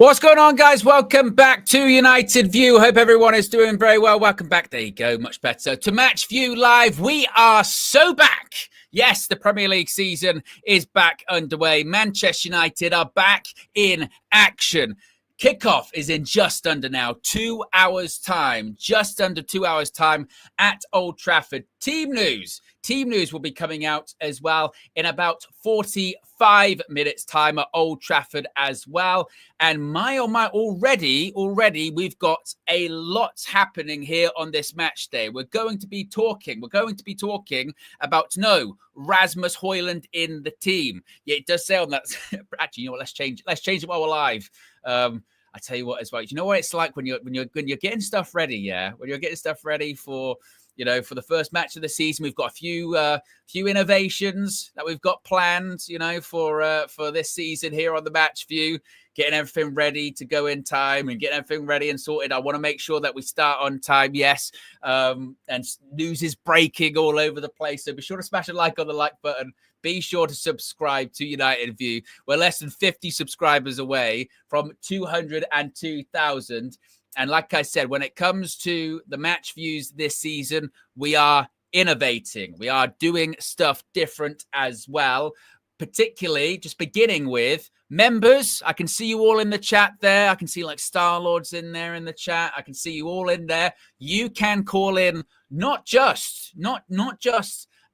What's going on, guys? Welcome back to United View. Hope everyone is doing very well. Welcome back. There you go. Much better. To Match View Live, we are so back. Yes, the Premier League season is back underway. Manchester United are back in action. Kickoff is in just under now 2 hours time, just under 2 hours time at Old Trafford. Team news will be coming out as well in about 45 minutes time at Old Trafford as well. And my already we've got a lot happening here on this match day. We're going to be talking about Rasmus Hojlund in the team. Yeah, it does say on that. Actually, you know what? Let's change it while we're live. I tell you what as well. You know what it's like when you're getting stuff ready. Yeah, when you're getting stuff ready for the first match of the season. We've got a few innovations that we've got planned. For this season here on the Match View. Getting everything ready to go in time and getting everything ready and sorted. I want to make sure that we start on time. Yes, and news is breaking all over the place. So be sure to smash a like on the like button. Be sure to subscribe to United View. We're less than 50 subscribers away from 202,000. And like I said, when it comes to the match views this season, we are innovating. We are doing stuff different as well, particularly just beginning with members. I can see you all in the chat there. I can see like Star-Lord's in there in the chat. I can see you all in there. You can call in not just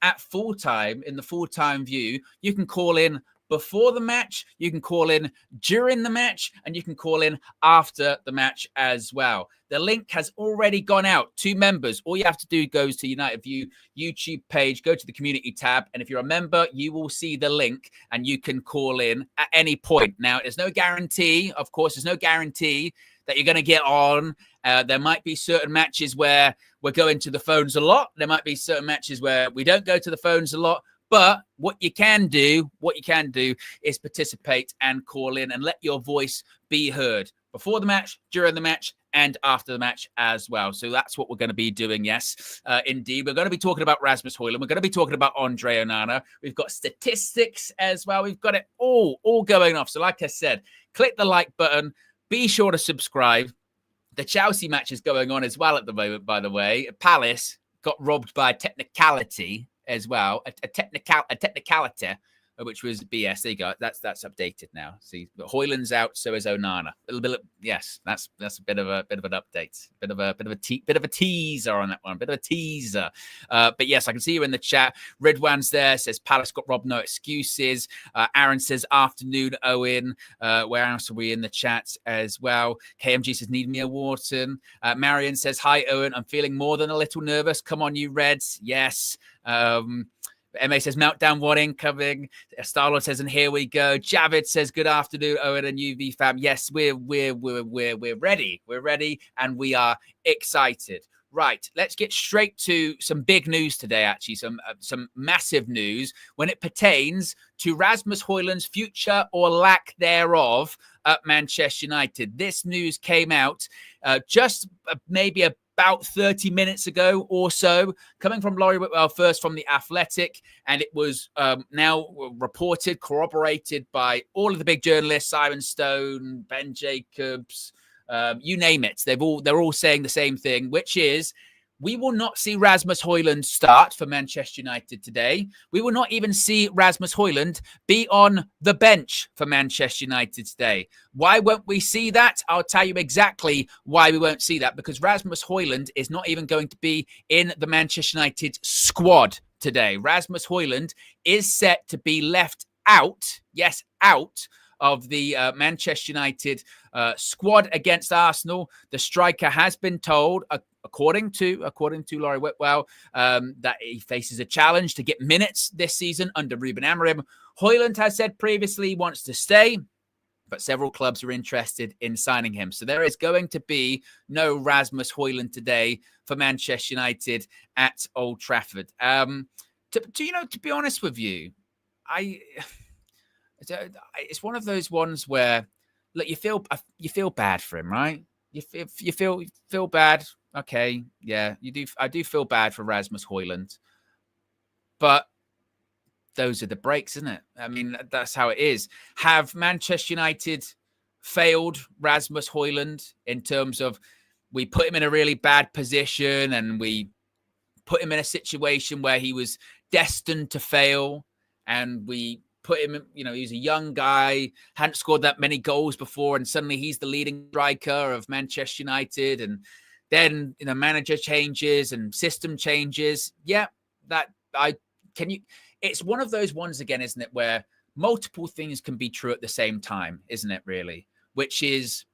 at full time in the full-time view. You can call in before the match, you can call in during the match, and you can call in after the match as well. The link has already gone out to members. All you have to do goes to United View YouTube page, go to the community tab, and if you're a member, you will see the link and you can call in at any point. Now, there's no guarantee, of course, there's no guarantee that you're going to get on. There might be certain matches where we're going to the phones a lot. There might be certain matches where we don't go to the phones a lot. But what you can do is participate and call in and let your voice be heard before the match, during the match, and after the match as well. So that's what we're going to be doing. Yes, indeed. We're going to be talking about Rasmus Hojlund. We're going to be talking about Andre Onana. We've got statistics as well. We've got it all going off. So like I said, click the like button. Be sure to subscribe. The Chelsea match is going on as well at the moment, by the way. Palace got robbed by a technicality as well, a technicality, which was BS. There you go. That's updated now. See, but Hojlund's out, so is Onana. A little bit, yes. That's a bit of an update. Bit of a teaser on that one. Bit of a teaser. But yes, I can see you in the chat. Ridwan's there. Says Palace got robbed. No excuses. Aaron says afternoon. Owen. Where else are we in the chat as well? KMG says need me a Wharton. Marion says hi Owen. I'm feeling more than a little nervous. Come on, you Reds. Yes. MA says meltdown one incoming. Star-Lord says, and here we go. Javid says, good afternoon, Owen and UV fam. Yes, we're ready. We're ready and we are excited. Right, let's get straight to some big news today, actually, some massive news when it pertains to Rasmus Hojlund's future or lack thereof at Manchester United. This news came out just maybe about 30 minutes ago or so, coming from Laurie Whitwell first from The Athletic, and it was now reported, corroborated by all of the big journalists, Simon Stone, Ben Jacobs, you name it. They're all saying the same thing, which is we will not see Rasmus Hojlund start for Manchester United today. We will not even see Rasmus Hojlund be on the bench for Manchester United today. Why won't we see that? I'll tell you exactly why we won't see that, because Rasmus Hojlund is not even going to be in the Manchester United squad today. Rasmus Hojlund is set to be left out, yes, out of the Manchester United squad against Arsenal. The striker has been told, according to Laurie Whitwell, that he faces a challenge to get minutes this season under Ruben Amorim. Hojlund has said previously he wants to stay, but several clubs are interested in signing him. So there is going to be no Rasmus Hojlund today for Manchester United at Old Trafford. To be honest with you, it's one of those ones where, look, you feel bad for him, right? You feel bad. Okay, yeah, you do. I do feel bad for Rasmus Hojlund, but those are the breaks, isn't it? I mean, that's how it is. Have Manchester United failed Rasmus Hojlund in terms of we put him in a really bad position and we put him in a situation where he was destined to fail. And we put him, he's a young guy, hadn't scored that many goals before, and suddenly he's the leading striker of Manchester United. And then, manager changes and system changes. Yeah, it's one of those ones again, isn't it, where multiple things can be true at the same time, isn't it, really? Which is,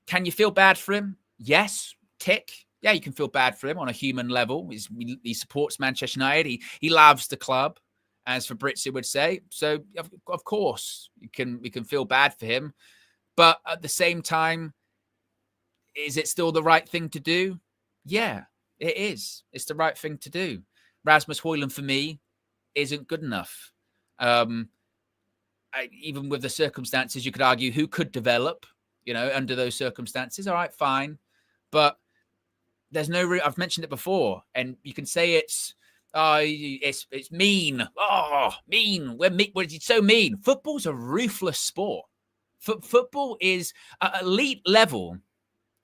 can you feel bad for him? Yes, tick. Yeah, you can feel bad for him on a human level. He supports Manchester United. He loves the club, as Fabrizio would say. So, of course, we can feel bad for him. But at the same time, is it still the right thing to do? Yeah, it is. It's the right thing to do. Rasmus Hojlund, for me, isn't good enough. Even with the circumstances, you could argue who could develop, under those circumstances. All right, fine. But there's no I've mentioned it before, and you can say it's mean. Oh, mean. We're so mean. Football's a ruthless sport. Football is at elite level.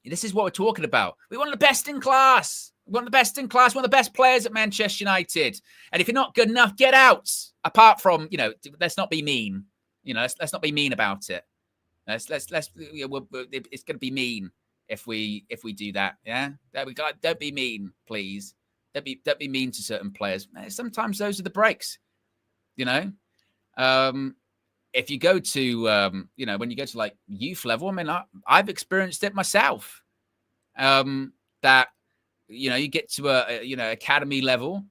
This is what we're talking about. We want the best in class. We want the best in class. We want the best players at Manchester United. And if you're not good enough, get out. Apart from, let's not be mean. Let's not be mean about it. It's going to be mean if we do that. Yeah, don't be mean, please. Don't be mean to certain players. Sometimes those are the breaks. If you go to when you go to like youth level, I mean, I've experienced it myself. That you get to a academy level,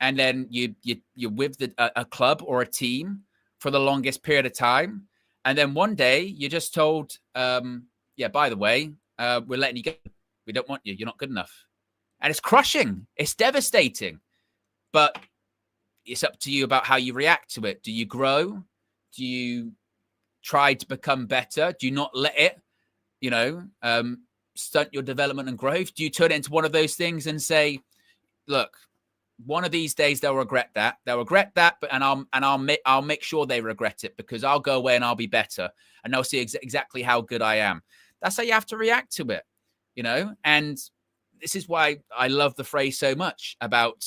and then you're with a club or a team for the longest period of time, and then one day you're just told, by the way, we're letting you go. We don't want you. You're not good enough. And it's crushing. It's devastating. But it's up to you about how you react to it. Do you grow? Do you try to become better? Do you not let it, stunt your development and growth? Do you turn it into one of those things and say, look, one of these days they'll regret that. They'll regret that, but I'll make sure they regret it, because I'll go away and I'll be better, and they'll see exactly how good I am. That's how you have to react to it, And this is why I love the phrase so much about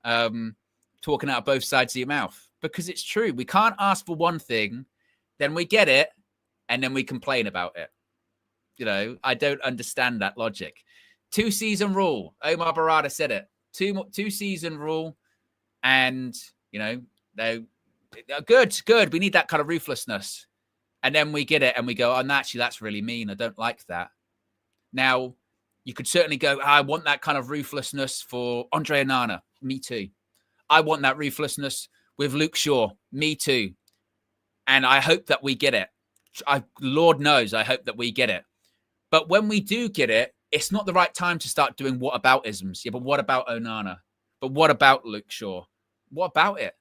talking out of both sides of your mouth, because it's true. We can't ask for one thing, then we get it, and then we complain about it. I don't understand that logic. 2-season rule. Omar Barada said it. Two-season rule, and they good. We need that kind of ruthlessness, and then we get it, and we go, oh, actually, that's really mean. I don't like that. Now, you could certainly go, I want that kind of ruthlessness for Andre Onana. Me too. I want that ruthlessness with Luke Shaw. Me too. And I hope that we get it. Lord knows, I hope that we get it. But when we do get it, it's not the right time to start doing whataboutisms. Yeah, but what about Onana? But what about Luke Shaw? What about it?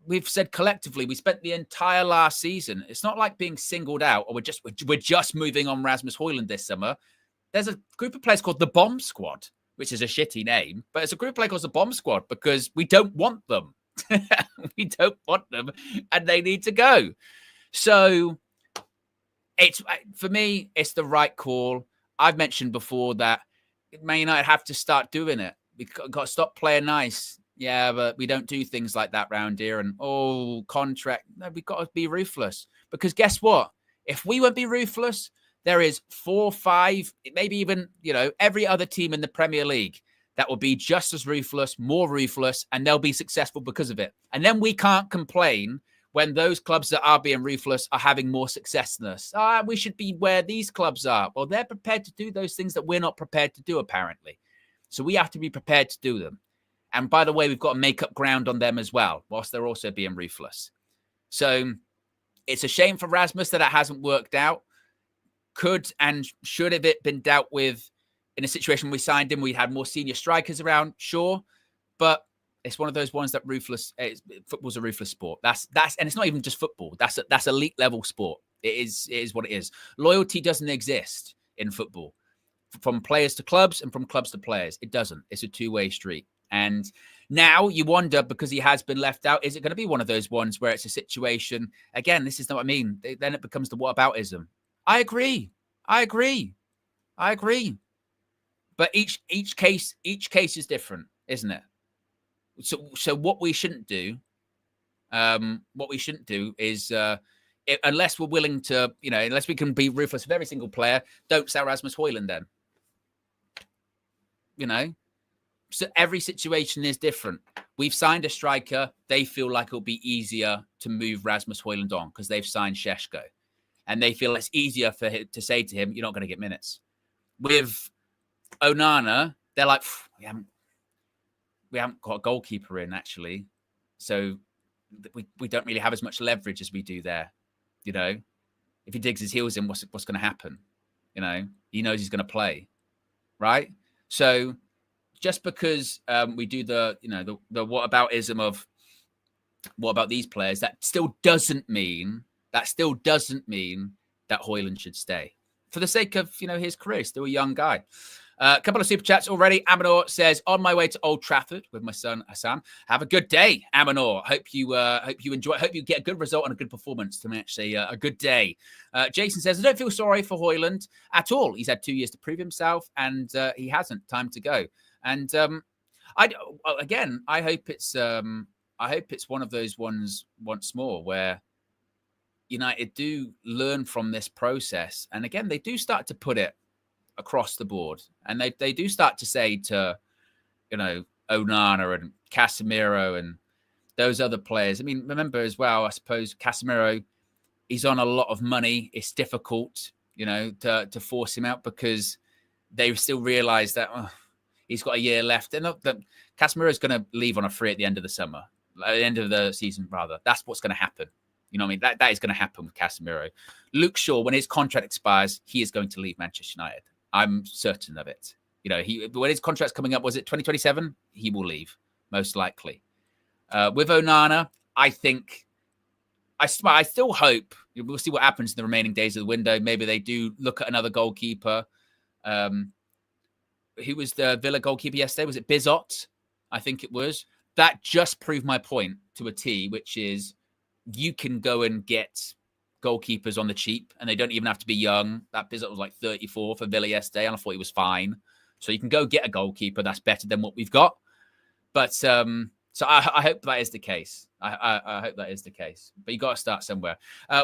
We've said collectively, we spent the entire last season. It's not like being singled out, or we're just moving on Rasmus Hojlund this summer. There's a group of players called the Bomb Squad, which is a shitty name, but it's a group of players called the Bomb Squad because we don't want them. We don't want them, and they need to go. So for me, it's the right call. I've mentioned before that Man United have to start doing it. We've got to stop playing nice. Yeah, but we don't do things like that round here. And, contract. No, we've got to be ruthless. Because guess what? If we won't be ruthless, there is 4, 5, maybe even, every other team in the Premier League that will be just as ruthless, more ruthless, and they'll be successful because of it. And then we can't complain when those clubs that are being ruthless are having more success than us. We should be where these clubs are. Well, they're prepared to do those things that we're not prepared to do, apparently. So we have to be prepared to do them. And by the way, we've got to make up ground on them as well, whilst they're also being ruthless. So it's a shame for Rasmus that it hasn't worked out. Could and should have it been dealt with in a situation we signed him? We had more senior strikers around, sure. But it's one of those ones that football's a ruthless sport. That's and it's not even just football. That's elite level sport. It is what it is. Loyalty doesn't exist in football. From players to clubs and from clubs to players. It doesn't. It's a two-way street. And Now you wonder, because he has been left out, is it going to be one of those ones where it's a situation, again, this is not what I mean, then it becomes the whataboutism. I agree. But each case is different, isn't it? So what we shouldn't do is, unless we're willing to, unless we can be ruthless with every single player, don't sell Rasmus Hojlund then. So every situation is different. We've signed a striker. They feel like it'll be easier to move Rasmus Hojlund on because they've signed Šeško. And they feel it's easier for him to say to him, you're not going to get minutes. With Onana, they're like, we haven't got a goalkeeper in, actually. So we don't really have as much leverage as we do there. If he digs his heels in, what's going to happen? He knows he's going to play, right? So just because we do the whataboutism of what about these players, that still doesn't mean that Hojlund should stay for the sake of his career. Still a young guy. A couple of super chats already. Amanor says, on my way to Old Trafford with my son Hassan. Have a good day, Amanor. Hope you enjoy. Hope you get a good result and a good performance to match a good day. Jason says, I don't feel sorry for Hojlund at all. He's had 2 years to prove himself, and he hasn't. Time to go. And I hope it's one of those ones once more where United do learn from this process, and again they do start to put it across the board, and they do start to say to Onana and Casemiro and those other players. I mean, remember as well, I suppose Casemiro, he's on a lot of money. It's difficult, to force him out because they still realize that he's got a year left. And that Casemiro is going to leave on a free at the end of the summer, at the end of the season, rather. That's what's going to happen. You know what I mean? That is going to happen with Casemiro. Luke Shaw, when his contract expires, he is going to leave Manchester United. I'm certain of it. When his contract's coming up, was it 2027? He will leave, most likely. With Onana, I still hope, we'll see what happens in the remaining days of the window. Maybe they do look at another goalkeeper. Who was the Villa goalkeeper yesterday? Was it Bizot? I think it was. That just proved my point to a T, which is you can go and get goalkeepers on the cheap, and they don't even have to be young. That Bizot was like 34 for Villa yesterday, and I thought he was fine. So you can go get a goalkeeper that's better than what we've got. But so I hope that is the case. I hope that is the case. But you got to start somewhere.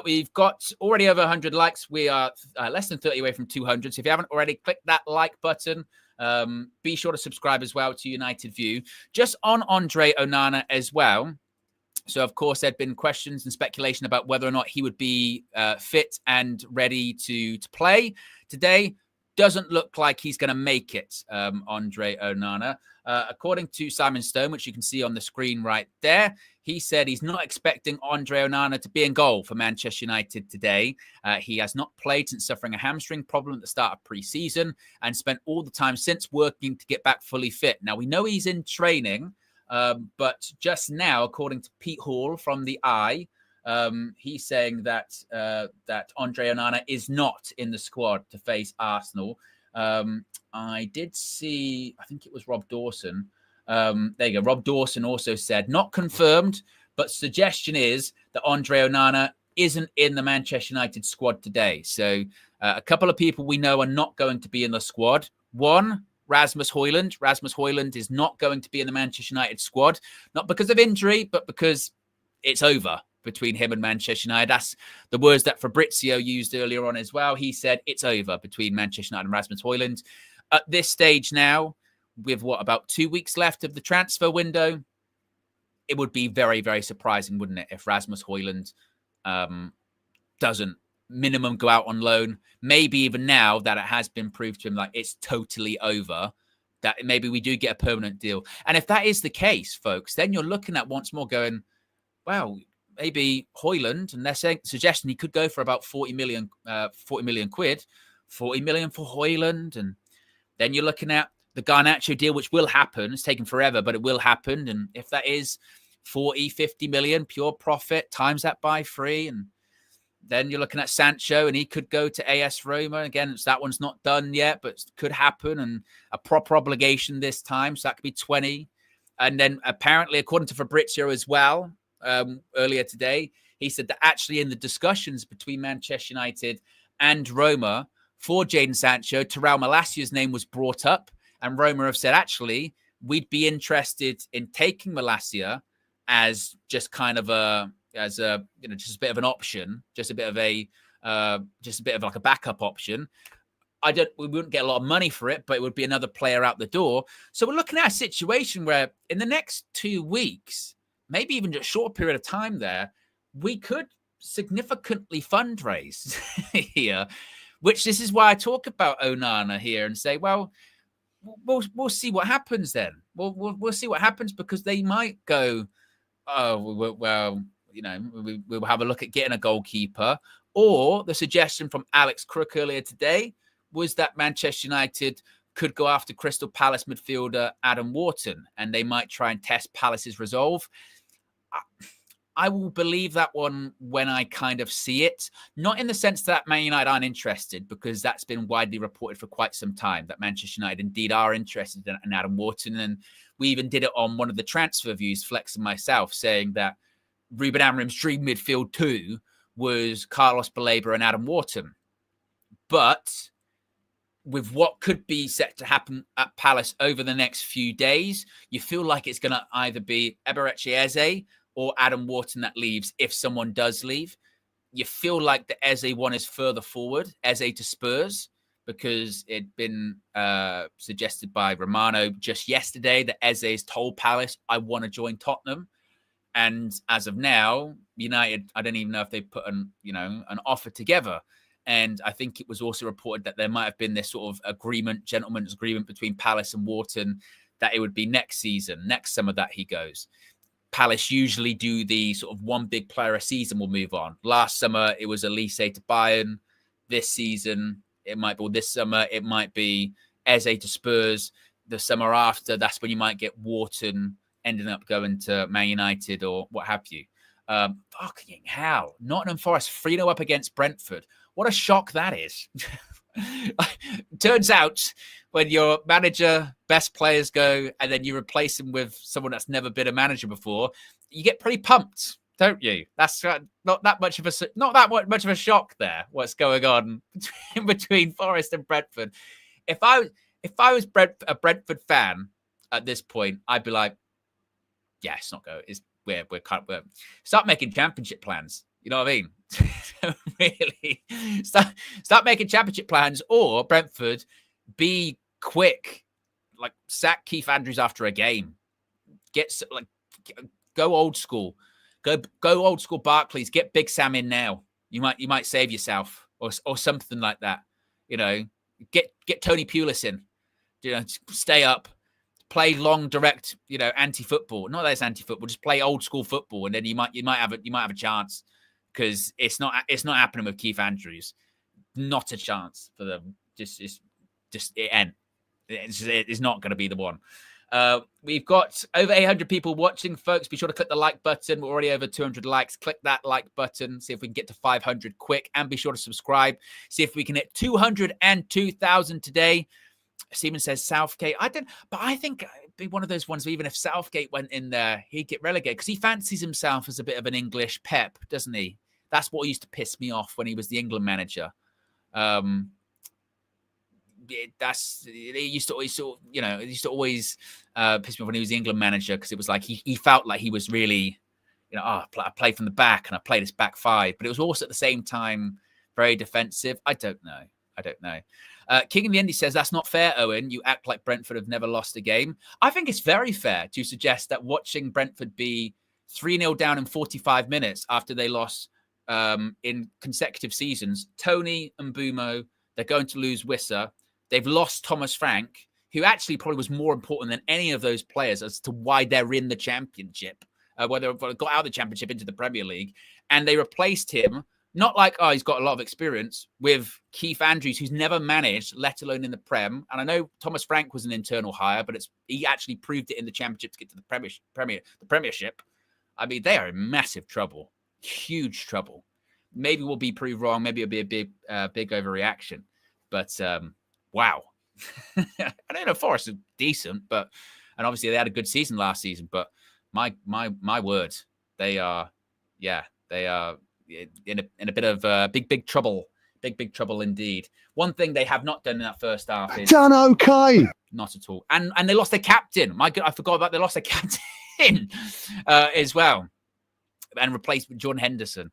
We've got already over 100 likes. We are less than 30 away from 200. So if you haven't already, click that like button. Be sure to subscribe as well to United View. Just on Andre Onana as well. So, of course, there'd been questions and speculation about whether or not he would be fit and ready to play today. Doesn't look like he's going to make it, Andre Onana. According to Simon Stone, which you can see on the screen right there, he said he's not expecting Andre Onana to be in goal for Manchester United today. He has not played since suffering a hamstring problem at the start of pre-season and spent all the time since working to get back fully fit. Now, we know he's in training, but just now, according to Pete Hall from the Eye, he's saying that Andre Onana is not in the squad to face Arsenal. I did see, I think it was Rob Dawson. There you go. Rob Dawson also said, not confirmed, but suggestion is that Andre Onana isn't in the Manchester United squad today. So a couple of people we know are not going to be in the squad. One, Rasmus Hojlund. Rasmus Hojlund is not going to be in the Manchester United squad, not because of injury, but because it's over between him and Manchester United. That's the words that Fabrizio used earlier on as well. He said it's over between Manchester United and Rasmus Hojlund. At this stage now, with about 2 weeks left of the transfer window, it would be very, very surprising, wouldn't it, if Rasmus Hojlund doesn't minimum go out on loan. Maybe even now that it has been proved to him like it's totally over, that maybe we do get a permanent deal. And if that is the case, folks, then you're looking at once more going, well, maybe Hojlund, and they're suggesting he could go for about 40 million quid, 40 million for Hojlund. And then you're looking at the Garnacho deal, which will happen. It's taken forever, but it will happen. And if that is 40, 50 million pure profit, times that by 3. And then you're looking at Sancho, and he could go to AS Roma. Again, that one's not done yet, but it could happen. And a proper obligation this time. So that could be 20. And then apparently, according to Fabrizio as well, earlier today, he said that actually in the discussions between Manchester United and Roma for Jadon Sancho, Terrell Malacia's name was brought up, and Roma have said, actually, we'd be interested in taking Malacia as just kind of just a bit of an option, just a bit of like a backup option. We wouldn't get a lot of money for it, but it would be another player out the door. So we're looking at a situation where in the next 2 weeks, maybe even just a short period of time there, we could significantly fundraise here, which this is why I talk about Onana here and say, well, we'll see what happens then. We'll see what happens, because they might go, oh, well, we'll have a look at getting a goalkeeper. Or the suggestion from Alex Crook earlier today was that Manchester United could go after Crystal Palace midfielder Adam Wharton, and they might try and test Palace's resolve. I will believe that one when I kind of see it, not in the sense that Man United aren't interested, because that's been widely reported for quite some time that Manchester United indeed are interested in Adam Wharton. And we even did it on one of the transfer views, Flex and myself, saying that Ruben Amorim's dream midfield 2 was Carlos Baleba and Adam Wharton. But with what could be set to happen at Palace over the next few days, you feel like it's going to either be Eberechi Eze or Adam Wharton that leaves if someone does leave. You feel like the Eze one is further forward, Eze to Spurs, because it'd been suggested by Romano just yesterday that Eze's told Palace, I want to join Tottenham. And as of now, United, I don't even know if they put an offer together. And I think it was also reported that there might have been this sort of gentleman's agreement between Palace and Wharton, that it would be next summer that he goes. Palace usually do the sort of one big player a season will move on. Last summer, it was Elise to Bayern. This season, this summer, it might be Eze to Spurs. The summer after, that's when you might get Wharton ending up going to Man United or what have you. Fucking hell. Nottingham Forest 3-0 up against Brentford. What a shock that is. Turns out when your manager, best players go, and then you replace them with someone that's never been a manager before, you get pretty pumped, don't you? That's not that much of a shock there. What's going on between Forest and Brentford? If I was a Brentford fan at this point, I'd be like, yeah, it's not going. We're start making championship plans. You know what I mean? Really, start making championship plans, or Brentford, be quick, like sack Keith Andrews after a game. Go old school, go old school. Barclays, get Big Sam in now. You might save yourself, or something like that. Get Tony Pulis in. Stay up. Play long, direct, anti-football. Not that it's anti-football. Just play old school football, and then you might have a chance, because it's not happening with Keith Andrews. Not a chance for them. It's not going to be the one. We've got over 800 people watching, folks. Be sure to click the like button. We're already over 200 likes. Click that like button. See if we can get to 500 quick, and be sure to subscribe. See if we can hit 202,000 today. Stephen says Southgate. I think it'd be one of those ones where even if Southgate went in there, he'd get relegated, because he fancies himself as a bit of an English Pep, doesn't he? That's what used to piss me off when he was the England manager. It used to always piss me off when he was the England manager, because it was like he felt like he was really, I play from the back and I play this back five, but it was also at the same time very defensive. I don't know. King in the Indy says, that's not fair, Owen. You act like Brentford have never lost a game. I think it's very fair to suggest that watching Brentford be 3-0 down in 45 minutes after they lost in consecutive seasons, Tony and Mbumo, they're going to lose Wissa. They've lost Thomas Frank, who actually probably was more important than any of those players as to why they're in the championship, whether they got out of the championship into the Premier League. And they replaced him, not like, he's got a lot of experience, with Keith Andrews, who's never managed, let alone in the Prem. And I know Thomas Frank was an internal hire, but he actually proved it in the championship to get to the Premiership. I mean, they are in massive trouble, huge trouble. Maybe we'll be proved wrong. Maybe it'll be a big overreaction. But wow. I don't know, Forest is decent, but And obviously they had a good season last season, but my word, they are in a bit of big trouble. Big trouble indeed. One thing they have not done in that first half is done okay. Not at all. And they lost their captain. My God, I forgot about they lost their captain as well, and replaced with John Henderson.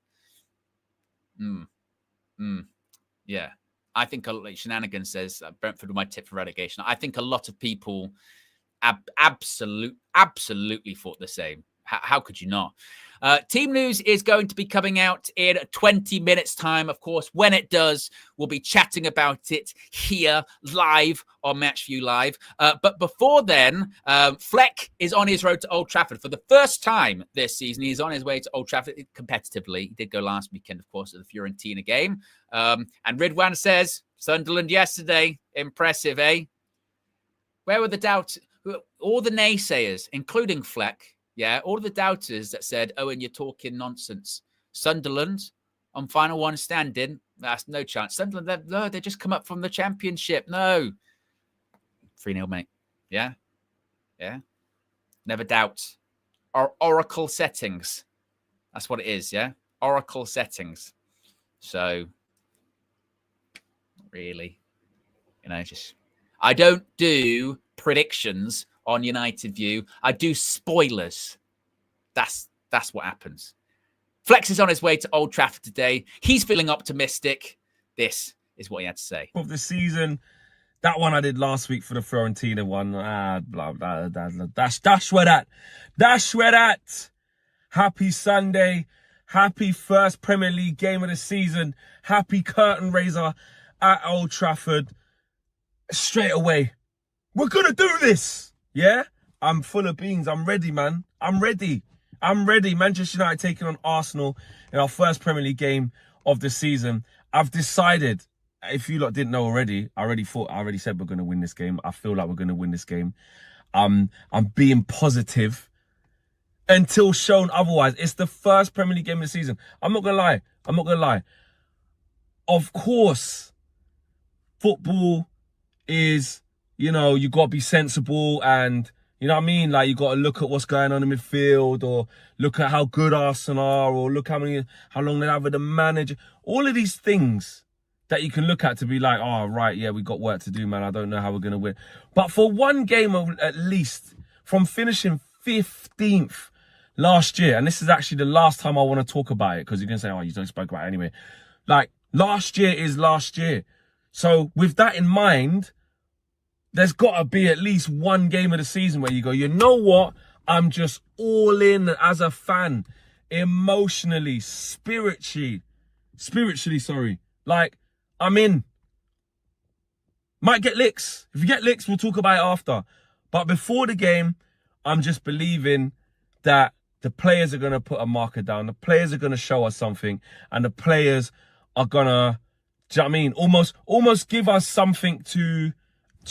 Yeah, I think Shenanigans says Brentford were my tip for relegation. I think a lot of people absolutely thought the same. How could you not? Team news is going to be coming out in 20 minutes time. Of course, when it does, we'll be chatting about it here live on MatchView Live. But before then, Fleck is on his road to Old Trafford for the first time this season. He's on his way to Old Trafford competitively. He did go last weekend, of course, at the Fiorentina game. And Ridwan says, Sunderland yesterday, impressive, eh? Where were the doubts? All the naysayers, including Fleck, yeah, all of the doubters that said, Owen, you're talking nonsense. Sunderland, on final one standing, that's no chance. Sunderland, they just come up from the Championship. No. 3-0, mate. Yeah. Never doubt. Oracle settings. That's what it is, yeah? Oracle settings. So, really, I don't do predictions on United View. I do spoilers. That's what happens. Flex is on his way to Old Trafford today. He's feeling optimistic. This is what he had to say. Of the season, that one I did last week for the Fiorentina one. Dash where that. Happy Sunday. Happy first Premier League game of the season. Happy curtain raiser at Old Trafford. Straight away, we're going to do this. Yeah? I'm full of beans. I'm ready, man. I'm ready. Manchester United taking on Arsenal in our first Premier League game of the season. I've decided, if you lot didn't know already, I already said we're going to win this game. I feel like we're going to win this game. I'm being positive until shown otherwise. It's the first Premier League game of the season. I'm not going to lie. Of course, football is, you got to be sensible and, you know what I mean? Like, you got to look at what's going on in midfield, or look at how good Arsenal are, or look how long they have with the manager. All of these things that you can look at to be like, oh, right, yeah, we got work to do, man. I don't know how we're going to win. But for one game at least, from finishing 15th last year, and this is actually the last time I want to talk about it, because you're going to say, oh, you don't spoke about it anyway. Like, last year is last year. So with that in mind, there's got to be at least one game of the season where you go, you know what? I'm just all in as a fan, emotionally, spiritually, sorry. Like, I'm in. Might get licks. If you get licks, we'll talk about it after. But before the game, I'm just believing that the players are going to put a marker down. The players are going to show us something. And the players are going to, do you know what I mean? Almost give us something to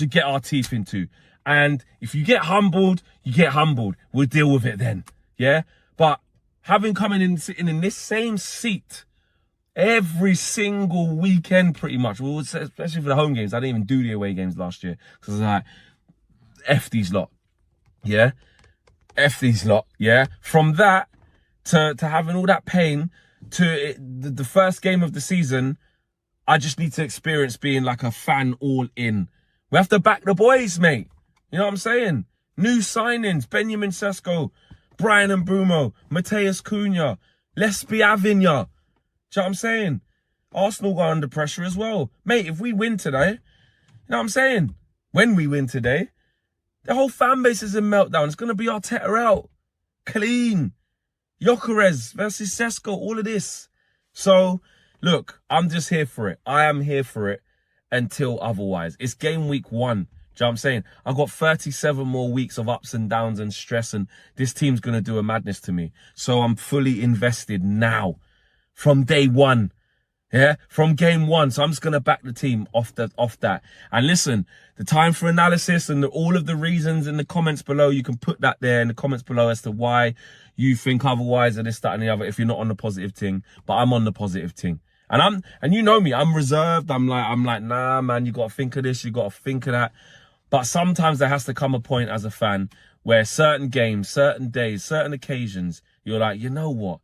get our teeth into. And if you get humbled, you get humbled. We'll deal with it then. Yeah? But having coming in sitting in this same seat every single weekend pretty much, well, especially for the home games. I didn't even do the away games last year because I was like, F these lot. Yeah? F these lot. Yeah? From that to having all that pain to the first game of the season, I just need to experience being like a fan all in. We have to back the boys, mate. You know what I'm saying? New signings, Benjamin Sesko, Brian Mbeumo, Mateus Cunha, Leslie Avignon. Do you know what I'm saying? Arsenal got under pressure as well. Mate, if we win today, you know what I'm saying? When we win today, the whole fan base is in meltdown. It's going to be Arteta out. Clean. Gyökeres versus Sesko, all of this. So, look, I'm just here for it. I am here for it until otherwise. It's game week 1. Do you know what I'm saying? I've got 37 more weeks of ups and downs and stress, and this team's going to do a madness to me. So I'm fully invested now. From day 1. Yeah? From game 1. So I'm just going to back the team off that. And listen, the time for analysis and all of the reasons in the comments below, you can put that there in the comments below as to why you think otherwise or this, that, and the other if you're not on the positive thing. But I'm on the positive thing. And you know me, I'm reserved. I'm like, nah, man, you got to think of this, you got to think of that. But sometimes there has to come a point as a fan where certain games, certain days, certain occasions, you're like, you know what?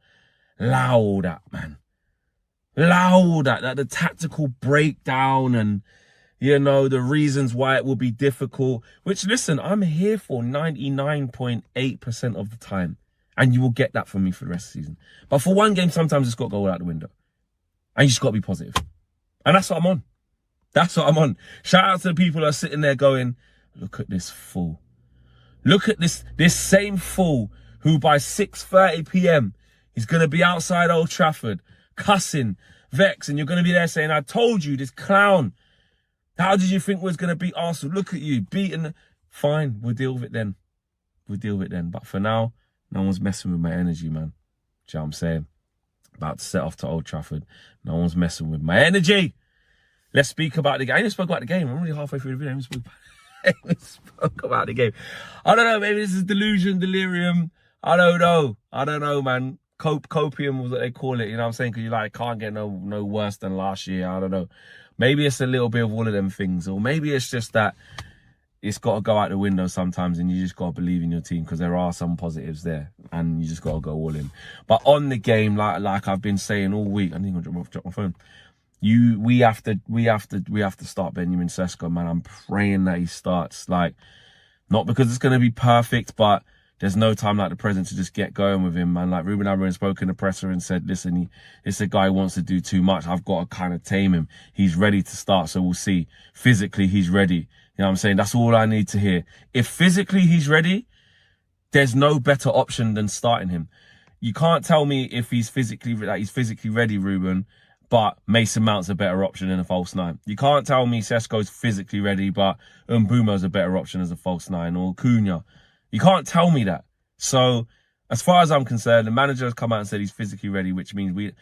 Allow that, man. Allow that the tactical breakdown and, you know, the reasons why it will be difficult, which, listen, I'm here for 99.8% of the time. And you will get that from me for the rest of the season. But for one game, sometimes it's got to go out the window. And you just got to be positive. And that's what I'm on. That's what I'm on. Shout out to the people that are sitting there going, look at this fool. Look at this same fool who by 6:30 p.m. is going to be outside Old Trafford, cussing, vex, and you're going to be there saying, I told you, this clown. How did you think we was going to beat Arsenal? Look at you, beaten. Fine, we'll deal with it then. We'll deal with it then. But for now, no one's messing with my energy, man. Do you know what I'm saying? About to set off to Old Trafford. No one's messing with my energy. Let's speak about the game. I even spoke about the game. I'm already halfway through the video. I even spoke about the game. I don't know. Maybe this is delusion, delirium. I don't know. I don't know, man. Copium was what they call it. You know what I'm saying? Because you like can't get no worse than last year. I don't know. Maybe it's a little bit of all of them things. Or maybe it's just that it's got to go out the window sometimes and you just got to believe in your team because there are some positives there and you just got to go all in. But on the game, like I've been saying all week, I think I'm going to drop my phone. We have to start Benjamin Sesko, man. I'm praying that he starts. Like, not because it's going to be perfect, but there's no time like the present to just get going with him, man. Like Ruben Amorim spoke in the presser and said, listen, it's a guy who wants to do too much. I've got to kind of tame him. He's ready to start, so we'll see. Physically, he's ready. You know what I'm saying? That's all I need to hear. If physically he's ready, there's no better option than starting him. You can't tell me if he's physically ready, Ruben, but Mason Mount's a better option than a false nine. You can't tell me Sesko's physically ready, but Mbumo's a better option as a false nine, or Cunha. You can't tell me that. So, as far as I'm concerned, the manager has come out and said he's physically ready, which means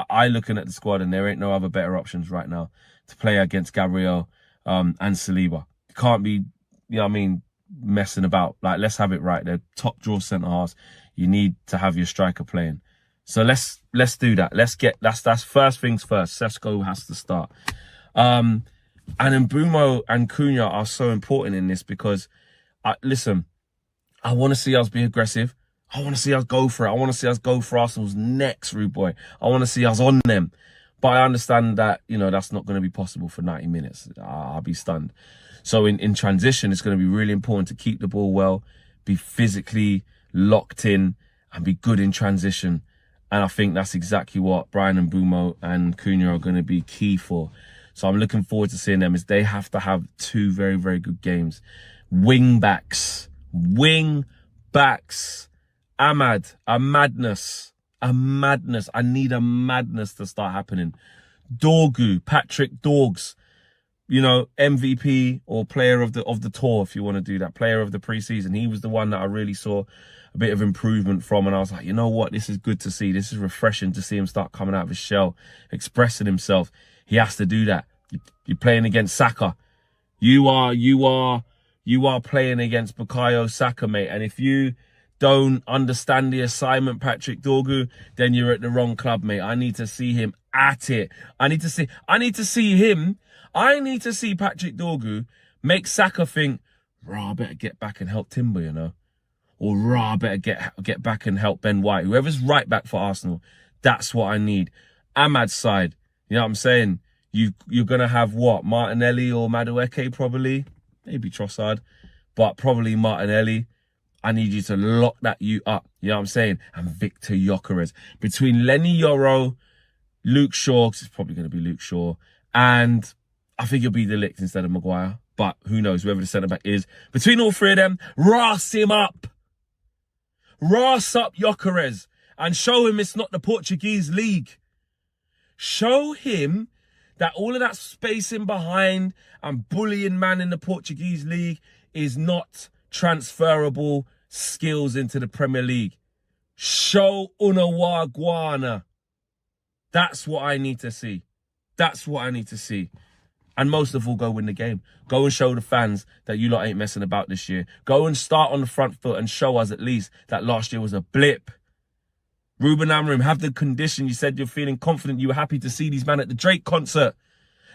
I looking at the squad and there ain't no other better options right now to play against Gabriel and Saliba. You can't be, you know what I mean, messing about. Like, let's have it right. They're top draw centre halves. You need to have your striker playing. So let's do that. That's first things first. Sesko has to start. And Mbumo and Cunha are so important in this because, listen, I want to see us be aggressive. I want to see us go for it. I want to see us go for Arsenal's necks, rude boy. I want to see us on them. But I understand that, you know, that's not going to be possible for 90 minutes. I'll be stunned. So in transition, it's going to be really important to keep the ball well, be physically locked in, and be good in transition. And I think that's exactly what Brian Mbumo and Cunha are going to be key for. So I'm looking forward to seeing them, as they have to have two very, very good games. Wing backs. Ahmad, a madness. I need a madness to start happening. Dorgu, Patrick Dorgs, you know, MVP or player of the tour, if you want to do that, player of the preseason. He was the one that I really saw a bit of improvement from, and I was like, you know what, this is good to see. This is refreshing to see him start coming out of his shell, expressing himself. He has to do that. You're playing against Saka. You are playing against Bukayo Saka, mate. And if you don't understand the assignment, Patrick Dorgu, then you're at the wrong club, mate. I need to see him at it. I need to see Patrick Dorgu make Saka think, rah, I better get back and help Timber, you know. Or rah, I better get back and help Ben White. Whoever's right back for Arsenal, that's what I need. Ahmad's side, you know what I'm saying? You're going to have what? Martinelli or Madueke probably. Maybe Trossard, but probably Martinelli. I need you to lock that up. You know what I'm saying? And Victor Gyökeres. Between Lenny Yoro, Luke Shaw, 'cause it's probably going to be Luke Shaw, and I think it'll be De Ligt instead of Maguire. But who knows, whoever the centre-back is. Between all three of them, ras him up. Ras up Gyökeres and show him it's not the Portuguese league. Show him that all of that spacing behind and bullying man in the Portuguese league is not transferable skills into the Premier League. Show Unawaguana. That's what I need to see. That's what I need to see. And most of all, go win the game. Go and show the fans that you lot ain't messing about this year. Go and start on the front foot and show us at least that last year was a blip. Ruben Amorim, have the condition. You said you're feeling confident. You were happy to see these men at the Drake concert.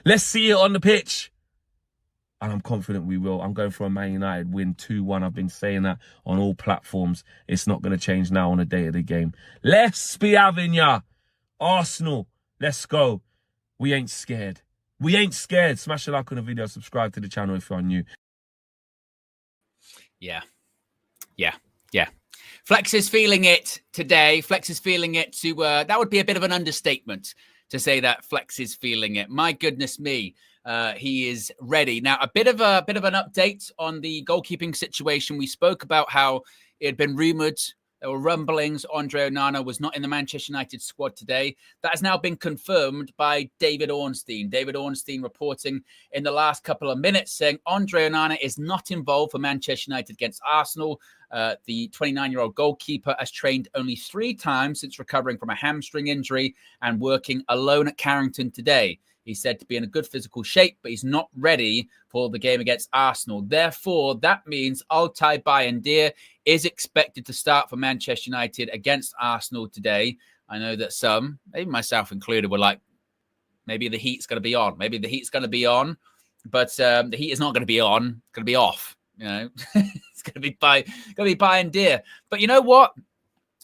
Let's see it on the pitch. and I'm confident we will. I'm going for a Man United win 2-1. I've been saying that on all platforms. It's not going to change now on the day of the game. Let's be having ya. Arsenal, let's go. We ain't scared. We ain't scared. Smash a like on the video. Subscribe to the channel if you're new. Yeah. Flex is feeling it today. Flex is feeling it to, that would be a bit of an understatement to say that Flex is feeling it. My goodness me. He is ready. Now, a bit of an update on the goalkeeping situation. We spoke about how it had been rumored, there were rumblings, Andre Onana was not in the Manchester United squad today. That has now been confirmed by David Ornstein. David Ornstein reporting in the last couple of minutes saying Andre Onana is not involved for Manchester United against Arsenal. The 29-year-old goalkeeper has trained only 3 times since recovering from a hamstring injury and working alone at Carrington today. He's said to be in a good physical shape, but he's not ready for the game against Arsenal. Therefore, that means Altay Bayındır is expected to start for Manchester United against Arsenal today. I know that some, maybe myself included, were like, maybe the heat's going to be on. Maybe the heat's going to be on, but the heat is not going to be on. It's going to be off. You know, it's going to be Bayındır. But you know what?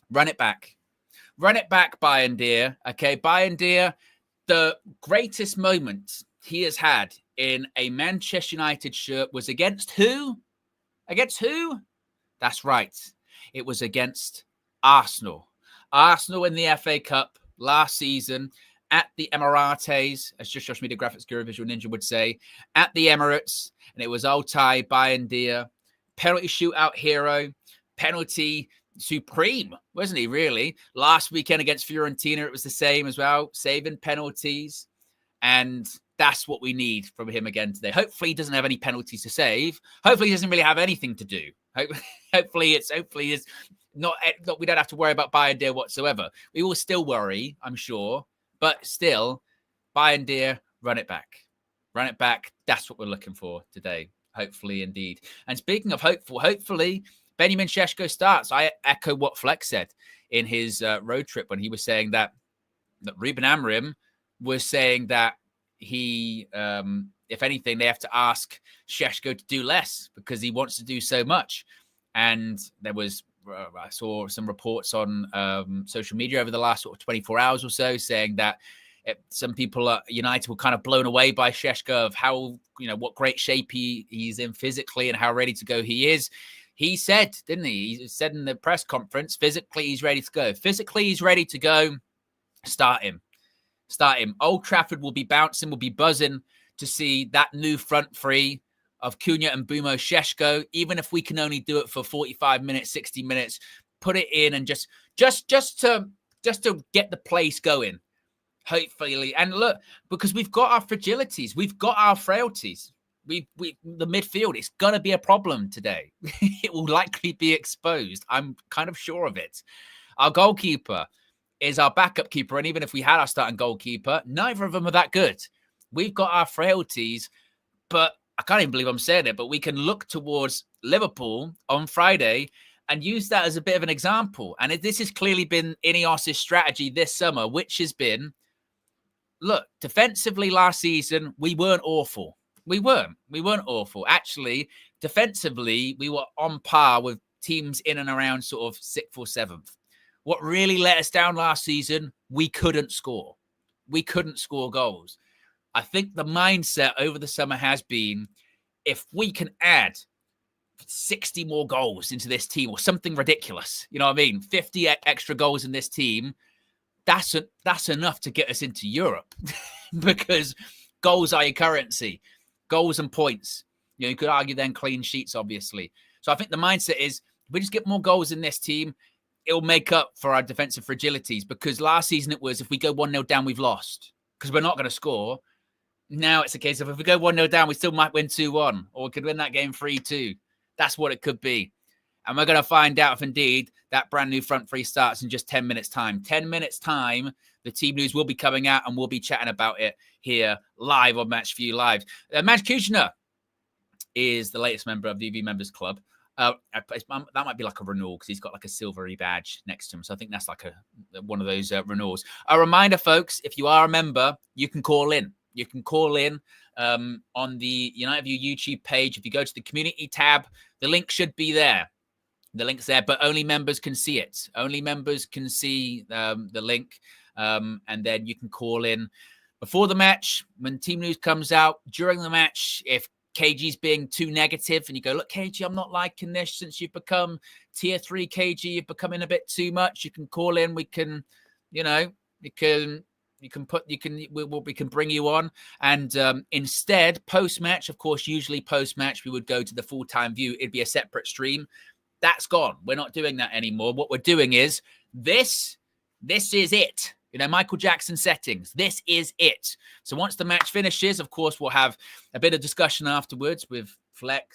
Run it back. Run it back, Bayındır. Okay, Bayındır. The greatest moment he has had in a Manchester United shirt was against who? Against who? That's right. It was against Arsenal. Arsenal in the FA Cup last season at the Emirates, as just Josh Media Graphics Guru Visual Ninja would say, at the Emirates. And it was Altay Bayındır, penalty shootout hero, penalty supreme, wasn't he, really? Last weekend against Fiorentina, it was the same as well, saving penalties. And that's what we need from him again today. Hopefully he doesn't have any penalties to save. Hopefully he doesn't really have anything to do. Hopefully it's not, we don't have to worry about Bayındır whatsoever. We will still worry, I'm sure. But still, Bayındır, run it back. Run it back. That's what we're looking for today. Hopefully, indeed. And speaking of hopeful, hopefully Benjamin Šeško starts. I echo what Fleck said in his road trip when he was saying that Ruben Amorim was saying that he, if anything, they have to ask Šeško to do less because he wants to do so much. And there was, I saw some reports on social media over the last sort of 24 hours or so saying that some people at United were kind of blown away by Šeško of how, what great shape he's in physically and how ready to go he is. He said, didn't he? He said in the press conference, physically, he's ready to go. Physically, he's ready to go. Start him. Start him. Old Trafford will be bouncing, will be buzzing to see that new front three of Cunha and Bumo Šeško. Even if we can only do it for 45 minutes, 60 minutes, put it in and just to get the place going. Hopefully. And look, because we've got our fragilities. We've got our frailties. The midfield, it's going to be a problem today. It will likely be exposed. I'm kind of sure of it. Our goalkeeper is our backup keeper. And even if we had our starting goalkeeper, neither of them are that good. We've got our frailties, but I can't even believe I'm saying it, but we can look towards Liverpool on Friday and use that as a bit of an example. And this has clearly been Ineos' strategy this summer, which has been, look, defensively last season, we weren't awful. We weren't awful. Actually, defensively, we were on par with teams in and around sort of 6th or 7th. What really let us down last season, we couldn't score. We couldn't score goals. I think the mindset over the summer has been, if we can add 60 more goals into this team or something ridiculous, 50 extra goals in this team, that's enough to get us into Europe because goals are your currency. Goals and points. You could argue then clean sheets, obviously. So I think the mindset is, if we just get more goals in this team, it'll make up for our defensive fragilities. Because last season it was, if we go 1-0 down, we've lost. Because we're not going to score. Now it's a case of, if we go 1-0 down, we still might win 2-1. Or we could win that game 3-2. That's what it could be. And we're going to find out if indeed that brand new front three starts in just 10 minutes time. 10 minutes time, the team news will be coming out and we'll be chatting about it here live on Match View Live. Matt Kushner is the latest member of the UV Members Club. That might be like a renewal because he's got like a silvery badge next to him. So I think that's like one of those renewals. A reminder, folks, if you are a member, you can call in. You can call in on the United View YouTube page. If you go to the community tab, the link should be there. The link's there, but only members can see it. Only members can see the link. And then you can call in before the match, when team news comes out, during the match, if KG's being too negative and you go, look, KG, I'm not liking this since you've become tier 3 KG, you're becoming a bit too much. You can call in. We can, we can bring you on. And instead, post-match, of course, usually post-match, we would go to the full-time view. It'd be a separate stream. That's gone. We're not doing that anymore. What we're doing is this is it. Michael Jackson settings. This is it. So once the match finishes, of course, we'll have a bit of discussion afterwards with Fleck,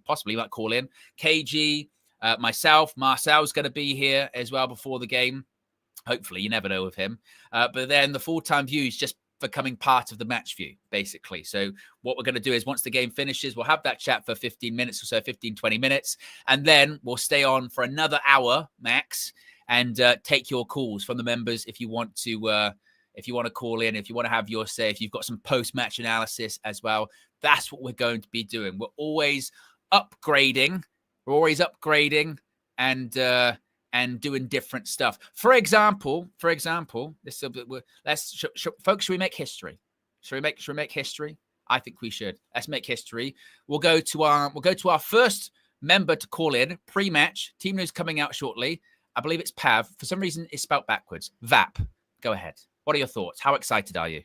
possibly might call in KG, myself. Marcel's going to be here as well before the game. Hopefully, you never know with him. But then the full-time view is just becoming part of the match view, basically. So what we're going to do is once the game finishes, we'll have that chat for 15 minutes or so, 15, 20 minutes. And then we'll stay on for another hour max and take your calls from the members if you want to call in, if you want to have your say, if you've got some post-match analysis as well. That's what we're going to be doing. We're always upgrading. And doing different stuff. For example, folks, should we make history? Should we make history? I think we should. Let's make history. We'll go to our first member to call in pre-match. Team news coming out shortly. I believe it's Pav. For some reason, it's spelled backwards. VAP. Go ahead. What are your thoughts? How excited are you?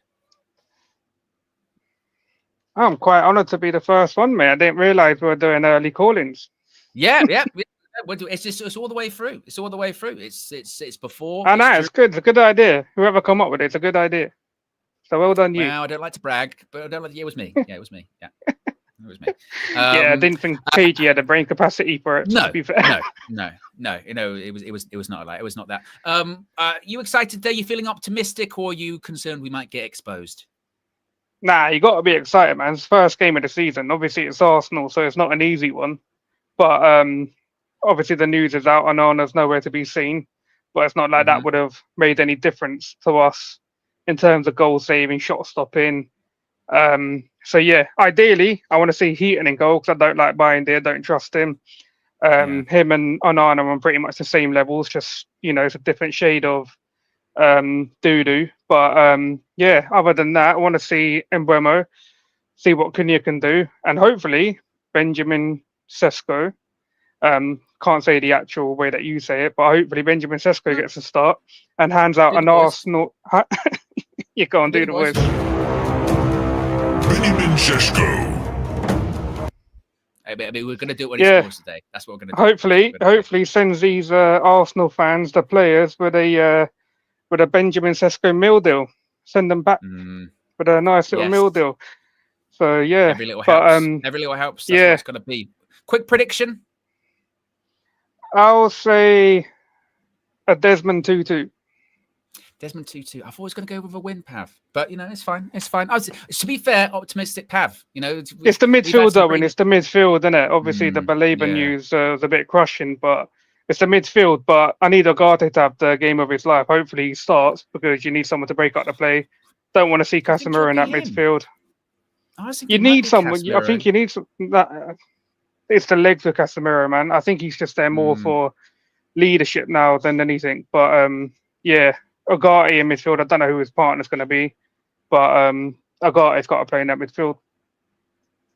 I'm quite honoured to be the first one, mate. I didn't realise we were doing early call-ins. Yeah. It's all the way through. It's before. I know, it's good. It's a good idea. Whoever come up with it, it's a good idea. So well done, you. Well, I don't like to brag, but it was me. Yeah, it was me. Yeah, it was me. I didn't think KG had the brain capacity for it. No, to be fair. no. It was not like it was not that. You excited there? You feeling optimistic, or are you concerned we might get exposed? Nah, you got to be excited, man. It's the first game of the season. Obviously, it's Arsenal, so it's not an easy one. But obviously, the news is out and Onana's nowhere to be seen. But it's not like that would have made any difference to us in terms of goal saving, shot stopping. So, yeah, ideally, I want to see Heaton in goal because I don't like buying there, don't trust him. Him and Onana are on pretty much the same levels, just, it's a different shade of doo-doo. But, yeah, other than that, I want to see Mbeumo, see what Cunha can do. And hopefully, Benjamin Sesko. Can't say the actual way that you say it, but hopefully Benjamin Sesko gets a start and hands out an Arsenal. You go and do the voice. Benjamin Sesko. I mean, we're going to do it when he scores today. That's what we're going to do. Hopefully sends these Arsenal fans, the players, with a Benjamin Sesko meal deal. Send them back with a nice little meal deal. So yeah, every little helps. Every little helps. That's what it's going to be. Quick prediction. I'll say a Desmond 2-2. Desmond 2-2. I thought I was going to go with a win, Pav. But, it's fine. It's fine. To be fair, optimistic, Pav. It's the midfield, Owen. It's the midfield, isn't it? Obviously, the Baleba news was a bit crushing, but it's the midfield. But I need Ugarte to have the game of his life. Hopefully, he starts because you need someone to break up the play. Don't want to see Casemiro in that midfield. You need someone. I think you need that. It's the legs of Casemiro, man. I think he's just there more for leadership now than anything. But Ugarte in midfield. I don't know who his partner's going to be, but Ugarte's got to play in that midfield.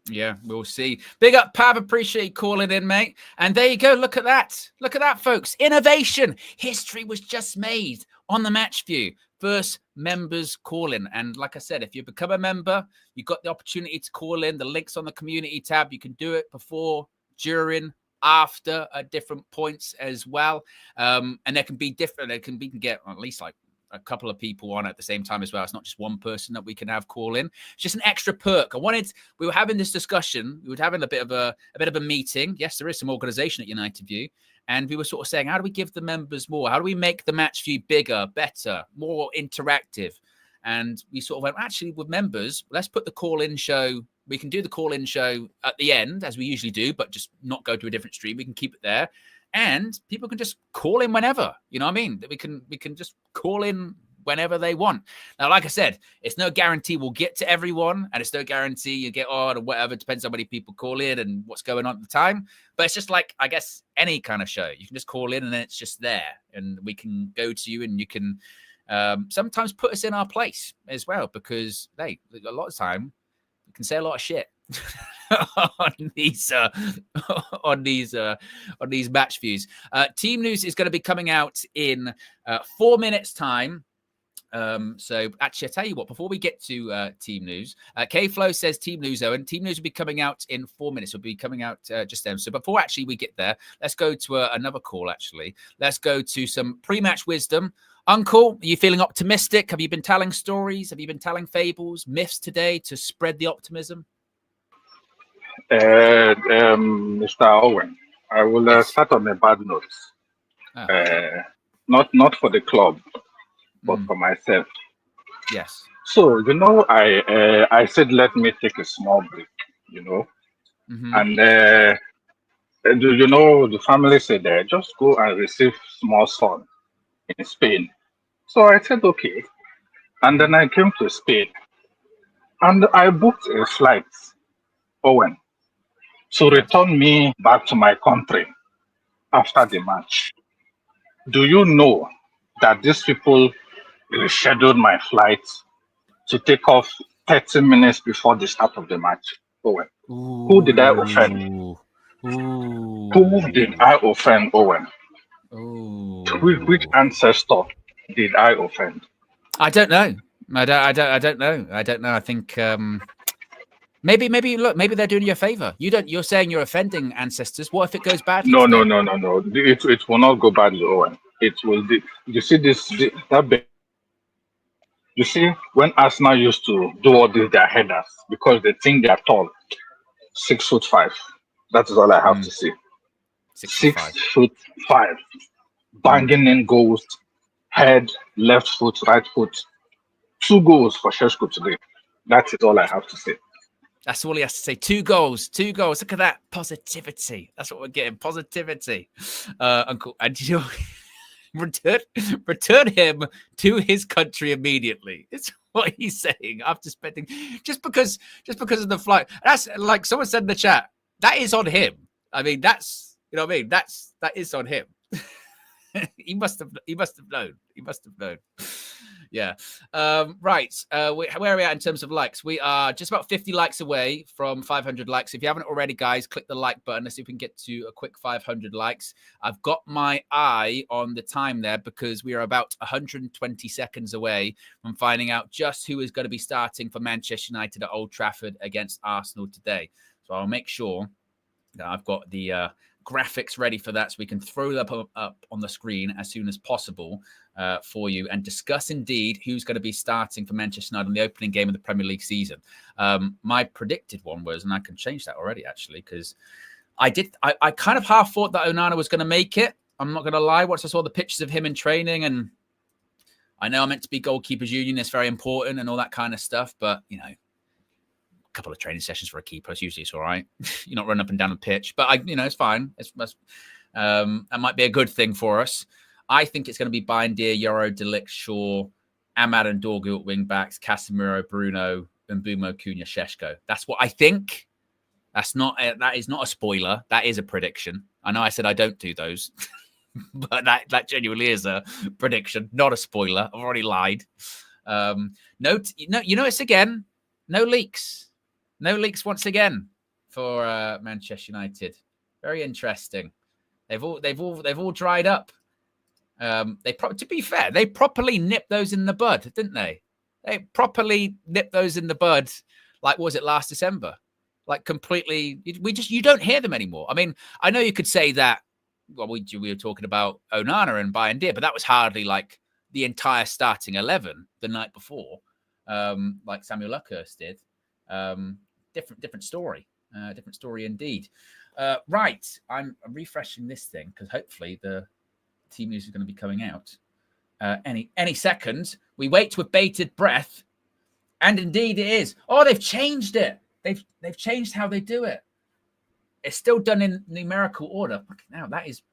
Yeah, we'll see. Big up, Pav. Appreciate you calling in, mate. And there you go. Look at that. Look at that, folks. Innovation. History was just made on the match view. First members call in. And like I said, if you become a member, you've got the opportunity to call in. The link's on the community tab. You can do it before, during, after at different points as well. And there can be different. We can get at least like a couple of people on at the same time as well. It's not just one person that we can have call in. It's just an extra perk. We were having this discussion. We were having a bit of a meeting. Yes, there is some organization at United View. And we were sort of saying, how do we give the members more? How do we make the match view bigger, better, more interactive? And we sort of went, actually, with members, let's put the call-in show. We can do the call-in show at the end, as we usually do, but just not go to a different stream. We can keep it there. And people can just call in whenever. You know what I mean? We can just call in whenever they want. Now, like I said, it's no guarantee we'll get to everyone, and it's no guarantee you get on or whatever. It depends on how many people call in and what's going on at the time. But it's just like, I guess, any kind of show. You can just call in and then it's just there, and we can go to you, and you can sometimes put us in our place as well, because hey, a lot of time you can say a lot of shit on these match views. Team news is going to be coming out in 4 minutes time. So actually, I tell you what, before we get to team news, K-Flow says team news, Owen. Team news will be coming out in 4 minutes. It'll be coming out just then. So before actually we get there, let's go to another call, actually. Let's go to some pre-match wisdom. Uncle, are you feeling optimistic? Have you been telling stories? Have you been telling fables, myths today to spread the optimism? Mr. Owen, I will start on a bad note. Not for the club, but for myself. Yes. So, I said, let me take a small break, And, the family said, just go and receive small son in Spain. So I said, okay. And then I came to Spain. And I booked a flight, Owen, to return me back to my country after the match. Do you know that these people rescheduled my flight to take off 30 minutes before the start of the match? Owen, who did I offend? Who did I offend, Owen? Which ancestor did I offend? I don't know. I don't know. I think maybe they're doing you a favor. You're saying you're offending ancestors. What if it goes badly? No. It will not go badly, Owen. It will. You see you see, when Arsenal used to do all this, their headers, because they think they are tall, 6'5". That is all I have to say. 6'5", banging in goals, head, left foot, right foot. 2 goals for Sheshko today. That is all I have to say. That's all he has to say. 2 goals. Look at that positivity. That's what we're getting. Positivity, Uncle. And return him to his country immediately. It's what he's saying after spending just because of the flight. That's like someone said in the chat. That is on him. I mean, that's what I mean. That is on him. He must have known. Yeah. Right. Where are we at in terms of likes? We are just about 50 likes away from 500 likes. If you haven't already, guys, click the like button. Let's see if we can get to a quick 500 likes. I've got my eye on the time there because we are about 120 seconds away from finding out just who is going to be starting for Manchester United at Old Trafford against Arsenal today. So I'll make sure that I've got the graphics ready for that so we can throw that up on the screen as soon as possible for you and discuss indeed who's going to be starting for Manchester United in the opening game of the Premier League season. My predicted one was, and I can change that already actually, because I kind of half thought that Onana was going to make it. I'm not going to lie. Once I saw the pictures of him in training, and I know I'm meant to be goalkeepers union, it's very important and all that kind of stuff, but couple of training sessions for a keeper. Usually it's all right. You're not running up and down the pitch, but it's fine. That might be a good thing for us. I think it's going to be Bindier, Yoro, Delict, Shaw, Ahmad and Dorgu at wing backs, Casemiro, Bruno, and Mbumo, Cunha, Sheshko. That's what I think. That is not a spoiler. That is a prediction. I know I said I don't do those, but that genuinely is a prediction, not a spoiler. I've already lied. Notice again, no leaks. No leaks once again for Manchester United. Very interesting. They've all dried up. To be fair, they properly nipped those in the bud, didn't they? They properly nipped those in the bud. Like, what was it, last December? Like completely. You don't hear them anymore. I mean, I know you could say that. Well, we were talking about Onana and Bindier, but that was hardly like the entire starting 11 the night before, like Samuel Luckhurst did. Different story. Different story indeed. Right. I'm refreshing this thing because hopefully the team news is going to be coming out any second. We wait with bated breath, and indeed it is. Oh, they've changed it. They've changed how they do it. It's still done in numerical order. Now that's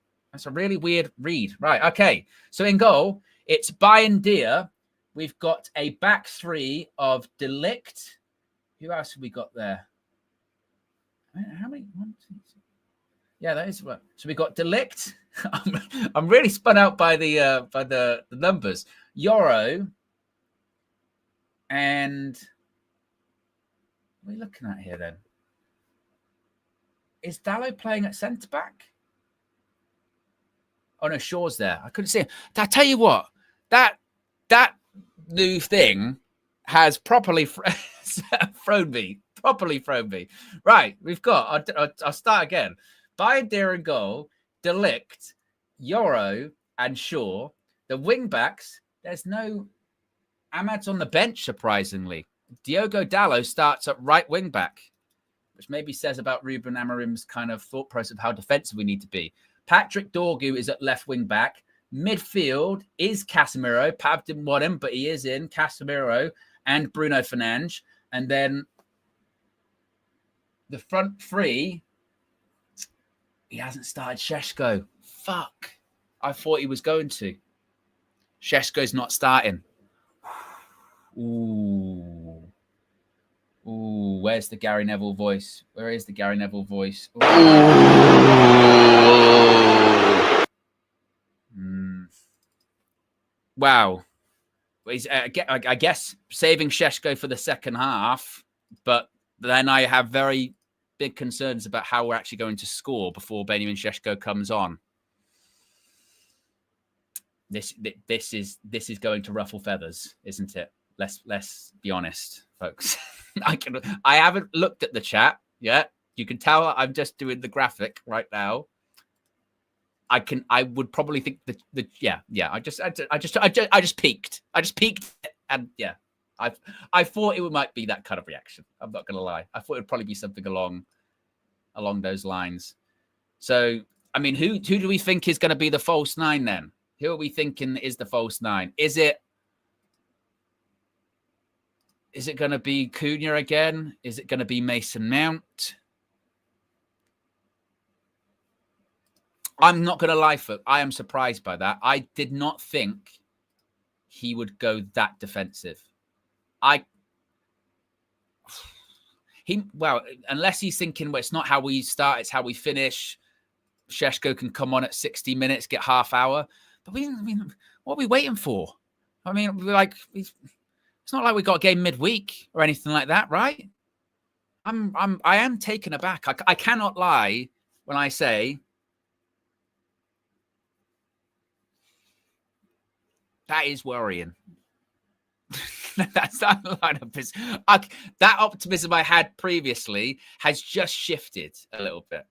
a really weird read. Right. Okay. So in goal, it's Bindier, We've got a back three of Delict. Who else have we got there? How many? One, two, three. Yeah, that is what. So we got Delict. I'm really spun out by the numbers. Yoro. And what are we looking at here then? Is Dallo playing at centre back? Oh no, Shaw's there. I couldn't see him. I tell you what, that new thing has properly thrown me. Properly thrown me. Right, we've got. I'll start again. Bayern in goal, Delict, Yoro, and Shaw. The wing backs. There's no. Ahmad's on the bench, surprisingly. Diogo Dallo starts at right wing back, which maybe says about Ruben Amorim's kind of thought process of how defensive we need to be. Patrick Dorgu is at left wing back. Midfield is Casemiro. Pav didn't want him, but he is in. Casemiro and Bruno Fernandes. And then the front three, he hasn't started Šeško. Fuck. I thought he was going to. Šeško's not starting. Ooh. Ooh, where's the Gary Neville voice? Where is the Gary Neville voice? Wow. I guess saving Šeško for the second half, but then I have very big concerns about how we're actually going to score before Benjamin Šeško comes on. This is going to ruffle feathers, isn't it? Let's be honest, folks. I haven't looked at the chat yet. You can tell I'm just doing the graphic right now. I would probably think that yeah. I just peeked. And yeah. I thought it might be that kind of reaction. I'm not gonna lie. I thought it would probably be something along those lines. So I mean, who do we think is gonna be the false nine then? Who are we thinking is the false nine? Is it going to be Cunha again? Is it going to be Mason Mount? I'm not going to lie, folks. I am surprised by that. I did not think he would go that defensive. Unless he's thinking, well, it's not how we start, it's how we finish. Šeško can come on at 60 minutes, get half hour. But what are we waiting for? I mean, it's not like we got a game midweek or anything like that, right? I am taken aback. I cannot lie when I say that is worrying. That's not a line of business. That optimism I had previously has just shifted a little bit,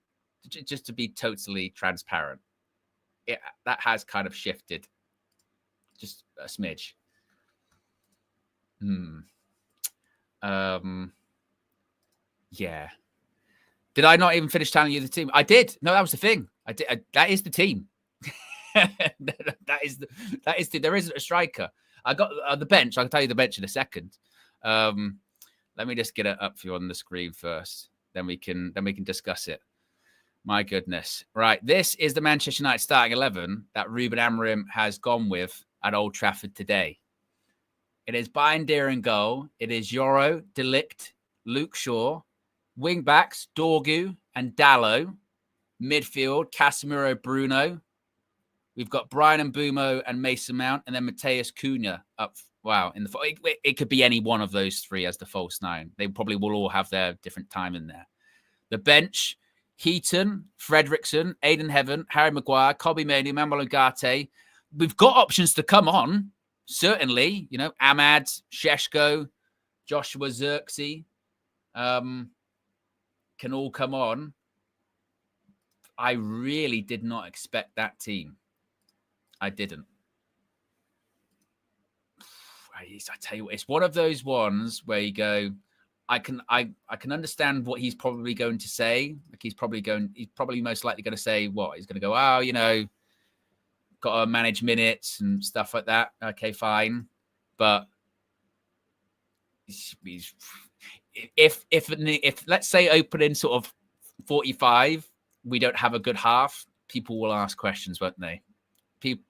just to be totally transparent. That has kind of shifted just a smidge. Yeah. Did I not even finish telling you the team? I did. No, that was the thing. I did. That is the team. There isn't a striker. I got the bench. I can tell you the bench in a second. Let me just get it up for you on the screen first. Then we can discuss it. My goodness. Right. This is the Manchester United starting 11 that Ruben Amorim has gone with at Old Trafford today. It is Bayern in goal. It is Yoro, Delict, Luke Shaw. Wing backs, Dorgu and Dallo. Midfield, Casemiro, Bruno. We've got Brian Mbeumo and Mason Mount. And then Mateus Cunha up. Wow. It could be any one of those three as the false nine. They probably will all have their different time in there. The bench, Heaton, Fredrickson, Aidan Heaven, Harry Maguire, Kobbie Mainoo, Manuel Ugarte. We've got options to come on. Certainly, Ahmad, Šeško, Joshua Zirkzee can all come on. I really did not expect that team. I didn't. I tell you what, it's one of those ones where you go, I can understand what he's probably going to say. Like he's probably most likely going to say what? He's going to go, got to manage minutes and stuff like that. Okay, fine. But if let's say opening sort of 45, we don't have a good half, people will ask questions, won't they?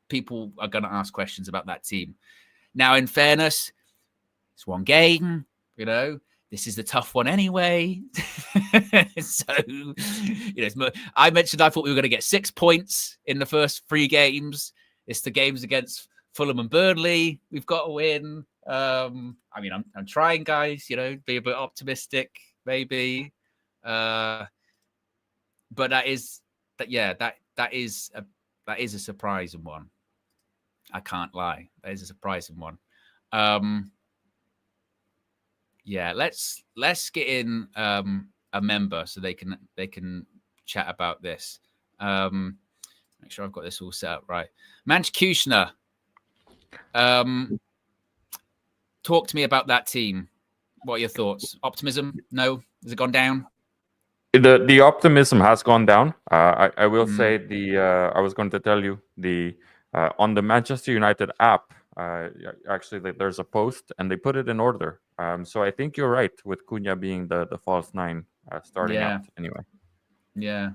People are going to ask questions about that team. Now, in fairness, it's one game, you know. This is the tough one anyway. So, you know, I mentioned I thought we were going to get 6 points in the first 3 games. It's the games against Fulham and Burnley we've got to win. I mean, I'm trying, guys, you know, be a bit optimistic, maybe. But that is a surprising one. I can't lie. That is a surprising one. Yeah, let's get in a member so they can chat about this. Make sure I've got this all set up right. Manchkushner, talk to me about that team. What are your thoughts? Optimism? No? Has it gone down? The optimism has gone down. I will say I was going to tell you on the Manchester United app. Actually, there's a post and they put it in order. So I think you're right with Cunha being the false 9 starting out anyway. Yeah.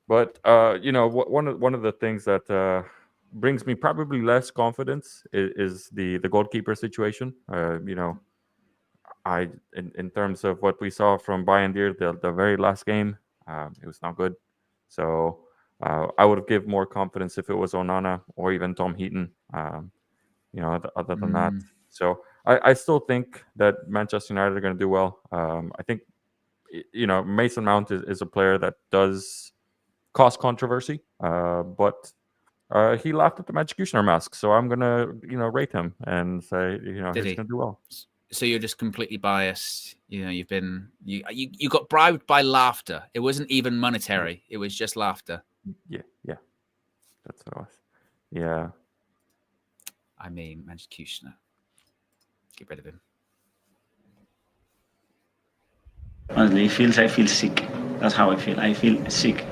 But you know, one of the things that brings me probably less confidence is the goalkeeper situation. You know, in terms of what we saw from Bayern the very last game, it was not good. So I would give more confidence if it was Onana or even Tom Heaton. You know, other than that. So I still think that Manchester United are going to do well. I think, you know, Mason Mount is a player that does cause controversy, but he laughed at the Manchkushner mask. So I'm going to, you know, rate him and say, you know, he's going to do well. So you're just completely biased. You know, you got bribed by laughter. It wasn't even monetary. It was just laughter. Yeah. That's what it was. Yeah. I mean, Manchkushner. Get rid of him. Honestly, I feel sick. That's how I feel. I feel sick.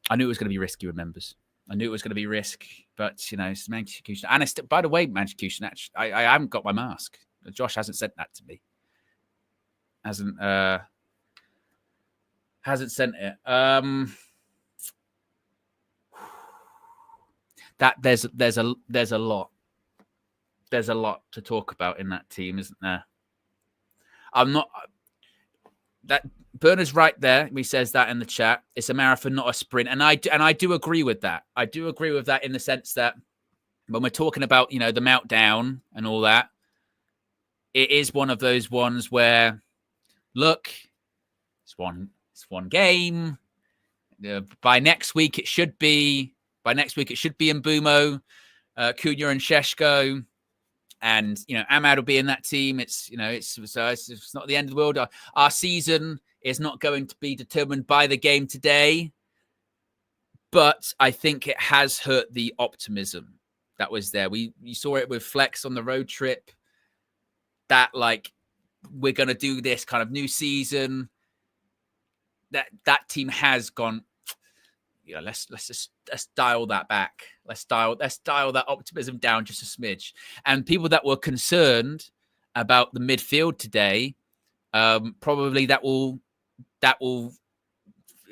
I knew it was going to be risky with members. I knew it was going to be risk, but, you know, it's Manchkushner. And by the way, Manchkushner, I haven't got my mask. Josh hasn't sent that to me. Hasn't sent it. That there's a lot. There's a lot to talk about in that team, isn't there? That Bernard's right there. He says that in the chat. It's a marathon, not a sprint, and I do agree with that. I do agree with that in the sense that when we're talking about, you know, the meltdown and all that, it is one of those ones where, look, it's one game. By next week it should be Mbumo, Cunha and Šeško, and, you know, Ahmad will be in that team. It's, you know, it's not the end of the world. Our season is not going to be determined by the game today, but I think it has hurt the optimism that was there. You saw it with Fleck on the road trip. That, like, we're going to do this kind of new season. That team has gone. Yeah, let's dial that back. Let's dial that optimism down just a smidge. And people that were concerned about the midfield today, probably that will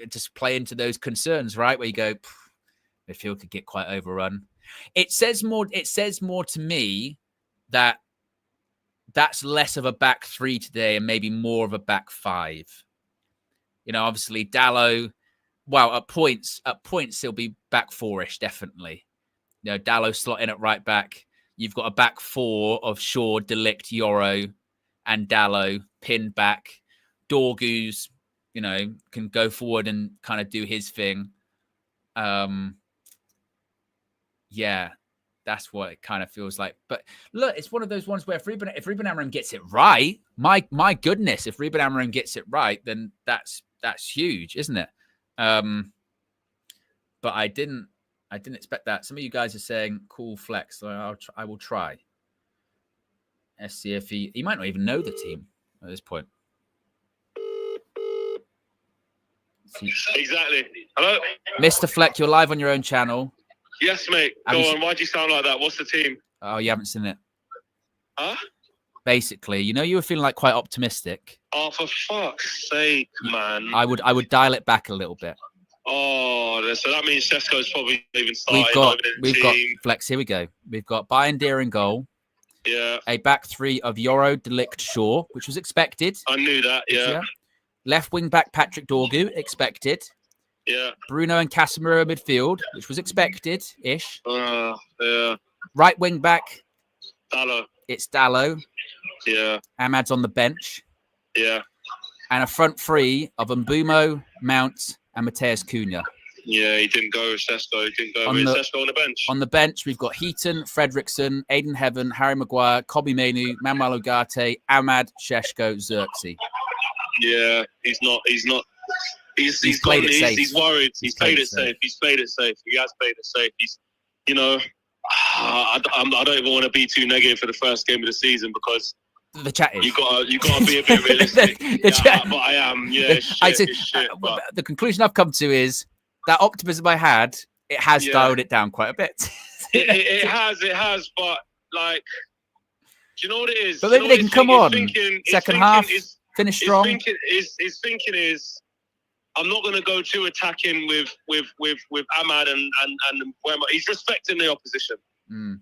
just play into those concerns, right? Where you go, midfield could get quite overrun. It says more to me that that's less of a back 3 today and maybe more of a back 5. You know, obviously Dalot. Well, at points he'll be back 4-ish, definitely. You know, Dalot slotting at right back. You've got a back 4 of Shaw, De Ligt, Yoro, and Dalot pinned back. Dorgu's, you know, can go forward and kind of do his thing. Yeah, that's what it kind of feels like. But look, it's one of those ones where if Ruben Amorim gets it right, my goodness, if Ruben Amorim gets it right, then that's huge, isn't it? But I didn't expect that. Some of you guys are saying cool Flex, so I will try. Let's see if he might not even know the team at this point. Exactly. Hello, Mr. Fleck, you're live on your own channel. Yes, mate. Go on. Why do you sound like that? What's the team? Oh, you haven't seen it. Huh? Basically, you know, you were feeling like quite optimistic. Oh, for fuck's sake, man. I would dial it back a little bit. Oh, so that means Sesko's probably even starting. We've got Flex. Here we go. We've got Bayindir in goal. Yeah. A back three of Yoro, Delict, Shaw, which was expected. I knew that. Yeah. Left wing back Patrick Dorgu, expected. Yeah. Bruno and Casemiro midfield, which was expected-ish. Yeah. Right wing back. Dallo. It's Dallo. Yeah. Ahmad's on the bench. Yeah. And a front three of Mbumo, Mount, and Mateus Cunha. Yeah, he didn't go with Sesko. He didn't go with Sesko on the bench. On the bench, we've got Heaton, Fredrickson, Aiden Heaven, Harry Maguire, Kobe Menu, Manuel Ugarte, Ahmad, Sheshko, Xerxes. Yeah, he's not. He's played it safe. He's worried. He's played it safe. He's played it safe. He has played it safe. He's, I don't even want to be too negative for the first game of the season because the chat is. You got to be a bit realistic. But I am. Yeah, it's shit, but the conclusion I've come to is that optimism I had, it has dialed it down quite a bit. it has, but like, do you know what it is? But maybe they can come on. Second half, finish strong. His thinking is, I'm not going to go too attacking with Ahmad and Mbeumo. He's respecting the opposition,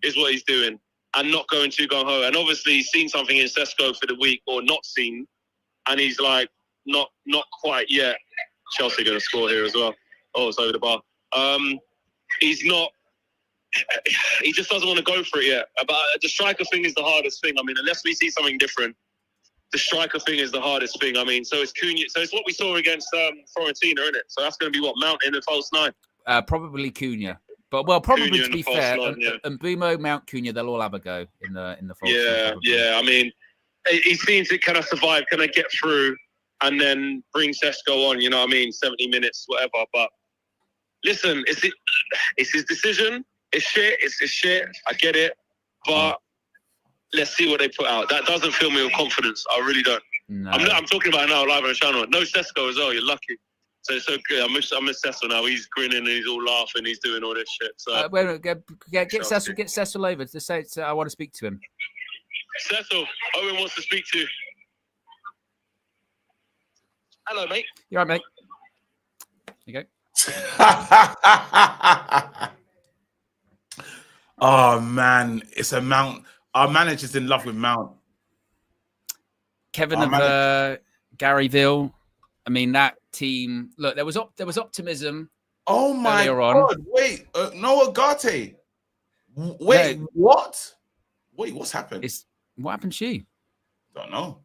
is what he's doing, and not going too gung-ho. And obviously, he's seen something in Sesko for the week, or not seen, and he's like, not quite yet. Chelsea going to score here as well. Oh, it's over the bar. He's not. He just doesn't want to go for it yet. But the striker thing is the hardest thing. I mean, unless we see something different, the striker thing is the hardest thing. I mean, so it's Cunha. So it's what we saw against Fiorentina, isn't it? So that's going to be what, Mount in the false nine? Probably Cunha. But probably Cunha to be fair, and Mbumo, Mount, Cunha, they'll all have a go in the false nine. Yeah. I mean, he seems to kind of survive, kind of get through, and then bring Sesko on. You know what I mean? 70 minutes, whatever. But listen, it's his decision. It's shit. It's shit. I get it. But let's see what they put out. That doesn't fill me with confidence. I really don't. No. I'm talking about it now live on the channel. No Sesko as well. You're lucky. So it's so good. I miss Sesko now. He's grinning and he's all laughing. He's doing all this shit. So get Cecil over to say I want to speak to him. Cecil, Owen wants to speak to you. Hello, mate. You all right, mate? You go. Oh man, it's a Mount. Our manager's in love with Mount. Kevin of Garyville. I mean, that team. Look, there was optimism. Oh my God! Wait, Noah Ugarte. Wait, no. What? Wait, what's happened? What happened to you? Don't know.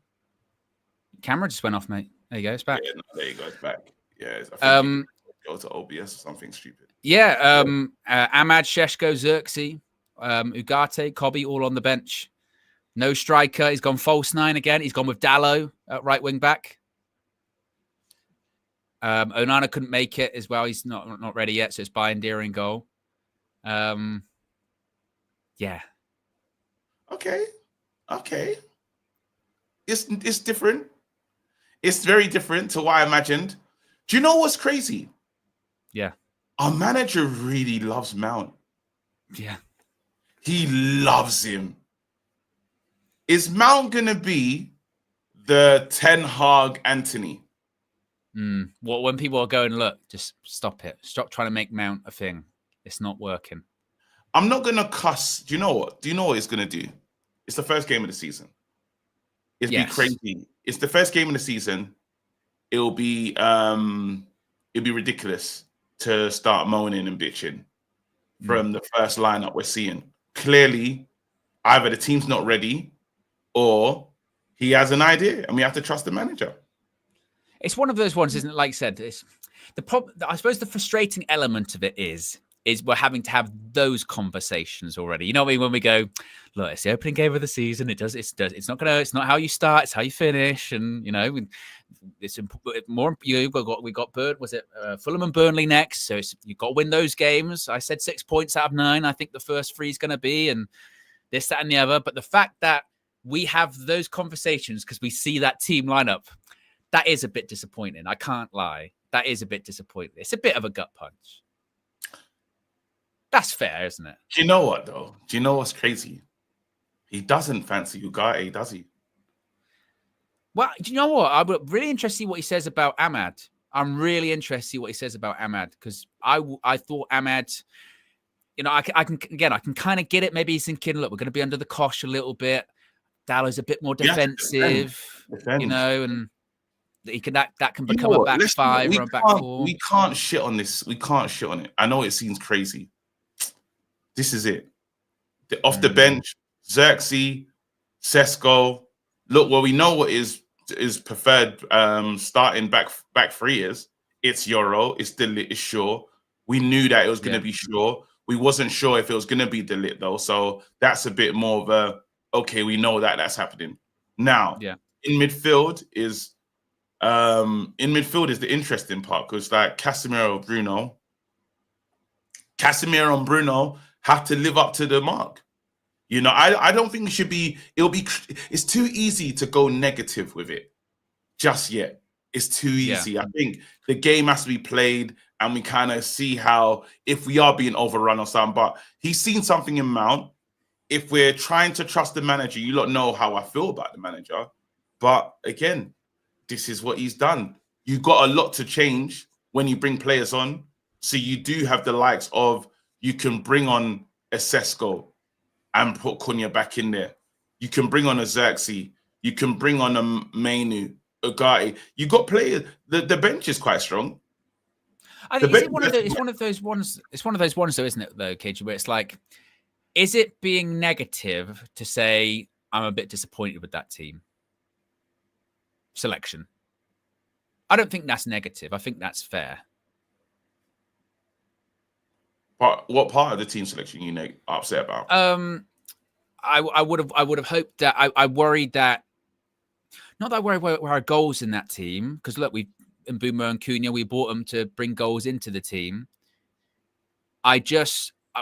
Camera just went off, mate. There you go. It's back. Yeah, there you go. It's back. Yeah. I think go to OBS or something stupid. Yeah. Ahmad, Sheshko, Xerxes, Ugarte, Kobe, all on the bench. No striker. He's gone false nine again. He's gone with Dallo at right wing back. Onana couldn't make it as well. He's not ready yet, so it's Bayindir in goal. Yeah. Okay. It's different. It's very different to what I imagined. Do you know what's crazy? Yeah. Our manager really loves Mount. Yeah. He loves him. Is Mount going to be the Ten Hag Anthony? Well, when people are going, look, just stop it. Stop trying to make Mount a thing. It's not working. I'm not going to cuss. Do you know what? Do you know what it's going to do? It's the first game of the season. It'll be crazy. It's the first game of the season. It'll be ridiculous to start moaning and bitching from the first lineup we're seeing. Clearly, either the team's not ready or he has an idea, and we have to trust the manager. It's one of those ones, isn't it? Like I said, it's the problem. I suppose the frustrating element of it is we're having to have those conversations already. You know what I mean? When we go, look, it's the opening game of the season. It's not how you start, it's how you finish. And you know, it's more. We got Fulham and Burnley next, so you've got to win those games. I said 6 points out of 9. I think the first 3 is going to be, and this, that, and the other. But the fact that we have those conversations because we see that team lineup, that is a bit disappointing. I can't lie. That is a bit disappointing. It's a bit of a gut punch. That's fair, isn't it? Do you know what, though? Do you know what's crazy? He doesn't fancy Ugarte, does he? Well, do you know what? I'm really interested in what he says about Ahmad. I'm really interested to see what he says about Ahmad, because I thought Ahmad, you know, I can kind of get it. Maybe he's thinking, look, we're going to be under the cosh a little bit. Dallow's a bit more defensive, you know, and he can that can become a back five or a back four. We can't shit on this. We can't shit on it. I know it seems crazy. This is it. Off the bench, Xerxes, Sesko. Look, well, we know what is preferred starting back three is. It's Euro. It's Delit. It's Shaw. We knew that it was going to be Shaw. We wasn't sure if it was going to be Delit though. So that's a bit more of a okay. We know that that's happening now. Yeah. In midfield is the interesting part, because like Casemiro and Bruno have to live up to the mark. You know, I don't think it should be. It's too easy to go negative with it just yet. It's too easy. Yeah. I think the game has to be played, and we kind of see how, if we are being overrun or something. But he's seen something in Mount. If we're trying to trust the manager, you lot know how I feel about the manager. But again, this is what he's done. You got a lot to change when you bring players on. So you do have the likes of, you can bring on a Sesko and put Cunha back in there. You can bring on a Xerxes. You can bring on a Mainu, a Ugarte. You got players. The bench is quite strong. I think it's one of those ones. It's one of those ones, though, isn't it? Though, KG, where it's like, is it being negative to say I'm a bit disappointed with that team selection? I don't think that's negative. I think that's fair. But what part of the team selection you upset about? I would have hoped that I worried that, not that I worried where our goals in that team, because look, we in Mbeumo and Cunha, we bought them to bring goals into the team.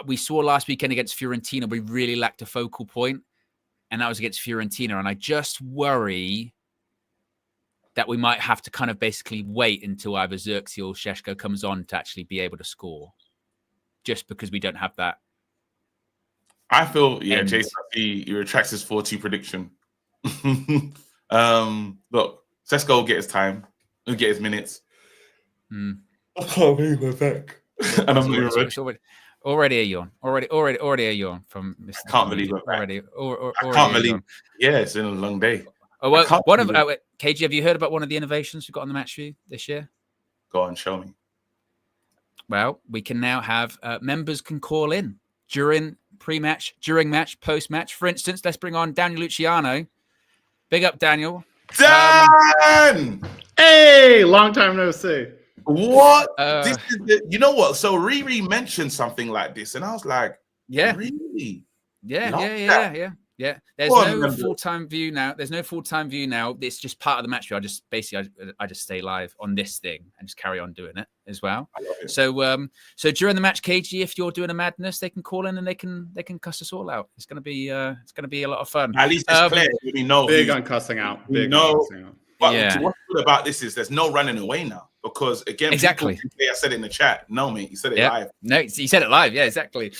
We saw last weekend against Fiorentina, we really lacked a focal point, and that was against Fiorentina. And I just worry that we might have to kind of basically wait until either Xerxes or Šeško comes on to actually be able to score, just because we don't have that. I feel, Jason, he retracts his 4-2 prediction. Look, Sesko will get his time. He'll get his minutes. I can't believe we're back. And I'm not even already a yawn. Already a yawn from Mr. I can't believe we're back. Already I can't believe. Yeah, it's been a long day. Oh, well, KG, have you heard about one of the innovations we've got on the match view this year? Go on, show me. Well, we can now have members can call in during pre-match, during match, post-match. For instance, let's bring on Daniel Luciano. Big up, Daniel. Dan! Hey, long time no see. What? You know what? So Riri mentioned something like this, and I was like, "Yeah, really? Yeah. There's no full-time view now. It's just part of the match view. I just stay live on this thing and just carry on doing it as well. So during the match, KG, if you're doing a madness, they can call in and they can cuss us all out. It's gonna be a lot of fun. At least it's clear. We know big on cussing out. But what's good about this is there's no running away now, because again, exactly. I said it in the chat. No, mate, you said it live. No, you said it live. Yeah, exactly.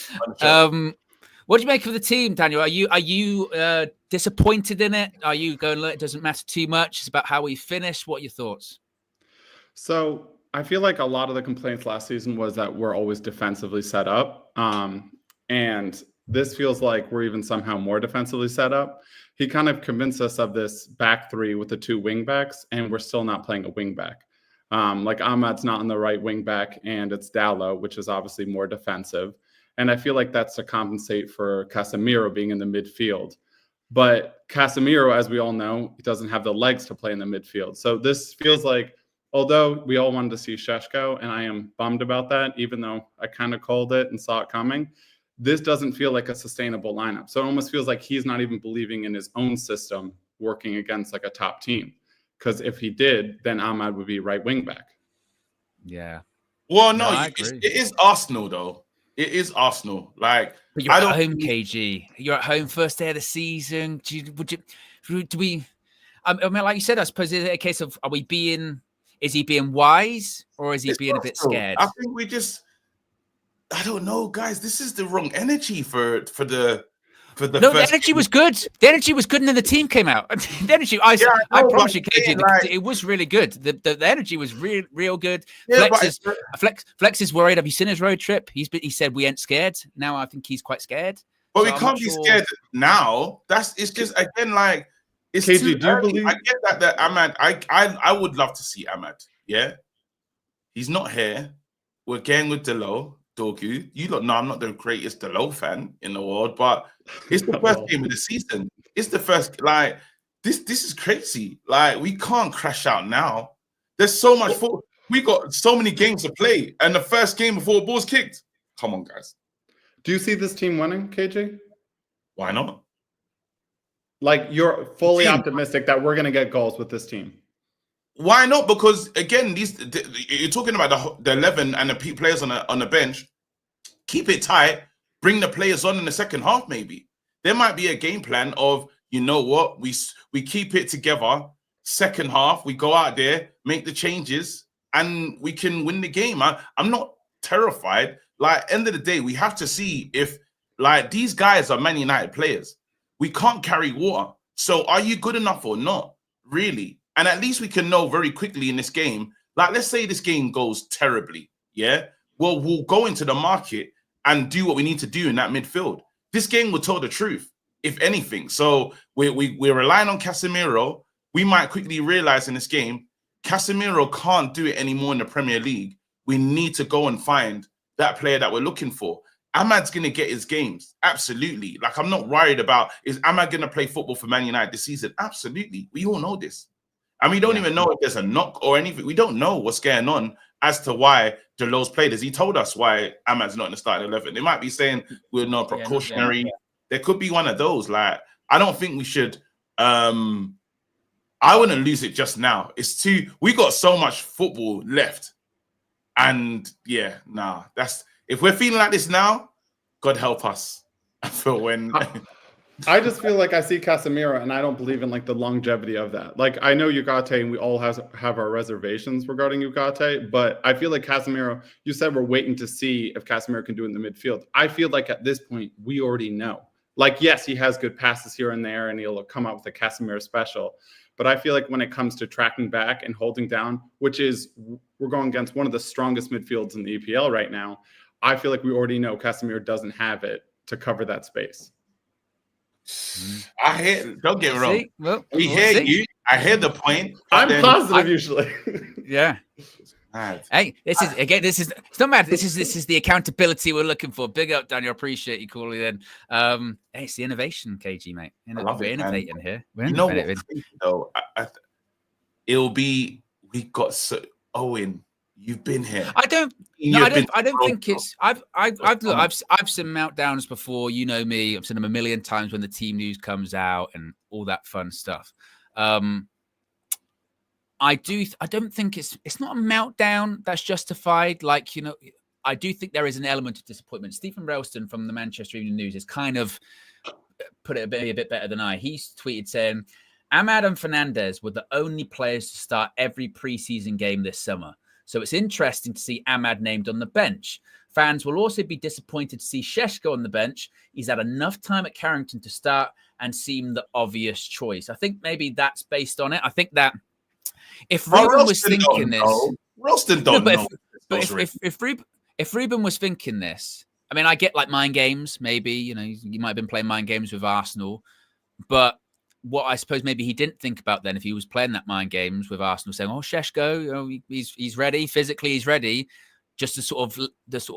What do you make of the team, Daniel? Are you disappointed in it? Are you going, look, it doesn't matter too much? It's about how we finish. What are your thoughts? So I feel like a lot of the complaints last season was that we're always defensively set up. And this feels like we're even somehow more defensively set up. He kind of convinced us of this back three with the two wing backs, and we're still not playing a wing back. Like Ahmad's not on the right wing back, and it's Dallow, which is obviously more defensive. And I feel like that's to compensate for Casemiro being in the midfield. But Casemiro, as we all know, he doesn't have the legs to play in the midfield. So this feels like, although we all wanted to see Šeško, and I am bummed about that, even though I kind of called it and saw it coming, this doesn't feel like a sustainable lineup. So it almost feels like he's not even believing in his own system working against like a top team. Because if he did, then Ahmad would be right wing back. Yeah. Well, no, it is Arsenal, though. It is Arsenal. Like, but you're at home, KG. You're at home first day of the season. Do we? I mean, like you said, I suppose is it a case of is he being wise or is he being a bit scared? I think I don't know, guys. This is the wrong energy for the. for the No, first. the energy was good. The energy was good, and then the team came out. The energy, I promise you, KG, it was really good. The energy was real good. Yeah, Flex is worried. Have you seen his road trip? He said we ain't scared. Now I think he's quite scared. But we can't be scared now. It's just again like it's KG, too do you early. believe? I get that Ahmad. I would love to see Ahmad. Yeah, he's not here. We're getting with Delo. Dorgu, you lot know I'm not the greatest Delo fan in the world, but it's the first game of the season. It's the first, like, this is crazy. Like, we can't crash out now. There's so much football. We got so many games to play, and the first game before the ball's kicked. Come on, guys. Do you see this team winning, KJ? Why not? Like, you're fully optimistic that we're going to get goals with this team. Why not? Because again, you're talking about the 11 and the players on the bench. Keep it tight. Bring the players on in the second half. Maybe there might be a game plan of, you know what, we keep it together. Second half, we go out there, make the changes, and we can win the game. I'm not terrified. Like, end of the day, we have to see if, like, these guys are Man United players. We can't carry water. So are you good enough or not? Really? And at least we can know very quickly in this game, like, let's say this game goes terribly, yeah? Well, we'll go into the market and do what we need to do in that midfield. This game will tell the truth, if anything. So we're relying on Casemiro. We might quickly realize in this game, Casemiro can't do it anymore in the Premier League. We need to go and find that player that we're looking for. Ahmad's going to get his games. Absolutely. Like, I'm not worried about, is Ahmad going to play football for Man United this season? Absolutely. We all know this. And we don't even know if there's a knock or anything. We don't know what's going on as to why Delo's played as he told us why Ahmad's not in the starting 11. They might be saying we're not precautionary. There could be one of those. Like, I don't think we should. I wouldn't lose it just now. We got so much football left. And that's, if we're feeling like this now, God help us for when. I just feel like I see Casemiro and I don't believe in, like, the longevity of that. Like, I know Ugarte and we all have our reservations regarding Ugarte, but I feel like Casemiro, you said we're waiting to see if Casemiro can do it in the midfield. I feel like at this point, we already know. Like, yes, he has good passes here and there and he'll come out with a Casemiro special. But I feel like when it comes to tracking back and holding down, which is, we're going against one of the strongest midfields in the EPL right now, I feel like we already know Casemiro doesn't have it to cover that space. I hear, don't get me wrong. Well, we hear you. I hear the point. I'm positive usually. Yeah. Hey, it's not mad. This is the accountability we're looking for. Big up, Daniel. Appreciate you calling in. Hey, it's the innovation, KG, mate. We're innovating here. We're innovating. Though, it'll be, we got Owen. You've been here. I don't think it's. I've seen meltdowns before. You know me. I've seen them a million times when the team news comes out and all that fun stuff. I don't think it's not a meltdown that's justified. Like, you know, I do think there is an element of disappointment. Stephen Ralston from the Manchester Evening News has kind of put it a bit better than I. He's tweeted saying, Ahmad and Fernandes were the only players to start every preseason game this summer. So it's interesting to see Ahmad named on the bench. Fans will also be disappointed to see Šeško on the bench. He's had enough time at Carrington to start and seem the obvious choice. I think maybe that's based on it. I think that if Ruben was thinking this, Ralston don't know. But if Ruben was thinking this, I mean, I get like mind games. Maybe, you know, you might have been playing mind games with Arsenal, but what I suppose maybe he didn't think about then, if he was playing that mind games with Arsenal, saying, "Oh, Šeško, you know, he's ready physically, he's ready," just the sort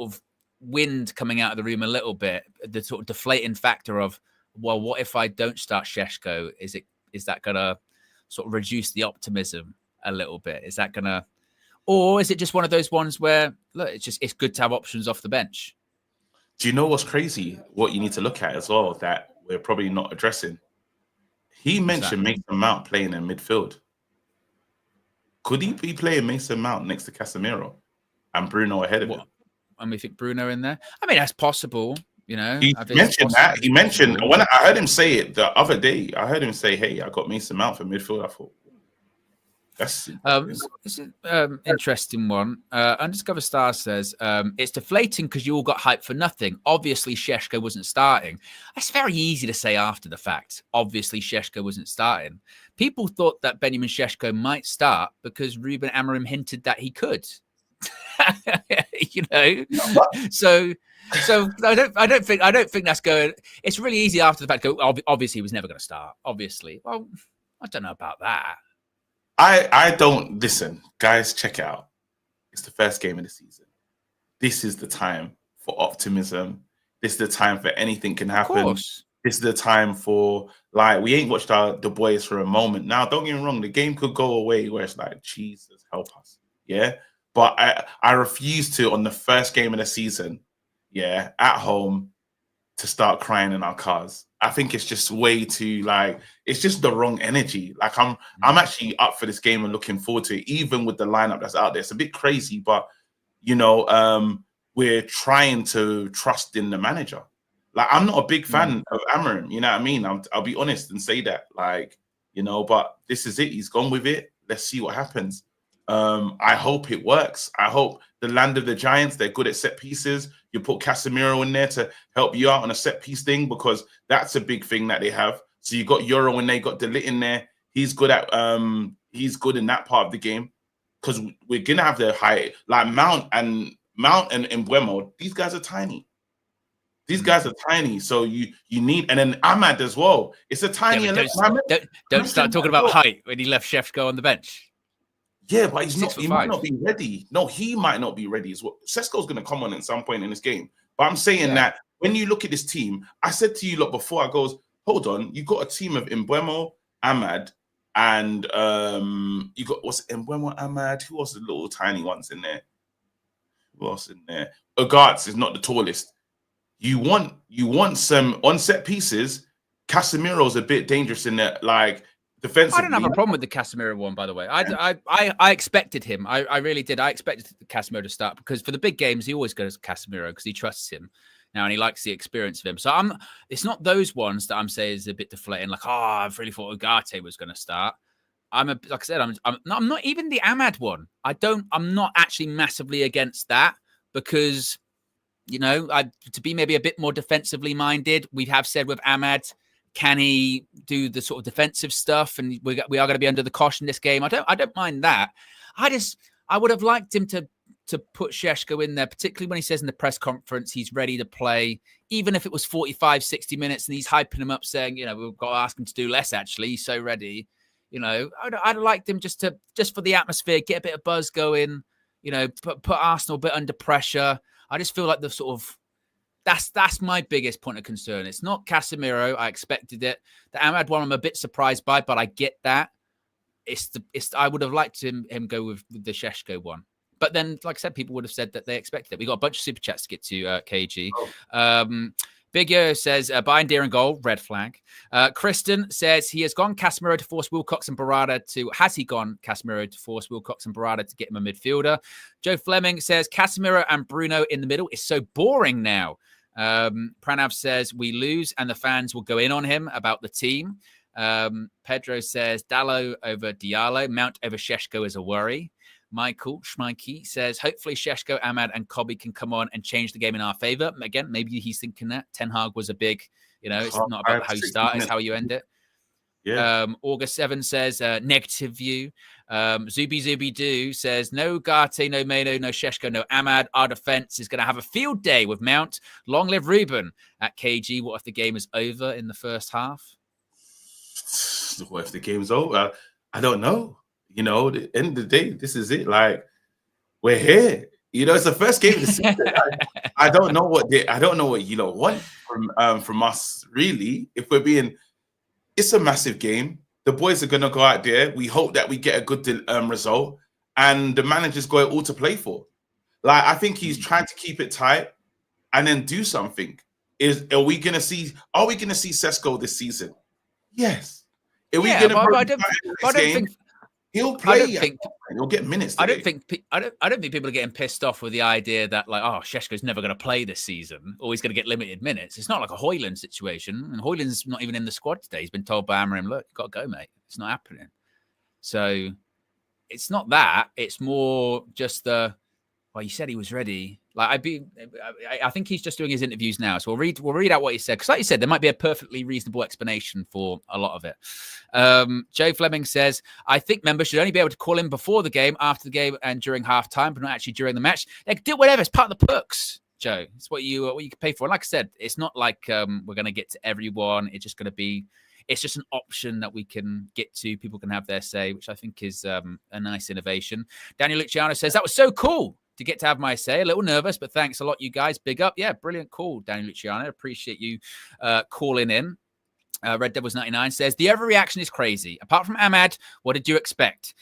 of wind coming out of the room a little bit, the sort of deflating factor of, well, what if I don't start Šeško? Is that gonna sort of reduce the optimism a little bit? Is that gonna, or is it just one of those ones where, look, it's good to have options off the bench? Do you know what's crazy? What you need to look at as well that we're probably not addressing. He mentioned Mason Mount playing in midfield. Could he be playing Mason Mount next to Casemiro and Bruno ahead of him? And we think Bruno in there? I mean, that's possible. You know, he mentioned that. He mentioned when I heard him say it the other day. I heard him say, "Hey, I got Mason Mount for midfield." I thought, That's this is interesting one. Undiscovered Star says it's deflating because you all got hyped for nothing. Obviously, Šeško wasn't starting. It's very easy to say after the fact. Obviously, Šeško wasn't starting. People thought that Benjamin Šeško might start because Ruben Amorim hinted that he could. You know, so I don't think that's going. It's really easy after the fact to go. Obviously, he was never going to start. Obviously, well, I don't know about that. I don't listen, guys. Check it out. It's the first game of the season. This is the time for optimism. This is the time for anything can happen. This is the time for, like, we ain't watched the boys for a moment. Now, don't get me wrong, the game could go away where it's like, Jesus, help us. Yeah. But I refuse to, on the first game of the season, yeah, at home, to start crying in our cars. I think it's just way too, like, it's just the wrong energy. Like, I'm actually up for this game and looking forward to it, even with the lineup that's out there. It's a bit crazy, but, you know, we're trying to trust in the manager. Like, I'm not a big fan of Amorim, you know what I mean? I'll be honest and say that, like, you know, but this is it. He's gone with it. Let's see what happens. I hope it works. I hope the land of the giants, they're good at set pieces. You put Casemiro in there to help you out on a set piece thing, because that's a big thing that they have. So you got Euro and they got De Ligt in there. He's good at he's good in that part of the game, because we're gonna have the high, like Mount and Mbeumo. These guys are tiny. These guys are tiny, so you need, and then Ahmad as well. It's a tiny. Don't start talking about height when he left Šeško on the bench. Yeah, but he's not. He might not be ready. No, he might not be ready as well. Šeško's going to come on at some point in this game. But I'm saying that when you look at this team, I said to you lot before, I goes, hold on, you got a team of Mbeumo, Ahmad, and you got what's Mbeumo, Ahmad. Who was the little tiny ones in there? Who else in there? Ogarts is not the tallest. You want some on set pieces. Casemiro's a bit dangerous in there, like. Defensively. I don't have a problem with the Casemiro one, by the way. I expected him. I really did. I expected Casemiro to start, because for the big games, he always goes to Casemiro because he trusts him now and he likes the experience of him. So it's not those ones that I'm saying is a bit deflating. Like, I really thought Ugarte was going to start. Like I said, I'm not even the Ahmad one. I'm not actually massively against that, because, you know, to be maybe a bit more defensively minded, we have said with Ahmad, can he do the sort of defensive stuff? And we are going to be under the caution this game. I don't mind that. I would have liked him to put Šeško in there, particularly when he says in the press conference he's ready to play, even if it was 45, 60 minutes, and he's hyping him up, saying, you know, we've got to ask him to do less. Actually, he's so ready. You know, I'd liked him just for the atmosphere, get a bit of buzz going. You know, put Arsenal a bit under pressure. I just feel like the sort of. That's my biggest point of concern. It's not Casemiro. I expected it. The Ahmad one I'm a bit surprised by, but I get that. I would have liked him go with the Šeško one. But then, like I said, people would have said that they expected it. We got a bunch of super chats to get to, KG. Big Yo says, Bayern Deer and goal, red flag. Kristen says he has gone Casemiro to force Wilcox and Barada to... Has he gone Casemiro to force Wilcox and Barada to get him a midfielder? Joe Fleming says, Casemiro and Bruno in the middle is so boring now. Pranav says, we lose and the fans will go in on him about the team. Pedro says, Dallo over Diallo, Mount over Šeško is a worry. Michael Schmeike says, hopefully Šeško, Ahmad and Kobe can come on and change the game in our favor. Again, maybe he's thinking that. Ten Hag was a big, you know, it's not about how you start, it's how you end it. Yeah. August 7 says, negative view. Zubi Doo says, no Ugarte, no Meno, no Šeško, no Ahmad. Our defense is going to have a field day with Mount. Long live Ruben. At KG, what if the game is over in the first half? What if the game's over? I don't know. You know, at the end of the day, this is it. Like, we're here. You know, it's the first game of the season. I don't know what you know want from us, really. If we're being, it's a massive game. The boys are gonna go out there. We hope that we get a good result, and the manager's got it all to play for. Like, I think he's trying to keep it tight and then do something. Are we gonna see Šeško this season? Yes. Are we gonna? I don't think. He'll play. He'll get minutes. I don't think people are getting pissed off with the idea that, like, oh, Šeško's never going to play this season, or he's going to get limited minutes. It's not like a Hojlund situation, and Hojlund's not even in the squad today. He's been told by Amorim, look, you've got to go, mate. It's not happening. So, it's not that. It's more just the, well, he said he was ready. Like I think he's just doing his interviews now. So we'll read out what he said. Because like you said, there might be a perfectly reasonable explanation for a lot of it. Joe Fleming says, I think members should only be able to call in before the game, after the game, and during halftime, but not actually during the match. They can do whatever. It's part of the perks, Joe. It's what you can pay for. And like I said, it's not like we're going to get to everyone. It's just going to be, it's just an option that we can get to. People can have their say, which I think is a nice innovation. Daniel Luciano says, that was so cool to get to have my say. A little nervous, but thanks a lot, you guys. Big up. Yeah, brilliant call, Daniel Luciano. Appreciate you calling in. Red Devils 99 says, the overreaction is crazy. Apart from Ahmad, what did you expect?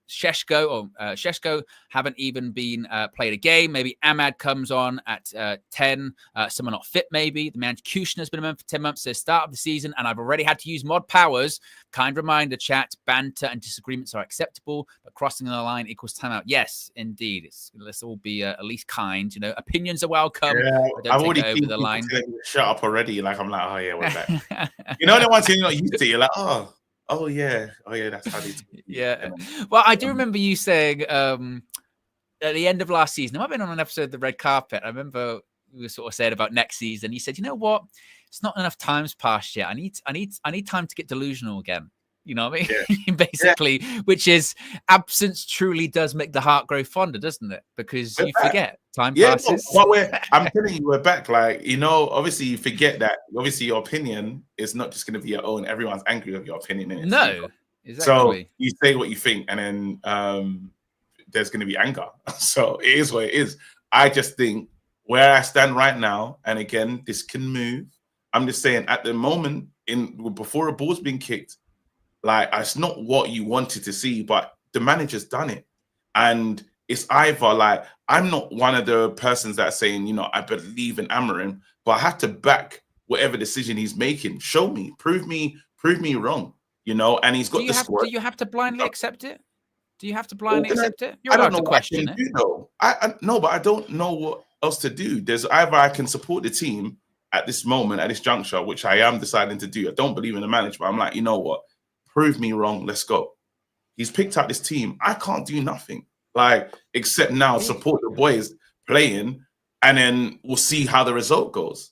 Sheshko haven't even been played a game. Maybe Ahmad comes on at 10. Someone not fit, maybe. The man Kushner has been a member for 10 months since the start of the season, and I've already had to use mod powers. Kind reminder, chat, banter and disagreements are acceptable, but crossing the line equals timeout. Yes, indeed. Let's all be at least kind. You know, opinions are welcome. Yeah, I've already over the line. Shut up already. Like, I'm like, oh yeah, we're back. You know, the ones you're not used to, you're like, oh yeah, that's how they do it. Yeah. Well, I do remember you saying at the end of last season, I might have been on an episode of The Red Carpet. I remember we were sort of saying about next season. You said, you know what? It's not enough time's passed yet. I need time to get delusional again. You know what I mean? Yeah. Basically, which is absence truly does make the heart grow fonder, doesn't it? Because you forget time passes. I'm telling you, we're back. Like, you know, obviously you forget that. Obviously, your opinion is not just going to be your own. Everyone's angry with your opinion. No, exactly. So you say what you think, and then there's going to be anger. So it is what it is. I just think where I stand right now, and again, this can move. I'm just saying at the moment, before a ball's been kicked, like, it's not what you wanted to see, but the manager's done it. And it's either like, I'm not one of the persons that's saying, you know, I believe in Amarin, but I have to back whatever decision he's making. Show me, prove me wrong, you know, and he's got the squad. Do you have to blindly accept it? Do you have to blindly accept it? You're allowed to question it. No, but I don't know what else to do. There's either I can support the team at this moment, at this juncture, which I am deciding to do. I don't believe in the manager, but I'm like, you know what? Prove me wrong. Let's go. He's picked out this team. I can't do nothing, like, except now support the boys playing, and then we'll see how the result goes.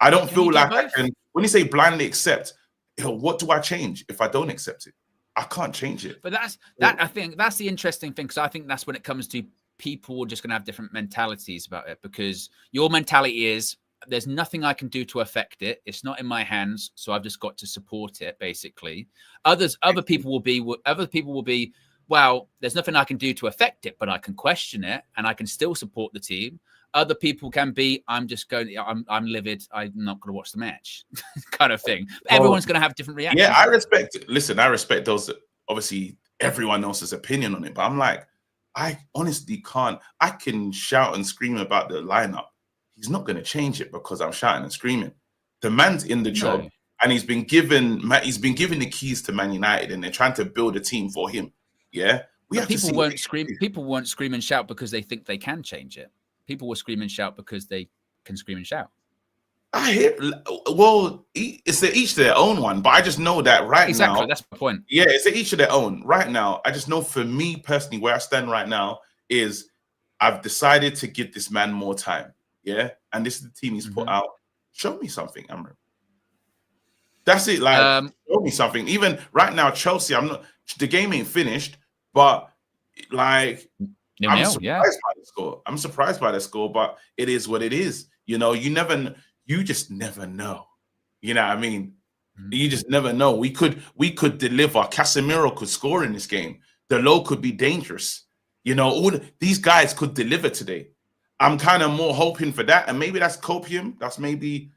I don't feel like I can. When you say blindly accept, what do I change if I don't accept it? I can't change it. But I think that's the interesting thing, because I think that's when it comes to people just going to have different mentalities about it, because your mentality is, there's nothing I can do to affect it. It's not in my hands, so I've just got to support it. Basically, other people will be, well, there's nothing I can do to affect it, but I can question it and I can still support the team. Other people can be, I'm livid. I'm not going to watch the match, kind of thing. Everyone's going to have different reactions. Yeah, I respect those. Obviously, everyone else's opinion on it, but I'm like, I honestly can't. I can shout and scream about the lineup. He's not going to change it because I'm shouting and screaming. The man's in the job, and he's been given the keys to Man United, and they're trying to build a team for him. Yeah, people won't scream. People won't scream and shout because they think they can change it. People will scream and shout because they can scream and shout. I hear. Well, it's each their own one, but I just know that now. Exactly, that's my point. Yeah, it's each of their own. Right now, I just know for me personally, where I stand right now is I've decided to give this man more time. Yeah, and this is the team he's put out. Show me something, Amram. That's it. Like, show me something. Even right now, Chelsea, the game ain't finished, but like, I'm surprised by the score. I'm surprised by the score, but it is what it is. You know, you just never know. You know what I mean? You just never know. We could deliver. Casemiro could score in this game. Delo could be dangerous. You know, these guys could deliver today. I'm kind of more hoping for that, and maybe that's copium. That's maybe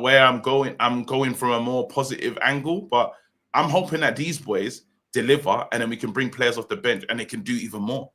where I'm going. I'm going from a more positive angle, but I'm hoping that these boys deliver, and then we can bring players off the bench, and they can do even more.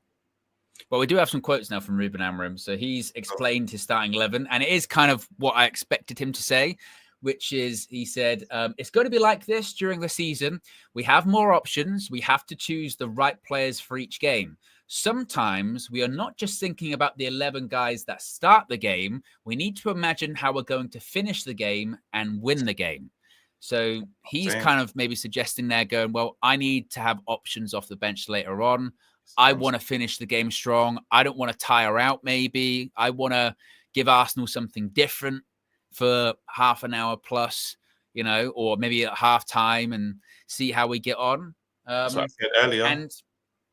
Well, we do have some quotes now from Ruben Amorim. So he's explained his starting 11, and it is kind of what I expected him to say, which is, he said, it's going to be like this during the season. We have more options. We have to choose the right players for each game. Sometimes we are not just thinking about the 11 guys that start the game. We need to imagine how we're going to finish the game and win the game. So he's kind of maybe suggesting there going, well, I need to have options off the bench later on. I want to finish the game strong. I don't want to tire out maybe. I want to give Arsenal something different for half an hour plus, you know, or maybe at half time and see how we get on. That's what I said earlier. And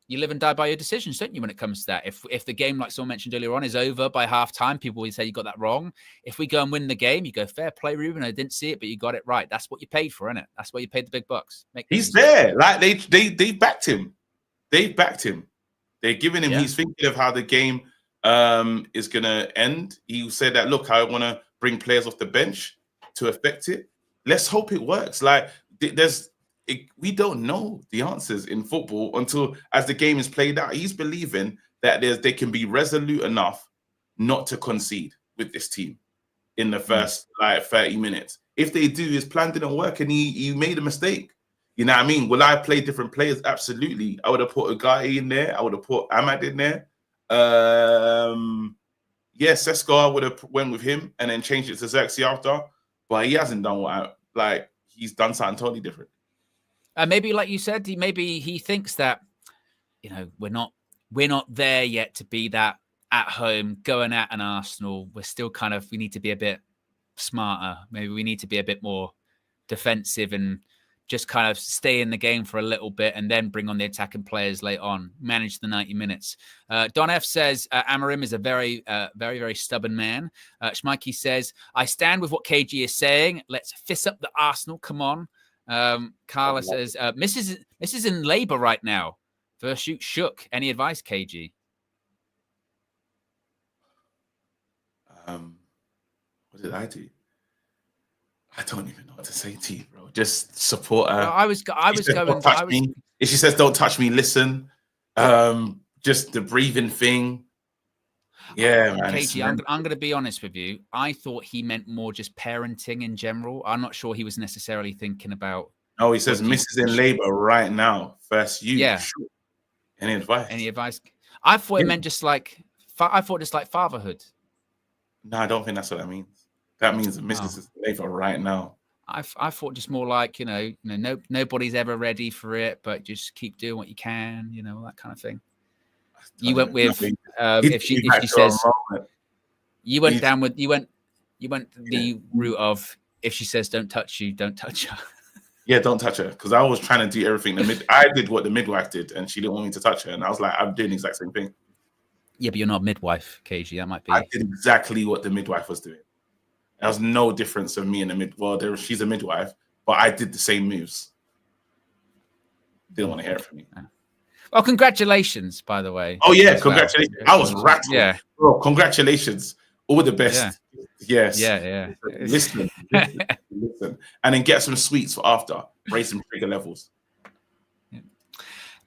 you live and die by your decisions, don't you, when it comes to that? If the game, like someone mentioned earlier on, is over by half time, people will say you got that wrong. If we go and win the game, you go, fair play, Ruben. I didn't see it, but you got it right. That's what you paid for, isn't it? That's why you paid the big bucks. He's there. Like they backed him. They backed him. They're giving him, he's thinking of how the game is going to end. He said that, look, I want to bring players off the bench to affect it. Let's hope it works. Like we don't know the answers in football until as the game is played out. He's believing that they can be resolute enough not to concede with this team in the first 30 minutes. If they do, his plan didn't work and he made a mistake. You know what I mean? Will I play different players? Absolutely. I would have put a guy in there. I would have put Ahmad in there. Sesko, I would have went with him and then changed it to Xerxes after. But he hasn't done he's done something totally different. Maybe, like you said, maybe he thinks that, you know, we're not there yet to be that at home going at an Arsenal. We're still we need to be a bit smarter. Maybe we need to be a bit more defensive and just kind of stay in the game for a little bit and then bring on the attacking players late on, manage the 90 minutes. Don F says, Amorim is a very, very, very stubborn man. Schmeike says, I stand with what KG is saying. Let's fist up the Arsenal. Come on. Carla says, Mrs. in Labour right now. First shoot shook. Any advice, KG? What did I do? I don't even know what to say to you, bro. Just support her. If she says, don't touch me, listen. Just the breathing thing. Yeah, man. KG, I'm going to be honest with you. I thought he meant more just parenting in general. I'm not sure he was necessarily thinking about. Oh, he says, Mrs. in Labour right now. First you. Yeah. Sure. Any advice? Any advice? I thought it meant just like fatherhood. No, I don't think that's what that means. That means Mrs. is in Labour right now. I thought just more like, nobody's ever ready for it, but just keep doing what you can, that kind of thing. You went with if she says you went down with you went the route of if she says don't touch you, don't touch her. Yeah, don't touch her, because I was trying to do everything. I did what the midwife did, and she didn't want me to touch her, and I was like, I'm doing the exact same thing. Yeah, but you're not a midwife, KG. That might be. I did exactly what the midwife was doing. There was no difference of me and the midwife. She's a midwife, but I did the same moves. Didn't want to hear it from me. Well, congratulations, by the way. Oh, yeah, congratulations. I was rattled. Yeah. Bro, congratulations. All the best. Yeah. Yes. Yeah. Listen. And then get some sweets for after. Raise some trigger levels.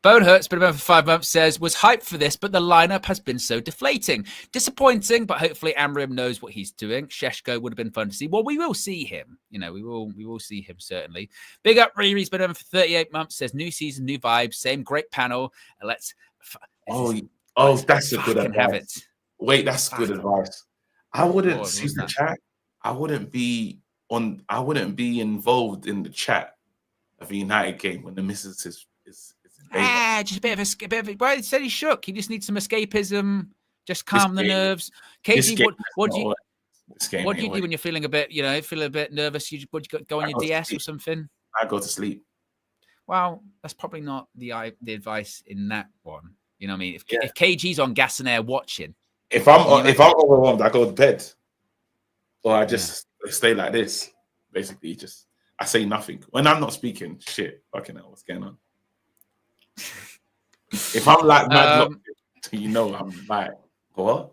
Bone Hurts, been about for 5 months, says, was hyped for this, but the lineup has been so deflating. Disappointing, but hopefully Amorim knows what he's doing. Sheshko would have been fun to see. Well, we will see him. We will see him, certainly. Big up, Riri's been over for 38 months, says, new season, new vibes, same great panel. Let's... That's a good advice. Have it. Wait, that's good advice. I wouldn't see the chat. I wouldn't be involved in the chat of a United game when the missus is just a bit of a. Well, he said he shook. He just needs some escapism. Just calm the nerves. KG, what do you do when you're feeling a bit, nervous? You go on your DS or something? I go to sleep. Well, that's probably not the advice in that one. You know what I mean? If KG's on gas and air watching, if I'm overwhelmed, I go to bed, or I just stay like this. Basically, just I say nothing when I'm not speaking. Shit, fucking hell, what's going on? If I'm like mad, I'm like, what?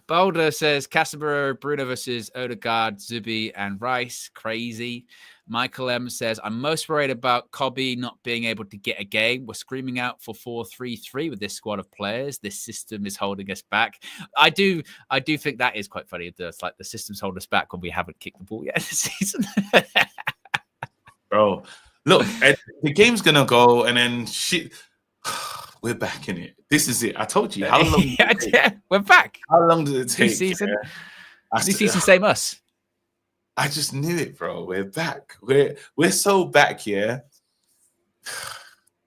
Boulder says Casemiro, Bruno versus Odegaard, Zubi, and Rice. Crazy. Michael M says, I'm most worried about Kobe not being able to get a game. We're screaming out for 4-3-3 with this squad of players. This system is holding us back. I do think that is quite funny. It's like the system's holding us back when we haven't kicked the ball yet this season. Bro. Look, the game's gonna go, and then shit. We're back in it. This is it. I told you. How long? We're back. How long did it take? New season, same us. I just knew it, bro. We're back. We're so back, yeah.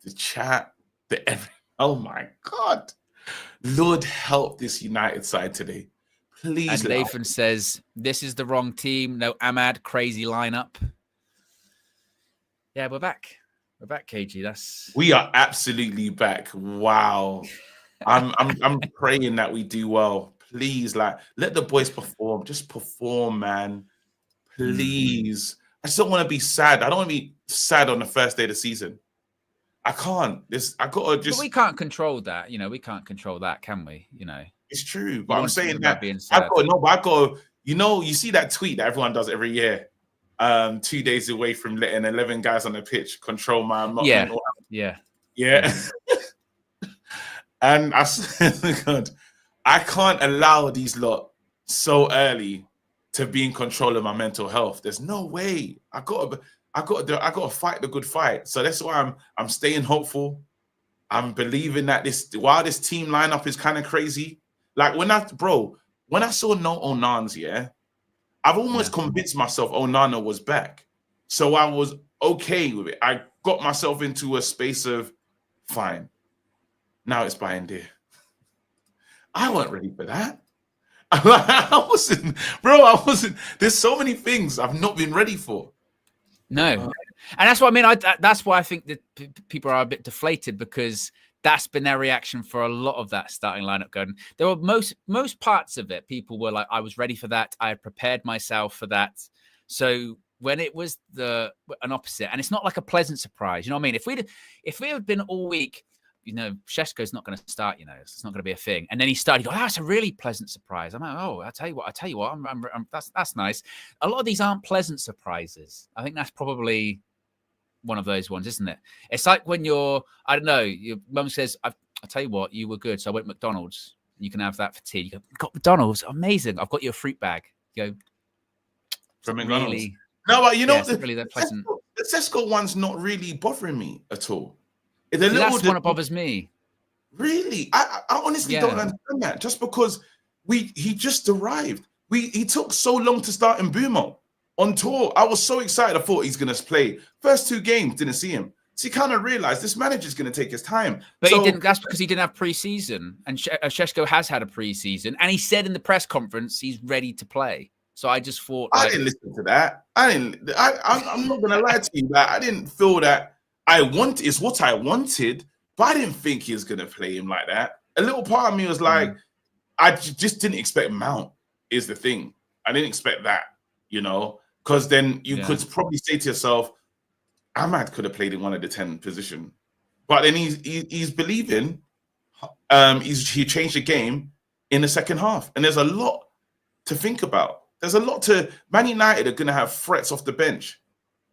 The chat, oh my God. Lord help this United side today. Please. And Nathan says, this is the wrong team. No Ahmad, crazy lineup. Yeah, we're back. We're back, KG. We are absolutely back. Wow. I'm praying that we do well. Please, like, let the boys perform. Just perform, man. Please. I just don't want to be sad. I don't want to be sad on the first day of the season. I can't. But we can't control that. We can't control that, can we? It's true. But I'm saying that you see that tweet that everyone does every year. 2 days away from letting 11 guys on the pitch control my mental health. Yeah. And I said, God, I can't allow these lot so early to be in control of my mental health. There's no way. I gotta fight the good fight. So that's why I'm staying hopeful. I'm believing that while this team lineup is kind of crazy. Like when I saw no Onans, I've almost convinced myself Onana was back. So I was okay with it. I got myself into a space of fine. Now it's buying there. I wasn't ready for that. I wasn't. There's so many things I've not been ready for. No. And that's what I mean. That's why I think that people are a bit deflated, because that's been their reaction for a lot of that starting lineup going. There were most parts of it. People were like, I was ready for that. I had prepared myself for that. So when it was an opposite, and it's not like a pleasant surprise, you know what I mean? If we had been all week, Šeško's not going to start, it's not going to be a thing. And then he started, that's a really pleasant surprise. I'm like, oh, I tell you what, that's nice. A lot of these aren't pleasant surprises. I think that's probably one of those ones, isn't it? It's like when your mum says, I'll tell you what, you were good. So I went to McDonald's. You can have that for tea. You go, got McDonald's? Amazing. I've got you a fruit bag. You go, from McDonald's. Really, no, but really that pleasant. The Šeško one's not really bothering me at all. That's one that bothers me. Really? I honestly don't understand that. Just because he just arrived. He took so long to start in Bumo on tour. I was so excited. I thought he's going to play. First 2 games, didn't see him. So he kind of realized this manager's going to take his time. But he didn't. That's because he didn't have preseason. And Šeško has had a preseason. And he said in the press conference he's ready to play. So I just thought... I didn't listen to that. I'm not going to lie to you. I didn't feel that it's what I wanted, but I didn't think he was going to play him like that. A little part of me was like, I just didn't expect Mount is the thing. I didn't expect that, because then you could probably say to yourself, Ahmad could have played in one of the 10 position. But then he's believing he changed the game in the second half. And there's a lot to think about. There's a lot to... Man United are going to have threats off the bench.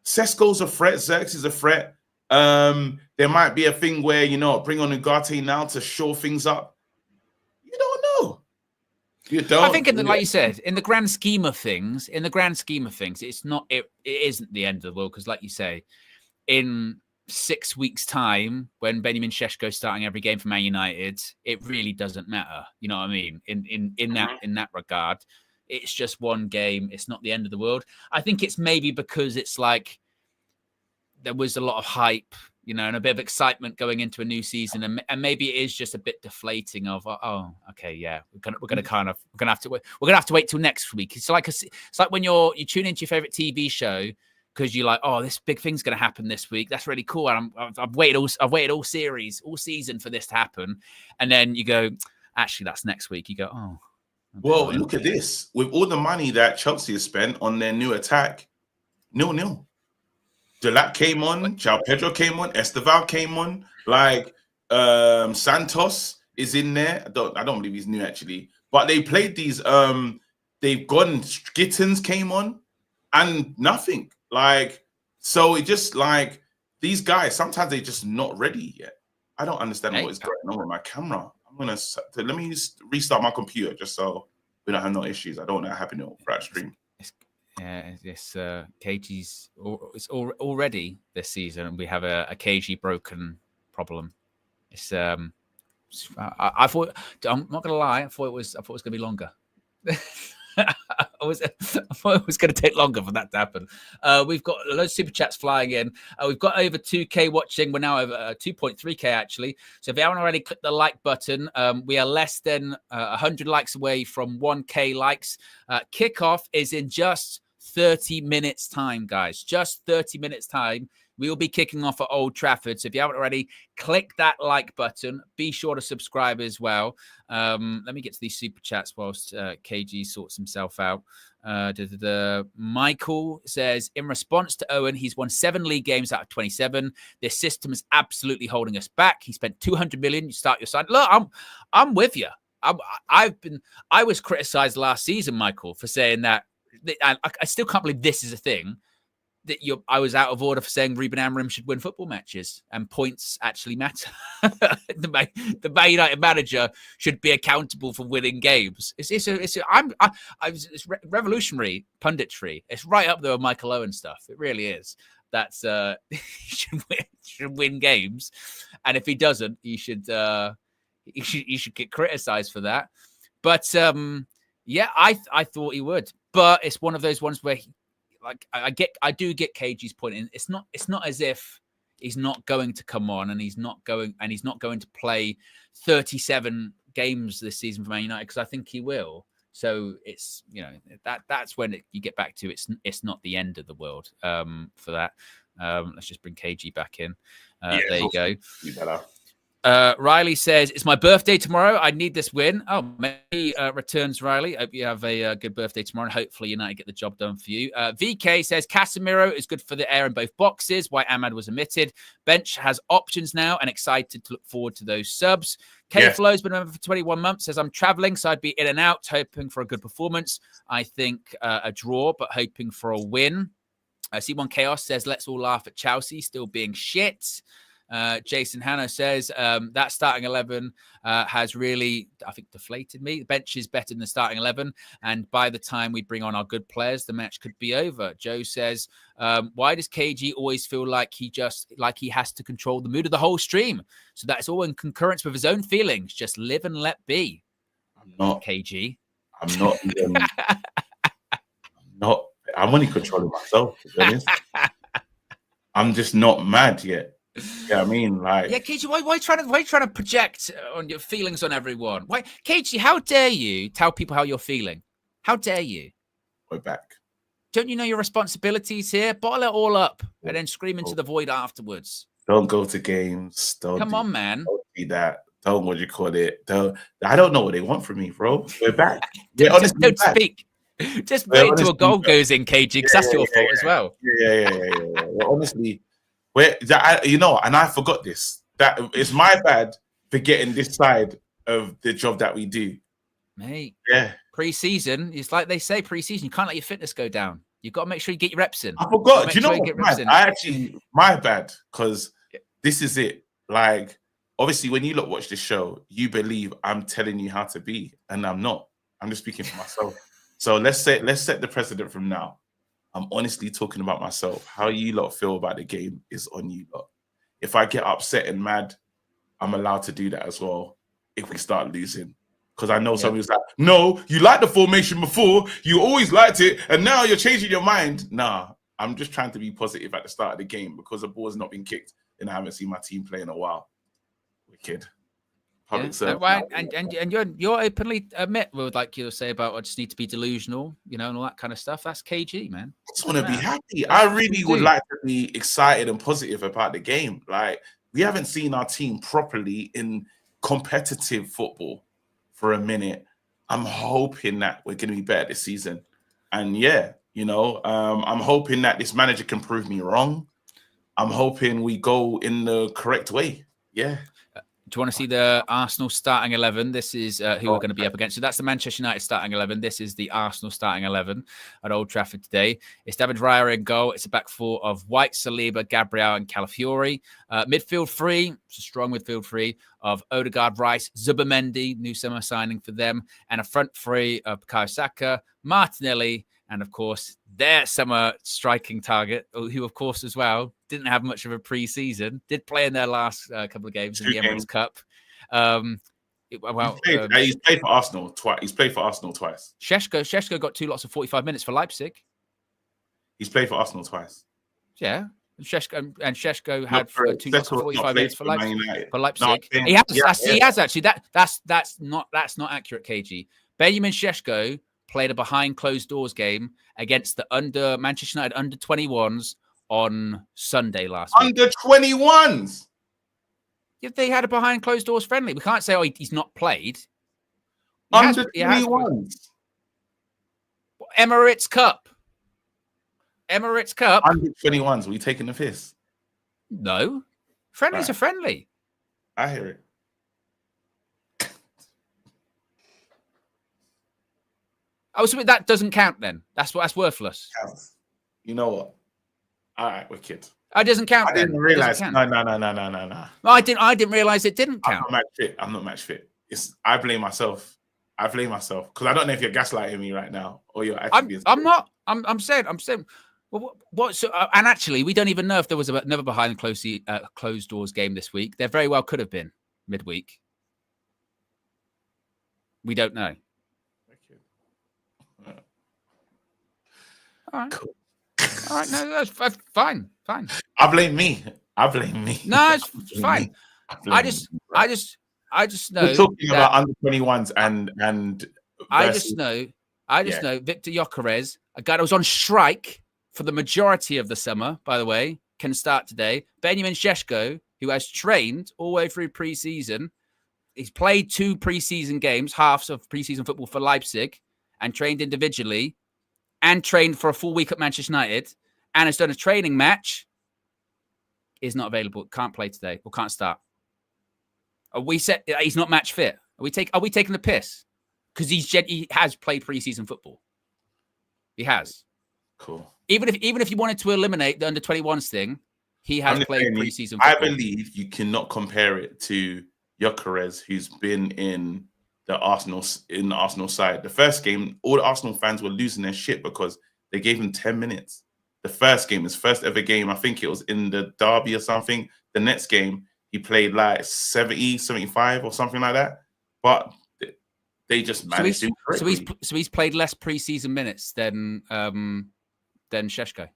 Sesko's a threat. Xerxes is a threat. There might be a thing where, bring on Ugarte now to shore things up. You don't know. You don't. I think, like you said, in the grand scheme of things, it's not. It isn't the end of the world, because, like you say, in 6 weeks' time, when Benjamin Šeško's starting every game for Man United, it really doesn't matter. You know what I mean? In that regard, it's just one game. It's not the end of the world. I think it's maybe because it's like there was a lot of hype, and a bit of excitement going into a new season, and maybe it is just a bit deflating. Of okay, yeah, we're gonna have to wait till next week. It's like when you tune into your favorite TV show because you're like, oh, this big thing's gonna happen this week. That's really cool, and I've waited all season for this to happen, and then you go, actually, that's next week. You go, oh. Well, look at this. With all the money that Chelsea has spent on their new attack, 0-0. Delap came on, João Pedro came on, Esteval came on, like Santos is in there. I don't believe he's new actually, but they played these. They've gone. Gittins came on, and nothing. Like, so it just like these guys. Sometimes they're just not ready yet. I don't understand what is going on with my camera. Let me restart my computer just so we don't have no issues. I don't want that happening for our stream. This KG's it's already this season, and we have a KG broken problem. It's I thought, I'm not gonna lie, I thought it was gonna be longer. I thought it was going to take longer for that to happen. We've got loads of super chats flying in. We've got over 2K watching. We're now over 2.3K, actually. So if you haven't already clicked the like button, we are less than 100 likes away from 1K likes. Kickoff is in just 30 minutes time, guys. Just 30 minutes time. We will be kicking off at Old Trafford. So if you haven't already, click that like button. Be sure to subscribe as well. Let me get to these super chats whilst KG sorts himself out. Michael says, in response to Owen, he's won 7 league games out of 27. This system is absolutely holding us back. He spent 200 million. You start your side. Look, I'm with you. I was criticized last season, Michael, for saying that. I still can't believe this is a thing. I was out of order for saying Ruben Amorim should win football matches and points actually matter. the Man United manager should be accountable for winning games. It's revolutionary punditry. It's right up there with Michael Owen stuff. It really is. That's he should win games, and if he doesn't, he should get criticised for that. But yeah, I thought he would. But it's one of those ones where, I do get KG's point. And it's not as if he's not going to come on and he's not going to play 37 games this season for Man United, because I think he will. So it's, that's when you get back to it's not the end of the world for that. Let's just bring KG back in. There you go. You better. Riley says, it's my birthday tomorrow. I need this win. Oh, May returns, Riley. Hope you have a good birthday tomorrow. And hopefully United get the job done for you. VK says, Casemiro is good for the air in both boxes. Why Ahmad was omitted. Bench has options now and excited to look forward to those subs. K-Flow's been a member for 21 months. Says, I'm traveling, so I'd be in and out, hoping for a good performance. I think a draw, but hoping for a win. C1 Chaos says, let's all laugh at Chelsea still being shit. Jason Hanna says that starting 11 has really, I think, deflated me. The bench is better than the starting 11, and by the time we bring on our good players, the match could be over. Joe says, why does KG always feel like he has to control the mood of the whole stream? So that's all in concurrence with his own feelings. Just live and let be. I'm not KG. I'm not. I'm only controlling myself, to be honest. I'm just not mad yet. Yeah, I mean, like, yeah, KG, why are you trying to project on your feelings on everyone? Why, KG? How dare you tell people how you're feeling? How dare you? We're back. Don't you know your responsibilities here? Bottle it all up and then scream into the void afterwards. Don't go to games. Come on, man. Don't do that. Don't what you call it. I don't know what they want from me, bro. We're back. Don't speak. Just wait until a goal goes in, KG, because that's your fault as well. Yeah. Well, honestly. And I forgot this. That it's my bad for getting this side of the job that we do. Mate. Yeah. Pre-season, it's like they say, pre-season, you can't let your fitness go down. You've got to make sure you get your reps in. I forgot. Do you know what? My bad, because this is it. Like, obviously, when you watch this show, you believe I'm telling you how to be, and I'm not. I'm just speaking for myself. So let's set the precedent from now. I'm honestly talking about myself. How you lot feel about the game is on you lot. If I get upset and mad, I'm allowed to do that as well if we start losing. Because I know somebody's like, no, you liked the formation before, you always liked it, and now you're changing your mind. Nah, I'm just trying to be positive at the start of the game because the ball's not been kicked and I haven't seen my team play in a while. Wicked. Right. And you're openly admit, like you say about I just need to be delusional, and all that kind of stuff. That's KG, man. I just want to be happy. I really would like to be excited and positive about the game. Like, we haven't seen our team properly in competitive football for a minute. I'm hoping that we're going to be better this season. And I'm hoping that this manager can prove me wrong. I'm hoping we go in the correct way. Yeah. Do you want to see the Arsenal starting 11? This is who we're going to be up against. So that's the Manchester United starting 11. This is the Arsenal starting 11 at Old Trafford today. It's David Raya in goal. It's a back four of White, Saliba, Gabriel, and Calafiori. Midfield three, it's a strong midfield three of Odegaard, Rice, Zubimendi, new summer signing for them, and a front three of Bukayo Saka, Martinelli, and of course, their summer striking target, who, of course, as well, didn't have much of a pre-season, did play in their last couple of games in the Emirates Cup. Well, he's played for Arsenal twice. He's played for Arsenal twice. Šeško got 2 lots of 45 minutes for Leipzig. He's played for Arsenal twice. Yeah. Šeško had 2 lots of 45 minutes for Leipzig. No, He has actually. That's not accurate, KG. Benjamin Šeško played a behind closed doors game against the Manchester United under 21s on Sunday last week. Under 21s. If they had a behind closed doors friendly, we can't say, he's not played. Under 21s. Emirates Cup. Under 21s. Are we taking the piss? No. Friendlies are friendly. I hear it. Oh, so that doesn't count then. That's worthless. You know what? All right, we're kids. It doesn't count. I didn't realize. No. I didn't realize it didn't count. I'm not match fit. I blame myself. Because I don't know if you're gaslighting me right now or you're actually. I'm not. I'm saying. Well, what? So, and actually, we don't even know if there was another behind closed doors game this week. There very well could have been midweek. We don't know. All right. Cool. All right. No, that's fine. I blame me. No, it's fine. I just know. We're talking about under 21s and. I just know Victor Gyökeres, a guy that was on strike for the majority of the summer, by the way, can start today. Benjamin Šeško, who has trained all the way through preseason. He's played 2 preseason games, halves of preseason football for Leipzig, and trained individually, and trained for a full week at Manchester United, and has done a training match, is not available, can't play today, or can't start. We said he's not match fit. Are we taking the piss? Because he has played preseason football. He has. Cool. Even if you wanted to eliminate the under 21s thing, he has played preseason football. I believe you cannot compare it to Gyökeres, who's been in the Arsenal side. The first game, all the Arsenal fans were losing their shit because they gave him 10 minutes. The first game, his first ever game, I think it was in the derby or something. The next game, he played like 70, 75 or something like that. But they just managed him correctly. So he's played less preseason minutes than Šeško.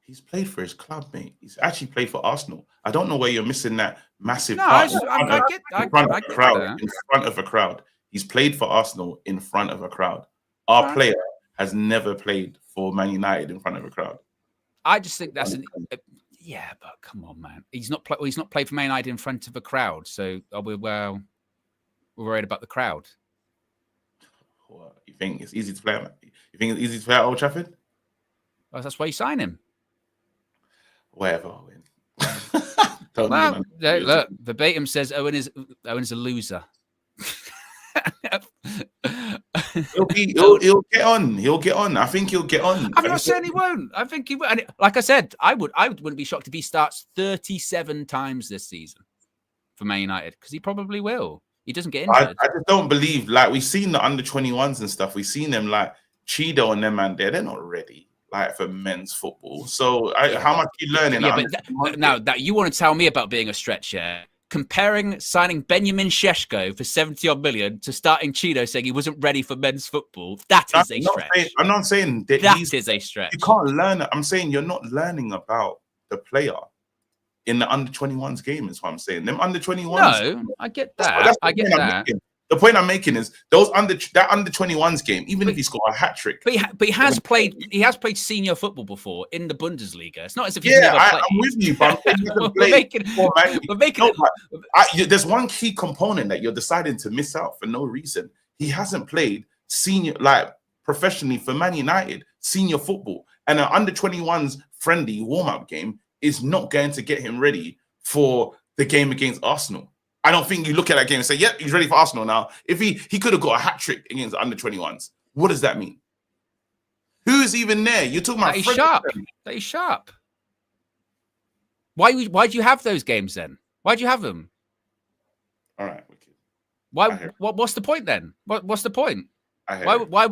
He's played for his club, mate. He's actually played for Arsenal. I don't know where you're missing that massive part. In front of a crowd. He's played for Arsenal in front of a crowd. Our player has never played for Man United in front of a crowd. I just think that's yeah, but come on, man. He's not played for Man United in front of a crowd. So we're worried about the crowd. What, you think it's easy to play? You think it's easy to play at Old Trafford? Well, that's why you sign him. Whatever, Owen. Look, verbatim says Owen's a loser. He'll get on. He'll get on. I think he'll get on. I'm not saying he won't. I think he will. And like I said, I wouldn't be shocked if he starts 37 times this season for Man United, because he probably will. He doesn't get injured. I just don't believe, like, we've seen the under 21s and stuff. We've seen them like Cheeto and them, man. They're not ready, like, for men's football. So how much are you learning? Yeah, but now that you want to tell me about being a stretch here, comparing signing Benjamin Šeško for 70-odd million to starting Cheeto saying he wasn't ready for men's football, that is a stretch. I'm not saying that is a stretch. You can't learn. I'm saying you're not learning about the player in the under 21s game, is what I'm saying. Them under 21s. No, I get that. I get that. The point I'm making is that under 21s game, even if he scored a hat trick. But he has played senior football before in the Bundesliga. It's not as if he's never played. I'm with you, but there's one key component that you're deciding to miss out for no reason. He hasn't played senior, like, professionally for Man United, senior football. And an under 21s friendly warm-up game is not going to get him ready for the game against Arsenal. I don't think you look at that game and say, yep, he's ready for Arsenal now. If he could have got a hat trick against the under 21s, what does that mean? Who's even there? You're talking about He's sharp. Why do you have those games then? Why do you have them? All right. What's the point then? What's the point? Why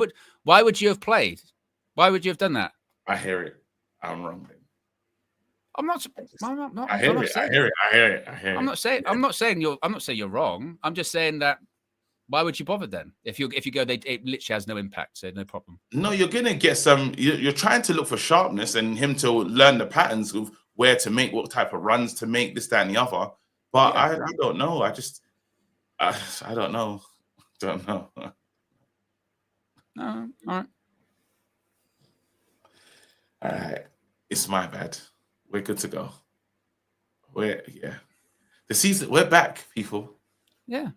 would you have played? Why would you have done that? I hear it. I'm wrong. I'm not. I hear it. I'm not saying you're wrong. I'm just saying that. Why would you bother then? If you go, it literally has no impact, so no problem. No, you're gonna get some. You're trying to look for sharpness and him to learn the patterns of where to make, what type of runs to make, this, that, and the other. But I don't know. I don't know. Don't know. All right. All right. It's my bad. We're good to go. The season. We're back, people. Yeah.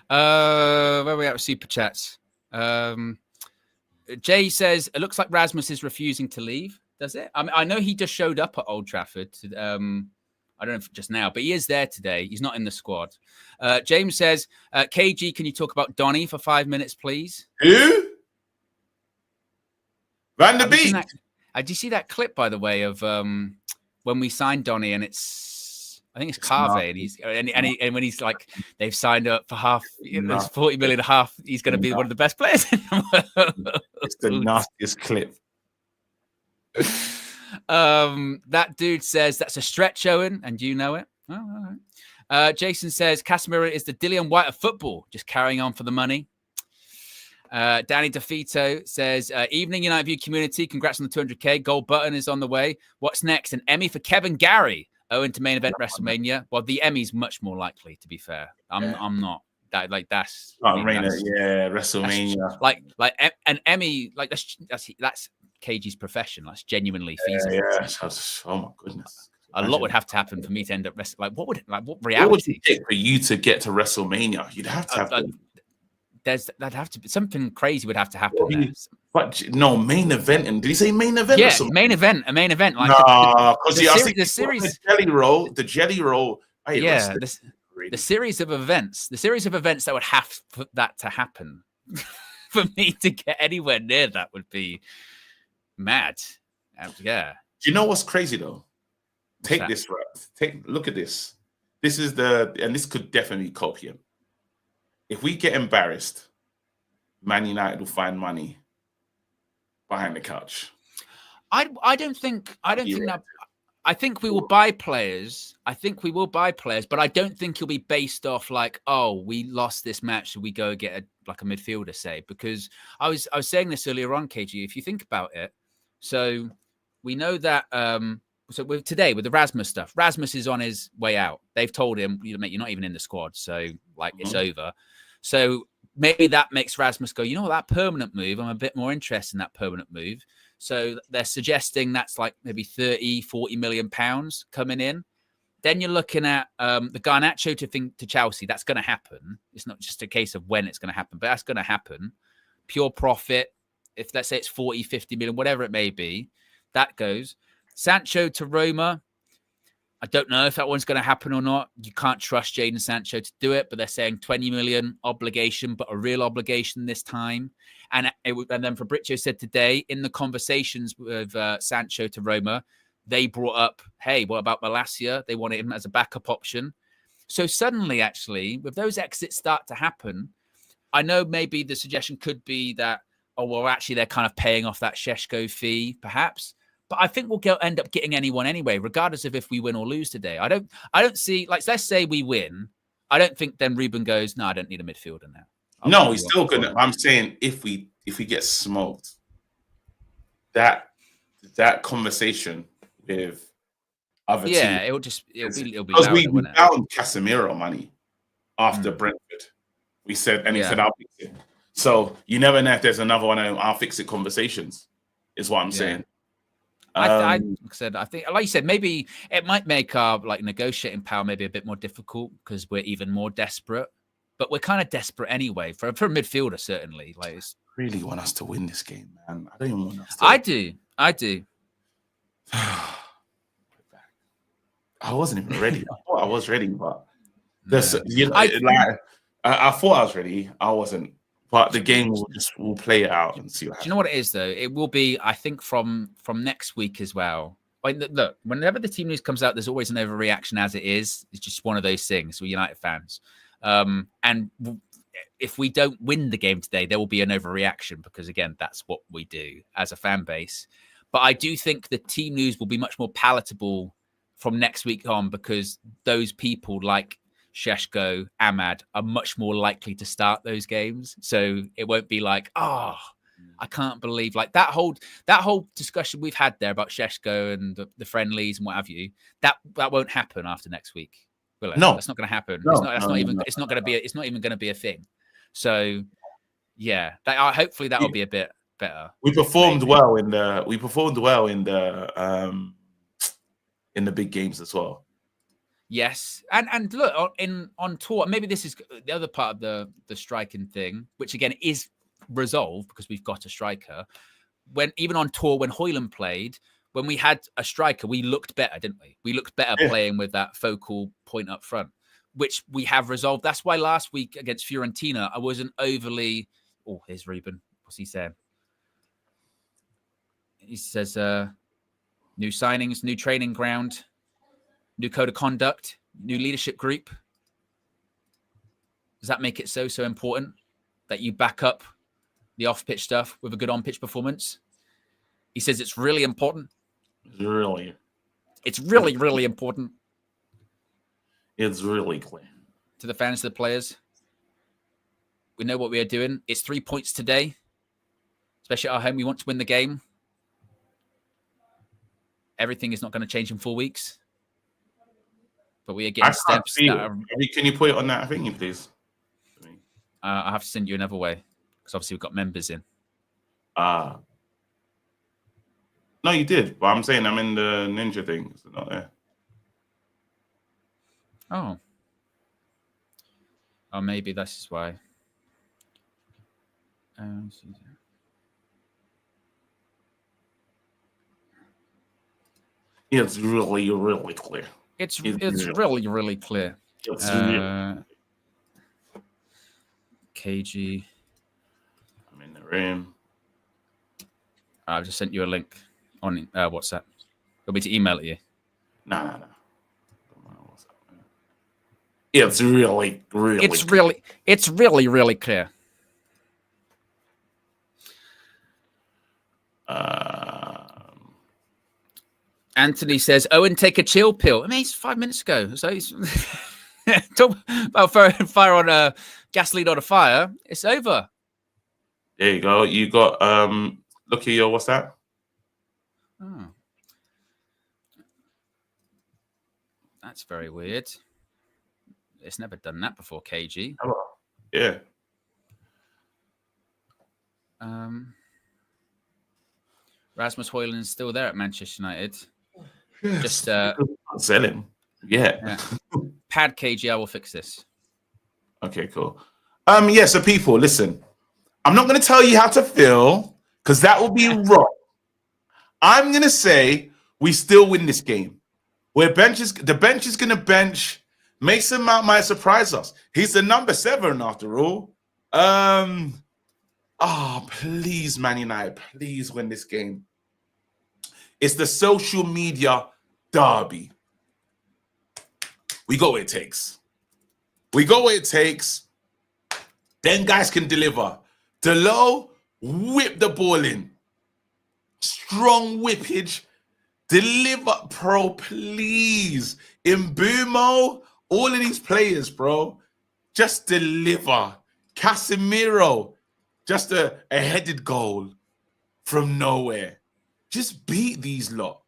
Where are we at with super chats? Jay says it looks like Rasmus is refusing to leave. Does it? I know he just showed up at Old Trafford. I don't know if just now, but he is there today. He's not in the squad. James says, KG, can you talk about Donny for 5 minutes, please? Who? Van der Beek. Did you see that clip, by the way, of when we signed Donny, and I think it's Carve, and when he's like, they've signed up for half, there's 40 million and a half. He's going to be one of the best players in the world. It's the nastiest clip. That dude says that's a stretch, Owen, and you know it. Oh, all right. Jason says Casemiro is the Dillian White of football, just carrying on for the money. Danny DeFito says, evening United View community, congrats on the 200k. Gold button is on the way. What's next? An Emmy for Kevin Gary. Owen to main event WrestleMania. Well, the Emmy's much more likely, to be fair. I'm not. That's WrestleMania. Like an Emmy, like that's KG's profession. That's genuinely feasible. Oh my goodness. A lot would have to happen for me to end up what reality? What would it take for you to get to WrestleMania? You'd have to have that'd have to be something crazy would have to happen. But no, main event. And did he say main event? Yeah, a main event. Like the series, the jelly roll. Hey, yeah, the series of events that would have for that to happen for me to get anywhere near that would be mad. Yeah. Do you know what's crazy though? Take this, right? Look at this. This is and this could definitely be copium. If we get embarrassed, Man United will find money behind the couch. I don't think that. I think we will buy players. But I don't think it'll be based off like, oh, we lost this match, so we go get a midfielder, say. Because I was saying this earlier on, KG. If you think about it, so we know that. So today with the Rasmus stuff, Rasmus is on his way out. They've told him, you're not even in the squad, so it's over. So maybe that makes Rasmus go, you know what, that permanent move, I'm a bit more interested in that permanent move. So they're suggesting that's like maybe 30, 40 million pounds coming in. Then you're looking at the Garnacho to Chelsea. That's going to happen. It's not just a case of when it's going to happen, but that's going to happen. Pure profit. If let's say it's 40, 50 million, whatever it may be, that goes. Sancho to Roma. I don't know if that one's going to happen or not. You can't trust Jadon Sancho to do it, but they're saying 20 million obligation, but a real obligation this time. And then Fabrizio said today in the conversations with Sancho to Roma, they brought up, hey, what about Malacia? They wanted him as a backup option. So suddenly, actually, with those exits start to happen, I know maybe the suggestion could be that, oh, well, actually, they're kind of paying off that Šeško fee, perhaps. But I think we'll end up getting anyone anyway, regardless of if we win or lose today. I don't see, like, let's say we win. I don't think then Ruben goes, no, I don't need a midfielder now. No, he's still good. I'm saying if we get smoked, that conversation with other teams. Yeah, it'll be because we found Casemiro money after Brentford. We said, and he said, I'll fix it. So you never know if there's another one of I'll fix it conversations, is what I'm saying. I think, like you said, maybe it might make our negotiating power maybe a bit more difficult because we're even more desperate. But we're kind of desperate anyway for a midfielder, certainly. Like, really want us to win this game, man. I don't even want us to. I do. I wasn't even ready. I thought I was ready, but I thought I was ready. I wasn't. But the game will play it out and see what happens. Do you know what it is, though? It will be, I think, from next week as well. Look, whenever the team news comes out, there's always an overreaction as it is. It's just one of those things. We're United fans. And if we don't win the game today, there will be an overreaction because, again, that's what we do as a fan base. But I do think the team news will be much more palatable from next week on, because those people like Šeško, Ahmad are much more likely to start those games. So it won't be like, oh, I can't believe like that whole discussion we've had there about Šeško and the friendlies and what have you. That won't happen after next week, will it? No, that's not going to happen. No, It's not even going to be a thing. So yeah, hopefully that will be a bit better. We performed well in the big games as well. Yes, and look on tour. Maybe this is the other part of the striking thing, which again is resolved because we've got a striker. When even on tour, when Hojlund played, when we had a striker, we looked better, didn't we? We looked better playing with that focal point up front, which we have resolved. That's why last week against Fiorentina, I wasn't overly. Oh, here's Ruben. What's he saying? He says, "New signings, new training ground, new code of conduct, new leadership group." Does that make it so important that you back up the off-pitch stuff with a good on-pitch performance? He says it's really important. It's really important. It's really clear to the fans, to the players. We know what we are doing. It's 3 points today, especially at our home. We want to win the game. Everything is not going to change in 4 weeks, but we are getting steps. Can you put it on that thingy, please? I have to send you another way because obviously we've got members in. No, you did, but I'm saying I'm in the ninja thing. It's not there. Oh, maybe this is why. It's really, really clear. It's really clear. It's really KG. I'm in the room. I've just sent you a link on WhatsApp. Want me to email it you? No. It's really clear. Anthony says, Owen, take a chill pill. I mean, it's 5 minutes ago. So he's talk about fire on a gasoline on a fire. It's over. There you go. You got look at your WhatsApp. Oh. That's very weird. It's never done that before, KG. Yeah. Rasmus Hojlund is still there at Manchester United. Yes. Just sell him. Yeah. Pad KG, I will fix this. Okay, cool. Yeah, so people, listen. I'm not going to tell you how to feel because that will be wrong. I'm going to say we still win this game. The bench is going to bench. Mason Mount might surprise us. He's the number 7 after all. Please, Man United, please win this game. It's the social media derby. We got what it takes. Then guys can deliver. Delo, whip the ball in. Strong whippage. Deliver, bro, please. Mbumo, all of these players, bro, just deliver. Casemiro, just a headed goal from nowhere. Just beat these lot.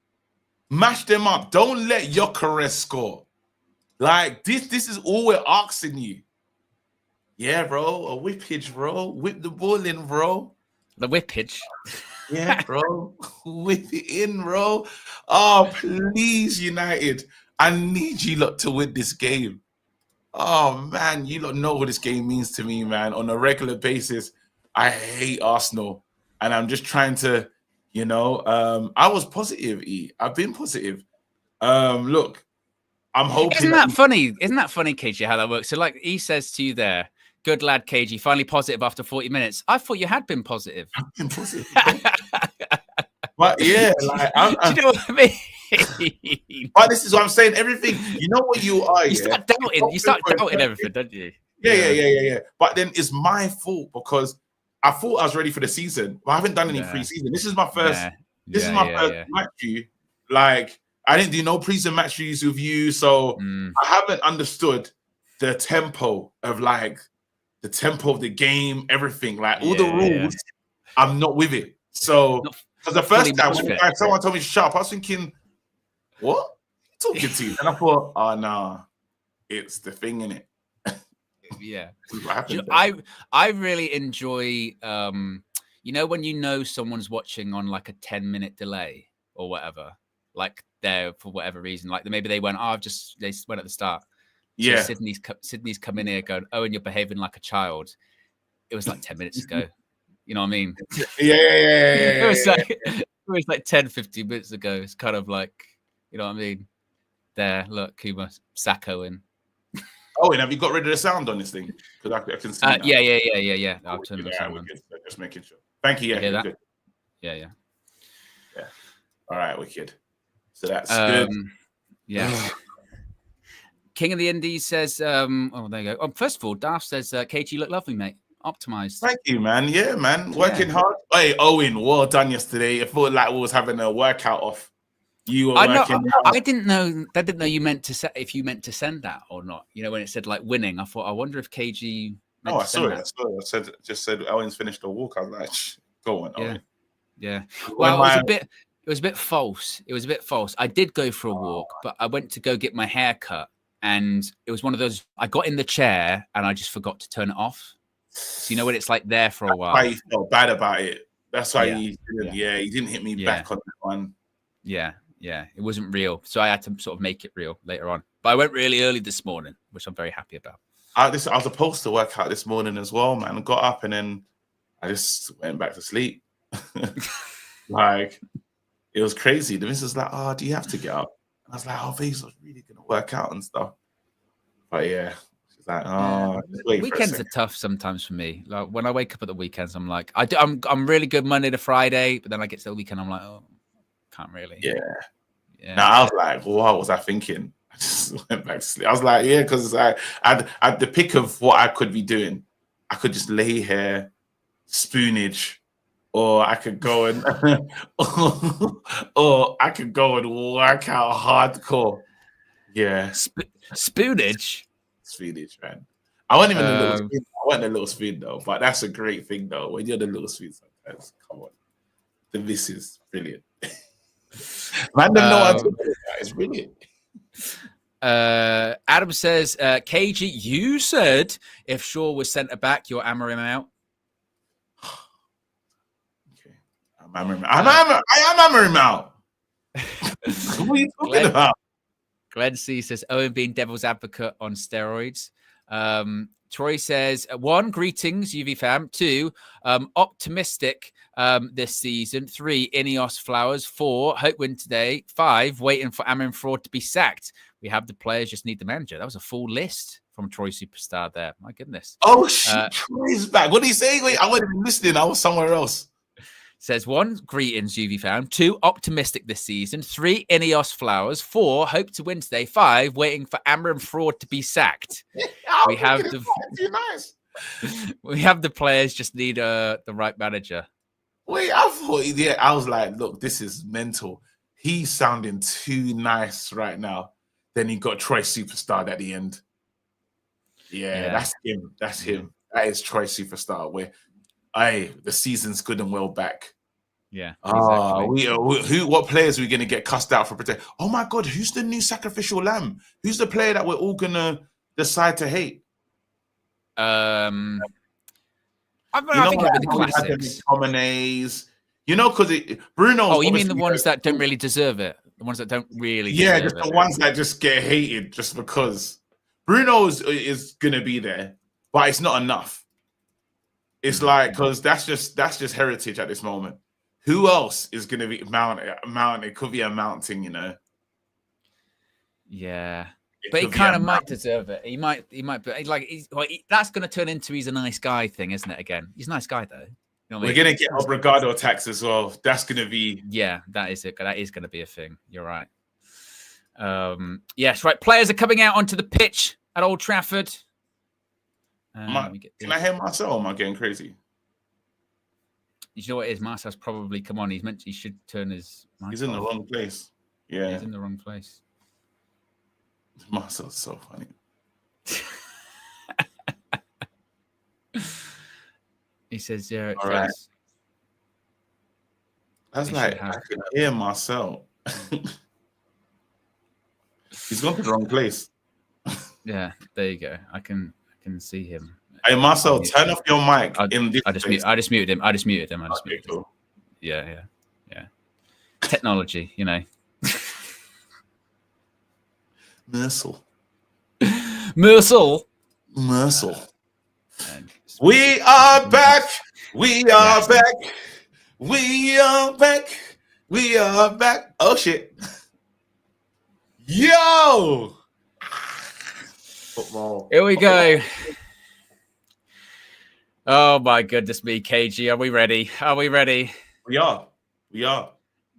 Mash them up. Don't let Gyökeres score. Like, this is all we're asking you. Yeah, bro, a whippage, bro. Whip the ball in, bro. The whippage? Yeah, bro. Whip it in, bro. Oh, please, United. I need you lot to win this game. Oh, man, you lot know what this game means to me, man. On a regular basis, I hate Arsenal. And I'm just trying to, I was positive, E. I've been positive. Look, I'm hoping. Isn't that funny? Isn't that funny, KG, how that works? So, like, he says to you there, good lad, KG, finally positive after 40 minutes. I thought you had been positive. I've been positive. But yeah, like, do you know what I mean? But this is what I'm saying. Everything, you know what you are. You start doubting. You start doubting everything, don't you? Yeah. But then it's my fault because I thought I was ready for the season, but I haven't done any pre-season. This is my first This is my first match view. Like, I didn't do no pre-season match views with you, so I haven't understood the tempo of the game, everything. Like all the rules, I'm not with it. So, because the first time when someone told me to shut up, I was thinking, what are you talking to? And I thought, oh no, it's the thing in it. Yeah. I really enjoy when you know someone's watching on like a 10-minute delay or whatever, like they're for whatever reason, like maybe they went, they went at the start. So yeah. Sydney's come in here going, Owen, you're behaving like a child. It was like 10 minutes ago. You know what I mean? Yeah. It was like 10, 15 minutes ago. It's kind of like, you know what I mean? There, look, Kuma, sack Owen. Oh, and have you got rid of the sound on this thing? Because I can see. Yeah. I'll turn the sound on. Just making sure. Thank you. Yeah, good. Yeah. All right, wicked. So that's good. Yeah. King of the Indies says, there you go. Oh, first of all, Darth says, KG, you look lovely, mate. Optimized. Thank you, man. Yeah, man. Working hard. Hey, Owen, well done yesterday. It felt like we was having a workout off. You were working. I didn't know. I didn't know you meant to if you meant to send that or not. You know, when it said like winning, I thought, I wonder if KG. I saw it. I just said Owen's finished the walk. I was like, go on, Owen. Yeah. Well, it was a bit false. It was a bit false. I did go for a walk, but I went to go get my hair cut, and it was one of those. I got in the chair and I just forgot to turn it off. So you know when it's like there for a while. That's why he felt bad about it. That's why he didn't hit me back on that one. Yeah, it wasn't real. So I had to sort of make it real later on. But I went really early this morning, which I'm very happy about. I was supposed to work out this morning as well, man. I got up and then I just went back to sleep. Like, it was crazy. The missus was like, do you have to get up? And I was like, V's was really going to work out and stuff. But yeah. Like, weekends are tough sometimes for me. Like when I wake up at the weekends, I'm like, I'm really good Monday to Friday, but then I get to the weekend, I'm like, can't really. Yeah. Now I was like, what was I thinking? I just went back to sleep. I was like, because I had the pick of what I could be doing. I could just lay here, spoonage, or I could go and or I could go and work out hardcore. Yeah, spoonage. Swedish, man. I wasn't even a little spoon. I wasn't a little spoon though, but that's a great thing though. When you're the little spoon sometimes, come on. This is brilliant. Man, don't know how to do it. It's brilliant. Adam says, KG, you said if Shaw was centre back, you'll hammer him out. Okay. I am hammering him out. What are you talking about? Glenn C says, Owen being devil's advocate on steroids. Troy says, 1, greetings, UV fam. 2, optimistic this season. 3, Ineos flowers. 4, hope win today. 5, waiting for Amrin Fraud to be sacked. We have the players, just need the manager. That was a full list from Troy Superstar there. My goodness. Oh, shit. Troy's back. What did he say? Wait, I wasn't even listening. I was somewhere else. Says 1, greetings, UV fam. 2, optimistic this season. 3, Ineos flowers. 4, hope to win today. 5, waiting for Amrin Fraud to be sacked. We have the players, just need the right manager. Wait, I thought, I was like, look, this is mental. He's sounding too nice right now. Then he got Troy Superstar at the end. Yeah. That's him. That's him. That is Troy Superstar. Where the season's good and well back. Yeah. Exactly. What players are we going to get cussed out for protect? Oh my God, who's the new sacrificial lamb? Who's the player that we're all going to decide to hate? I think it'll be the classics. Because Bruno. Oh, you mean the ones that don't really deserve it? The ones that don't really. Yeah, just the ones that just get hated just because. Bruno is going to be there, but it's not enough. It's like, because that's just heritage at this moment. Who else is going to be mounted? It could be a mounting, Yeah, but he kind of might deserve it. He might be like, that's going to turn into he's a nice guy thing, isn't it? Again, he's a nice guy though. You know We're going to get obrigado tax as well. That's going to be. Yeah, that is it. That is going to be a thing. You're right. Yes, right. Players are coming out onto the pitch at Old Trafford. Can I hear myself? Or am I getting crazy? You know what it is? Marcel's probably come on. He should turn his. He's in the wrong place. Yeah, he's in the wrong place. Marcel's so funny. He says, "Yeah, it All right. does." That's like I can hear Marcel. He's gone to the wrong place. Yeah, there you go. I can see him. Hey Marcel, turn off your mic. I just muted him. Okay, cool. Yeah. Technology, you know. Mercel. We are back. We are back. We are back. We are back. Oh shit. Yo. Football. Here we go. Oh my goodness me, KG. Are we ready? We are.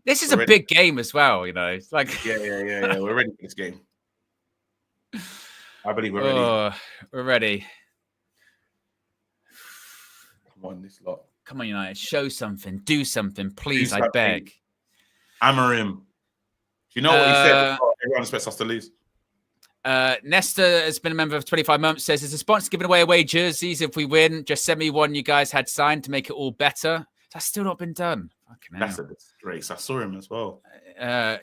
This is a big game as well, you know. It's like Yeah. We're ready for this game. I believe we're ready. We're ready. Come on, this lot. Come on, United. Show something. Do something, please. I something. beg. Amarim. Do you know what he said? Everyone expects us to lose. Nesta has been a member of 25 months. Says, is the sponsor giving away jerseys if we win? Just send me one you guys had signed to make it all better. That's still not been done. That's a disgrace. I saw him as well.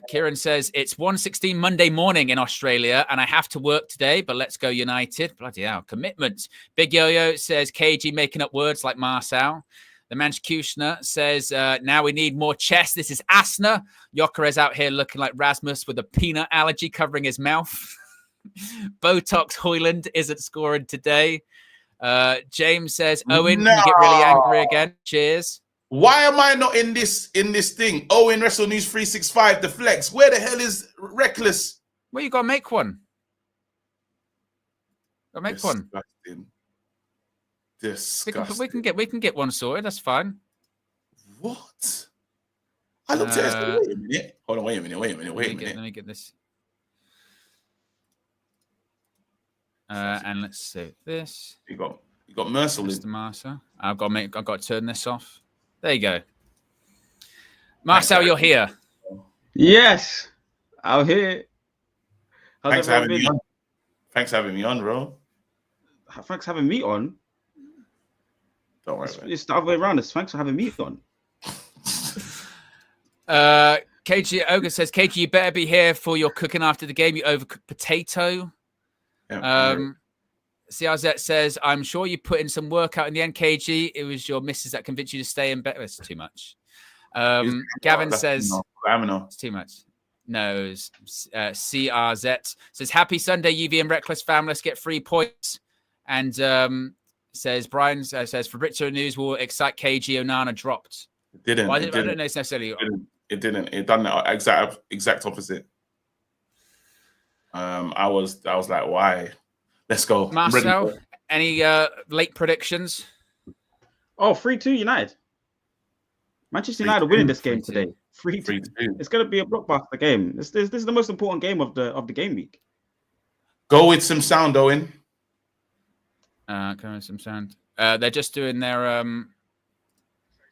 Kieran says, it's 1:16 Monday morning in Australia and I have to work today, but let's go United. Bloody hell. Commitment. Big Yo-Yo says, KG making up words like Marcel. The Manchkushner says, now we need more chess. This is Asna. Jokeres out here looking like Rasmus with a peanut allergy covering his mouth. Botox Hojlund isn't scoring today. James says, Owen, you get really angry again. Cheers. Why am I not in this thing? Owen Wrestle News 365, the Flex. Where the hell is Reckless? Well, you got to make one. Disgusting. We can get one sorted. That's fine. What? I looked at it. Wait a minute. Hold on. Wait a minute. Let me get this. And let's see this. You got Mercil Mr. Marcel. I've got to turn this off. There you go. Marcel, you're here. Yes, I'm here. Thanks for having me on. Thanks for having me on, bro. Thanks for having me on. Don't worry about it. It's the other way around. Thanks for having me on. KG Ogre says, KG, you better be here for your cooking after the game. You overcooked potato. CRZ says, I'm sure you put in some work out in the end, KG. It was your missus that convinced you to stay in bed. It's too much. Gavin says, it's too much. No, it's, CRZ says, happy Sunday, UV and Reckless fam. Let's get 3 points. And says, Brian says, Fabrizio News will excite KG. Onana dropped. It didn't. Well, I don't know necessarily. It didn't. It done the exact opposite. I was like, why? Let's go. Marcel, any late predictions? Oh, 3-2 United. Manchester United winning this game today. 3-2. It's going to be a blockbuster game. This is the most important game of the game week. Go with some sound, Owen. Come with some sound. They're just doing their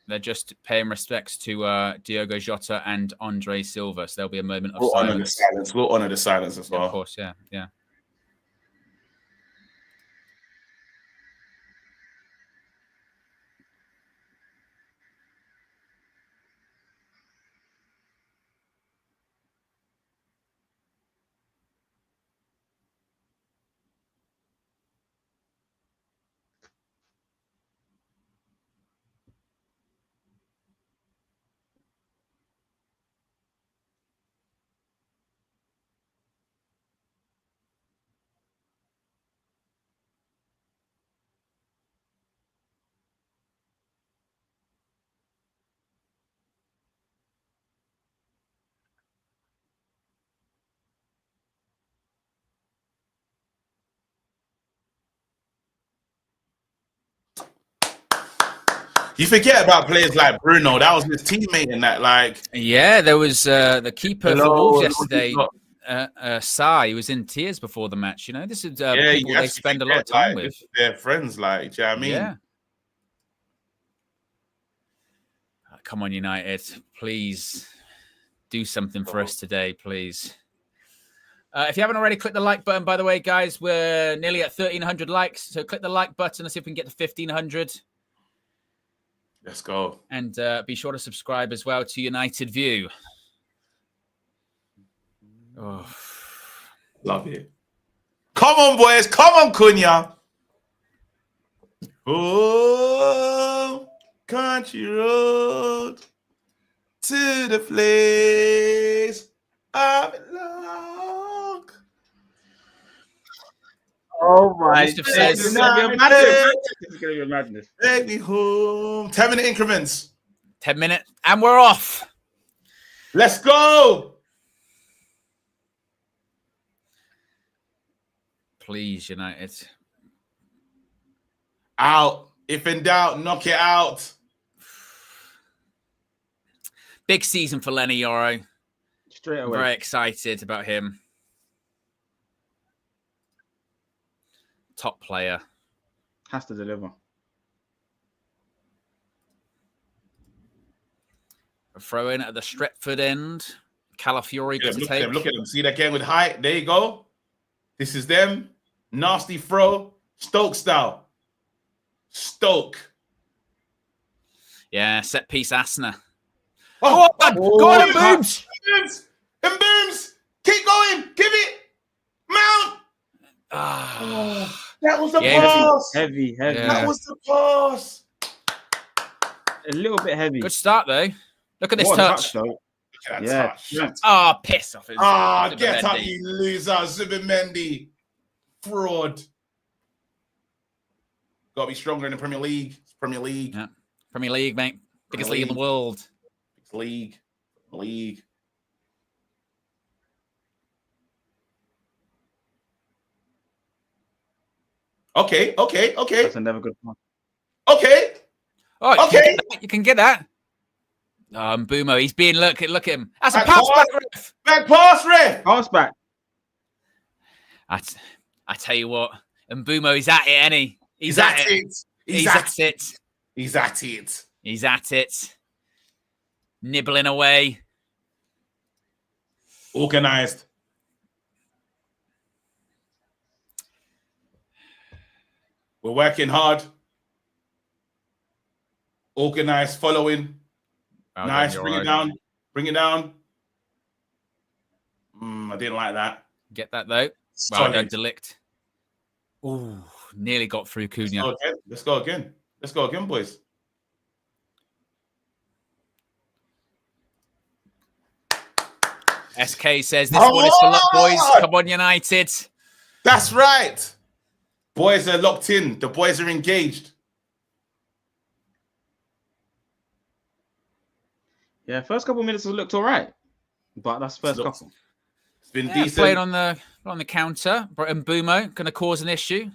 they're just paying respects to Diogo Jota and Andre Silva. So there'll be a moment of silence. We'll honor the silence as well. Of course, yeah. You forget about players like Bruno. That was his teammate in that. Like, yeah, there was the keeper for Wolves yesterday. Sai, he was in tears before the match. You know, this is people they spend a lot of time with. They're friends. Like, do you know what I mean? Yeah. Come on, United. Please do something for us today, please. If you haven't already, click the like button. By the way, guys, we're nearly at 1,300 likes. So click the like button. Let's see if we can get to 1,500. Let's go. And be sure to subscribe as well to United View. Oh. Love it. Come on, boys. Come on, Cunha. Oh, country road to the place I belong. Oh my Yusuf says, It's gonna be a madness. Take me home. 10-minute increments. 10 minutes, and we're off. Let's go. Please, United. Out. If in doubt, knock it out. Big season for Lenny Yoro. Straight away. Very excited about him. Top player. Has to deliver. A throw in at the Stretford end. Calafiori could Look take. at them. Look at them. See that game with height? There you go. This is them. Nasty throw. Stoke style. Stoke. Yeah, set piece Asna. Oh, Go on, Booms! Booms! And Booms! Keep going! Give it! Mount! That was the pass! Heavy. Yeah. That was the pass! A little bit heavy. Good start, though. Look at this What a touch. though. Look at that Yeah. touch. Oh, piss off. Get up, you loser, Zubimendi. Fraud. Got to be stronger in the Premier League. It's Premier League. Yeah. Premier League, mate. Biggest league in the world. League. Okay. That's another good one. Okay. Oh, Okay. You can get that. Mbumo, he's being look at him. That's a pass back, ref. Back pass, ref. Pass back. I tell you what, Mbumo, he's at it, ain't he? He's at it. He's at it. He's at it. He's at it. Nibbling away. Organized. We're working hard. Organized, following. Well Nice. done, Bring it Yoro. down. Bring it down. I didn't like that. Get that, though. Well Solid. done, Delict. Ooh, nearly got through Cunha. Let's go again. Let's go again, boys. SK says, this one is for luck, boys. Come on, United. That's right. Boys are locked in. The boys are engaged. Yeah, first couple of minutes has looked all right. But that's first couple. It's been Yeah, decent. playing on the counter. And Mbumo going to cause an issue.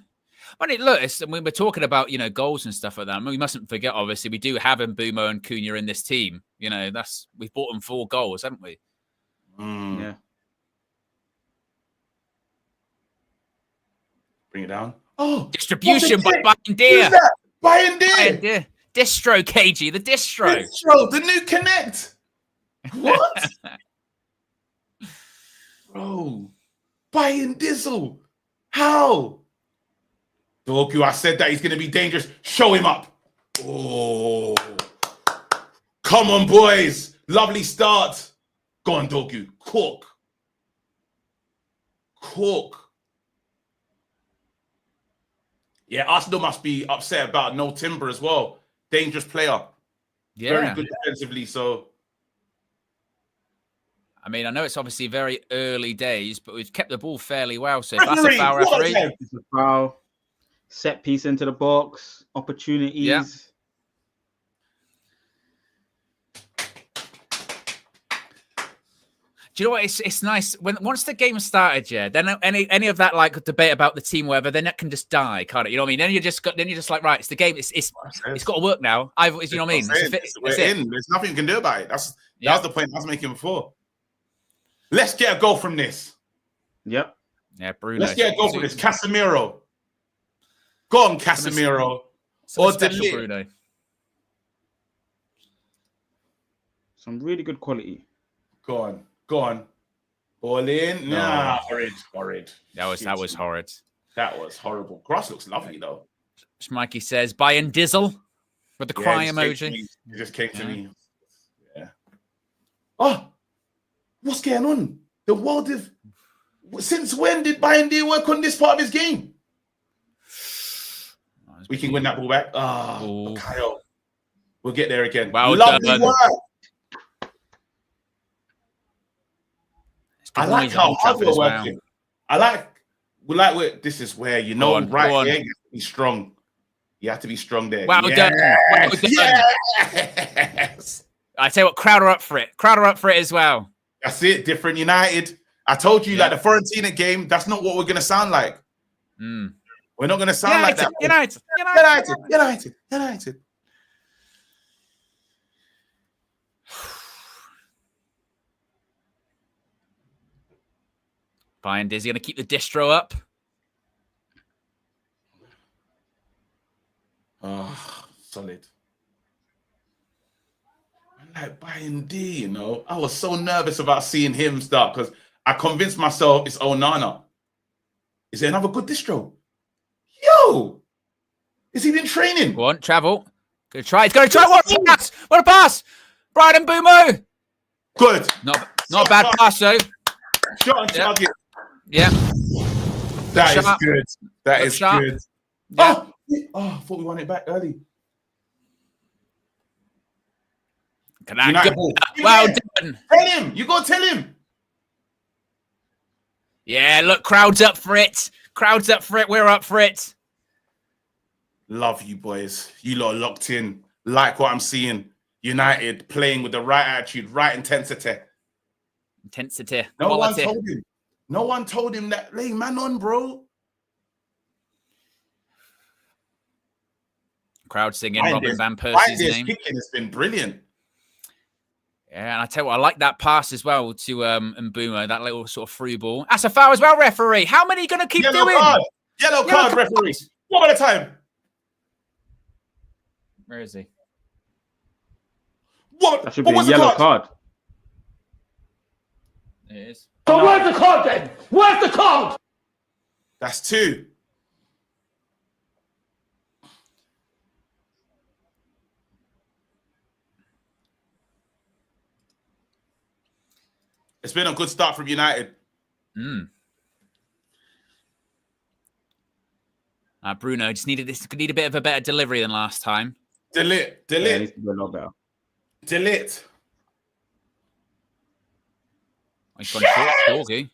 I mean, look, when we're talking about, goals and stuff like that, I mean, we mustn't forget, obviously, we do have Mbumo and Cunha in this team. We've bought them 4 goals, haven't we? Yeah. Bring it down. Oh, Distribution by Who's Bayendir. that? Bayendir. Distro, KG, the distro. Distro, the new Connect. What? Bro, Bayendizzle. How? Doku, I said that he's going to be dangerous. Show him up. Oh. Come on, boys. Lovely start. Go on, Doku. Cook. Yeah, Arsenal must be upset about no Timber as well. Dangerous player. Yeah. Very good defensively, so. I mean, I know it's obviously very early days, but we've kept the ball fairly well. So if that's a foul, referee. It's a foul. Set piece into the box. Opportunities. Yeah. Do you know what? It's nice once the game started, yeah. Then any of that like debate about the team, whatever, then that can just die, can't it? You know what I mean? Then you're just like, right, it's the game. It's got to work now. You know what I mean? We're in. There's nothing you can do about it. That's the point I was making before. Let's get a goal from this. Yep. Yeah, Bruno. Let's get a goal from this. Casemiro. Go on, Casemiro. Or special delete. Bruno. Some really good quality. Go on. Ball in. Nah, horrid. That was horrid. That was horrible. Grass looks lovely though. Schmikey says, Bayern Dizzle with the cry emoji. It just came to me. Yeah. Oh, what's going on? The world of... Since when did Bayern D work on this part of his game? We can win that ball back. Oh, Kyle. We'll get there again. Well lovely done. work. I like how hard we're working. This is where, you know, right here, you have to be strong. You have to be strong there. Well done. Well done. Yes. I tell you what, Crowder up for it. Crowder up for it as well. That's it. Different United. I told you, like the Fiorentina game, that's not what we're going to sound like. We're not going to sound like that. United. Bayern Dizzy going to keep the distro up. Oh, solid. I like Bayern D, you know. I was so nervous about seeing him start because I convinced myself it's Onana. Is there another good distro? Yo! Has he been training? Go on, travel. Good try. He's going to try. What a pass! What a pass! Brian Mbumo. Good. Not a bad pass, though. Shot on target. Yeah. That is good. That is good. Yeah. Oh, I thought we won it back early. Well done. Tell him. You got to tell him. Yeah, look, crowd's up for it. Crowd's up for it. We're up for it. Love you, boys. You lot are locked in. Like what I'm seeing. United playing with the right attitude, right intensity. Quality. No one told him that. Lay man on, bro. Crowd singing Robin Van Persie's name. Kicking has been brilliant. Yeah, and I tell you what, I like that pass as well to Mbumo, that little sort of through ball. That's a foul as well, referee. How many are you going to keep doing? Yellow card, referee. One at a time. Where is he? What? That should be a yellow card. It is. So where's the card then? Where's the card? That's 2. It's been a good start from United. Bruno just need a bit of a better delivery than last time. Delete. Yeah, needs to be a lot better. Delete. He's gone short, Dorgu.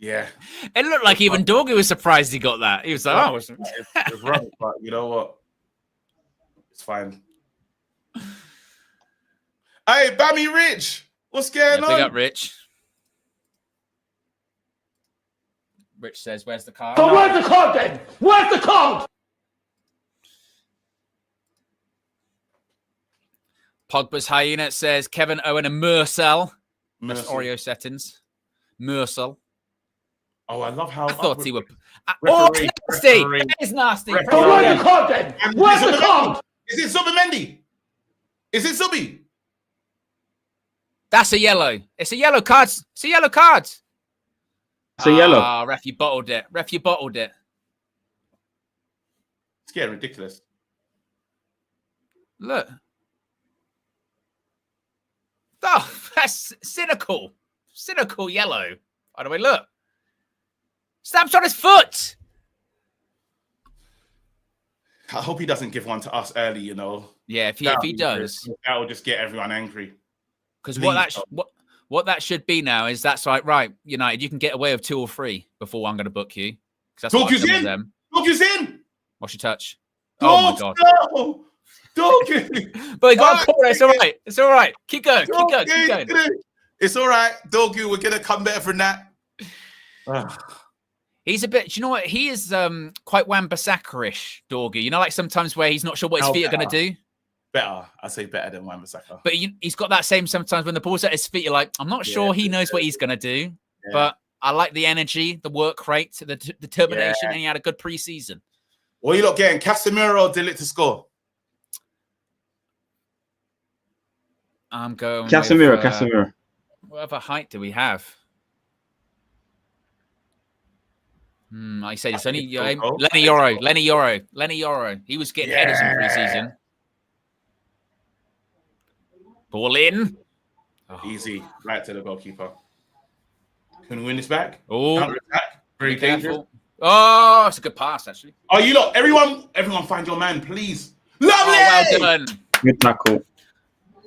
Yeah. It looked like even Dorgu was surprised he got that. He was like, oh. It's wrong, but you know what? It's fine. Hey, Bammy Rich. What's going on? Big up, Rich. Rich says, where's the card? So where's the card then? Where's the card? Pogba's Hyena says, Kevin Owen and Mersel. That's Oreo settings. Mersel. Oh, I love how... I thought he would... Oh, it's nasty. It is nasty. So where's the card then? Where's the card? Is it Zubimendi? Is it Zubi? That's a yellow. It's a yellow card. It's a yellow card. It's a yellow. Ah, ref, you bottled it. Ref, you bottled it. It's getting ridiculous. Look. Oh, that's cynical. Cynical yellow. By the way, look. Stamps on his foot. I hope he doesn't give one to us early, you know. Yeah, if he does. That will just get everyone angry. Because what that should be now is that's like, right, United, you can get away with 2 or 3 before I'm going to book you. Dorgu's in. Dorgu's in. What's your touch? Oh, my God. No. Dorgu. But he got a corner. It's all right. It's all right. Keep going. Keep going. Keep going. It's all right. Dorgu, we're going to come better from that. He's a bit, do you know what? He is quite Wan-Bissaka-ish, Dorgu. You know, like sometimes where he's not sure what his feet are going to do? Better. I'd say better than Wan-Bissaka. But he's got that same sometimes when the ball's at his feet, you're like, I'm not sure he knows what he's going to do. Yeah. But I like the energy, the work rate, the determination, and he had a good pre-season. What are you lot getting? Casemiro or Dillit to score? I'm going Casemiro. What other height do we have? I say it's only Lenny Yoro. He was getting headers in pre-season. Ball in. Easy. Right to the goalkeeper. Can we win this back? Oh, counter-attack. Very dangerous. Oh, it's a good pass, actually. Oh, you lot, everyone find your man, please. Lovely! Well done. Good tackle.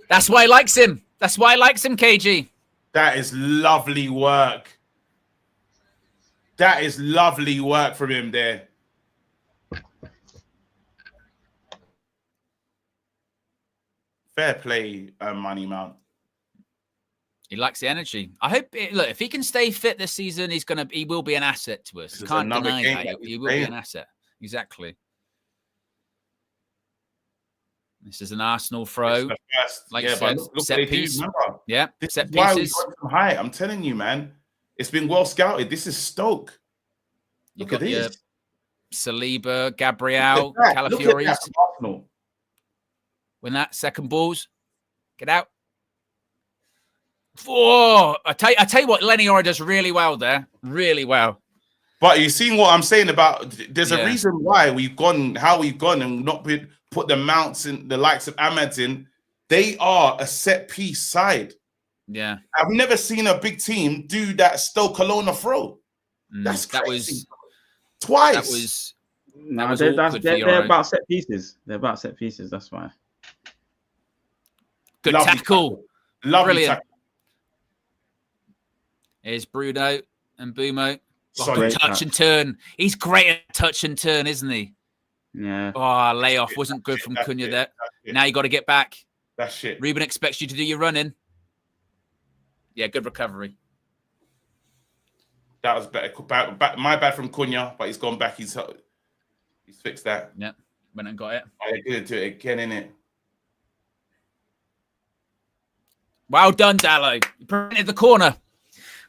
That's why he likes him. That's why he likes him, KG. That is lovely work. That is lovely work from him there. Fair play, Money Mount. He likes the energy. I hope. Look, if he can stay fit this season, he will be an asset to us. Can't deny that. He will be an asset. Exactly. This is an Arsenal throw. Like you said, set piece. Yeah, this set is why we pieces. got some height. I'm telling you, man. It's been well scouted. This is Stoke. Look at this. Saliba, Gabriel, Calafiores. When that second balls, get out. Oh, I tell you what, Lenny Yoro does really well there. Really well. But you've seen what I'm saying about. There's a reason why we've gone how we've gone and not put the Mounts in the likes of Ahmad in. They are a set piece side. Yeah, I've never seen a big team do that Stoke Kelowna throw. That's crazy. That was twice. They're about set pieces. They're about set pieces. That's why. Good tackle. Lovely Brilliant. tackle. Here's Bruno and Bumo. Sorry, touch and turn. He's great at touch and turn, isn't he? Yeah. Oh, layoff wasn't good from Cunha there. Now you got to get back. That's shit. Ruben expects you to do your running. Yeah, good recovery. That was better. My bad from Cunha, but he's gone back. He's fixed that. Yeah, went and got it. I didn't do it again, innit? Well done, Dallo. You prevented the corner.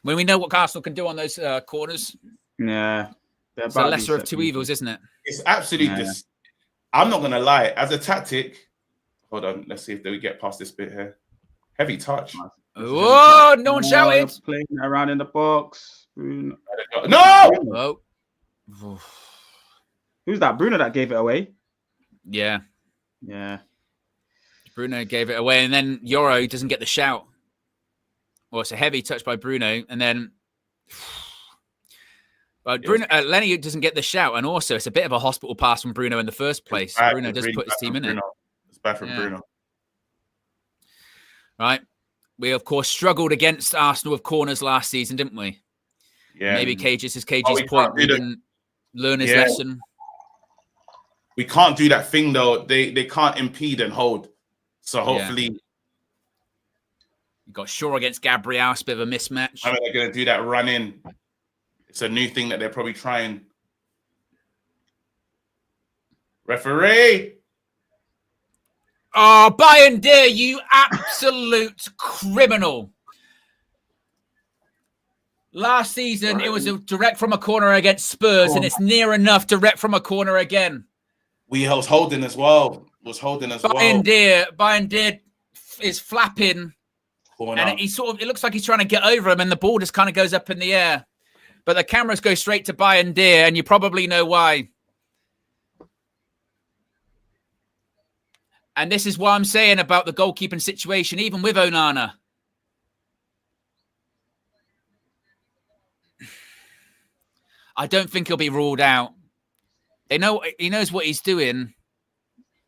When we know what Arsenal can do on those corners. Yeah. It's the lesser of two evils, isn't it? It's absolutely I'm not going to lie. As a tactic, hold on. Let's see if we get past this bit here. Heavy touch. Oh, no one shouted. Playing around in the box. No! Oh. Who's that? Bruno that gave it away? Yeah. Yeah. Bruno gave it away, and then Yoro doesn't get the shout. Well, it's a heavy touch by Bruno, and then Lenny doesn't get the shout, and also it's a bit of a hospital pass from Bruno in the first place. Bruno does put his team in it. It's bad from Bruno. Right. We, of course, struggled against Arsenal with corners last season, didn't we? Yeah. Maybe KG's point. We didn't learn his lesson. We can't do that thing, though. They can't impede and hold. So hopefully... You got Shaw against Gabriel, it's a bit of a mismatch. I mean, they're going to do that run in. It's a new thing that they're probably trying. Referee! Oh, Bayern Deer, you absolute criminal. Last season, it was a direct from a corner against Spurs, and it's near enough direct from a corner again. We was holding as well. Bayern Deer is flapping. Corner. And it looks like he's trying to get over him, and the ball just kind of goes up in the air. But the cameras go straight to Bayern Deer, and you probably know why. And this is what I'm saying about the goalkeeping situation, even with Onana. I don't think he'll be ruled out. He knows what he's doing.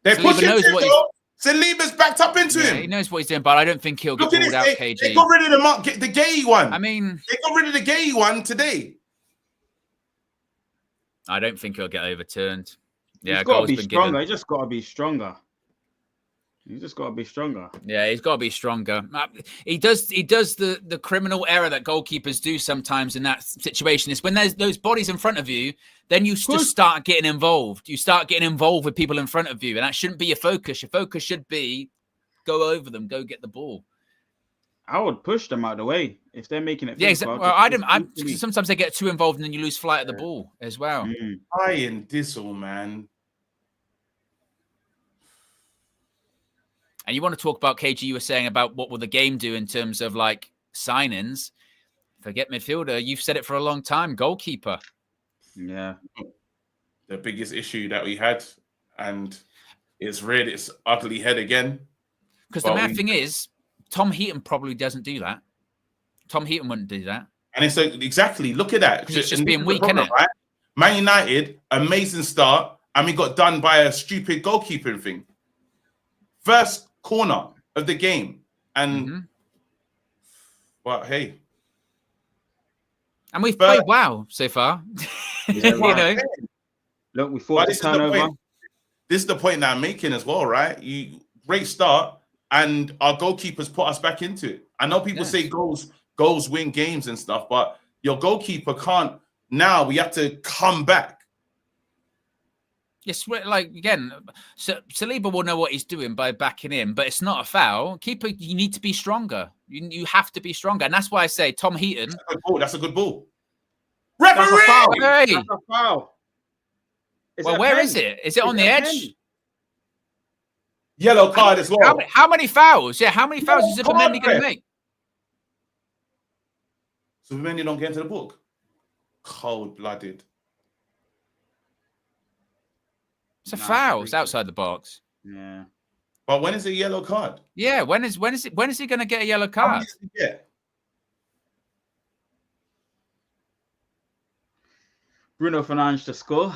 They're pushing him. Saliba's backed up into him. He knows what he's doing, but I don't think he'll get ruled out, KG. They got rid of the gay one. I mean... They got rid of the gay one today. I don't think he'll get overturned. Yeah, he's got to be stronger. He just got to be stronger. He's just got to be stronger. Yeah, he's got to be stronger. He does the criminal error that goalkeepers do sometimes in that situation. Is when there's those bodies in front of you, then you just start getting involved. You start getting involved with people in front of you, and that shouldn't be your focus. Your focus should be go over them, go get the ball. I would push them out of the way if they're making it. Yeah, exactly. Well, sometimes they get too involved and then you lose flight of the ball as well. Iron Diesel, man. And you want to talk about, KG, you were saying about what will the game do in terms of like sign-ins. Forget midfielder. You've said it for a long time. Goalkeeper. Yeah. The biggest issue that we had, and it's reared its ugly head again. Because the mad thing is, Tom Heaton probably doesn't do that. Tom Heaton wouldn't do that. And it's like, exactly, look at that. It's just being weak, isn't it? Right? Man United, amazing start, and we got done by a stupid goalkeeping thing. First corner of the game. And, well, hey. And we've played well so far. Yeah, you know. Look, we fought the turnover. This is the point that I'm making as well, right? Great start, and our goalkeepers put us back into it. I know people say goals win games and stuff, but your goalkeeper can't. Now we have to come back. Yes, like again, Saliba will know what he's doing by backing in, but it's not a foul. Keeper, you need to be stronger. You have to be stronger, and that's why I say Tom Heaton. That's a good ball. Referee! That's a foul. Hey! That's a foul. Well, where is it? Is it on the edge? Yellow card as well. How many fouls? Yeah, how many fouls is Zubimendi going to make? Zubimendi don't get into the book. Cold-blooded. It's a foul. It's outside the box. Yeah. But when is a yellow card? Yeah, when is he going to get a yellow card? Bruno Fernandes to score.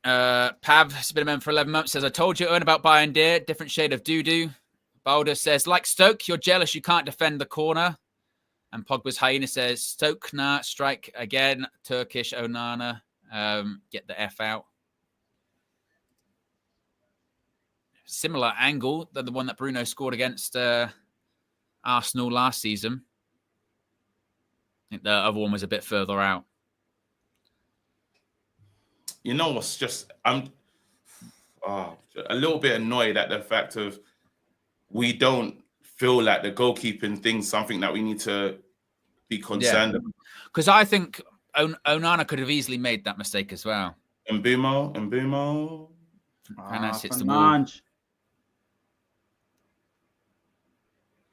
Pav has been a member for 11 months. Says, I told you, Owen, about Bayern Deer. Different shade of doo-doo. Balder says, like Stoke, you're jealous you can't defend the corner. And Pogba's Hyena says, Stoke, nah, strike again. Turkish Onana. Get the F out. Similar angle than the one that Bruno scored against Arsenal last season. I think the other one was a bit further out. You know what's just, I'm a little bit annoyed at the fact of we don't feel like the goalkeeping thing's something that we need to be concerned about. Because I think Onana could have easily made that mistake as well. Mbumo. Fernandes hits the ball.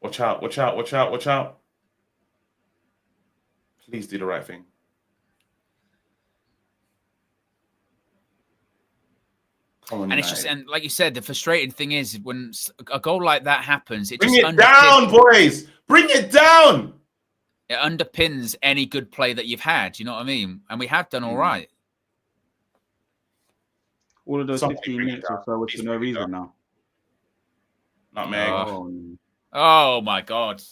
Watch out. Please do the right thing. And it's just, and like you said, the frustrating thing is when a goal like that happens, bring it down, boys. Bring it down. It underpins any good play that you've had. You know what I mean? And we have done all right. All of those 15 minutes or so was for no reason now. Not Meg. Oh my God,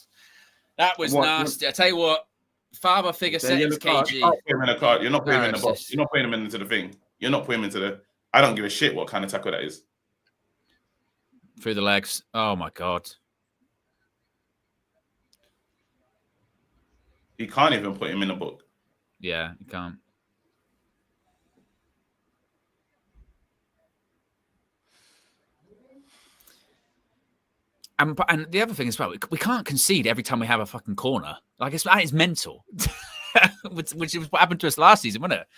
that was nasty. I tell you what, father figure settings, KG. You're not putting him in a card. You're not putting him in the box. You're not putting him into the thing. You're not putting him into the. I don't give a shit what kind of tackle that is. Through the legs. Oh, my God. You can't even put him in a book. Yeah, you can't. And the other thing as well, we can't concede every time we have a fucking corner. Like, it's mental. which is what happened to us last season, wasn't it?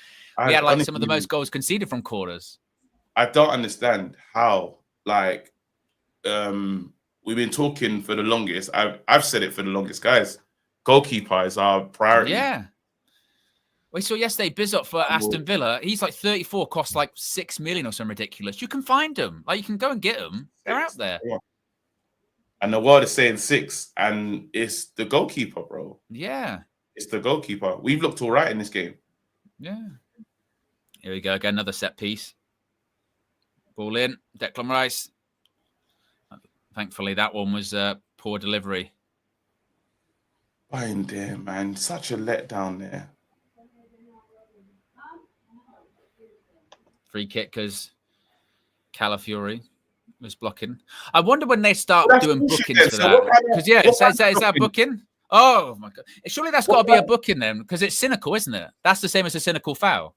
We had like some of the most goals conceded from corners. I don't understand how, like, we've been talking for the longest. I've said it for the longest, guys. Goalkeeper is our priority. Yeah. We saw yesterday Bizzot for Aston Villa. He's like 34, costs like 6 million or something ridiculous. You can find them. Like, you can go and get them. They're out there. Yeah. And the world is saying 6, and it's the goalkeeper, bro. Yeah. It's the goalkeeper. We've looked all right in this game. Yeah. Here we go. Again, another set piece. Ball in. Declan Rice. Thankfully, that one was poor delivery. Fine there, man. Such a letdown there. Free kick because Calafiori was blocking. I wonder when they start doing bookings for that. Because, yeah, is that a booking? Oh, my God. Surely that's got to be a booking then, because it's cynical, isn't it? That's the same as a cynical foul.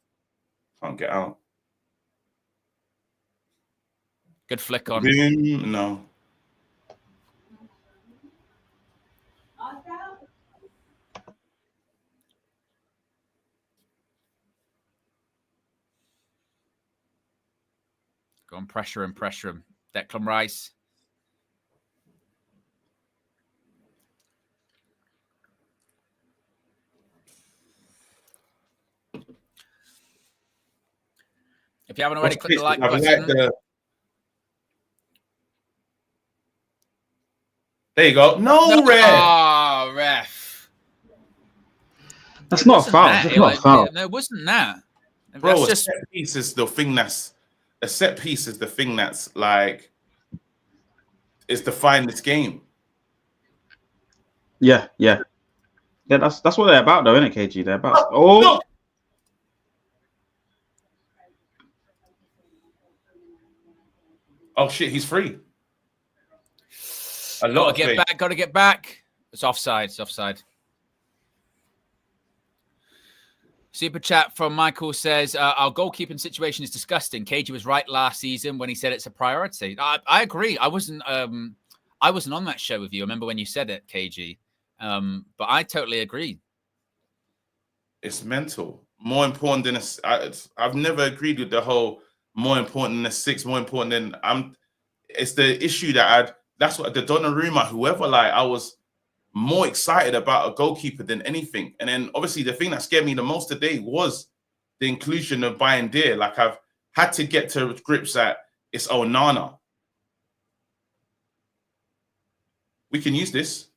Can't get out. Good flick on. No. Go on, pressure him. Declan Rice. If you haven't already, click the like button. There you go. No, ref. Oh, ref. That's not a foul. That's not a foul. No, it wasn't that. Bro, that's just... a set piece is the thing that's like is defining this game. Yeah. That's what they're about, though, isn't it, KG? They're about. Oh. No. Oh shit, he's free. Gotta get back. It's offside. Super chat from Michael says, our goalkeeping situation is disgusting. KG was right last season when he said it's a priority. I agree. I wasn't on that show with you. I remember when you said it, KG. But I totally agree. It's mental. More important than I've never agreed with the whole more important than a 6, more important than it's the issue that's what the Donnarumma, whoever, like I was more excited about a goalkeeper than anything. And then obviously the thing that scared me the most today was the inclusion of Bayern Deer. Like I've had to get to grips that it's Onana. We can use this.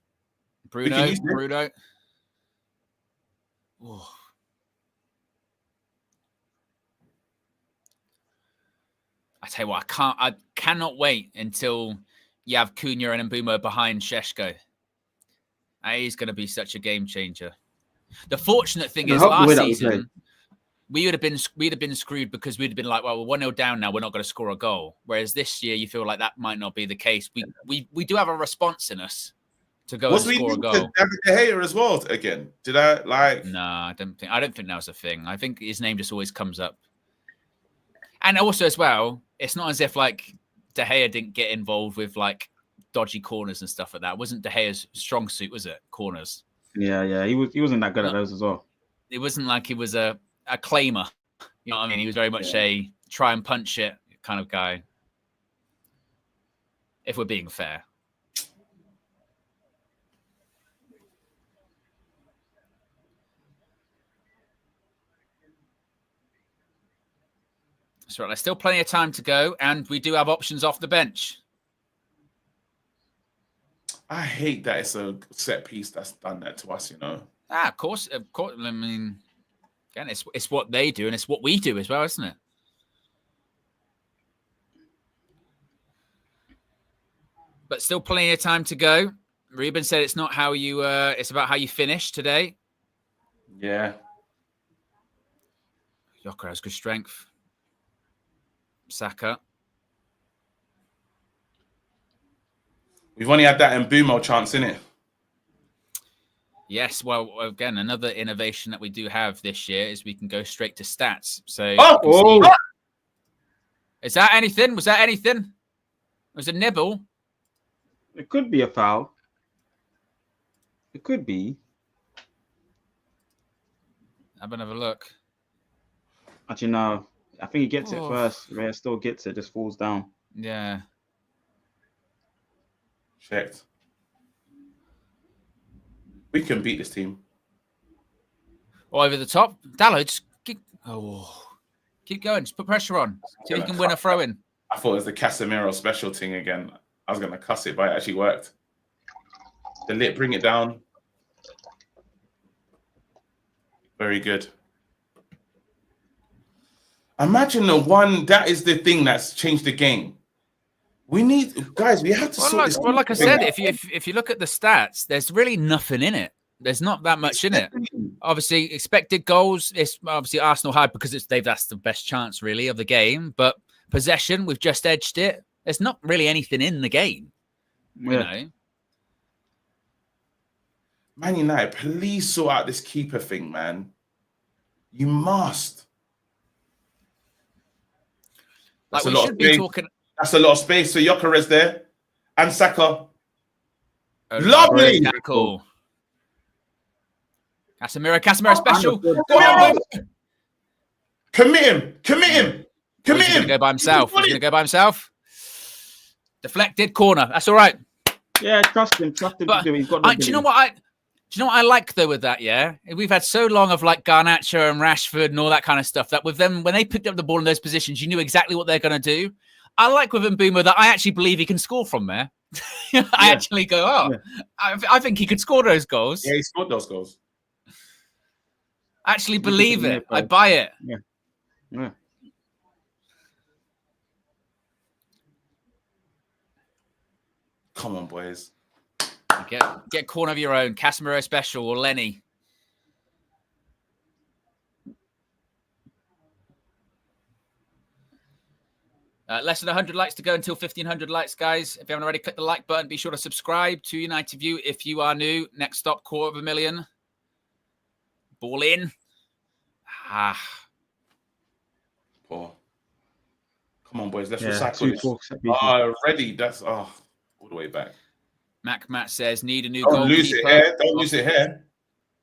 Bruno. Oh. I tell you what, I cannot wait until you have Cunha and Mbeumo behind Šeško. He's going to be such a game changer. The fortunate thing is, last season we would have been screwed because we'd have been like, well, we're 1-0 down now. We're not going to score a goal. Whereas this year, you feel like that might not be the case. We do have a response in us to go and score a goal. David De Gea as well again? Did I like? No, I don't think that was a thing. I think his name just always comes up. And also as well, it's not as if like De Gea didn't get involved with like dodgy corners and stuff like that. It wasn't De Gea's strong suit, was it? Corners. Yeah. He wasn't that good at those as well. It wasn't like he was a claimer. You know what I mean? He was very much a try and punch it kind of guy. If we're being fair. That's right. There's still plenty of time to go, and we do have options off the bench. I hate that it's a set piece that's done that to us, you know. Of course. I mean, again, it's what they do, and it's what we do as well, isn't it? But still plenty of time to go. Reuben said it's not how you. It's about how you finish today. Yeah. Yoker has good strength. Saka. We've only had that Mbeumo chance, innit? Yes, well, again, another innovation that we do have this year is we can go straight to stats. So, is that anything? Was that anything? It was a nibble. It could be a foul. It could be. Have another look. Actually, no. I think he gets it first. Rhea still gets it, just falls down. Yeah. Checked. We can beat this team. Over the top. Dallo, just keep going. Just put pressure on. See if you can win a throw-in. I thought it was the Casemiro special thing again. I was going to cuss it, but it actually worked. The lit, bring it down. Very good. Imagine that is the thing that's changed the game. We need, guys, we have to sort this. Well, like I said, if you look at the stats, there's really nothing in it. There's not that much in it. Obviously, expected goals, it's obviously Arsenal high because that's the best chance, really, of the game. But possession, we've just edged it. There's not really anything in the game. You know? Man United, please sort out this keeper thing, man. You must. That's a lot of space. That's a lot of space. So Gyökeres there. And Saka. Lovely. Cool. Casemiro special. Commit him. Commit He's going him. to go by himself. He's going to go by himself. Deflected corner. That's all right. Yeah, trust him. Trust him But to do it. He's got no do you know what I? Do you know what I like though with that? Yeah, we've had so long of like Garnacho and Rashford and all that kind of stuff that with them when they picked up the ball in those positions, you knew exactly what they're going to do. I like with Mbeumo that I actually believe he can score from there. I actually go, I think he could score those goals. Yeah, he scored those goals. Actually believe it. I buy it. Yeah. Come on, boys. Get corner of your own. Casemiro special or Lenny. Less than 100 likes to go until 1,500 likes, guys. If you haven't already, click the like button. Be sure to subscribe to United View if you are new. Next stop, 250,000. Ball in. Poor. Come on, boys. Let's recycle this. Ready. That's all the way back. Matt says, need a new Don't goalkeeper. lose it here. Don't lose it here.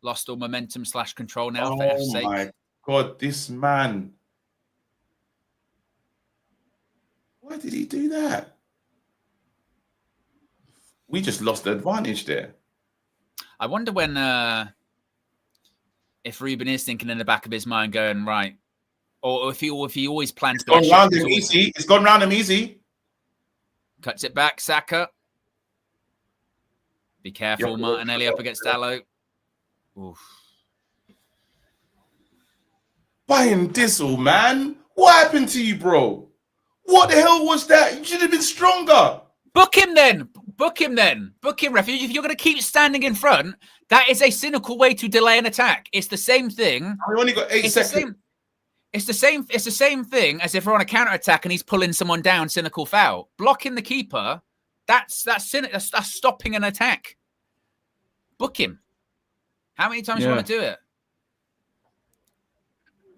Lost all momentum / control now for F's sake. Oh, my God. This man. Why did he do that? We just lost the advantage there. I wonder when, if Ruben is thinking in the back of his mind going, right, or if he always plans to... It's gone round him easy. It's gone round him easy. Cuts it back, Saka. Be careful, Martinelli up against Dalot. Oof. Buying Dizzle, man. What happened to you, bro? What the hell was that? You should have been stronger. Book him then. Book him, ref. If you're going to keep standing in front, that is a cynical way to delay an attack. It's the same thing. We only got 8 seconds. It's the same thing as if we're on a counter attack and he's pulling someone down. Cynical foul. Blocking the keeper. That's stopping an attack. Book him. How many times do you want to do it?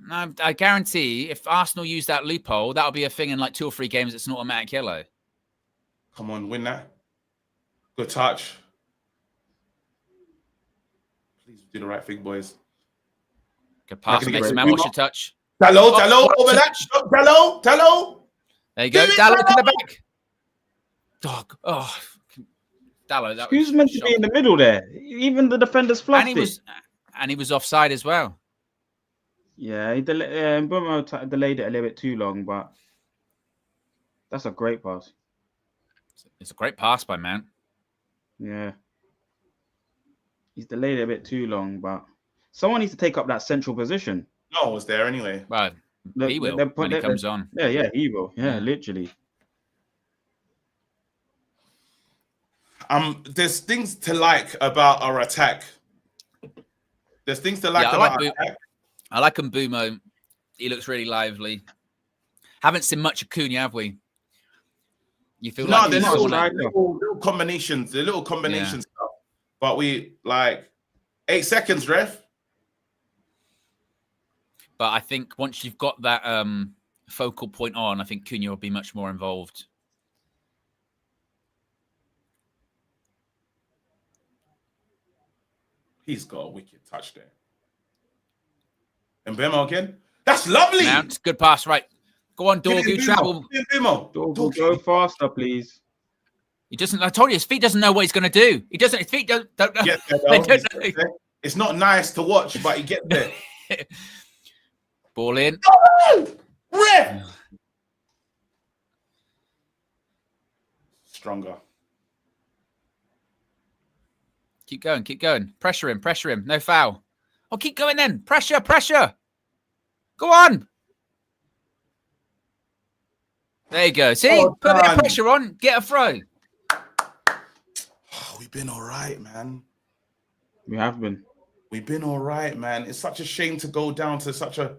No, I guarantee if Arsenal use that loophole, that'll be a thing in like 2 or 3 games. It's an automatic yellow. Come on, win that. Good touch. Please do the right thing, boys. Good pass. Mason Mount, what's your touch? Dalot, overlap. Dalot. There you go. Dalot to the back. Dog. Oh, Dalot. Who's meant to be in the middle there? Even the defenders fluffed and he was offside as well. Yeah, Mbeumo delayed it a little bit too long, but that's a great pass. It's a great pass by Mount. Yeah. He's delayed it a bit too long, but someone needs to take up that central position. No one was there anyway. Well, he will when he comes on. Yeah, he will. Yeah, literally. There's things to like about our attack. There's things to like about our attack. I like Mbeumo. He looks really lively. Haven't seen much of Cunha, have we? You feel like there's little combinations, stuff. But we like 8 seconds, ref. But I think once you've got that focal point on, I think Cunha will be much more involved. He's got a wicked touch there. And Mbeumo again. That's lovely. Mount, good pass, right. Go on, Dorgu, travel. Dorgu, go faster, please. He doesn't. I told you, his feet doesn't know what he's going to do. He doesn't. His feet don't know. It's not nice to watch, but he gets there. Ball in. Oh, ref. Stronger. Keep going. Pressure him. No foul. Oh, keep going then. Pressure. Go on. There you go. See? Put a bit of pressure on. Get a throw. Oh, we've been all right, man. We have been. We've been all right, man. It's such a shame to go down to such a...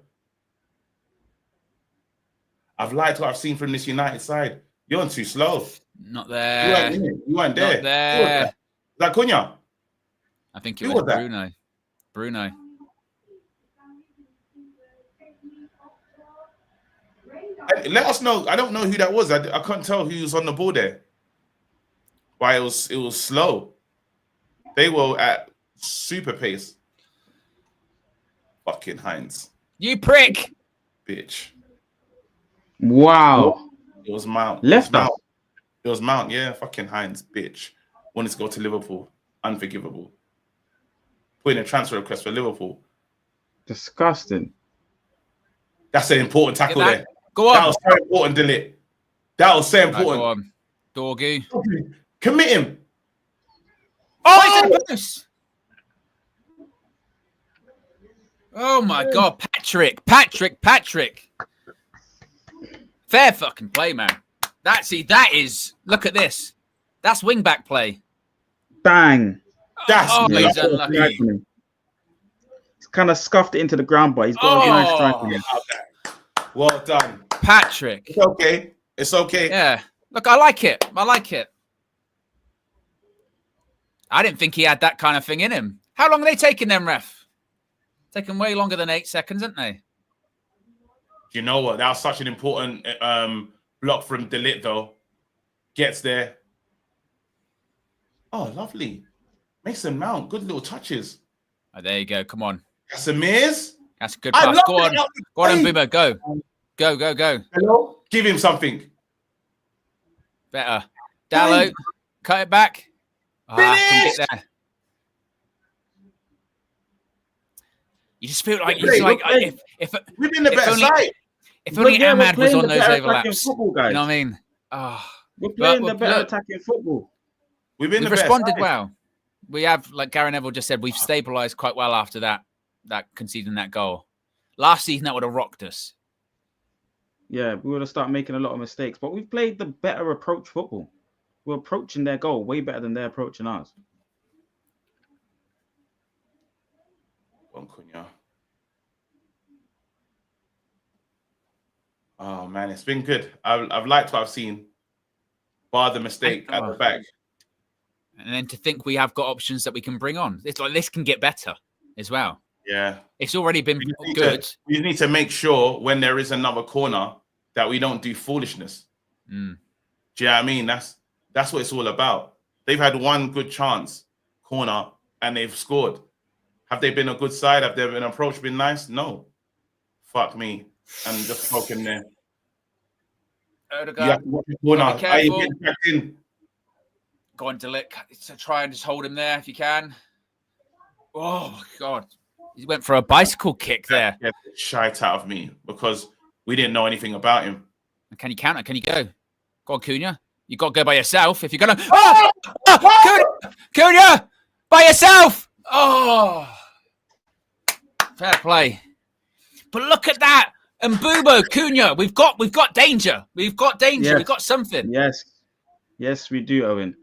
I've liked what I've seen from this United side. You're on too slow. Not there. You weren't there. Not there. Is that Cunha? I think it was Bruno. Let us know. I don't know who that was. I couldn't tell who was on the ball there. Why it was slow. They were at super pace. Fucking Heinz. You prick. Bitch. Wow. It was Mount. Left us. It was Mount. Yeah, fucking Hines, bitch. Wanted to go to Liverpool. Unforgivable. Put in a transfer request for Liverpool. Disgusting. That's an important tackle there. Go on. That was so important, Dilly. That was so important. Go on. Doggy. Commit him. Oh, it's oh my God, Patrick. Fair fucking play, man. That is. Look at this. That's wing back play. Bang. That's he's unlucky. He's kind of scuffed it into the ground, but he's got a nice strike. Well done, Patrick. It's okay. It's okay. Yeah. Look, I like it. I didn't think he had that kind of thing in him. How long are they taking them, ref? Taking way longer than 8 seconds, aren't they? You know what? That was such an important block from Delit, though. Gets there. Oh, lovely. Mason Mount. Good little touches. Oh, there you go. Come on. That's a miss. That's a good pass. Go on. Go on, Boomer. Go. Go. Hello? Give him something. Better. Dallo. Cut it back. Can get there. You just feel like if we've been the better side. If only Ahmad was on those overlaps. Football, guys. You know what I mean? We're playing the better attacking football. We've responded well. We have, like Gary Neville just said, we've stabilised quite well after that conceding that goal. Last season, that would have rocked us. Yeah, we would have started making a lot of mistakes, but we've played the better approach football. We're approaching their goal way better than they're approaching ours. Oh man, it's been good. I've liked what I've seen, bar the mistake at the back. And then to think we have got options that we can bring on. It's like this can get better as well. Yeah, it's already been good. We need to make sure when there is another corner that we don't do foolishness. Do you know what I mean? That's what it's all about. They've had one good chance corner and they've scored. Have they been a good side? Have their approach been nice? No. Fuck me. And just poking there. You have to watch the corner. Are you getting back in? Go on, Delic. So try and just hold him there if you can. Oh my God. He went for a bicycle kick there. Get the shite out of me because we didn't know anything about him. Can you counter? Can you go? Go on, Cunha. You got to go by yourself if you're going to. Cunha! By yourself! Oh. Fair play. But look at that. And Bubo, Cunha, we've got danger. We've got danger. We've got something. Yes, we do, Owen.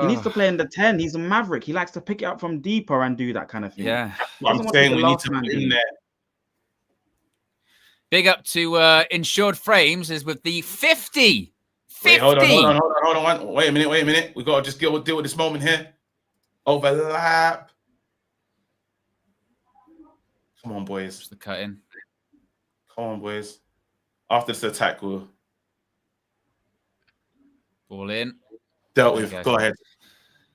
He needs to play in the 10. He's a maverick. He likes to pick it up from deeper and do that kind of thing. Yeah. I'm saying we need to put in there. Big up to Insured Frames is with the 50. 50. Wait, hold on. Wait a minute. We got to just deal with this moment here. Overlap. Come on, boys. Just the cut in. Come on, boys. After this attack, we'll ball in. Dealt with. Go ahead.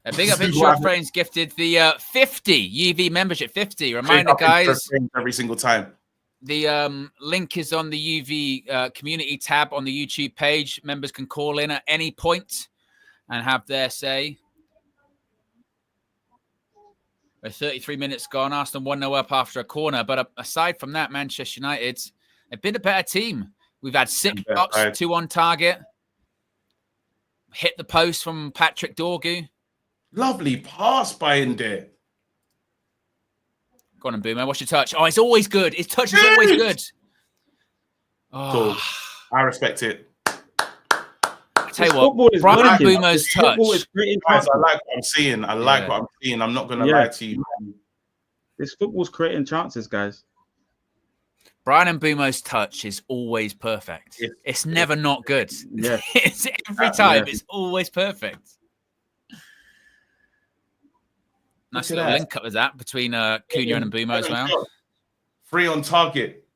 A big up Insured Frames gifted the 50 UV membership 50. Reminder, guys. Every single time. The link is on the UV community tab on the YouTube page. Members can call in at any point and have their say. We're 33 minutes gone. Arsenal 1-0 up after a corner. But aside from that, Manchester United have been a better team. We've had 6 shots, 2 on target. Hit the post from Patrick Dorgu. Lovely pass by Inde. Go on, Boomer. What's your touch? Oh, it's always good. His touch is always good. Oh. Cool. I respect it. I tell you what, Brian Boomer's touch. Guys, I like what I'm seeing. I like what I'm seeing. I'm not going to lie to you. This football's creating chances, guys. Brian Mbumo's touch is always perfect. It's never not good. Yeah. It's every time. It's always perfect. Nice little link up with that between Cunha and Mbumo as well. 3 on target.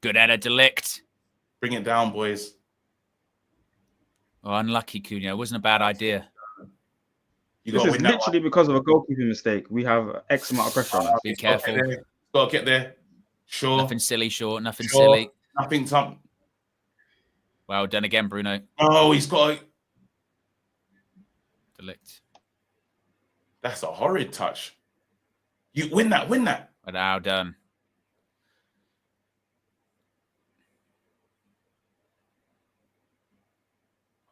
Good header, Delict. Bring it down, boys. Oh, unlucky, Cunha. It wasn't a bad idea. This is literally because of a goalkeeping mistake. We have X amount of pressure on us. Be careful. Got to get there. Sure. Nothing silly, short. Nothing silly. Nothing something. Well done again, Bruno. Oh, he's got. Delict. That's a horrid touch. You win that. Win that. Well done.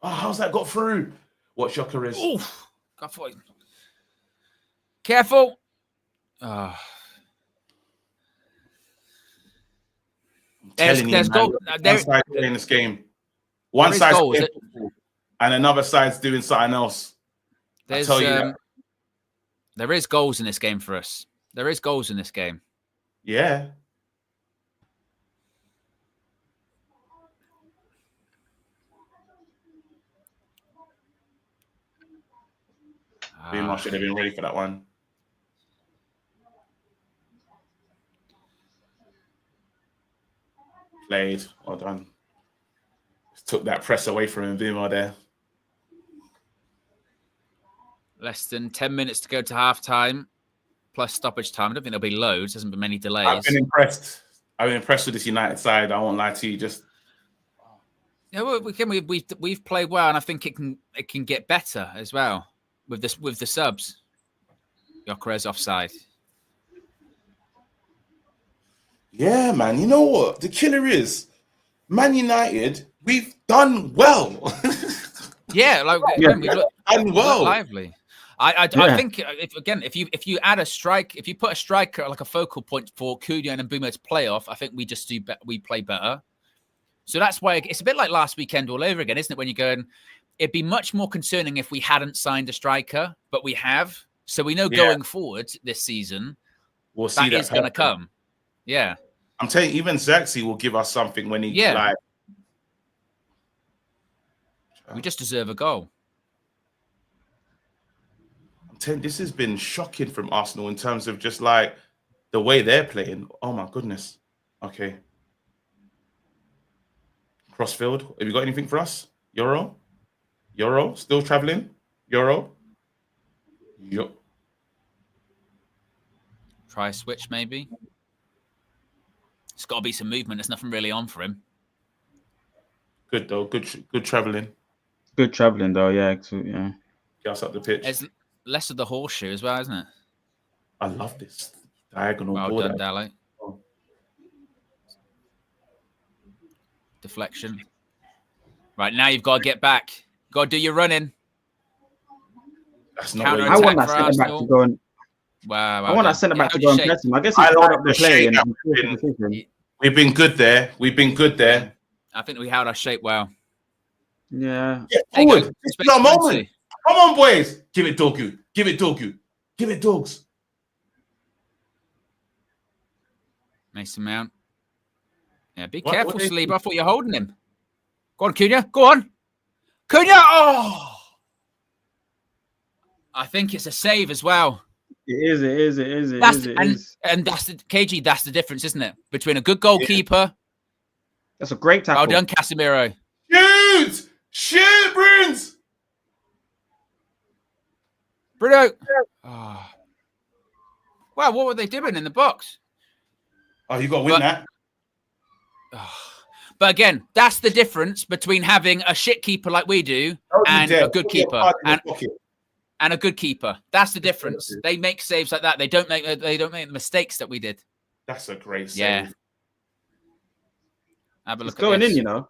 Oh, how's that got through? What's your career? Oof. God, careful. Oh. There's goal. One side playing this game. One side's playing football, and another side's doing something else. I tell you that. There is goals in this game for us. There is goals in this game. Yeah. I should have been ready for that one. Played. Well done. Just took that press away from him, Boomer there. Less than 10 minutes to go to half-time, plus stoppage time. I don't think there'll be loads. There hasn't been many delays. I've been impressed. I've been impressed with this United side. I won't lie to you. Just we've played well, and I think it can get better as well with the subs. Gyökeres offside. Yeah, man. You know what? The killer is Man United. We've done well. Yeah, we've done well. Lively. I think if you add if you put a striker like a focal point for Cunha and Mbeumo to play off, I think we play better. So that's why it's a bit like last weekend all over again, isn't it? When you're going, it'd be much more concerning if we hadn't signed a striker, but we have. So we know going forward this season, we'll see that is going to come. Yeah, I'm telling you, even Zaxi will give us something when he we just deserve a goal. I'm telling you, this has been shocking from Arsenal in terms of just like the way they're playing. Oh my goodness. Okay. Crossfield, have you got anything for us? Euro, still traveling. Euro. Yep. Try a switch, maybe. It's got to be some movement. There's nothing really on for him. Good though. Good traveling. Good traveling though. Yeah. Yeah. Get us up the pitch. There's less of the horseshoe as well, isn't it? I love this diagonal well border. Done, Dally. Deflection. Right, now you've got to get back. Got to do your running. That's not I want that centre back to go and. Wow, I want that centre back to go and press him. I guess he's held up the play. We've been good there. I think we held our shape well. Yeah. Get forward. This is our moment. Come on, boys. Give it Dogu. Give it Dogs. Mason Mount. Yeah, be careful, Saliba. I thought you were holding him. Go on, Cunha. Go on. Cunha! Oh! I think it's a save as well. It is. And that's the KG, that's the difference, isn't it? Between a good goalkeeper. That's a great tackle. Well done, Casemiro. Shoot, Bruins! Bruno. Oh. Wow, what were they doing in the box? Oh, you got to win that. But again, that's the difference between having a shit keeper like we do and a good keeper. And a good keeper. That's the difference. They make saves like that. They don't make the mistakes that we did. That's a great save. Yeah. Have a look it's at going this. In, you know.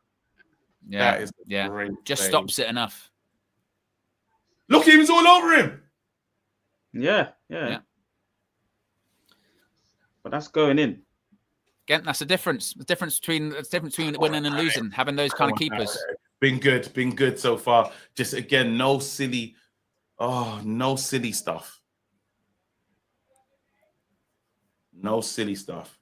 Yeah. That is great just save. stops it enough. Look, he was all over him. Yeah. But that's going in. Again, that's the difference. The difference between winning and losing, having those kind of keepers. Been good so far. Just again, no silly stuff. No silly stuff.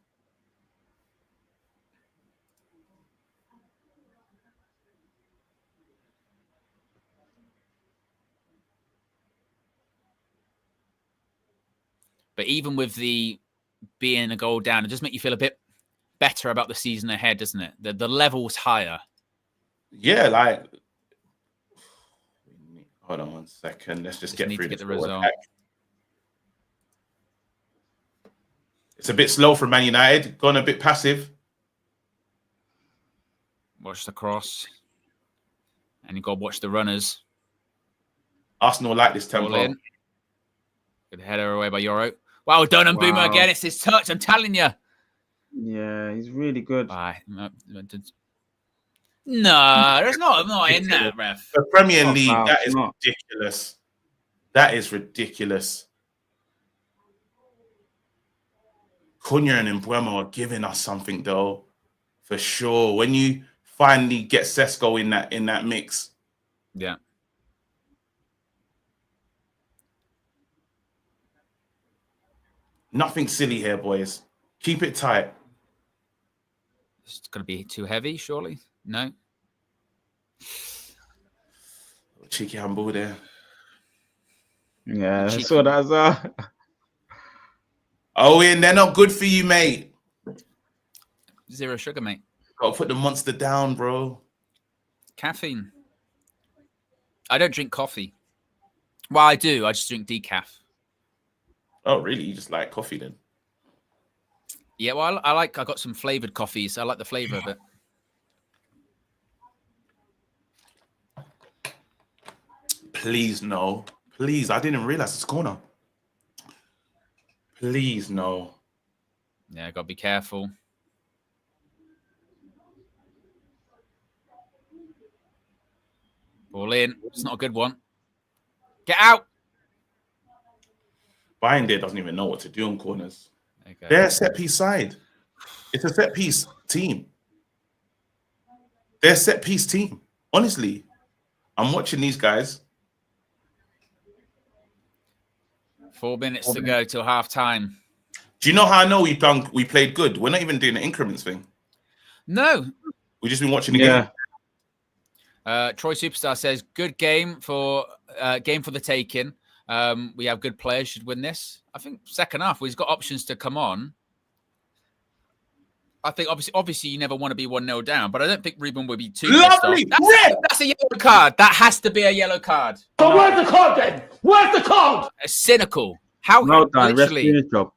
But even with the being a goal down, it does make you feel a bit better about the season ahead, doesn't it? The level's higher. Yeah, like hold on 1 second. Let's just get through the result. It's a bit slow for Man United. Gone a bit passive. Watch the cross. And you've got to watch the runners. Arsenal like this Ball tempo. in. Good header away by Yoro. Well done, and Boomer again. It's his touch. I'm telling you. Yeah, he's really good. Bye. No, there's not in there, ref. The Premier League, foul, that is not. ridiculous. That is ridiculous. Cunha and Mbuemo are giving us something, though, for sure. When you finally get Sesko in that mix, Yeah. nothing silly here, boys. Keep it tight. It's going to be too heavy, surely? No. Cheeky handball there. Yeah, I saw that as well. Owen, they're not good for you, mate. Zero sugar, mate. Got to put the monster down, bro. Caffeine. I don't drink coffee. Well, I do. I just drink decaf. Oh, really? You just like coffee then? Yeah, well, I got some flavored coffees. I like the flavor of it. Please, no. Please, I didn't realize it's corner. Please, no. Yeah, got to be careful. Ball in. It's not a good one. Get out. Bayern there doesn't even know what to do on corners. Okay. They're a set-piece side. It's a set-piece team. They're a set-piece team. Honestly, I'm watching these guys. 4 minutes to go till half time. Do you know how I know we played good? We're not even doing the increments thing. No. We've just been watching the game. Troy Superstar says, good game for the taking. We have good players, should win this. I think second half, we've got options to come on. I think obviously you never want to be 1-0 down, but I don't think Ruben will be too Lovely. pissed off. That's a yellow card. That has to be a yellow card. So where's the card then? Where's the card? Cynical. How Well done. Ref's literally doing his job.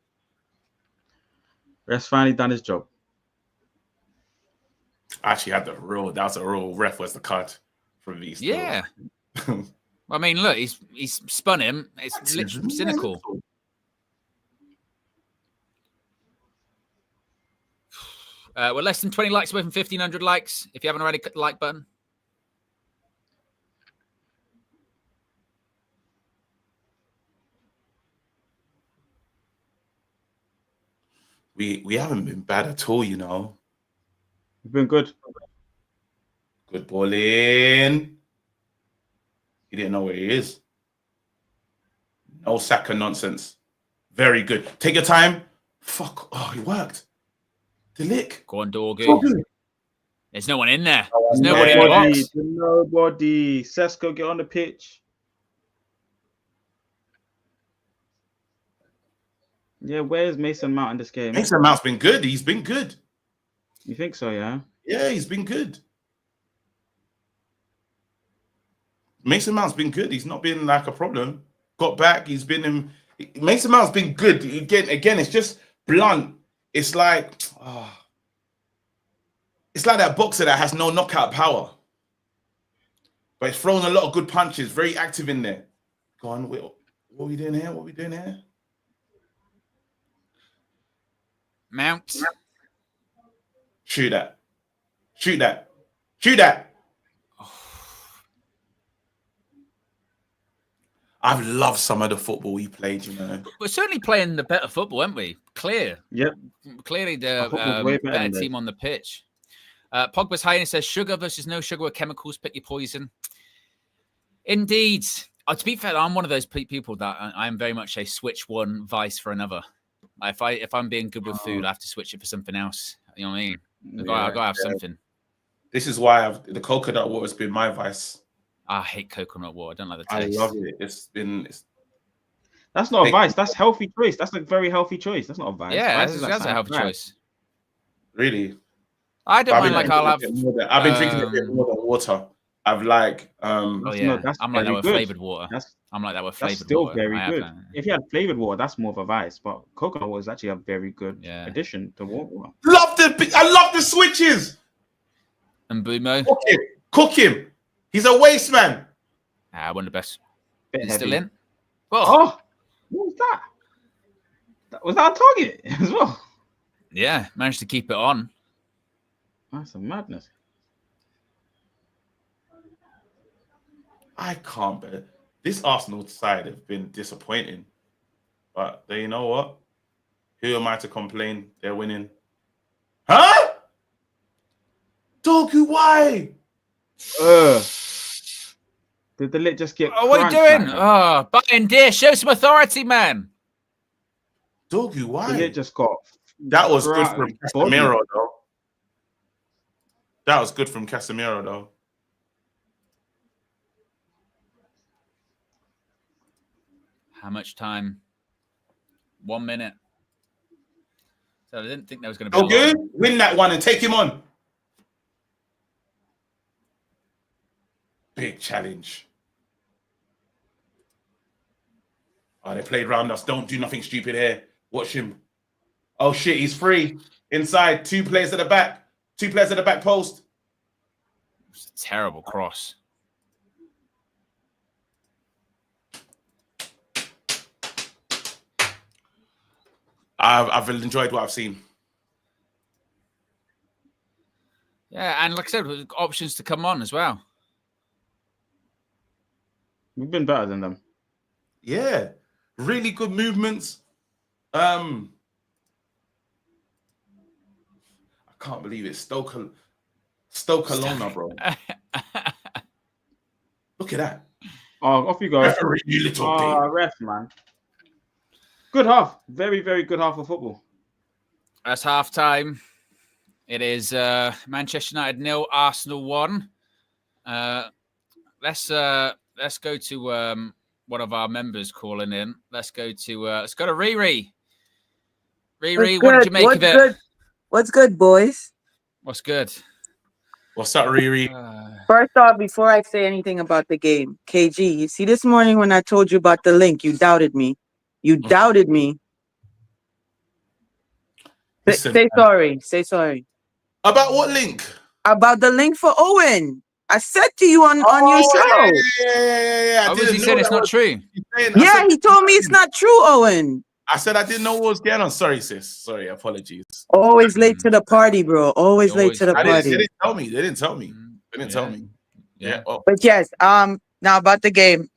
Ref's finally done his job. I actually had that was a real ref was the card from these. Yeah. I mean, look, he's spun him. It's literally cynical. We're less than 20 likes away from 1,500 likes. If you haven't already, click the like button. We haven't been bad at all, you know. We've been good. Good ball in. He didn't know where he is. No Saka nonsense. Very good. Take your time. Fuck. Oh, it worked. The lick. Go on, Dorgu. There's no one in there. There's nobody in the box. Nobody. Sesko, get on the pitch. Yeah, where's Mason Mount in this game? Mason Mount's been good. He's been good. You think so, yeah? Yeah, he's been good. Mason Mount's been good. He's not been like a problem. Got back. He's been in. Mason Mount's been good. Again, it's just blunt. It's like, it's like that boxer that has no knockout power, but he's thrown a lot of good punches. Very active in there. Go on. What are we doing here? What are we doing here? Mount. Shoot that. Shoot that. Shoot that. I've loved some of the football we played, you know. We're certainly playing the better football, aren't we? Clear. Yep. Clearly the better team on the pitch. Pogba's Highness says, sugar versus no sugar with chemicals, pick your poison. Indeed. To be fair, I'm one of those people that I'm very much a switch one vice for another. If I'm being good with food, I have to switch it for something else. You know what I mean? I've got to have something. This is why the coconut water has been my vice. I hate coconut water. I don't like the taste. I love it. That's not a vice. That's healthy choice. That's a very healthy choice. That's not a vice. Yeah, vice that's a healthy choice. Really? I don't mind. I've been drinking a bit more than water. I'm like that with flavored water. I'm like that with flavored water. Still very good. If you had flavored water, that's more of a vice. But coconut water is actually a very good addition to water. I love the switches. And Bumo. Cook him. He's a waste man. One of the best. Bit He's still heavy. in. Well, Oh, what was that? Was that a target as well? yeah, managed to keep it on. That's a madness. I can't believe this Arsenal side have been disappointing. But you know what? Who am I to complain? They're winning. Huh? Dogu, why? Did the lit just get? Oh, what are you doing? Oh, Bayern dear, show some authority, man. Dogu, why? The lit just got. That was good from Casemiro, though. That was good from Casemiro, though. How much time? 1 minute. So I didn't think there was going to be. Okay, win that one and take him on. Big challenge. Oh, they played round us. Don't do nothing stupid here. Watch him. Oh shit, he's free. Inside, 2 players at the back. 2 players at the back post. It's a terrible cross. I've enjoyed what I've seen. Yeah, and like I said, we've got options to come on as well. We've been better than them. Yeah, really good movements. I can't believe it. Stoke Alona, bro. Look at that. Oh, off you go. Referee, you little pig. Ref, man. Good half. Very, very good half of football. That's half time. It is Manchester United 0, Arsenal 1. Let's go to one of our members calling in. Let's go to Riri. Riri, what did you make of it? Good? What's good, boys? What's good? What's up, Riri? First off, before I say anything about the game, KG, you see this morning when I told you about the link, you doubted me. You doubted me. Say sorry. Say sorry. About what link? About the link for Owen. I said to you on your show. Yeah. Obviously, he said it's not true. Yeah, he told me it's not true, Owen. I said I didn't know what was going on. Sorry, sis. Sorry, apologies. Always late to the party, bro. Always late to the party. They didn't tell me. Yeah. Oh. But yes, now about the game,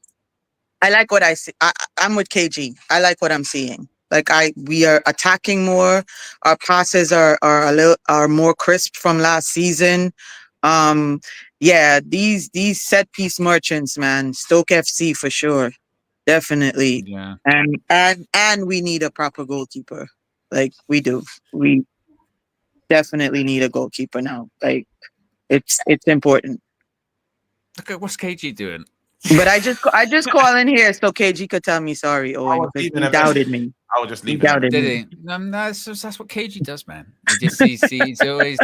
I like what I see. I'm with KG. I like what I'm seeing. Like we are attacking more. Our passes are more crisp from last season. Yeah, these set piece merchants, man. Stoke FC for sure. Definitely. Yeah. And we need a proper goalkeeper. Like we do. We definitely need a goalkeeper now. Like it's important. Look at what's KG doing. But I just call in here so KG could tell me sorry, Owen. He doubted me. I would just leave. He doubted me. Did he? That's what KG does, man. He's always,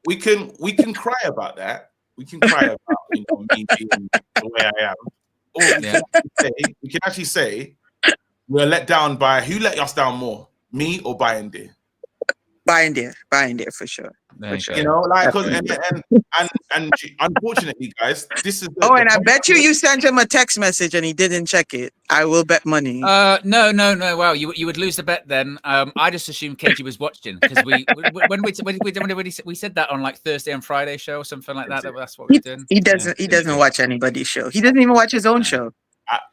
We can cry about that. We can cry about me being the way I am. Or we can actually say we're let down by who let us down more, me or Bayern Deer? Bayern Deer for sure. For sure. You know, like, and unfortunately, guys, this is. And I bet you sent him a text message and he didn't check it. I will bet money. No. Well, you would lose the bet then. I just assumed KG was watching because we said that on like Thursday and Friday show or something like that. That's what we're doing. He doesn't watch anybody's show. He doesn't even watch his own show.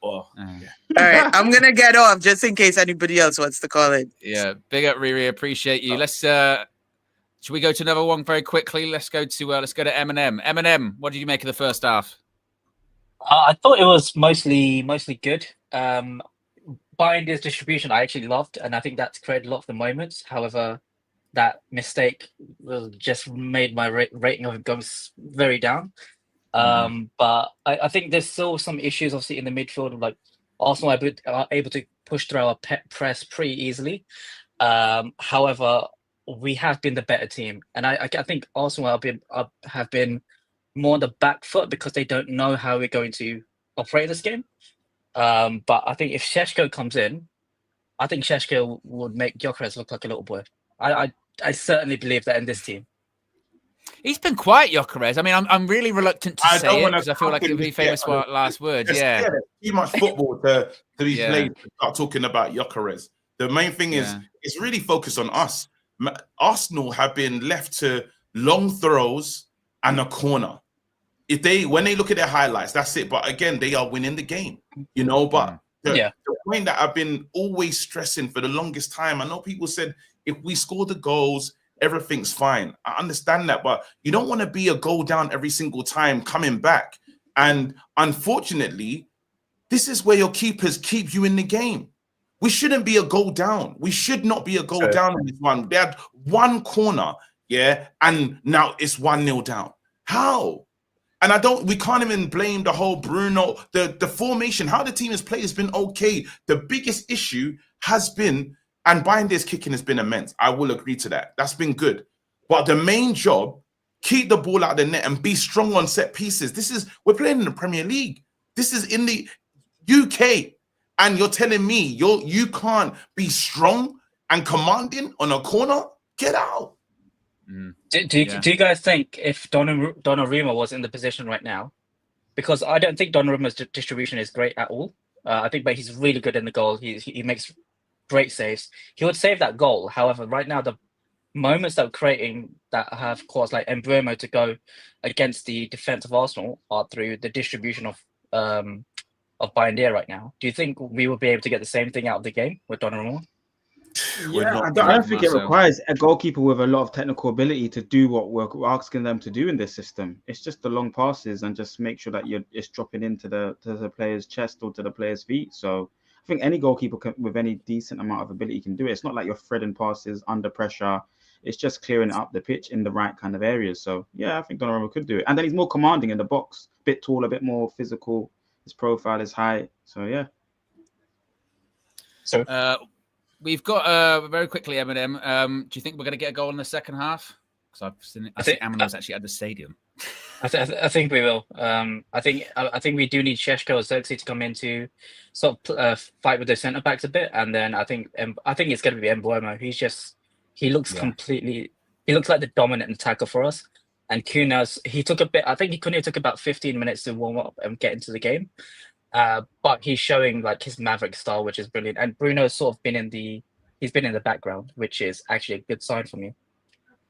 All right, I'm gonna get off just in case anybody else wants to call in. Yeah, big up, Riri. Appreciate you. Let's. Should we go to another one very quickly? Let's go to Eminem. Eminem, what did you make of the first half? I thought it was mostly good. Binder's distribution I actually loved, and I think that's created a lot of the moments. However, that mistake just made my rating of it go very down. But I think there's still some issues, obviously, in the midfield. Like Arsenal are able to push through our press pretty easily. However, we have been the better team, and I think Arsenal have been more on the back foot because they don't know how we're going to operate this game. But I think if Šeško comes in, I think Šeško would make Gyökeres look like a little boy. I certainly believe that in this team. He's been quiet, Gyökeres. I mean, I'm really reluctant to say it because I feel like it'll be famous for last words. Yeah, too much football to be played to start talking about Gyökeres. The main thing is it's really focused on us. Arsenal have been left to long throws and a corner. When they look at their highlights, that's it. But again, they are winning the game, you know. But the point that I've been always stressing for the longest time, I know people said if we score the goals, everything's fine. I understand that, but you don't want to be a goal down every single time coming back. And unfortunately, this is where your keepers keep you in the game. We shouldn't be a goal down. We should not be a goal down in this one. They had one corner, and now it's 1-0 down. How? And we can't even blame the whole Bruno, the formation, how the team has played has been okay. The biggest issue has been, and Binder's kicking has been immense. I will agree to that. That's been good. But the main job, keep the ball out of the net and be strong on set pieces. We're playing in the Premier League. This is in the UK. And you're telling me you can't be strong and commanding on a corner? Get out. Do you guys think if Donnarumma was in the position right now, because I don't think Donnarumma's distribution is great at all. I think, but he's really good in the goal. He makes great saves. He would save that goal. However, right now the moments that we're creating that have caused like Mbeumo to go against the defense of Arsenal are through the distribution of Binder right now. Do you think we will be able to get the same thing out of the game with Donnarumma? Yeah, I don't think it requires a goalkeeper with a lot of technical ability to do what we're asking them to do in this system. It's just the long passes and just make sure that it's dropping into the player's chest or to the player's feet. So I think any goalkeeper with any decent amount of ability can do it. It's not like you're threading passes under pressure. It's just clearing up the pitch in the right kind of areas. So yeah, I think Donnarumma could do it. And then he's more commanding in the box, a bit taller, a bit more physical. His profile is high. So yeah. So we've got very quickly, Eminem. Do you think we're going to get a goal in the second half? Because I think Aminor's actually at the stadium. I think we will. I think we do need Šeško or Xerxes to come in to sort of fight with the centre backs a bit, and then I think it's going to be Mbeumo. He looks he looks like the dominant attacker for us. And Kunas, I think he took about 15 minutes to warm up and get into the game. But he's showing like his maverick style, which is brilliant. And Bruno's sort of been in the background, which is actually a good sign for me.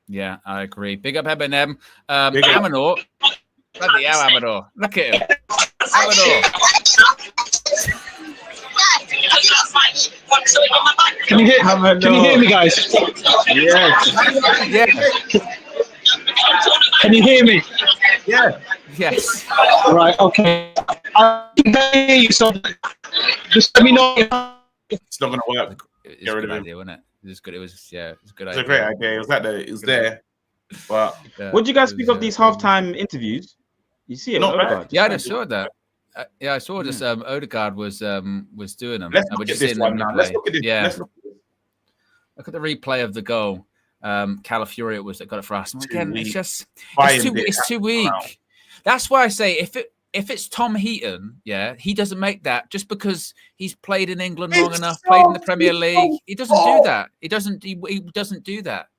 Yeah, I agree. Big up Eminem. Aminor. Bloody hell, Aminor. Look at him. Aminor. Can you hear me, guys? Yes. Yeah. Can you hear me? Yeah. Yes. Right. Okay. I can hear you. So just let me know. It's not going to work. It's a good idea, wasn't it? It was good. It was a good idea. It's a great idea. It was there. But what do you guys think of these halftime interviews? You see it? Not bad. Yeah, I saw that. I saw this. Odegaard was doing them. Let's look at this one now. Let's look at this. Yeah. Look at the replay of the goal. Calafiori was that got it for Arsenal. Again, it's too weak. That's why I say if it's Tom Heaton, he doesn't make that just because he's played in England long enough, played in the Premier League. He doesn't do that. He doesn't do that.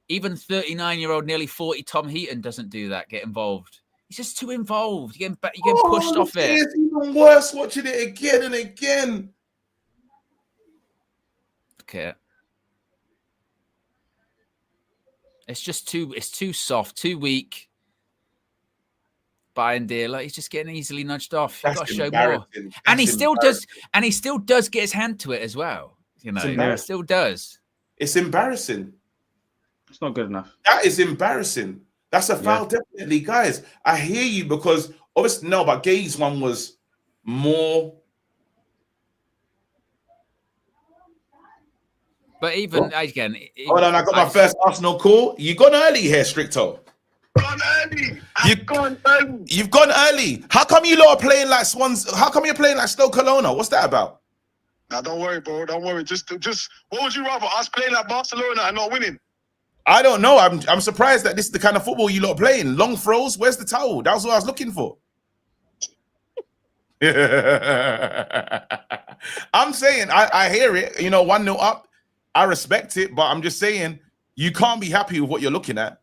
Even 39-year-old, nearly 40 Tom Heaton doesn't do that. Get involved. He's just too involved. You're getting pushed off it. It's even worse watching it again and again. Okay. It's just too soft, too weak. Binder, like he's just getting easily nudged off. You've got to show more. And he still does get his hand to it as well. You know, he still does. It's embarrassing. It's not good enough. That is embarrassing. That's a foul, definitely, guys. I hear you because obviously but Gay's one was more. But even again, hold on, I got my first Arsenal call. You gone early here, Stricto. You've gone early. How come you lot are playing like Swans? How come you're playing like Stoke Kelowna? What's that about? Nah, don't worry, bro. Don't worry. Just what would you rather? Us playing like Barcelona and not winning? I don't know. I'm surprised that this is the kind of football you lot are playing. Long throws. Where's the towel? That was what I was looking for. I'm saying I hear it. 1-0 up. I respect it, but I'm just saying you can't be happy with what you're looking at.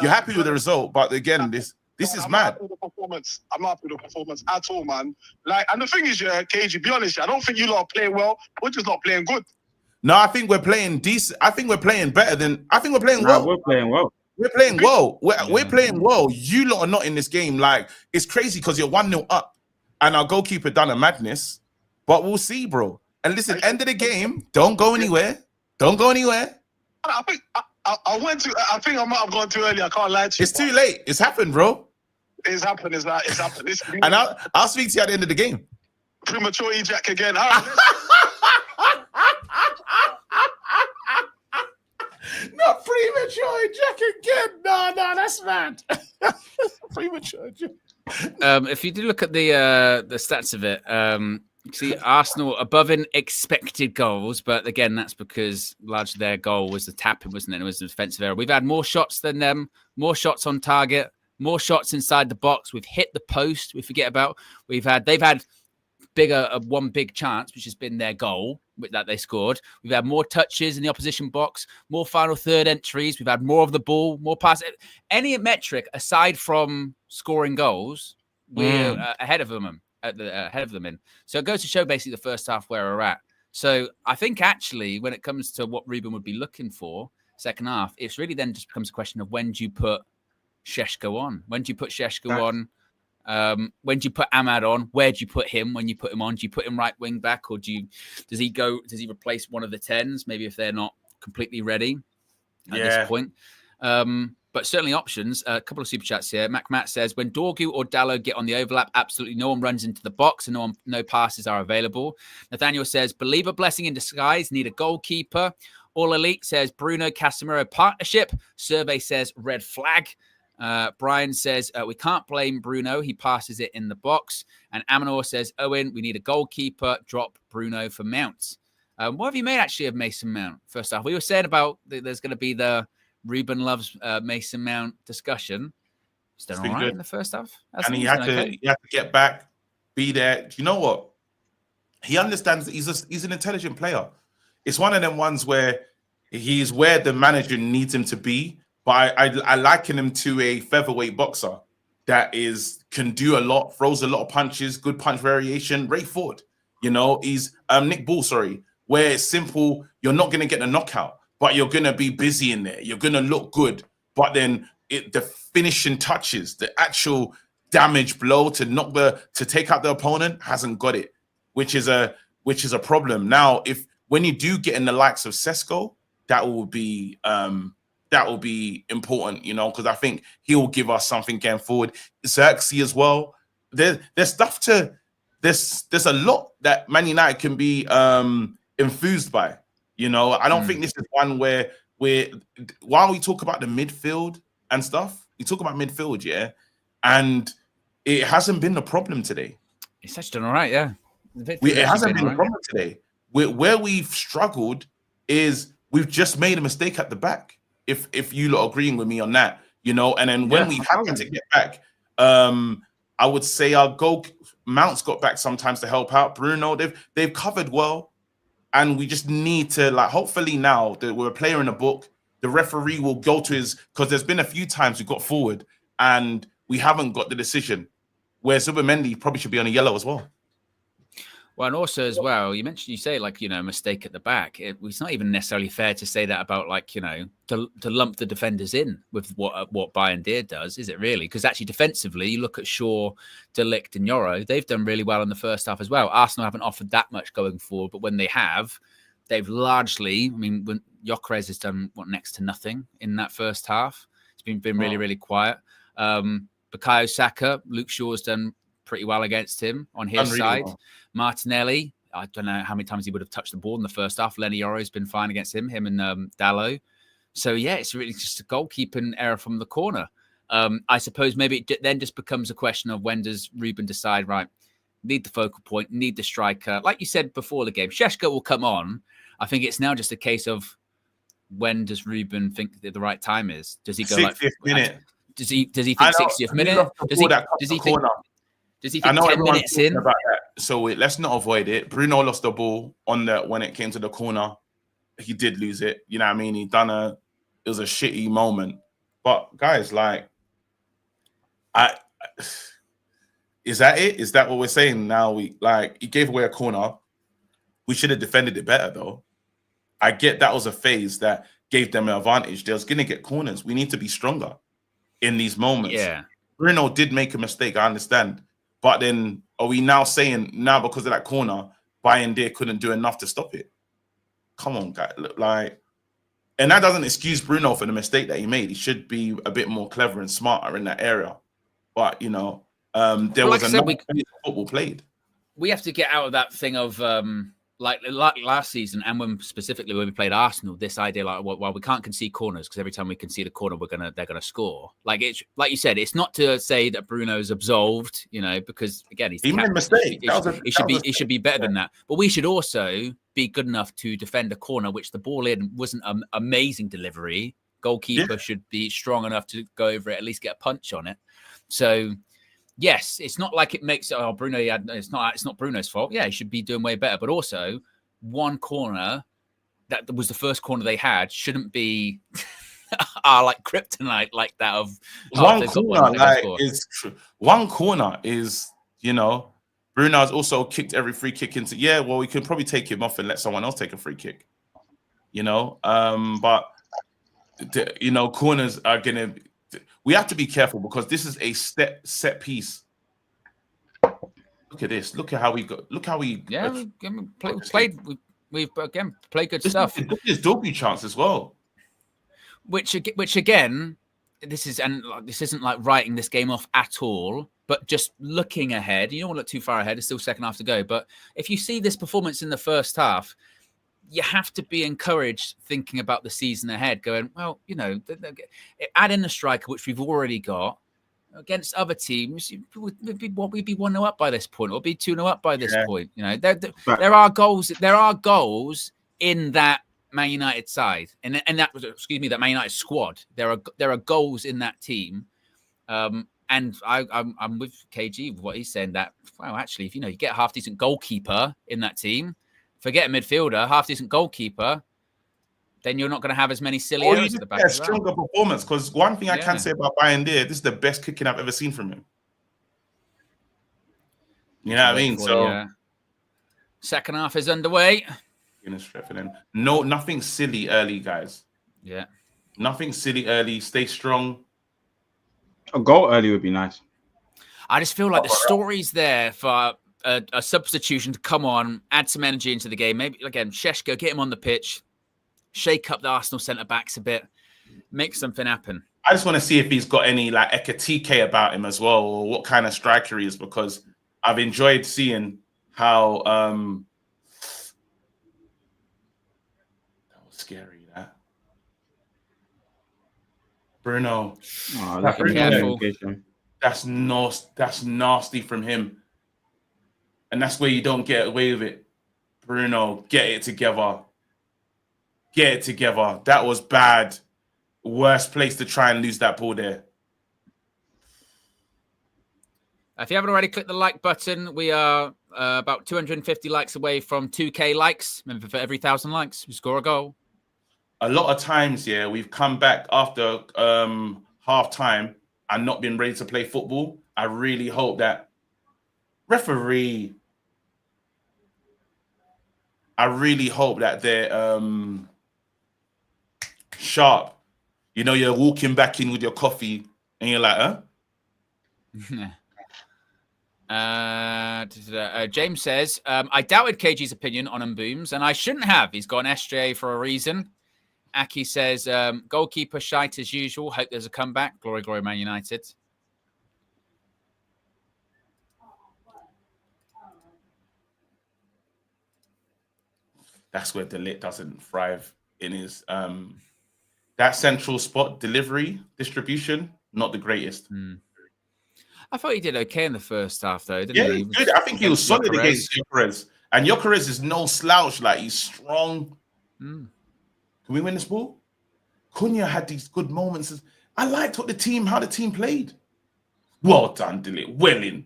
You're happy with the result, but again, this is I'm mad. not happy with the performance. I'm not happy with the performance at all, man. Like, and the thing is, yeah, KG, be honest, I don't think you lot are playing well. We're just not playing good. No, I think we're playing decent. I think we're playing better than. I think we're playing well. We're playing well. We're playing well. We're playing well. You lot are not in this game. Like, it's crazy because you're 1-0 up, and our goalkeeper done a madness. But we'll see, bro. And listen, end of the game. Don't go anywhere. Don't go anywhere. I think I went to. I think I might have gone too early. I can't lie to you. It's too late. It's happened, bro. It's happened. It's happened. And I'll speak to you at the end of the game. Premature ejac again. All right, Not premature Jack again. No, that's mad. Premature Jack. If you do look at the stats of it, you see Arsenal above in expected goals, but again, that's because largely their goal was the tapping, wasn't it? It was an defensive error. We've had more shots than them, more shots on target, more shots inside the box. We've hit the post. We forget about. They've had one big chance, which has been their goal that they scored. We've had more touches in the opposition box, more final third entries. We've had more of the ball, more passes. Any metric aside from scoring goals, we're ahead of them. In. So it goes to show basically the first half where we're at. So I think actually when it comes to what Ruben would be looking for second half, it's really then just becomes a question of when do you put Šeško on? When do you put Šeško on? When do you put Ahmad on? Where do you put him when you put him on? Do you put him right wing back, or does he replace one of the 10s? Maybe if they're not completely ready at this point. But certainly options. A couple of super chats here. Matt says, when Dorgu or Dalot get on the overlap, absolutely no one runs into the box and no passes are available. Nathaniel says, believer blessing in disguise, need a goalkeeper. All Elite says, Bruno Casemiro partnership. Survey says, red flag. Brian says, we can't blame Bruno. He passes it in the box. And Amanor says, Owen, we need a goalkeeper. Drop Bruno for Mount. What have you made actually of Mason Mount? First off, we were saying about there's going to be the Ruben loves Mason Mount discussion. He's done all right in the first half. And he had to get back, be there. Do you know what? He understands that he's an intelligent player. It's one of them ones where he's where the manager needs him to be. But I liken him to a featherweight boxer that can do a lot, throws a lot of punches, good punch variation, Ray Ford. You know, he's Nick Bull, where it's simple. You're not going to get a knockout, but you're going to be busy in there. You're going to look good. But then the finishing touches, the actual damage blow to take out the opponent hasn't got it, which is a problem. Now, when you do get in the likes of Šeško, that will be important, you know, because I think he will give us something going forward. Xerxes as well. There's a lot that Man United can be enthused by. You know, I don't think this is one where while we talk about the midfield and stuff, we talk about midfield, yeah, and it hasn't been the problem today. It's actually done all right, yeah. It hasn't been the problem today. Where we've struggled is we've just made a mistake at the back. If you lot are agreeing with me on that, you know, and then when we've had to get back, I would say our Mount's got back sometimes to help out. Bruno, they've covered well, and we just need to hopefully now that we're a player in the book, the referee will go to because there's been a few times we got forward and we haven't got the decision where Zubimendi probably should be on a yellow as well. Well, and also as well, you say mistake at the back. It's not even necessarily fair to say that about to lump the defenders in with what Bayern Deer does, is it really? Because actually defensively, you look at Shaw, De Ligt and Yoro, they've done really well in the first half as well. Arsenal haven't offered that much going forward, but when they have, they've largely, when Gyökeres has done next to nothing in that first half. It's been really, really quiet. Bukayo Saka, Luke Shaw's done pretty well against him on his side. Well. Martinelli, I don't know how many times he would have touched the ball in the first half. Lenny Yoro's been fine against him and Dalot. So, yeah, it's really just a goalkeeping error from the corner. I suppose maybe it then just becomes a question of when does Ruben decide, right, need the focal point, need the striker. Like you said before the game, Šeško will come on. I think it's now just a case of when does Ruben think that the right time is? Does he go 60th minute? Does he think 60th minute? Does he think 10 minutes in? About that. So let's not avoid it. Bruno lost the ball when it came to the corner. He did lose it. You know what I mean? It was a shitty moment. But guys, like, is that it? Is that what we're saying now? He gave away a corner. We should have defended it better, though. I get that was a phase that gave them an advantage. They was going to get corners. We need to be stronger in these moments. Yeah. Bruno did make a mistake, I understand. But then are we now saying, now because of that corner, Bayern couldn't do enough to stop it? Come on, guys. And that doesn't excuse Bruno for the mistake that he made. He should be a bit more clever and smarter in that area. But, there was another football played. We have to get out of that thing of like last season, and when we played Arsenal, this idea well, we can't concede corners because every time we concede a corner, they're gonna score. Like you said, it's not to say that Bruno's absolved, because again he made a mistake. He should be better than that. But we should also be good enough to defend a corner, which the ball in wasn't an amazing delivery. Goalkeeper should be strong enough to go over it, at least get a punch on it. So. Yes, it's not like it makes Bruno. It's not Bruno's fault. Yeah, he should be doing way better. But also, one corner that was the first corner they had shouldn't be like kryptonite like that. Of one corner is Bruno's also kicked every free kick into. Yeah, well, we can probably take him off and let someone else take a free kick. But corners are gonna. We have to be careful because this is a set piece. Look at this. Look at how we got. Look how we played. We've again played good stuff. Look at his debut chance as well. Which again, this isn't like writing this game off at all. But just looking ahead, you don't want to look too far ahead. It's still second half to go. But if you see this performance in the first half, you have to be encouraged thinking about the season ahead, going, well, add in the striker, which we've already got, against other teams. We'd be 1-0 up by this point, or be 2-0 up by this point. There are goals. There are goals in that Man United side, and that Man United squad. There are goals in that team. And I'm with KG with what he's saying. That actually, if you get a half decent goalkeeper in that team. Forget a midfielder, half-decent goalkeeper, then you're not going to have as many silly errors at the back. A stronger performance, because one thing I can say about Bayern, this is the best kicking I've ever seen from him. You know what I mean? So, second half is underway. No, nothing silly early, guys. Yeah. Nothing silly early. Stay strong. A goal early would be nice. I just feel like the story's there for a substitution to come on, add some energy into the game. Maybe, again, Šeško, get him on the pitch, shake up the Arsenal centre-backs a bit, make something happen. I just want to see if he's got any Ekatike about him as well, or what kind of striker he is, because I've enjoyed seeing how that was scary, that. Bruno. Careful. That's nasty from him. And that's where you don't get away with it. Bruno, get it together. Get it together. That was bad. Worst place to try and lose that ball there. If you haven't already, click the like button. We are about 250 likes away from 2K likes. Remember, for every 1,000 likes, we score a goal. A lot of times, we've come back after half-time and not been ready to play football. I really hope that referee... I really hope that they're sharp. You're walking back in with your coffee and you're like, James says, I doubted KG's opinion on Mbooms, and I shouldn't have. He's got an SJA for a reason. Aki says, goalkeeper shite as usual. Hope there's a comeback. Glory, glory, Man United. That's where De Ligt doesn't thrive in his that central spot distribution, not the greatest. I thought he did okay in the first half, though, didn't he? Good. I think he was solid against Gyökeres. And Gyökeres is no slouch. Like, he's strong. Can we win this ball? Cunha had these good moments. I liked how the team played. Well done, De Ligt. Well in.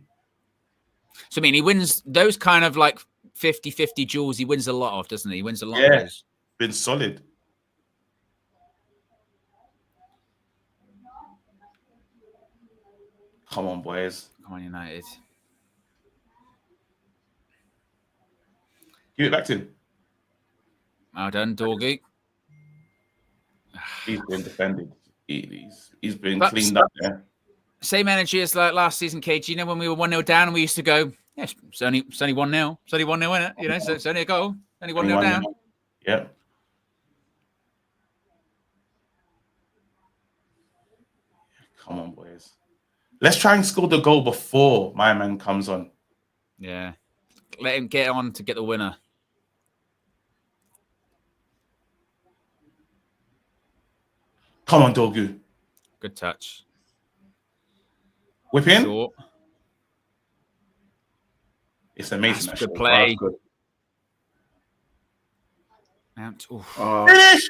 So, I mean, he wins those kind of 50-50 duels. He wins a lot of, doesn't he? He wins a lot of those. Been solid. Come on, boys. Come on, United. Give it back to him. Well done, Dorgu. He's been defended. He's been But cleaned up there. Same energy as like last season, KG. You know, when we were 1-0 down and we used to go, yes, it's only 1-0. It's only 1-0, isn't it? You know, so it's only a goal. Only 1-0 down. Yeah. Come on, boys. Let's try and score the goal before my man comes on. Yeah. Let him get on to get the winner. Come on, Dorgu. Good touch. Whip in. Short. It's amazing. That's good play. Good. Mount. Finish.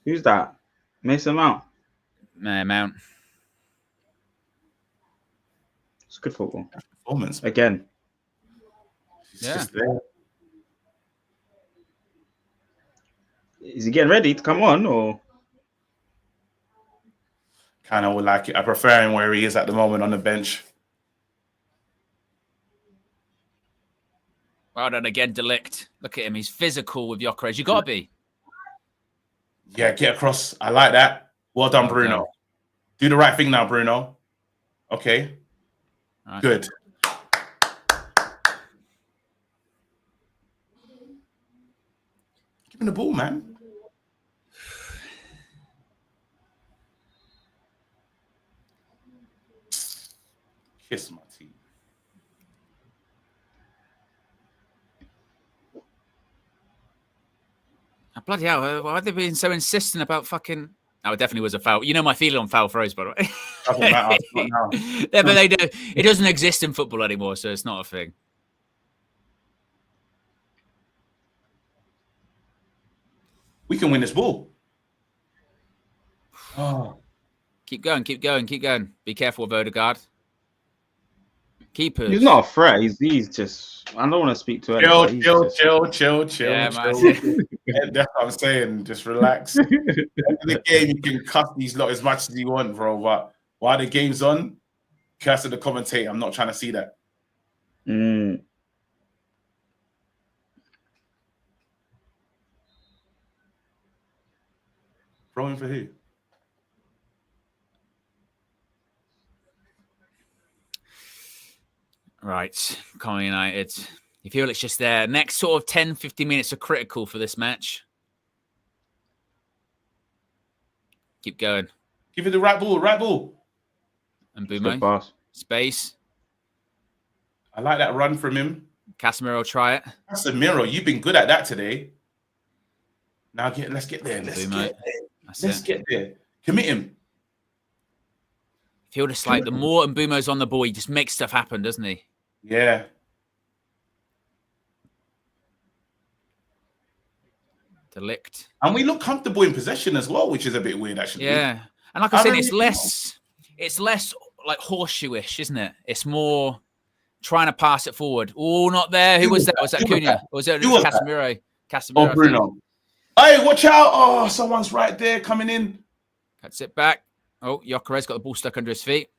Who's that? Mason Mount. Mount. It's good football. Performance again. Yeah. Is he getting ready to come on, or? Kind of would like it. I prefer him where he is at the moment on the bench. Well done again, Delict. Look at him. He's physical with Gyökeres. You got to be. Yeah, get across. I like that. Well done, Bruno. done. Do the right thing now, Bruno. Okay. Right. Good. Give him the ball, man. Kiss my teeth. Oh, bloody hell. Why are they being so insistent about fucking... Oh, it definitely was a foul. You know my feeling on foul throws, by the way. Doesn't matter. No. Yeah, but they do. It doesn't exist in football anymore, so it's not a thing. We can win this ball. Oh. Keep going, keep going, keep going. Be careful with Odegaard. Keepers. He's not a threat. He's just. I don't want to speak to him. Chill. Yeah, chill. That's what I'm saying. Just relax. At the end of the game, you can cuss these lot as much as you want, bro. But while the game's on, curse at the commentator. I'm not trying to see that. Throwing for who? Right, Con United. You feel it's just there. Next sort of 10, 15 minutes are critical for this match. Keep going. Give it the right ball. And Bumo. Space. I like that run from him. Casemiro, try it. Casemiro, you've been good at that today. Now let's get there. Let's get there. Commit him. I feel just like the more Mbumo's on the ball, he just makes stuff happen, doesn't he? Yeah. Delict. And we look comfortable in possession as well, which is a bit weird, actually. Yeah. And like I said, it's less like horseshoe-ish, isn't it? It's more trying to pass it forward. Oh, not there. Who was that? Was that Cunha? Or was it Casemiro? Oh, Bruno. Hey, watch out. Oh, someone's right there coming in. Cuts it back. Oh, Gyökeres got the ball stuck under his feet.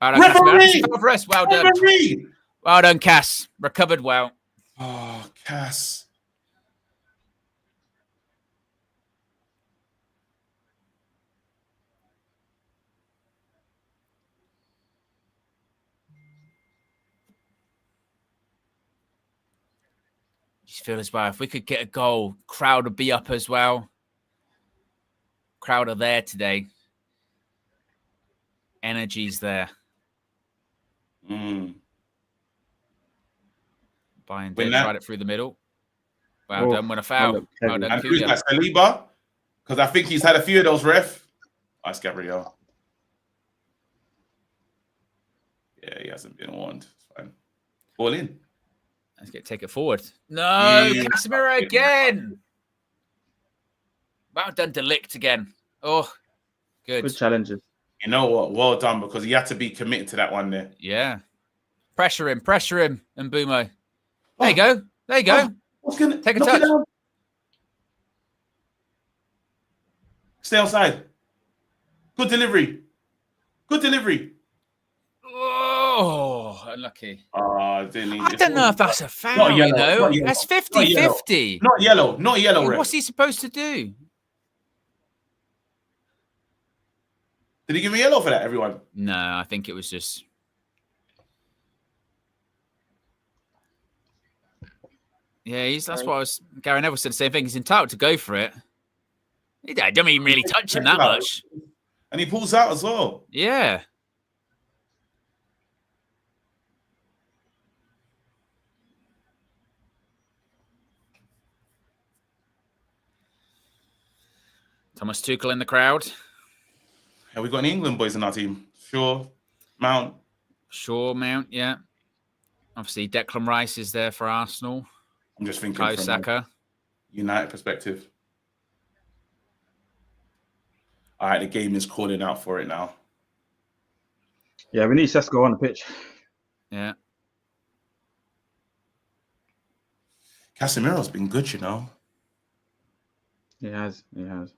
Well done, Casemiro. Well done. Referee! Well done, Cass. Recovered well. Oh, Cass. Just feel as well. If we could get a goal, crowd would be up as well. Crowd are there today. Energy's there. Bayern did tried it through the middle. Well done, win a foul. Well done, and who's that, Saliba? Because I think he's had a few of those, ref. That's Gabriel. Yeah, he hasn't been warned. It's fine. Ball in. Let's take it forward. No, Casemiro again. Well done, Delict again. Oh, good. Good challenges. You know what? Well done, because he had to be committed to that one there. Yeah. Pressure him, and Mbumo. There you go. There you go. Take a touch. Stay outside. Good delivery. Good delivery. Oh, unlucky. I don't know if that's a foul, yellow, you know. not yellow, That's not yellow. 50-50. Not yellow. Not yellow, ref. What's he supposed to do? Did he give me yellow for that, everyone? No, I think it was just... Yeah, that's what I was... Gary Neville said the same thing. He's entitled to go for it. I don't even really touch him that much. And he pulls out as well. Yeah. Thomas Tuchel in the crowd. Have we got any England boys in our team? Shaw, Mount. Shaw, Mount, yeah. Obviously, Declan Rice is there for Arsenal. I'm just thinking Kai from Saka. a United perspective. All right, the game is calling out for it now. Yeah, we need Sesko on the pitch. Yeah. Casemiro's been good, you know. He has. He has.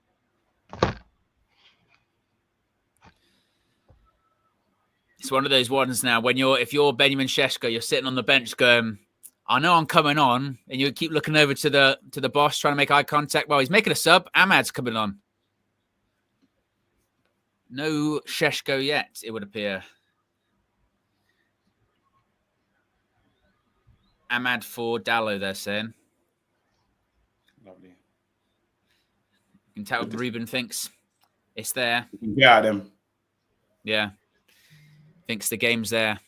It's one of those ones now when if you're Benjamin Šeško, you're sitting on the bench going, I know I'm coming on, and you keep looking over to the boss trying to make eye contact. Well, he's making a sub. Ahmad's coming on. No Šeško yet, it would appear. Ahmad for Dallo, they're saying. Lovely. You can tell Ruben thinks it's there. Yeah, them. Yeah. Thinks the game's there.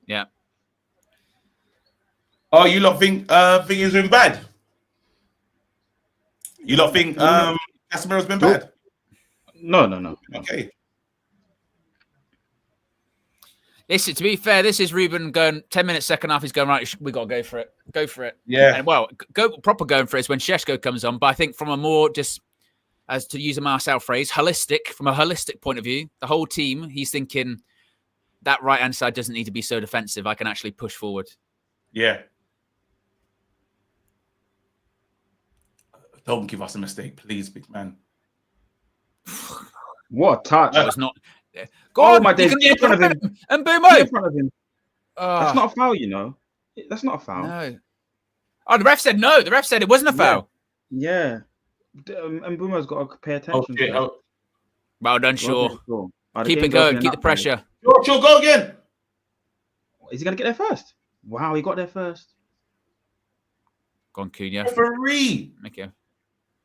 Yeah. Oh, you lot think he's been bad? You lot think Casemiro's been bad? No. Okay. Listen, to be fair, this is Ruben going 10 minutes, second half. He's going, right, we got to go for it. Go for it. Yeah. And well, proper going for it is when Šeško comes on. But I think from a more just, as to use a Marcel phrase, from a holistic point of view, the whole team, he's thinking that right-hand side doesn't need to be so defensive. I can actually push forward. Yeah. Don't give us a mistake, please, big man. What a touch. That was not... Go on, my days. you can get in front of him. And Boomo. Get in front of him. That's not a foul, you know. That's not a foul. No. Oh, the ref said no. The ref said it wasn't a foul. Yeah. And Boomo's got to pay attention to it. Well done, Shaw. Keep it going. Keep the pressure. Shaw, go again. Is he going to get there first? Wow, he got there first. Go on, Cunha. Referee. Thank you.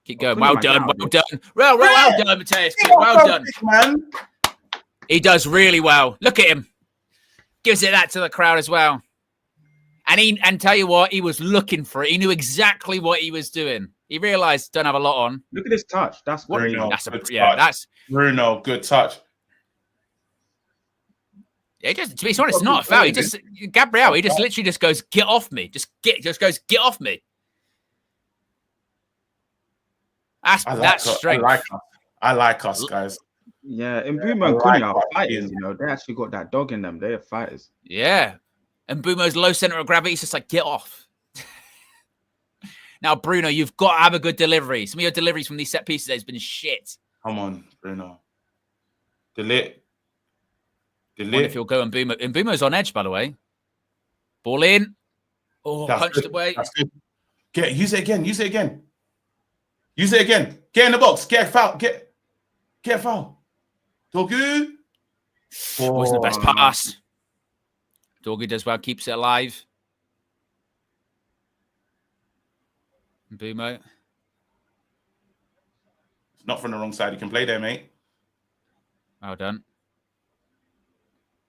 Keep going. Well done. Well done. Well done, Mateus. Well done. Man. He does really well. Look at him. Gives it that to the crowd as well. And tell you what, he was looking for it. He knew exactly what he was doing. He realised don't have a lot on. Look at this touch. That's great. That's Bruno. Good touch. Yeah, to be honest, it's not a foul. Gabriel. He just literally just goes, get off me. Just goes, get off me. That's strength. I like us, guys. Yeah, and Boomo and Cunha are fighters. You know, they actually got that dog in them. They are fighters. Yeah, and Boomo's low center of gravity. He's just like, get off. Now, Bruno, you've got to have a good delivery. Some of your deliveries from these set pieces has been shit. Come on, Bruno. Delete. If you'll go and Boomo. And Boomo's on edge, by the way. Ball in. Oh, punched away. That's good. Use it again. Use it again. Get in the box. Get a foul. Get a foul. Dorgu. Wasn't the best pass. Dorgu does well, keeps it alive. Boomo. It's not from the wrong side. You can play there, mate. Well done.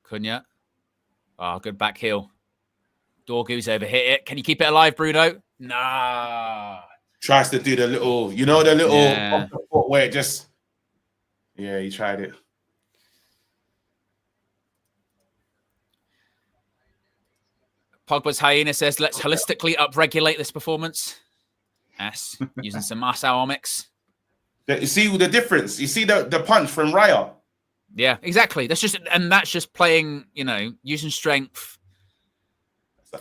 Cunha. Oh, good back heel. Dorgu's overhit it. Can you keep it alive, Bruno? Nah. Tries to do the little, off the foot where it just, he tried it. Pogba's Hyena says, let's holistically upregulate this performance. Yes, using some Marcel omics. You see the difference? You see the punch from Raya? Yeah, exactly. That's just playing, using strength.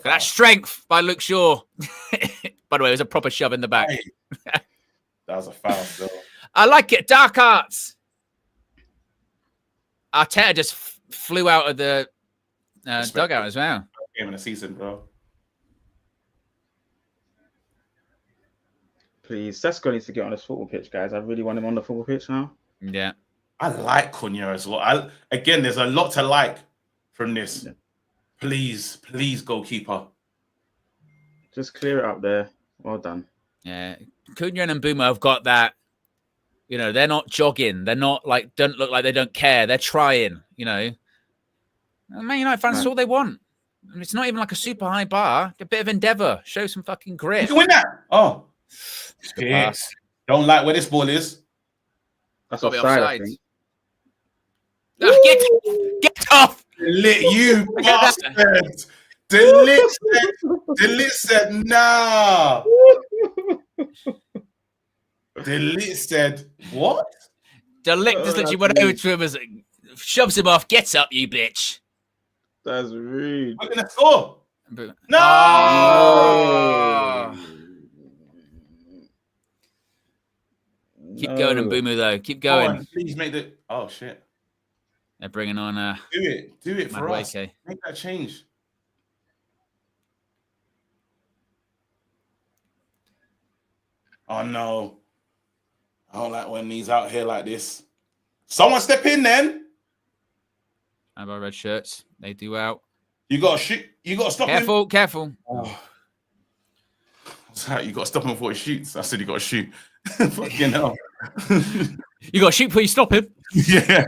That's strength by Luke Shaw. By the way, it was a proper shove in the back. That was a foul, though. I like it. Dark Arts. Arteta just flew out of the dugout as well. Game of the season, bro. Please, Sesko needs to get on this football pitch, guys. I really want him on the football pitch now. Yeah. I like Cunha as well. Again, there's a lot to like from this. Yeah. Please, goalkeeper. Just clear it up there. Well done. Yeah. Cunha and Mbeumo have got that, you know, they're not jogging. They're not like, don't look like they don't care. They're trying, you know. Man United fans, that's all they want. I mean, it's not even like a super high bar. A bit of endeavour. Show some fucking grit. You can win that. Oh. Yes. Don't like where this ball is. That's offside, I think. Get off! You bastard! Delete said, nah. Delete said, what? Delete just literally went over to him as shoves him off. Gets up, you bitch. That's rude. We're gonna score. No! Keep going, Mbeumo, though. Keep going. On, please make the. Oh shit! They're bringing on. Do it for us. Make that change. Oh no! I don't like when he's out here like this. Someone step in, then. How about red shirts? They do out. You got to shoot. You got to stop him. Careful. Oh. What's that? You got to stop him before he shoots. I said you got to shoot. Fucking hell. You got to shoot before you stop him. Yeah.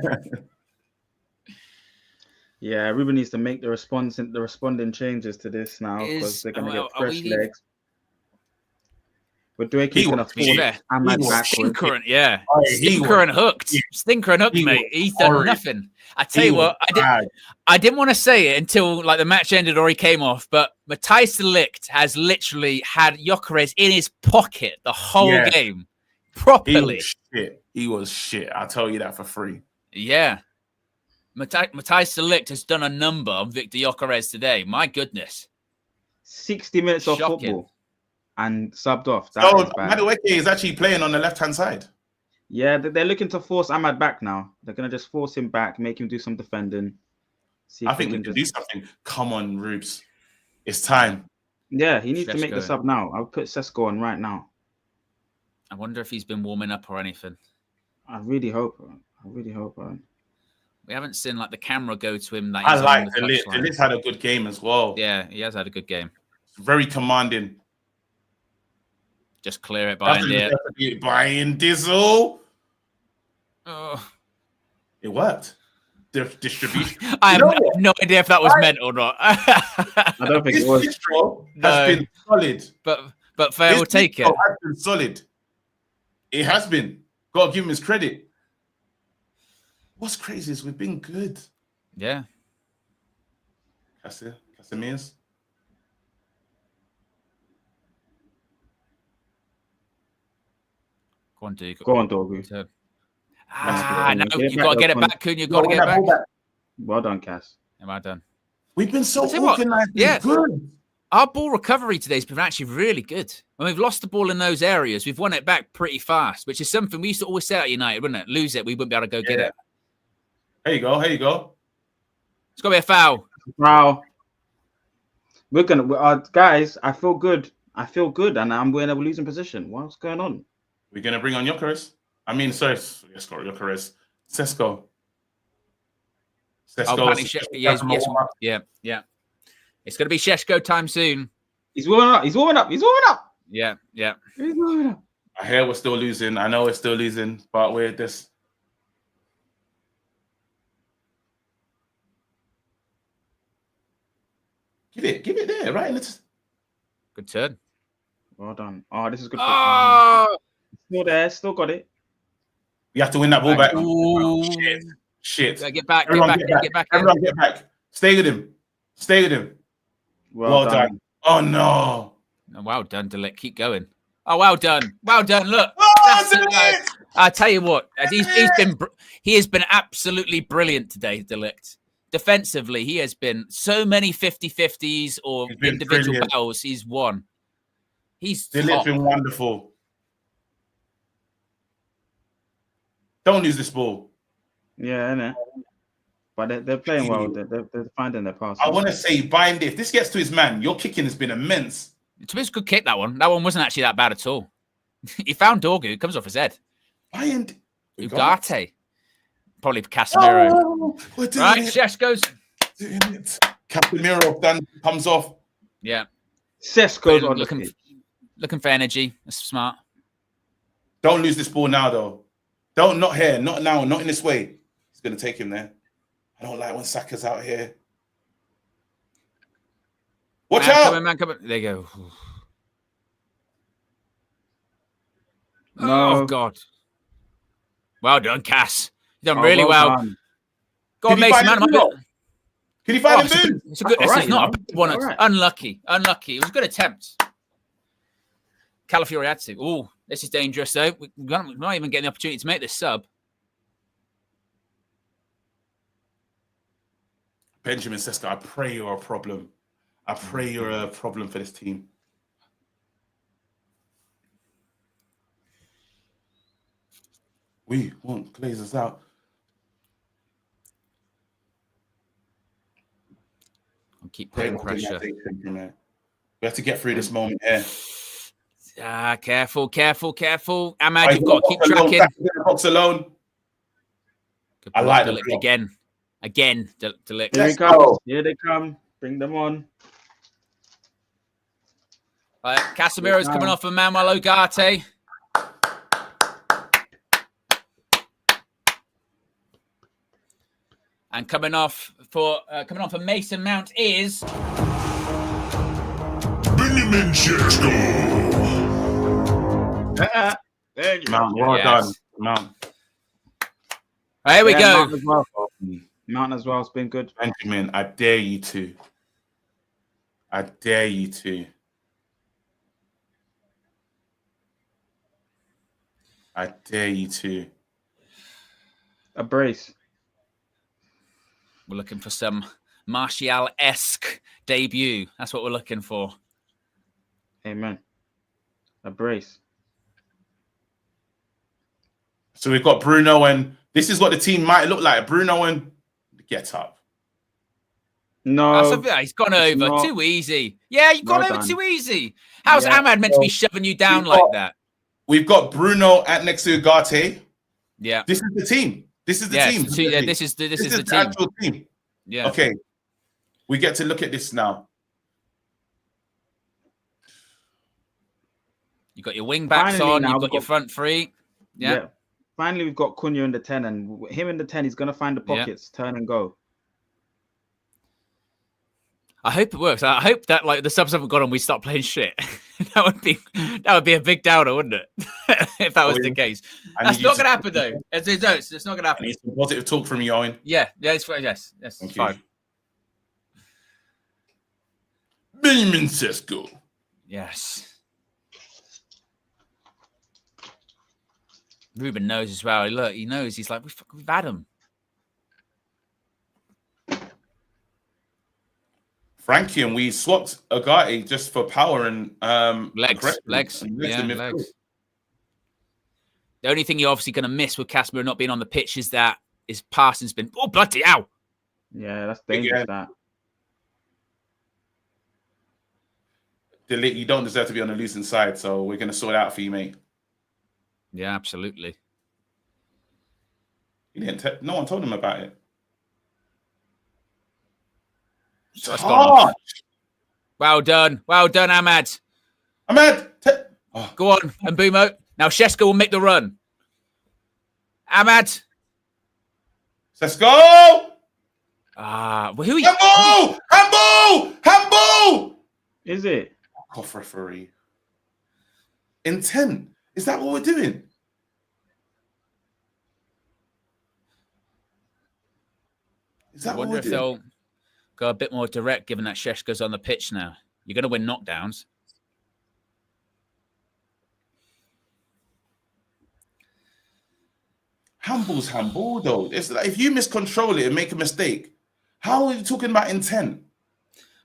Yeah, Ruben needs to make the responding changes to this now because they're going to get fresh legs. But Drake is going to force Ahmad back. Stinker, yeah. Stinker and hooked. Stinker and hooked, mate. He's done nothing. I tell you what, I didn't want to say it until like the match ended or he came off, but Matthijs de Ligt has literally had Gyökeres in his pocket the whole game. Properly. He was shit. I'll tell you that for free. Yeah. Matthijs de Ligt has done a number on Victor Gyökeres today. My goodness. 60 minutes of football and subbed off. So Madueke is actually playing on the left-hand side. Yeah, they're looking to force Ahmad back now. They're going to just force him back, make him do some defending. I think we can do something. Come on, Rubes. It's time. Yeah, he needs to make the sub now. I'll put Sesko on right now. I wonder if he's been warming up or anything. I really hope. We haven't seen like the camera go to him. That I like De Ligt. De Ligt had a good game as well. Yeah, he has had a good game. Very commanding. Just clear it behind it. Buying Dizzle. Oh. It worked. Distribution. I have no idea if that was meant or not. I don't think it was. This has been solid. But Fair will take it. Has been solid. It has been. Got to give him his credit. What's crazy is we've been good. Yeah. Casimirs. Go on, Duke. Go on, Dorgu. No, you've got to get it back, Kun. You've got to get it back. Well done, Cass. Yeah, well done. We've been so organized. Yeah. Good. Our ball recovery today has been actually really good. When we've lost the ball in those areas, we've won it back pretty fast, which is something we used to always say at United, wouldn't it? Lose it, we wouldn't be able to go get it. Here you go. It's got to be a foul. Wow. We're gonna, guys. I feel good, and I'm in a losing position. What's going on? We're gonna bring on Gyökeres. I mean, sorry, Gyökeres. Sesko. Yeah. It's gonna be Šeško time soon. He's warming up. Yeah. He's warming up. I hear we're still losing. I know we're still losing, but we're this. Give it there, right? Good turn. Well done. Oh, this is good. Still there, still got it. You have to win that ball back. Ooh. Shit. Get back. Everyone get back. Stay with him. Well done. Oh no. Well done, De Ligt. Keep going. Oh, well done. Look. I tell you what, he has been absolutely brilliant today, De Ligt. Defensively, he has been so many 50-50s or individual battles he's won. He's been wonderful. Don't lose this ball. Yeah, innit? but they're playing well. They're finding their passes. I want to say, Bind, if this gets to his man, your kicking has been immense. It's a good kick, that one. That one wasn't actually that bad at all. He found Dorgu. It comes off his head. Bind. Ugarte. Probably Casemiro. Right, Šeško's. Casemiro then comes off. Yeah. Šeško's looking for energy. That's smart. Don't lose this ball now, though. Not here. Not now. Not in this way. He's going to take him there. I don't like when Saka's out here. Watch out! Man, coming. There you go. No. Oh, God. Well done, Cass. You've done really well. Go on, Mason, man. Can you find him? It's not a bad one. It's unlucky. Unlucky. It was a good attempt. Calafiori. Oh, this is dangerous, though. We're not even getting the opportunity to make this sub. Benjamin Sesko, I pray you're a problem. I pray you're a problem for this team. We won't glaze us out. I'll keep putting pressure. We have to get through this moment here. Careful. Ahmad, you've got to keep tracking. Box alone. I like the again. Delict. Here they come. Bring them on. Casemiro's coming off of Manuel Ugarte. And coming off for Mason Mount is Benjamin Šeško. Mount, well done, Mount. Here we go. Mount as well has been good. Benjamin, I dare you to. I dare you to. I dare you to. A brace. We're looking for some Martial-esque debut. That's what we're looking for. Amen. A brace. So we've got Bruno, and this is what the team might look like. Bruno and get up. No. He's gone over too easy. Yeah, you've gone over too easy. How's Ahmad meant to be shoving you down like that? We've got Bruno at next to Ugarte. Yeah. This is the team. This is the team. This is the actual team. Yeah. Okay. We get to look at this now. You got your wing backs on. You've got your front three. Yeah. Finally, we've got Cunha in the 10, and him in the 10, he's going to find the pockets, turn and go. I hope it works. I hope that the subs haven't gone and we start playing shit. that would be a big downer, wouldn't it? If that was the case. That's not going to happen though. It's not going to happen. I need some positive talk from you, Owen. Yeah, it's fine. Yes, it's fine. Benjamin Šeško. Yes. Ruben knows as well. Look, he knows. He's like, we've had him. Frankie, and we swapped Ugarte just for power and legs. The only thing you're obviously going to miss with Casemiro not being on the pitch is that his passing's been bloody hell. Yeah, that's dangerous. You don't deserve to be on the losing side, so we're going to sort it out for you, mate. Yeah, absolutely. No one told him about it. Well done, Ahmad. Go on, and Mbumo. Now Šeško will make the run. Ahmad. Let's go. Who are you? Handball! Is it? Off referee. Intent. Is that what we're doing? I wonder if they'll go a bit more direct, given that Šeško's on the pitch now. You're going to win knockdowns. Handball's handball, though. It's like if you miscontrol it and make a mistake, how are you talking about intent?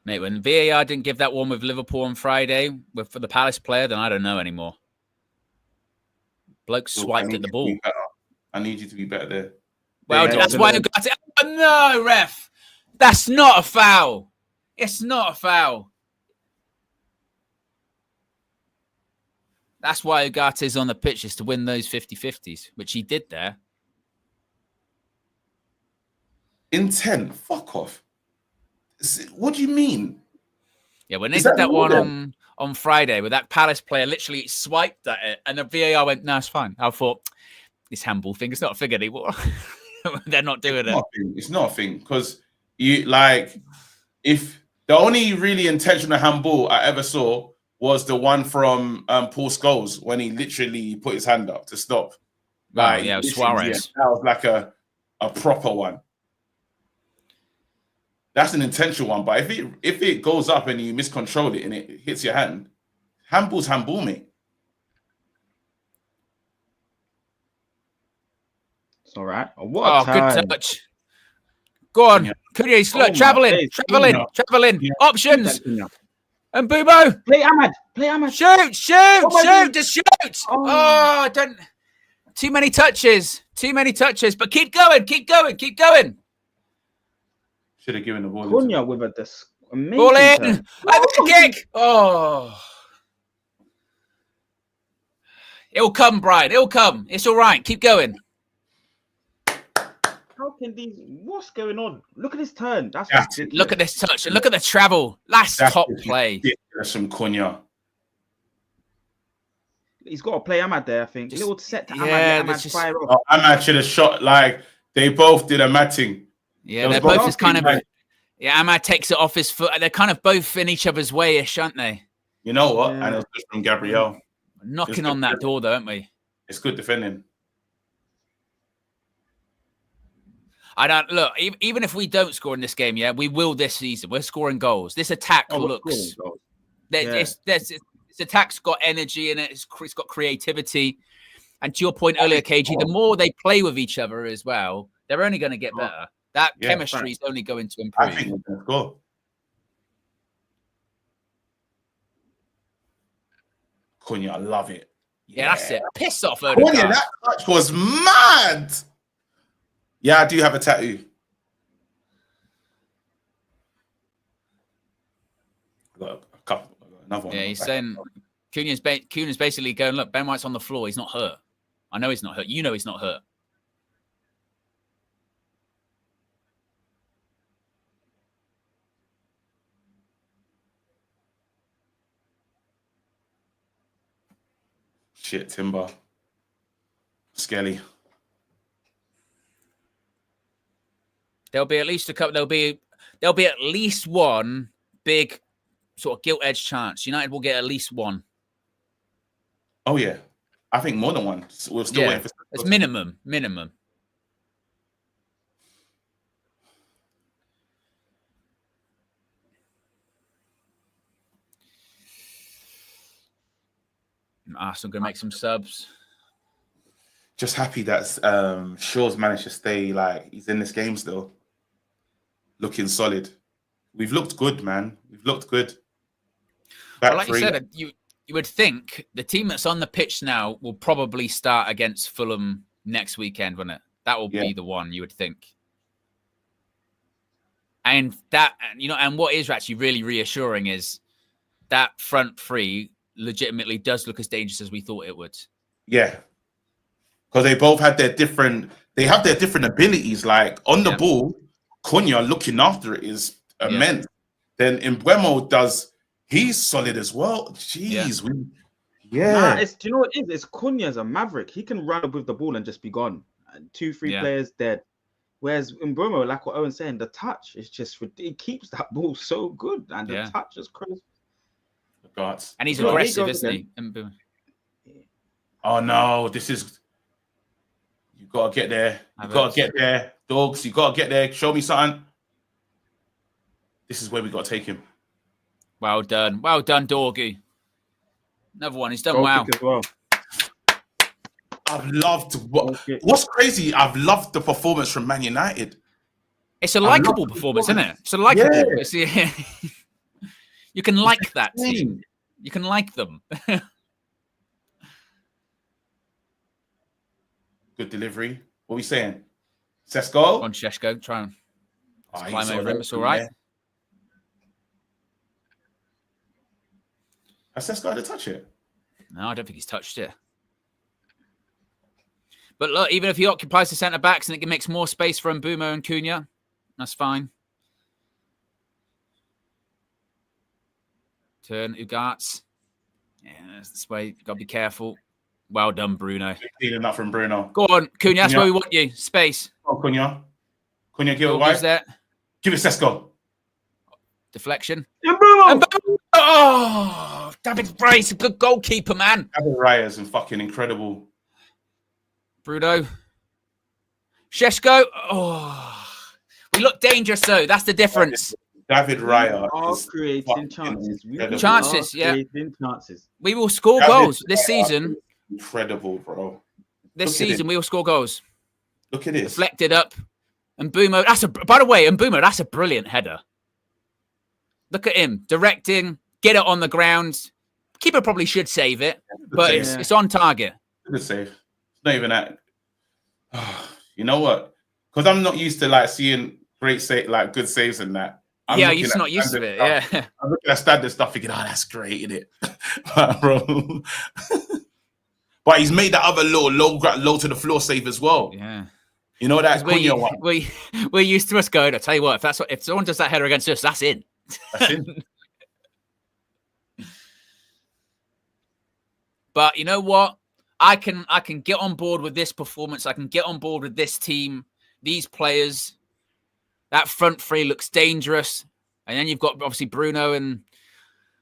Mate, when VAR didn't give that one with Liverpool on Friday for the Palace player, then I don't know anymore. Bloke swiped at the ball. I need you to be better there. Well, that's why Ugarte. Oh, no, ref. That's not a foul. It's not a foul. That's why Ugarte's on the pitch, is to win those 50-50s, which he did there. Intent. Fuck off. What do you mean? Yeah, when they did that one on Friday, where that Palace player literally swiped at it, and the VAR went, "No, it's fine." I thought, this handball thing, it's not a figure anymore. They're not doing it. It's not a thing, because you like, if the only really intentional handball I ever saw was the one from Paul Scholes when he literally put his hand up to stop. Like, yeah, Suarez. Yeah, that was like a proper one. That's an intentional one, but if it goes up and you miscontrol it and it hits your hand, handball's handball, mate. It's all right. What good touch. Go on. Kudus, look, traveling. Options. And Bubo. Play Ahmad. Shoot. Just shoot. Oh, don't. Too many touches. But keep going. Should have given the ball. Cunha with a amazing ball in. Over the kick. Oh. It'll come, Brian. It'll come. It's all right. Keep going. How can these? What's going on? Look at this turn. Look at this touch and look at the travel. That's top play. Some Cunha. He's got to play Ahmad there, I think. Little set to Ahmad. Yeah, Ahmad fire off. Ahmad should have shot like they both did a matting. Yeah, they're both just kind of. Yeah, Ahmad takes it off his foot. They're kind of both in each other's way-ish, aren't they? You know what? Yeah. And it's just from Gabriel. Knocking on that door, though, aren't we? It's good defending. I don't look. Even if we don't score in this game, yeah, we will this season. We're scoring goals. This attack looks. This attack's got energy in it. It's got creativity. And to your point earlier, KG, the more they play with each other as well, they're only going to get better. That chemistry is only going to improve. I think we're going to go. Cunha, I love it. Yeah, that's it. Piss off, Cunha, that touch was mad. Yeah, I do have a tattoo. I got a couple. Another one. Yeah, he's saying Cunha's basically going, look, Ben White's on the floor. He's not hurt. I know he's not hurt. You know he's not hurt. Shit, Timber. Skelly. There'll be at least a couple. There'll be at least one big sort of gilt-edged chance. United will get at least one. Oh yeah, I think more than one. We're still waiting for. It's minimum. Arsenal going to make some subs. Just happy that Shaw's managed to stay, like, he's in this game still. Looking solid. We've looked good, man. We've looked good. Well, like you said, you would think the team that's on the pitch now will probably start against Fulham next weekend, wouldn't it? That will be the one, you would think. And that, and what is actually really reassuring is that front three legitimately does look as dangerous as we thought it would. Yeah. Because they both had their different abilities. Like on the ball, Cunha looking after it is immense. Then Mbeumo he's solid as well. Jeez. Nah, do you know what it is? It's Cunha's a maverick. He can run up with the ball and just be gone. 2-3 players dead. Whereas Mbeumo, like what Owen's saying, the touch is just, it keeps that ball so good. And the touch is crazy. And he's aggressive, isn't he? Oh no, this is. You gotta get there. You gotta get there, dogs. You gotta get there. Show me something. This is where we gotta take him. Well done, Dorgu. Another one. He's done well. As well. I've loved what's crazy. I've loved the performance from Man United. It's a likable performance, isn't it? It's a likable. Yeah. You can like that team. You can like them. Good delivery. What are we saying? Sesko. On Šeško, try and Oh, climb over him. It's all right. Has Sesko had to touch it? No, I don't think he's touched it. But look, even if he occupies the centre backs and it makes more space for Mbeumo and Cunha, that's fine. Turn Ugarte. Yeah, that's this way. You've got to be careful. Well done, Bruno. Stealing that from Bruno. Go on, Cunha. That's where we want you. Space. Oh, Cunha. Cunha, give it wide. There. Give it Sesko. Deflection. Mbeumo! Oh, David Raya, a good goalkeeper, man. David Raya is fucking incredible. Bruno. Šeško. Oh, we look dangerous, though. That's the difference. David Raya is creating chances. Chances, yeah. Creating chances. We will score goals this season. Incredible, bro. This season, we will score goals. Look at this. Deflected up. And Mbeumo, by the way, Mbeumo, that's a brilliant header. Look at him directing, get it on the ground. Keeper probably should save it, but it's on target. Good save. It's not even that. You know what? Because I'm not used to like seeing great good saves and that. You're just not used to it. Stuff. Yeah, I'm looking at standard stuff, thinking, "Oh, that's great, isn't it, bro?" But he's made that other low to the floor save as well. Yeah. You know that Cunha one. We're used to us going. I tell you what, if someone does that header against us, that's in. That's in. But you know what? I can get on board with this performance. I can get on board with this team, these players. That front three looks dangerous. And then you've got obviously Bruno and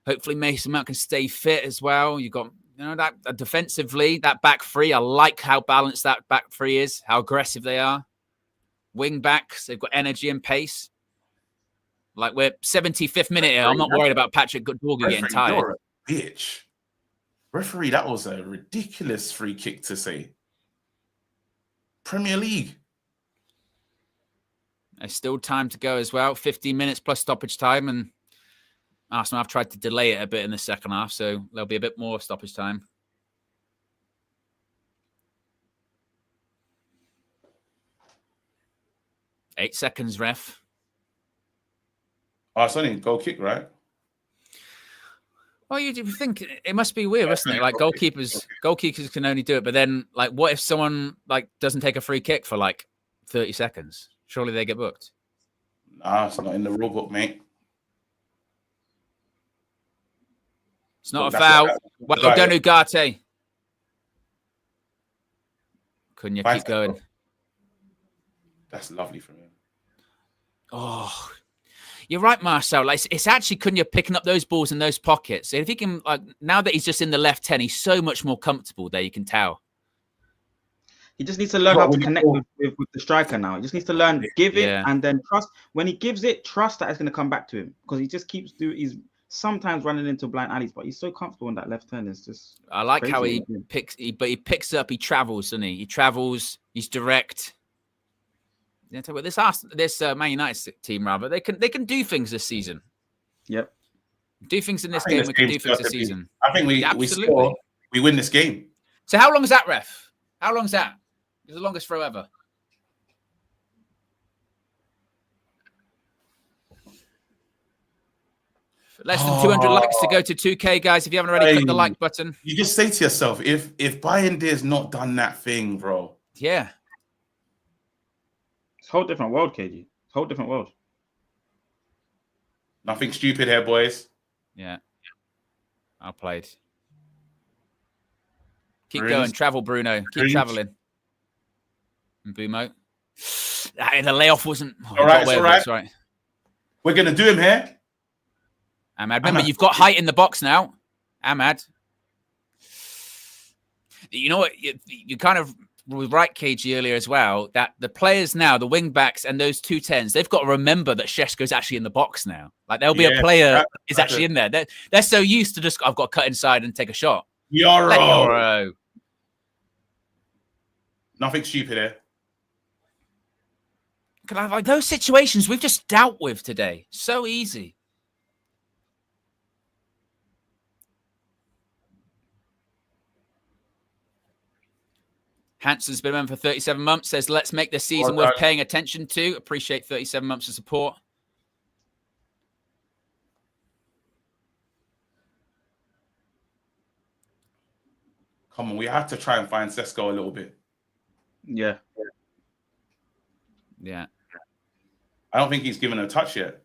hopefully Mason Mount can stay fit as well. You've got that defensively, that back three. I like how balanced that back three is, how aggressive they are. Wing backs, they've got energy and pace. Like we're 75th minute here. I'm not worried about Patrick Dorgu getting tired. You're a bitch. Referee, that was a ridiculous free kick to say. Premier League. There's still time to go as well. 15 minutes plus stoppage time. And Arsenal have tried to delay it a bit in the second half. So there'll be a bit more stoppage time. Eight seconds, ref. Oh, it's only a goal kick, right? Well, you think it must be weird, isn't it? Like goalkeepers can only do it. But then, like, what if someone doesn't take a free kick for 30 seconds? Surely they get booked. Nah, it's not in the rule book, mate. It's not a foul. Well done, Ugarte. Couldn't you keep going? That's lovely from him. Oh, you're right, Marcel. It's actually Cunha picking up those balls in those pockets. If he can, now that he's just in the left 10, he's so much more comfortable there. You can tell. He just needs to learn how to connect with the striker now. He just needs to learn, give it, and then trust. When he gives it, trust that it's going to come back to him, because he just keeps doing. He's sometimes running into blind alleys, but he's so comfortable in that left turn. It's just. I like how he picks up. He travels, doesn't he? He travels. He's direct. This Man United team, rather, they can do things this season. Yep. Do things in this game. We can do things this season. I think we score. We win this game. So how long is that, ref? How long is that? It's the longest throw ever. Less than 200 likes to go to 2K, guys. If you haven't already, click the like button. You just say to yourself, if Bayern's not done that thing, bro. Yeah. It's a whole different world, KG. It's a whole different world. Nothing stupid here, boys. Yeah. Well played. Keep going. Travel, Bruno. Keep traveling. Mbeumo. The layoff wasn't... all right. We're going to do him here. Ahmad. Remember, you've got height in the box now. Ahmad. You know what? You kind of were right, KG, earlier as well, that the players now, the wing backs and those 210s, they've got to remember that Šeško's actually in the box now. Like, there'll be a player is actually in there. They're so used to just, I've got to cut inside and take a shot. Yoro. Nothing stupid here. Like those situations we've just dealt with today. So easy. Hanson's been a member for 37 months. Says, let's make this season Well worth done. paying attention to. Appreciate 37 months of support. Come on, we have to try and find Sesko a little bit. Yeah. Yeah. I don't think he's given a touch yet.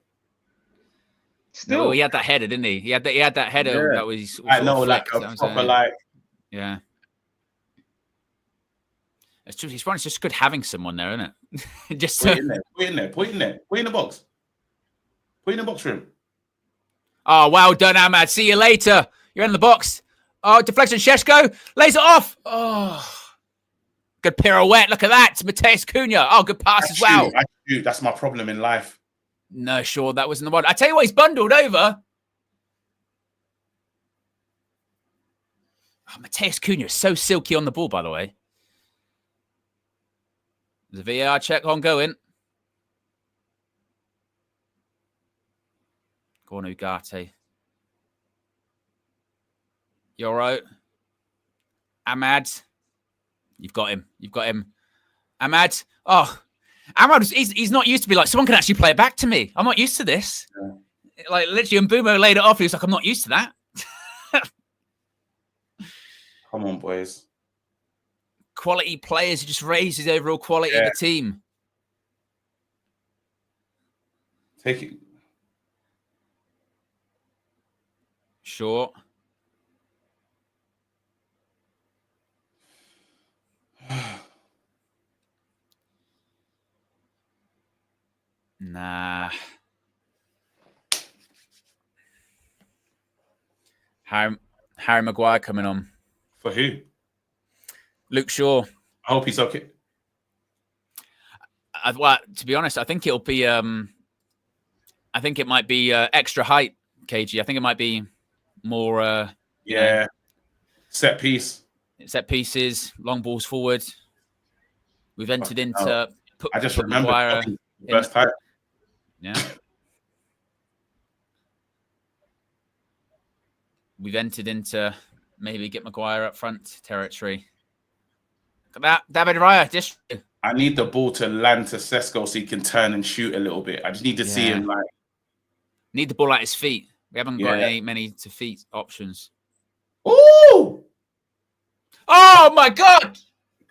No, well, he had that header, didn't he? He had that header that was. I know, like flicked. a proper like. Yeah. It's true. It's just good having someone there, isn't it? Just Put it in there. Put it in there. Put it in there. Put it in the box. Put it in the box for him. Oh, well done, Ahmad. See you later. You're in the box. Oh, deflection. Sheshko lays it off. Oh, good pirouette. Look at that. It's Mateus Cunha. Oh, good pass as well. That's my problem in life. No, sure. That wasn't the one. I tell you what, he's bundled over. Oh, Mateus Cunha is so silky on the ball, by the way. There's a VAR check ongoing. Go on, Ugarte. You're right. Ahmad. You've got him. You've got him. Ahmad. Oh, Ahmad, he's not used to be like, someone can actually play it back to me. I'm not used to this. Yeah. Like, literally, Mbumo laid it off. He was like, I'm not used to that. Come on, boys. Quality players. He just raised his overall quality of the team. Take it. Sure. Nah. Harry Maguire coming on. For who? Luke Shaw. I hope he's okay. Well, to be honest, I think it'll be. I think it might be extra height, KG. I think it might be more. Yeah. Set piece. Set pieces, long balls forward. We've entered into. I just remember first time. Yeah. We've entered into maybe get Maguire up front territory. Look at that, David Raya. Just. I need the ball to land to Sesko so he can turn and shoot a little bit. I just need to see him like. Need the ball at his feet. We haven't got many to feet options. Ooh! Oh my God!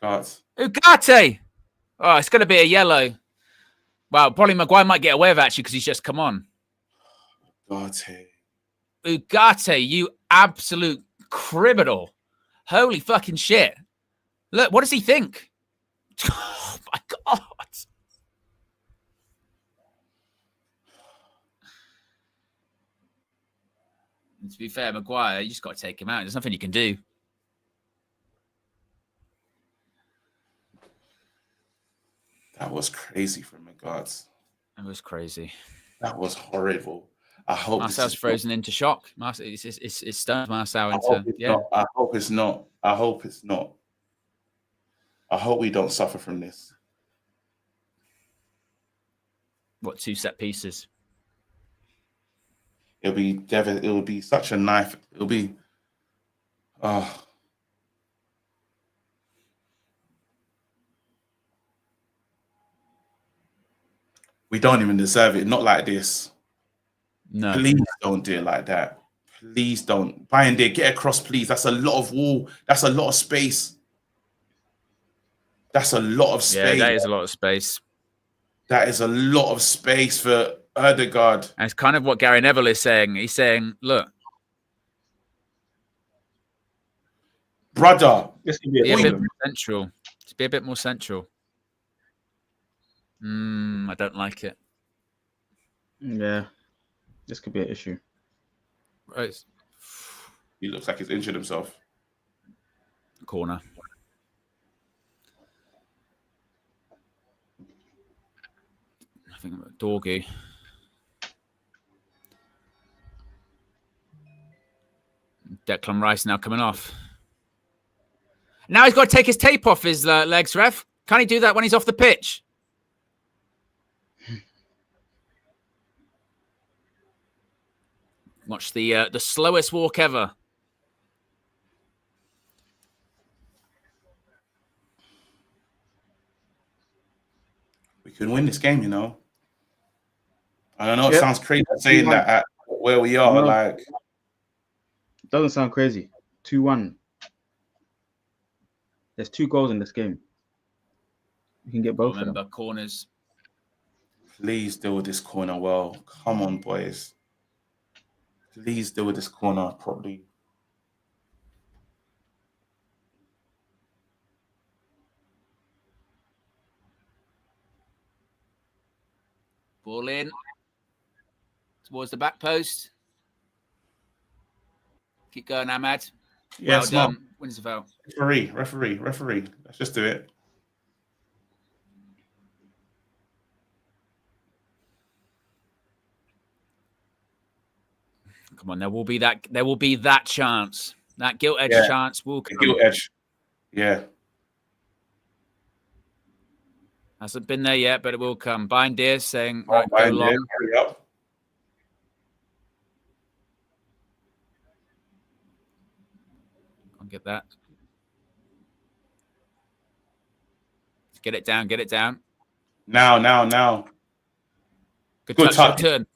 God. Ugarte. Oh, it's going to be a yellow. Wow, probably Maguire might get away with it actually because he's just come on. Ugarte, you absolute criminal. Holy fucking shit. Look, what does he think? Oh my God. And to be fair, Maguire, you just got to take him out. There's nothing you can do. That was crazy from Maguire. That was crazy. That was horrible. I hope Marcel's frozen into shock. Marcel, it's stunned Marcel into. I hope it's not. I hope it's not. I hope we don't suffer from this. What, 2 set pieces? It'll be such a knife. It'll be. We don't even deserve it. Not like this. No. Please don't do it like that. Please don't. Bayern there, get across, please. That's a lot of wall. That's a lot of space. That's a lot of space. Yeah, that is a lot of space. That is a lot of space for Ødegaard. And it's kind of what Gary Neville is saying. He's saying, look. Brother. Be a bit more central. Just be a bit more central. I don't like it. Yeah. This could be an issue. Right. He looks like he's injured himself. Corner. I think Dorgu. Declan Rice now coming off. Now he's got to take his tape off his legs, ref. Can he do that when he's off the pitch? Watch the slowest walk ever. can win this game, you know. I don't know. It sounds crazy saying that at where we are. Like, doesn't sound crazy. 2-1. There's 2 goals in this game. You can get both of them. Corners. Please deal with this corner well. Come on, boys. Please deal with this corner properly. Ball in towards the back post. Keep going, Ahmad. Yeah, well done. Wins the foul. Referee. Let's just do it. Come on, there will be that chance. That gilt edge chance will come. Gilt edge. Yeah. Hasn't been there yet, but it will come. Bindeer saying, right, go long. Hurry up. Can't get that. Get it down. Now. Good touch. Turn.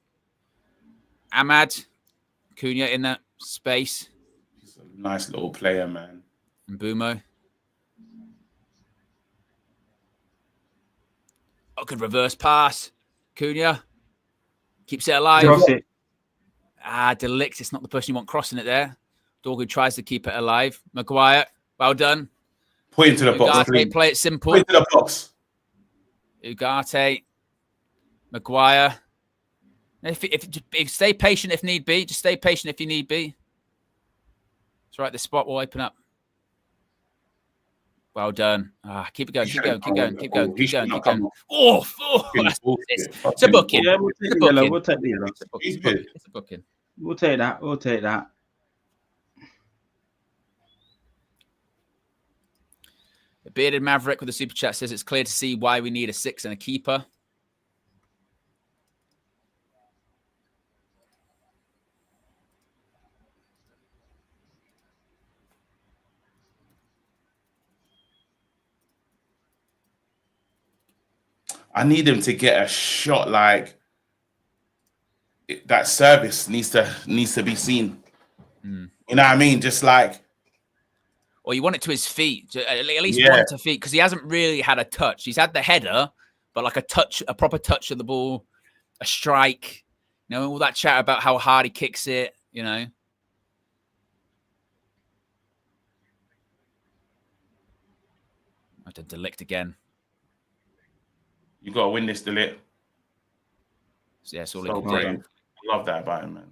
Ahmad. Cunha in that space. He's a nice little player, man. And Bumo. Oh, good reverse pass. Cunha. Keeps it alive. Cross it. Delict. It's not the person you want crossing it there. Dorgu tries to keep it alive. Maguire. Well done. Put into the box. Play it simple. Put into the box. Ugarte. Maguire. If stay patient if need be. Just stay patient if you need be. It's right. The spot will open up. Well done. Keep it going. Keep going. Oh, it's a booking. Yeah, we'll take the yellow. We'll take the yellow. It's a booking. We'll take that. The Bearded Maverick with the super chat says it's clear to see why we need a 6 and a keeper. I need him to get a shot. Like, that service needs to be seen. You know what I mean? Just like, or you want it to his feet, at least one to feet, because he hasn't really had a touch. He's had the header, but like a proper touch of the ball, a strike. You know, all that chat about how hard he kicks it. You know. I have to Delict again. You got to win this, Delict. So, yeah, it's all so great. I love that about him, man.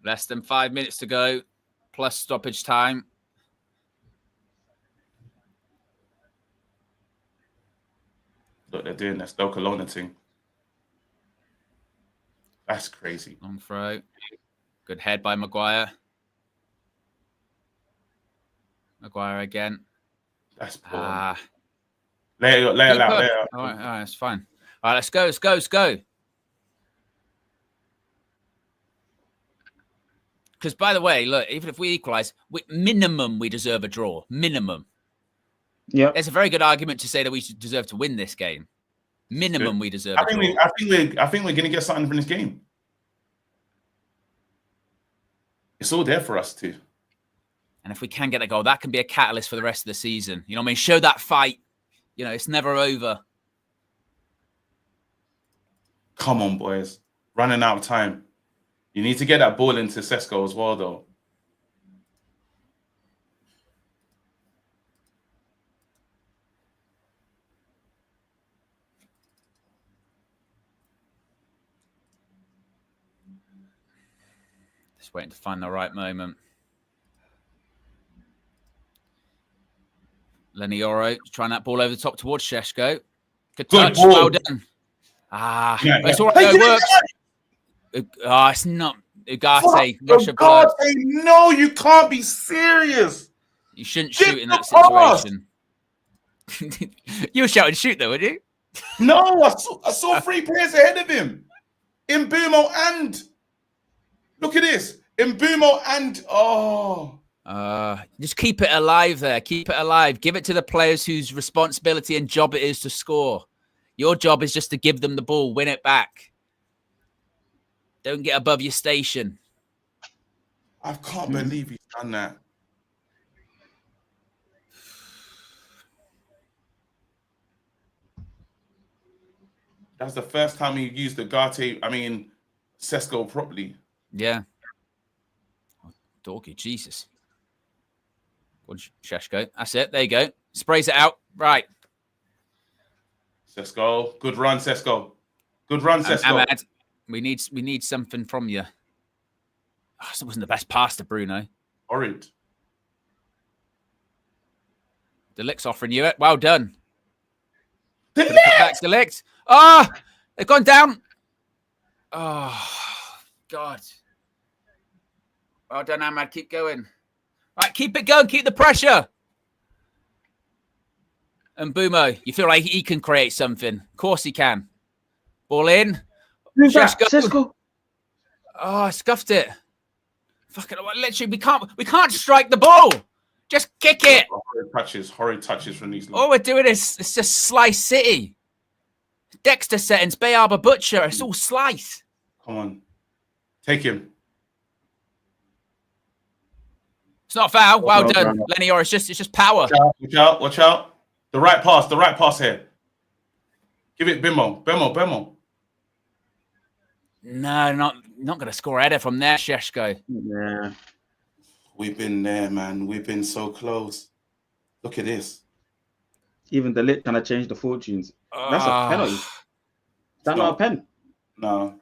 Less than 5 minutes to go, plus stoppage time. Look, they're doing this Docalona thing. That's crazy. Long throw. Good head by Maguire. Maguire again. That's poor. Lay it out. All right, it's fine. All right, let's go. Because, by the way, look, even if we equalise, minimum we deserve a draw. Minimum. Yeah. There's a very good argument to say that we deserve to win this game. Minimum we deserve a draw. I think we're going to get something from this game. It's all there for us too. And if we can get a goal, that can be a catalyst for the rest of the season. You know what I mean? Show that fight. You know, it's never over. Come on, boys. Running out of time. You need to get that ball into Sesko as well, though. Just waiting to find the right moment. Lenioro trying that ball over the top towards Šeško. Good touch. Ball. Well done. It's all right. It works. It's not. Ugarte, Russia blood. No, you can't be serious. You shouldn't shoot in that situation. You were shouting shoot, though, weren't you? No, I saw 3 players ahead of him. Mbumo and look at this. Mbumo and just keep it alive there. Keep it alive. Give it to the players whose responsibility and job it is to score. Your job is just to give them the ball, win it back. Don't get above your station. I can't believe he's done that. That's the first time he used the Sesko properly. Yeah. Oh, doggy, Jesus. Good, Sheshko. That's it. There you go. Sprays it out. Right. Sesko. Good run, Sesko. Good run, Sesko. Ahmad, we need something from you. Oh, this wasn't the best pass to Bruno. Horrid. De Ligt's offering you it. Well done. De Ligt. Oh, they've gone down. Oh, God. Well done, Ahmad. Keep going. Right, keep it going. Keep the pressure. And Mbumo, you feel like he can create something. Of course he can. Ball in. Sesko. Oh, I scuffed it. Fucking literally, we can't strike the ball. Just kick it. Horrid touches from these. All we're doing is it's just slice city. Dexter settings, Bay Arbor Butcher. It's all slice. Come on, take him. It's not foul. Well done, Lenny Orr. It's just power. Watch out. The right pass here. Give it Bimo. No, not going to score a header from there, Sheshko. Yeah. We've been there, man. We've been so close. Look at this. Even the Lit kind of changed the fortunes. That's a penalty. Is that not a pen? No.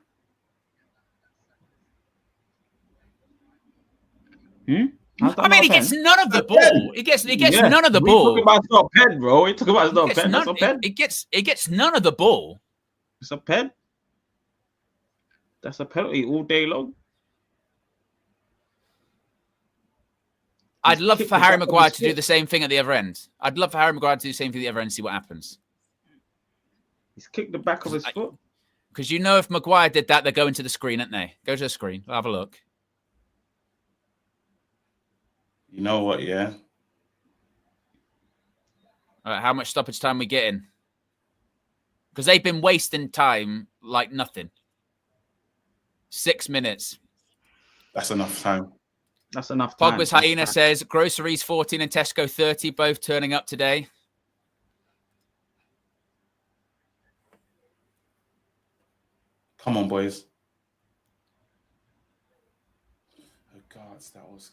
I mean, he gets none of the ball. He gets none of the ball. Talking about it's not a pen, bro. You talking about it's not a pen. That's a pen. It gets none of the ball. It's a pen. That's a penalty all day long. I'd love for Harry Maguire to do the same thing at the other end. I'd love for Harry Maguire to do the same thing at the other end and see what happens. He's kicked the back of his foot. Because you know if Maguire did that, they're going to the screen, aren't they? Go to the screen. We'll have a look. You know what, yeah? All right, how much stoppage time we getting? Because they've been wasting time like nothing. 6 minutes. That's enough time. That's enough time. Pogba's Hyena says, groceries 14 and Tesco 30, both turning up today. Come on, boys. Oh, God, that was...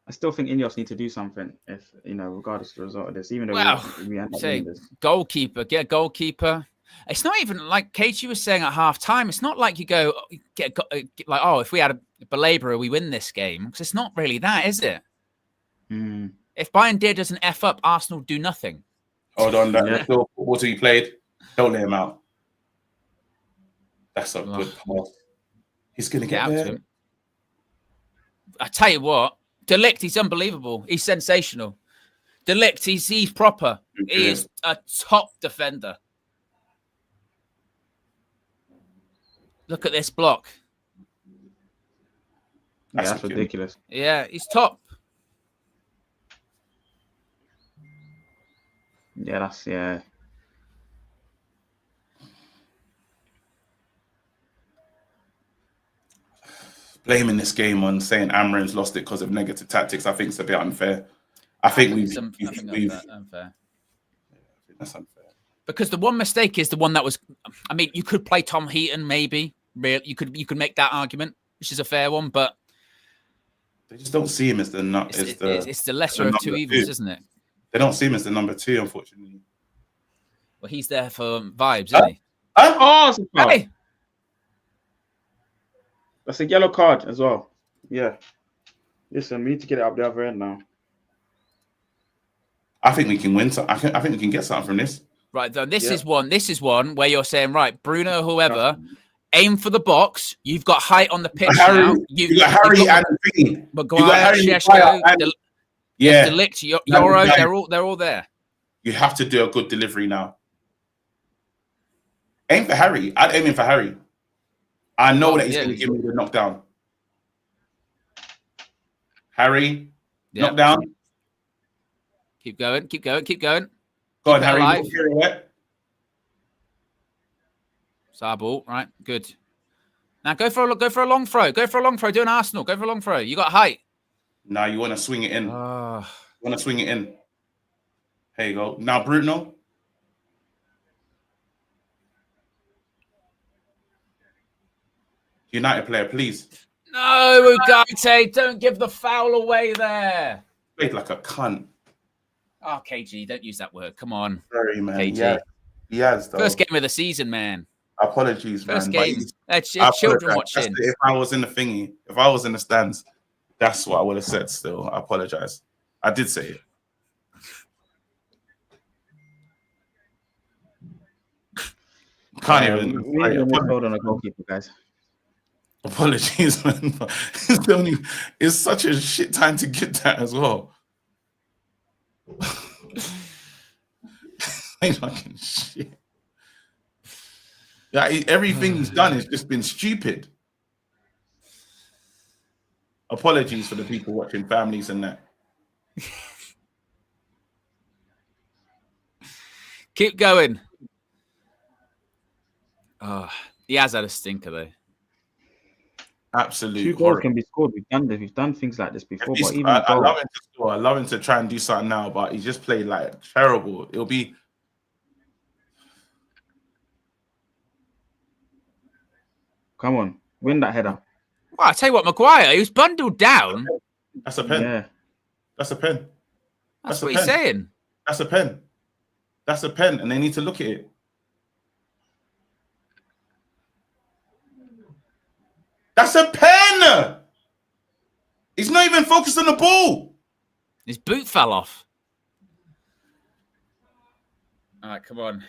I still think Ineos need to do something, if regardless of the result of this. Even though we end up doing this. Goalkeeper, get a goalkeeper. It's not even like Katie was saying at half time. It's not like you go if we had a belaborer, we win this game. Because it's not really that, is it? If Bayern Deer doesn't F up, Arsenal do nothing. Hold on, what he played? Don't let him out. That's a good pass. He's going to get out to him. I tell you what. De Ligt, he's unbelievable. He's sensational. De Ligt, he's proper. He is a top defender. Look at this block. That's ridiculous. Yeah, he's top. Yeah. Blaming this game on saying Amram's lost it because of negative tactics, I think it's a bit unfair. I think unfair. That's unfair. Because the one mistake is the one that was. I mean, you could play Tom Heaton, maybe. You could make that argument, which is a fair one, but they just don't see him as the nut. It's the lesser of two evils, isn't it? They don't see him as the number 2, unfortunately. Well, he's there for vibes, isn't he? Hey! That's a yellow card as well. Yeah. Listen, we need to get it up the other end now. I think we can win. I think we can get something from this. Right, though. This is one where you're saying, right, Bruno, whoever, aim for the box. You've got height on the pitch now. You've got Harry and Vinny. Maguire, Sheshko, De Ligt, Yoro, they're all there. You have to do a good delivery now. Aim for Harry. I'd aim in for Harry. I know that he's going to give me the knockdown. Harry, knockdown. Keep going. Keep going. Keep going. Go on, Harry. Ball, right? Good. Now go for a long throw. Go for a long throw. Do an Arsenal. Go for a long throw. You got height. No, you want to swing it in. You want to swing it in. There you go. Now Bruno. United player, please. No, Ugarte, don't give the foul away there. Played like a cunt. Oh, KG, don't use that word. Come on. Sorry, man. KG. Yeah, he has, though. First game of the season, man. Apologies, First man. game. It's children watching. If I was in the thingy, if I was in the stands, that's what I would have said still. I apologize. I did say it. Can't even. Hold on a goalkeeper, guys. Apologies, man. It's such a shit time to get that as well. Like fucking shit. Yeah, everything he's done has just been stupid. Apologies for the people watching, families and that. Keep going. Oh, he has had a stinker though. Absolutely. 2 goals can be scored. We've done things like this before. But even I love him to score. I love him to try and do something now, but he just played like terrible. It'll be. Come on, win that header. Well, I tell you what, Maguire, he was bundled down. That's a pen. Yeah. That's a pen. That's what he's saying. That's a pen. That's a pen, and they need to look at it. That's a pen. He's not even focused on the ball. His boot fell off. All right, come on.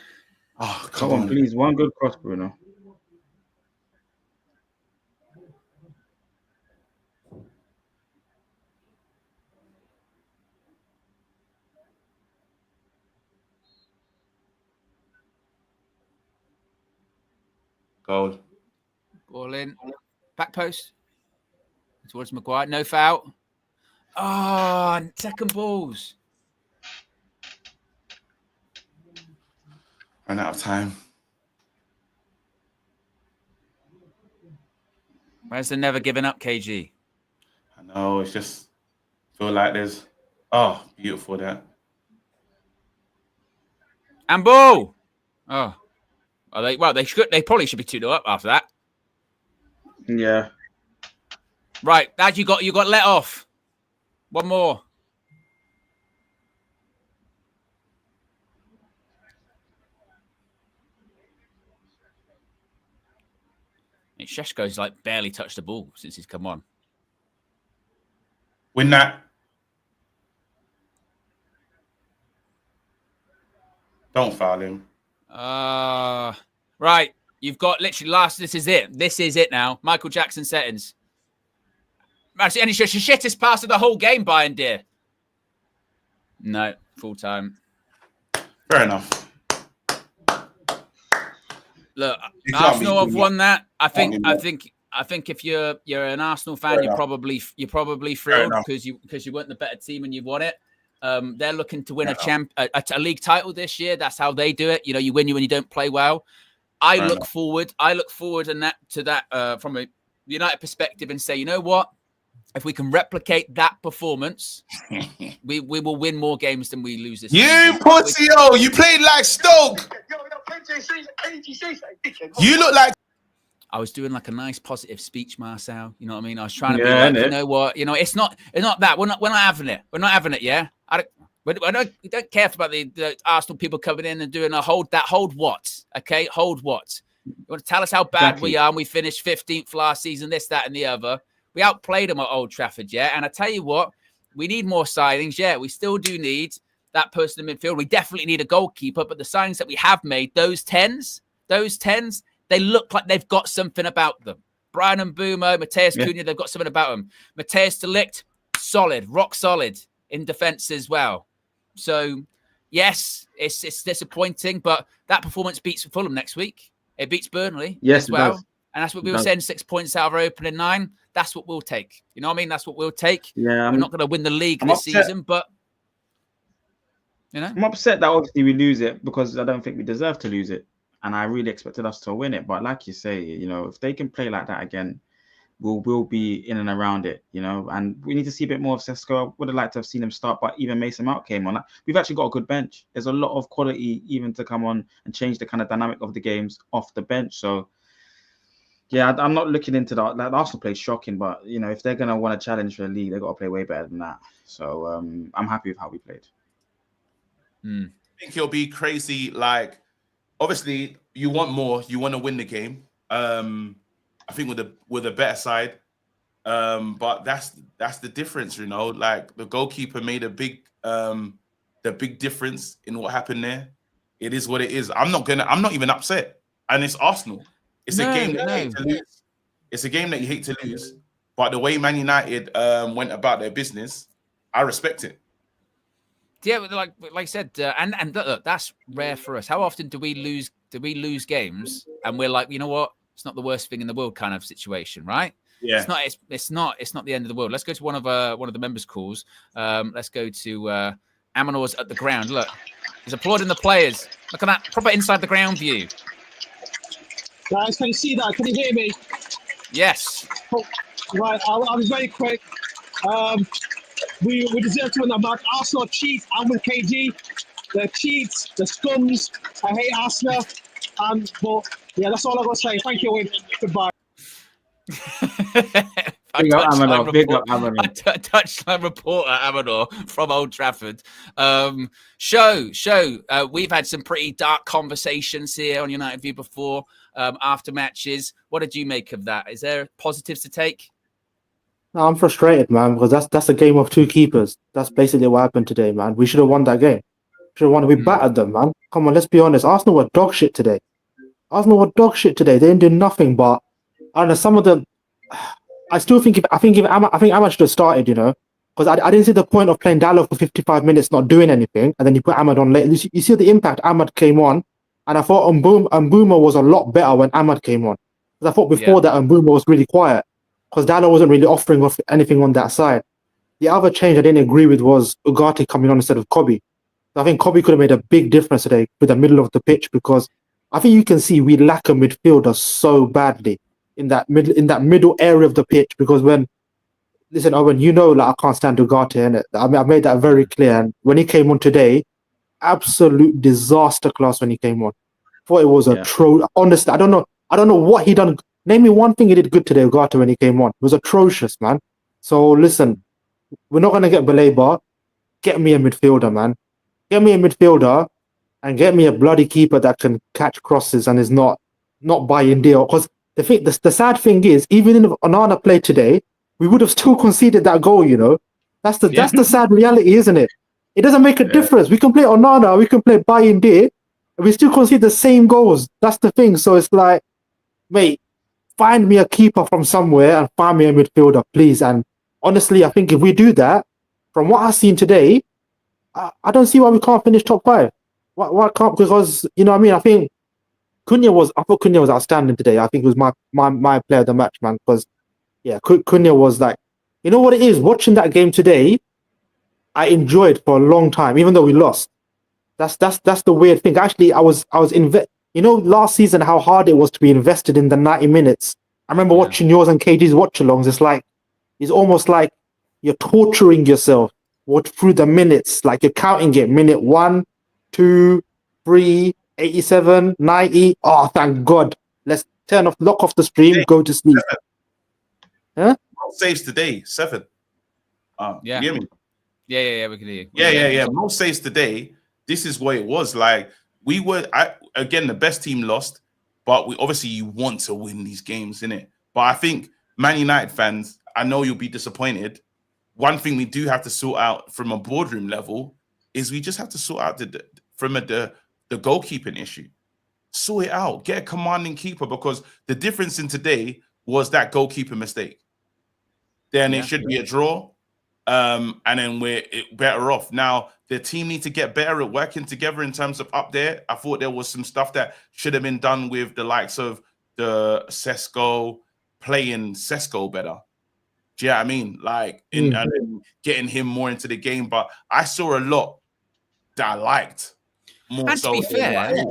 Oh, come on, please. One good cross, Bruno. Goal. Ball in. Back post. Towards Maguire. No foul. Oh, second balls. Ran out of time. Where's the never giving up, KG? I know, it's just feel like there's beautiful that. And ball. Oh. They probably should be 2-0 up after that. Yeah. Right, Dad, you got let off. One more. Sheshko's like barely touched the ball since he's come on. Win that. Don't foul him. Right. You've got literally this is it. This is it now. Michael Jackson settings. Actually, and it's just the shittest pass of the whole game, Bayern dear. No, full time. Fair enough. Look, Arsenal have won that. I think if you're an Arsenal fan, you're probably thrilled because you weren't the better team and you won it. They're looking to win a league title this year. That's how they do it. You know, you win when you don't play well. I look forward to that from a United perspective and say, you know what? If we can replicate that performance, we will win more games than we lose this season. You pussy, you played like Stoke. You look like. I was doing like a nice positive speech, Marcel. You know what I mean? I was trying to be like, you know what? You know, it's not that. We're not having it. We're not having it. Yeah. We don't care about the Arsenal people coming in and doing hold what? Okay, hold what? You want to tell us how bad we are? And we finished 15th last season. This, that, and the other. We outplayed them at Old Trafford, yeah. And I tell you what, we need more signings. Yeah, we still do need that person in midfield. We definitely need a goalkeeper. But the signings that we have made, those tens, they look like they've got something about them. Brian and Mbeumo, Mateus Cunha, they've got something about them. Mateus de Ligt, solid, rock solid in defence as well. So, yes, it's disappointing, but that performance beats Fulham next week. It beats Burnley Yes, as well. does. And that's what we were saying, 6 points out of our opening 9. That's what we'll take. You know what I mean? That's what we'll take. Yeah, we're not going to win the league I'm this upset. season, but you know, I'm upset that obviously we lose it because I don't think we deserve to lose it, and I really expected us to win it. But like you say, you know, if they can play like that again, we'll be in and around it, you know. And we need to see a bit more of Sesko. I would have liked to have seen him start, but even Mason Mount came on. We've actually got a good bench. There's a lot of quality even to come on and change the kind of dynamic of the games off the bench. So yeah, I'm not looking into that. Like, Arsenal played shocking, but you know, if they're gonna want to challenge for the league, they've got to play way better than that. So I'm happy with how we played. I think it'll be crazy. Like, obviously, you want more. You want to win the game. I think with a better side, but that's the difference, you know. Like, the goalkeeper made the big difference in what happened there. It is what it is. I'm not even upset, and it's Arsenal. It's a game that you hate to lose. It's a game that you hate to lose. But the way Man United went about their business, I respect it. Yeah, like I said, and look, that's rare for us. How often do we lose games and we're like, you know what, it's not the worst thing in the world kind of situation, right? Yeah, it's not the end of the world. Let's go to one of the members' calls. Let's go to Amanor's at the ground. Look, he's applauding the players. Look at that proper inside the ground view. Guys, can you see that? Can you hear me? Yes. Oh, right, I'll be very quick. We deserve to win that match. Arsenal cheat. I'm with KG. The cheats, the scums. I hate Arsenal. But yeah, that's all I'm gonna say. Thank you, Owen. Goodbye. Touchline reporter Amador from Old Trafford. We've had some pretty dark conversations here on United View before after matches. What did you make of that? Is there positives to take? No, I'm frustrated, man, because that's a game of two keepers. That's basically what happened today, man. We should have won that game. Should have won. We battered them, man. Come on, let's be honest. Arsenal were dog shit today. They didn't do nothing, but I don't know. Some of them, I still think Ahmad should have started, you know, because I didn't see the point of playing Dalot for 55 minutes not doing anything, and then you put Ahmad on late. You see the impact Ahmad came on, and I thought Mbuma was a lot better when Ahmad came on. Because I thought before that Mbuma was really quiet, because Dalot wasn't really offering anything on that side. The other change I didn't agree with was Ugarte coming on instead of Kobe. I think Kobe could have made a big difference today with the middle of the pitch, because I think you can see we lack a midfielder so badly in that middle area of the pitch. Because listen, Owen, you know, like, I can't stand Ugarte, innit? I mean, I made that very clear. And when he came on today, absolute disaster class when he came on. Thought it was honestly, I don't know what he done. Name me one thing he did good today, Ugarte, when he came on. It was atrocious, man. So listen, we're not gonna get Baleba. Get me a midfielder, man. Get me a midfielder and get me a bloody keeper that can catch crosses and is not buying deal. Because the sad thing is, even if Onana played today, we would have still conceded that goal, you know. That's the sad reality, isn't it? It doesn't make a difference. We can play Onana, we can play Bayinde, and we still concede the same goals. That's the thing. So it's like, mate, find me a keeper from somewhere and find me a midfielder, please. And honestly, I think if we do that, from what I've seen today, I don't see why we can't finish top 5. Why can't? Because, you know what I mean? I think Cunha was outstanding today. I think it was my player of the match, man. Because, yeah, Cunha was like, you know what it is? Watching that game today, I enjoyed for a long time, even though we lost. That's the weird thing. Actually, I was you know, last season, how hard it was to be invested in the 90 minutes. I remember watching yours and KG's watch-alongs. It's almost like you're torturing yourself through the minutes. Like, you're counting it. Minute 1, 2, 3, 87, 90. Oh, thank God. Let's lock off the stream, go to sleep. 7. Huh? Most saves today, 7. Yeah. You hear me? Yeah, we can hear you. Yeah. Most saves today. This is what it was. Like, again, the best team lost, but you want to win these games, innit? But I think Man United fans, I know you'll be disappointed. One thing we do have to sort out from a boardroom level is we just have to sort out the goalkeeping issue. Sort it out. Get a commanding keeper, because the difference in today was that goalkeeper mistake. Then it should be a draw. and then we're better off. Now, the team need to get better at working together in terms of up there. I thought there was some stuff that should have been done with the likes of the Sesko, playing Sesko better. Do you know what I mean? Like, and then getting him more into the game. But I saw a lot that I liked more. And so to be fair,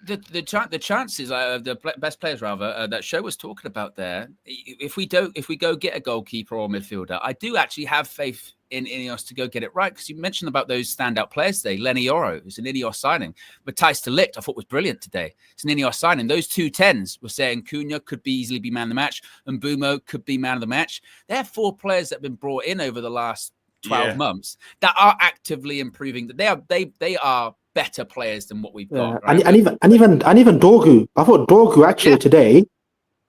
the chances the best players rather that Show was talking about there. If we go get a goalkeeper or midfielder, I do actually have faith in Ineos to go get it right, because you mentioned about those standout players today. Lenny Oro, who's an Ineos signing, Matthijs de Ligt, I thought was brilliant today. It's an Ineos signing. Those 2 10s were saying Cunha could be easily be man of the match, and Bumo could be man of the match. They're 4 players that have been brought in over the last 12 months that are actively improving. That they are better players than what we've got. Right? And even Dorgu. I thought Dorgu actually today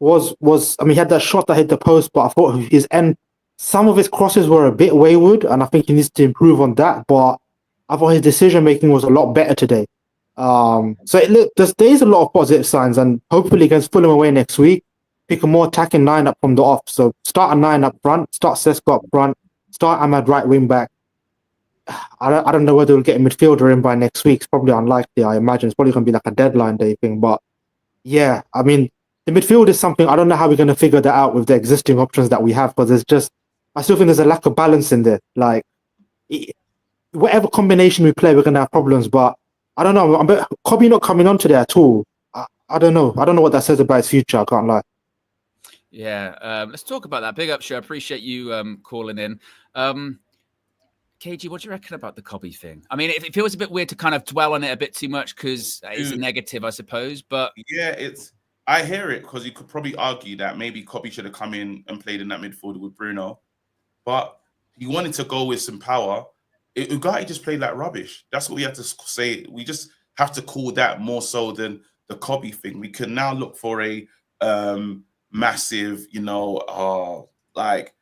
was I mean, he had that shot that hit the post, but I thought his end, some of his crosses were a bit wayward, and I think he needs to improve on that. But I thought his decision making was a lot better today. So there's a lot of positive signs, and hopefully against Fulham away next week, pick a more attacking lineup from the off. So start a 9 up front, start Sesko up front, start Ahmad right wing back. I don't know whether we'll get a midfielder in by next week. It's probably unlikely. I imagine it's probably going to be like a deadline day thing. But yeah, I mean, the midfield is something, I don't know how we're going to figure that out with the existing options that we have, because I still think there's a lack of balance in there. Like, whatever combination we play, we're going to have problems. But I don't know. Kobe not coming on today at all. I don't know. I don't know what that says about his future. I can't lie. Yeah, let's talk about that. Big up, Show. I appreciate you calling in. KG, what do you reckon about the Kobe thing? I mean, it feels a bit weird to kind of dwell on it a bit too much because it's a negative, I suppose. But yeah, I hear it, because you could probably argue that maybe Kobe should have come in and played in that midfield with Bruno, but he wanted to go with some power. Ugarte just played like rubbish. That's what we have to say. We just have to call that more so than the Kobe thing. We can now look for a massive, like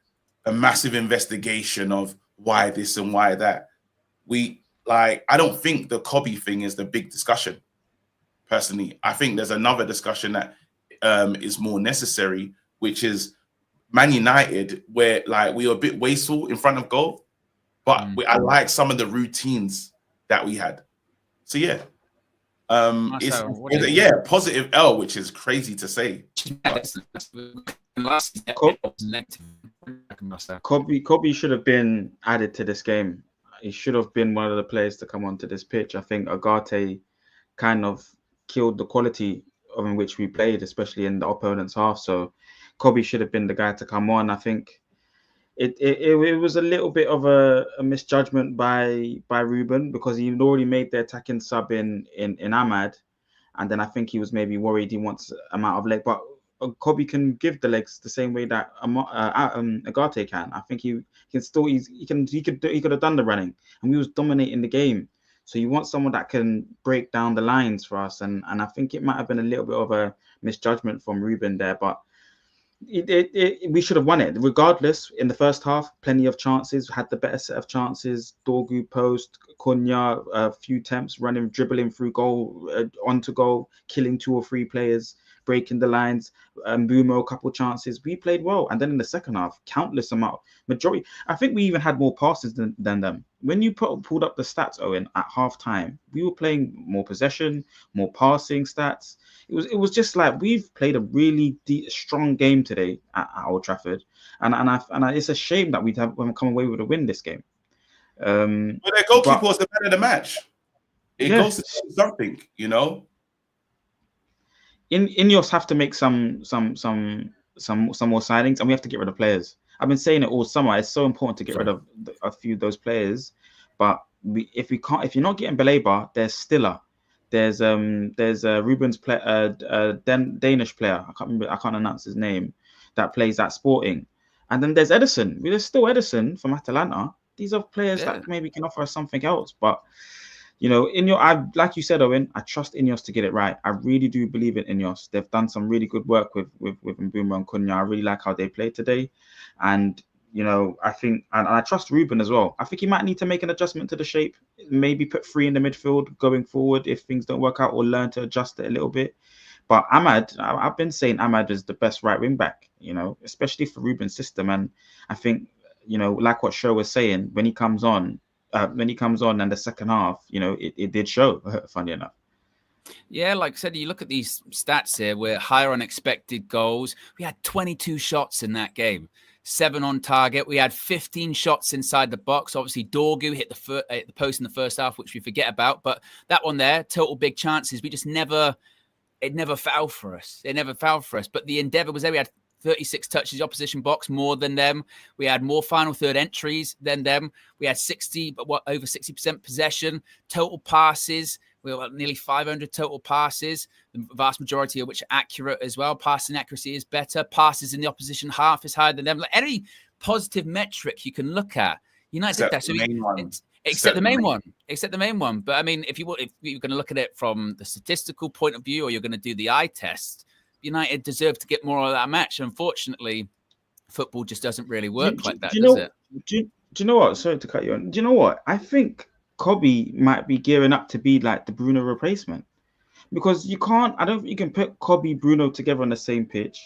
a massive investigation of why this and why that. I don't think the Kobe thing is the big discussion. Personally, I think there's another discussion that is more necessary, which is Man United, where like we were a bit wasteful in front of goal, but I like some of the routines that we had. So yeah, it's positive L, which is crazy to say. Kobe should have been added to this game. He should have been one of the players to come onto this pitch. I think Ugarte kind of killed the quality in which we played, especially in the opponent's half. So Kobe should have been the guy to come on. I think it was a little bit of a misjudgment by Ruben, because he had already made the attacking sub in Ahmad, and then I think he was maybe worried he wants amount of leg, but Kobe can give the legs the same way that Ugarte can. I think he could have done the running, and we was dominating the game. So you want someone that can break down the lines for us, and I think it might have been a little bit of a misjudgment from Ruben there, but we should have won it regardless. In the first half, plenty of chances, had the better set of chances. Dorgu post, Cunha, a few attempts, dribbling through goal, onto goal, killing 2 or 3 players, breaking the lines. Bumo, a couple chances. We played well, and then in the second half, countless amount, majority. I think we even had more passes than them. When you pulled up the stats, Owen, at half time, we were playing more possession, more passing stats. It was just like we've played a really strong game today at Old Trafford, and it's a shame that we haven't come away with a win this game. But their goalkeeper was the man of the match. It goes to something, Ineos have to make some more signings, and we have to get rid of players. I've been saying it all summer. It's so important to get rid of a few of those players. But if you're not getting Beleba, there's Stiller. There's Ruben's Danish player. I can't announce his name. That plays at Sporting, and then there's Edison. There's still Edison from Atalanta. These are players that maybe can offer us something else. But like you said, Owen, I trust Ineos to get it right. I really do believe in Ineos. They've done some really good work with Mbeumo and Cunha. I really like how they played today, and I think, and I trust Ruben as well. I think he might need to make an adjustment to the shape, maybe put 3 in the midfield going forward if things don't work out, or learn to adjust it a little bit. But Ahmad, I've been saying Ahmad is the best right wing back, especially for Ruben's system. And I think, you know, like what Show was saying, when he comes on and the second half, you know, it did show, funny enough. Yeah, like I said, you look at these stats here, we're higher on expected goals. We had 22 shots in that game, 7 on target. We had 15 shots inside the box. Obviously, Dorgu hit the post in the first half, which we forget about. But that one there, total big chances. We just it never fell for us. It never fell for us. But the endeavour was there. We had 36 touches, opposition box, more than them. We had more final third entries than them. We had over 60% possession, total passes. We were nearly 500 total passes, the vast majority of which are accurate as well. Passing accuracy is better. Passes in the opposition half is higher than them. Like any positive metric you can look at, United did that. So except the main one. But I mean, if you're going to look at it from the statistical point of view, or you're going to do the eye test, United deserve to get more of that match. Unfortunately, football just doesn't really work like that, does it? Do you know what? Sorry to cut you on. Do you know what? I think Kobe might be gearing up to be like the Bruno replacement, because I don't think you can put Kobe, Bruno together on the same pitch.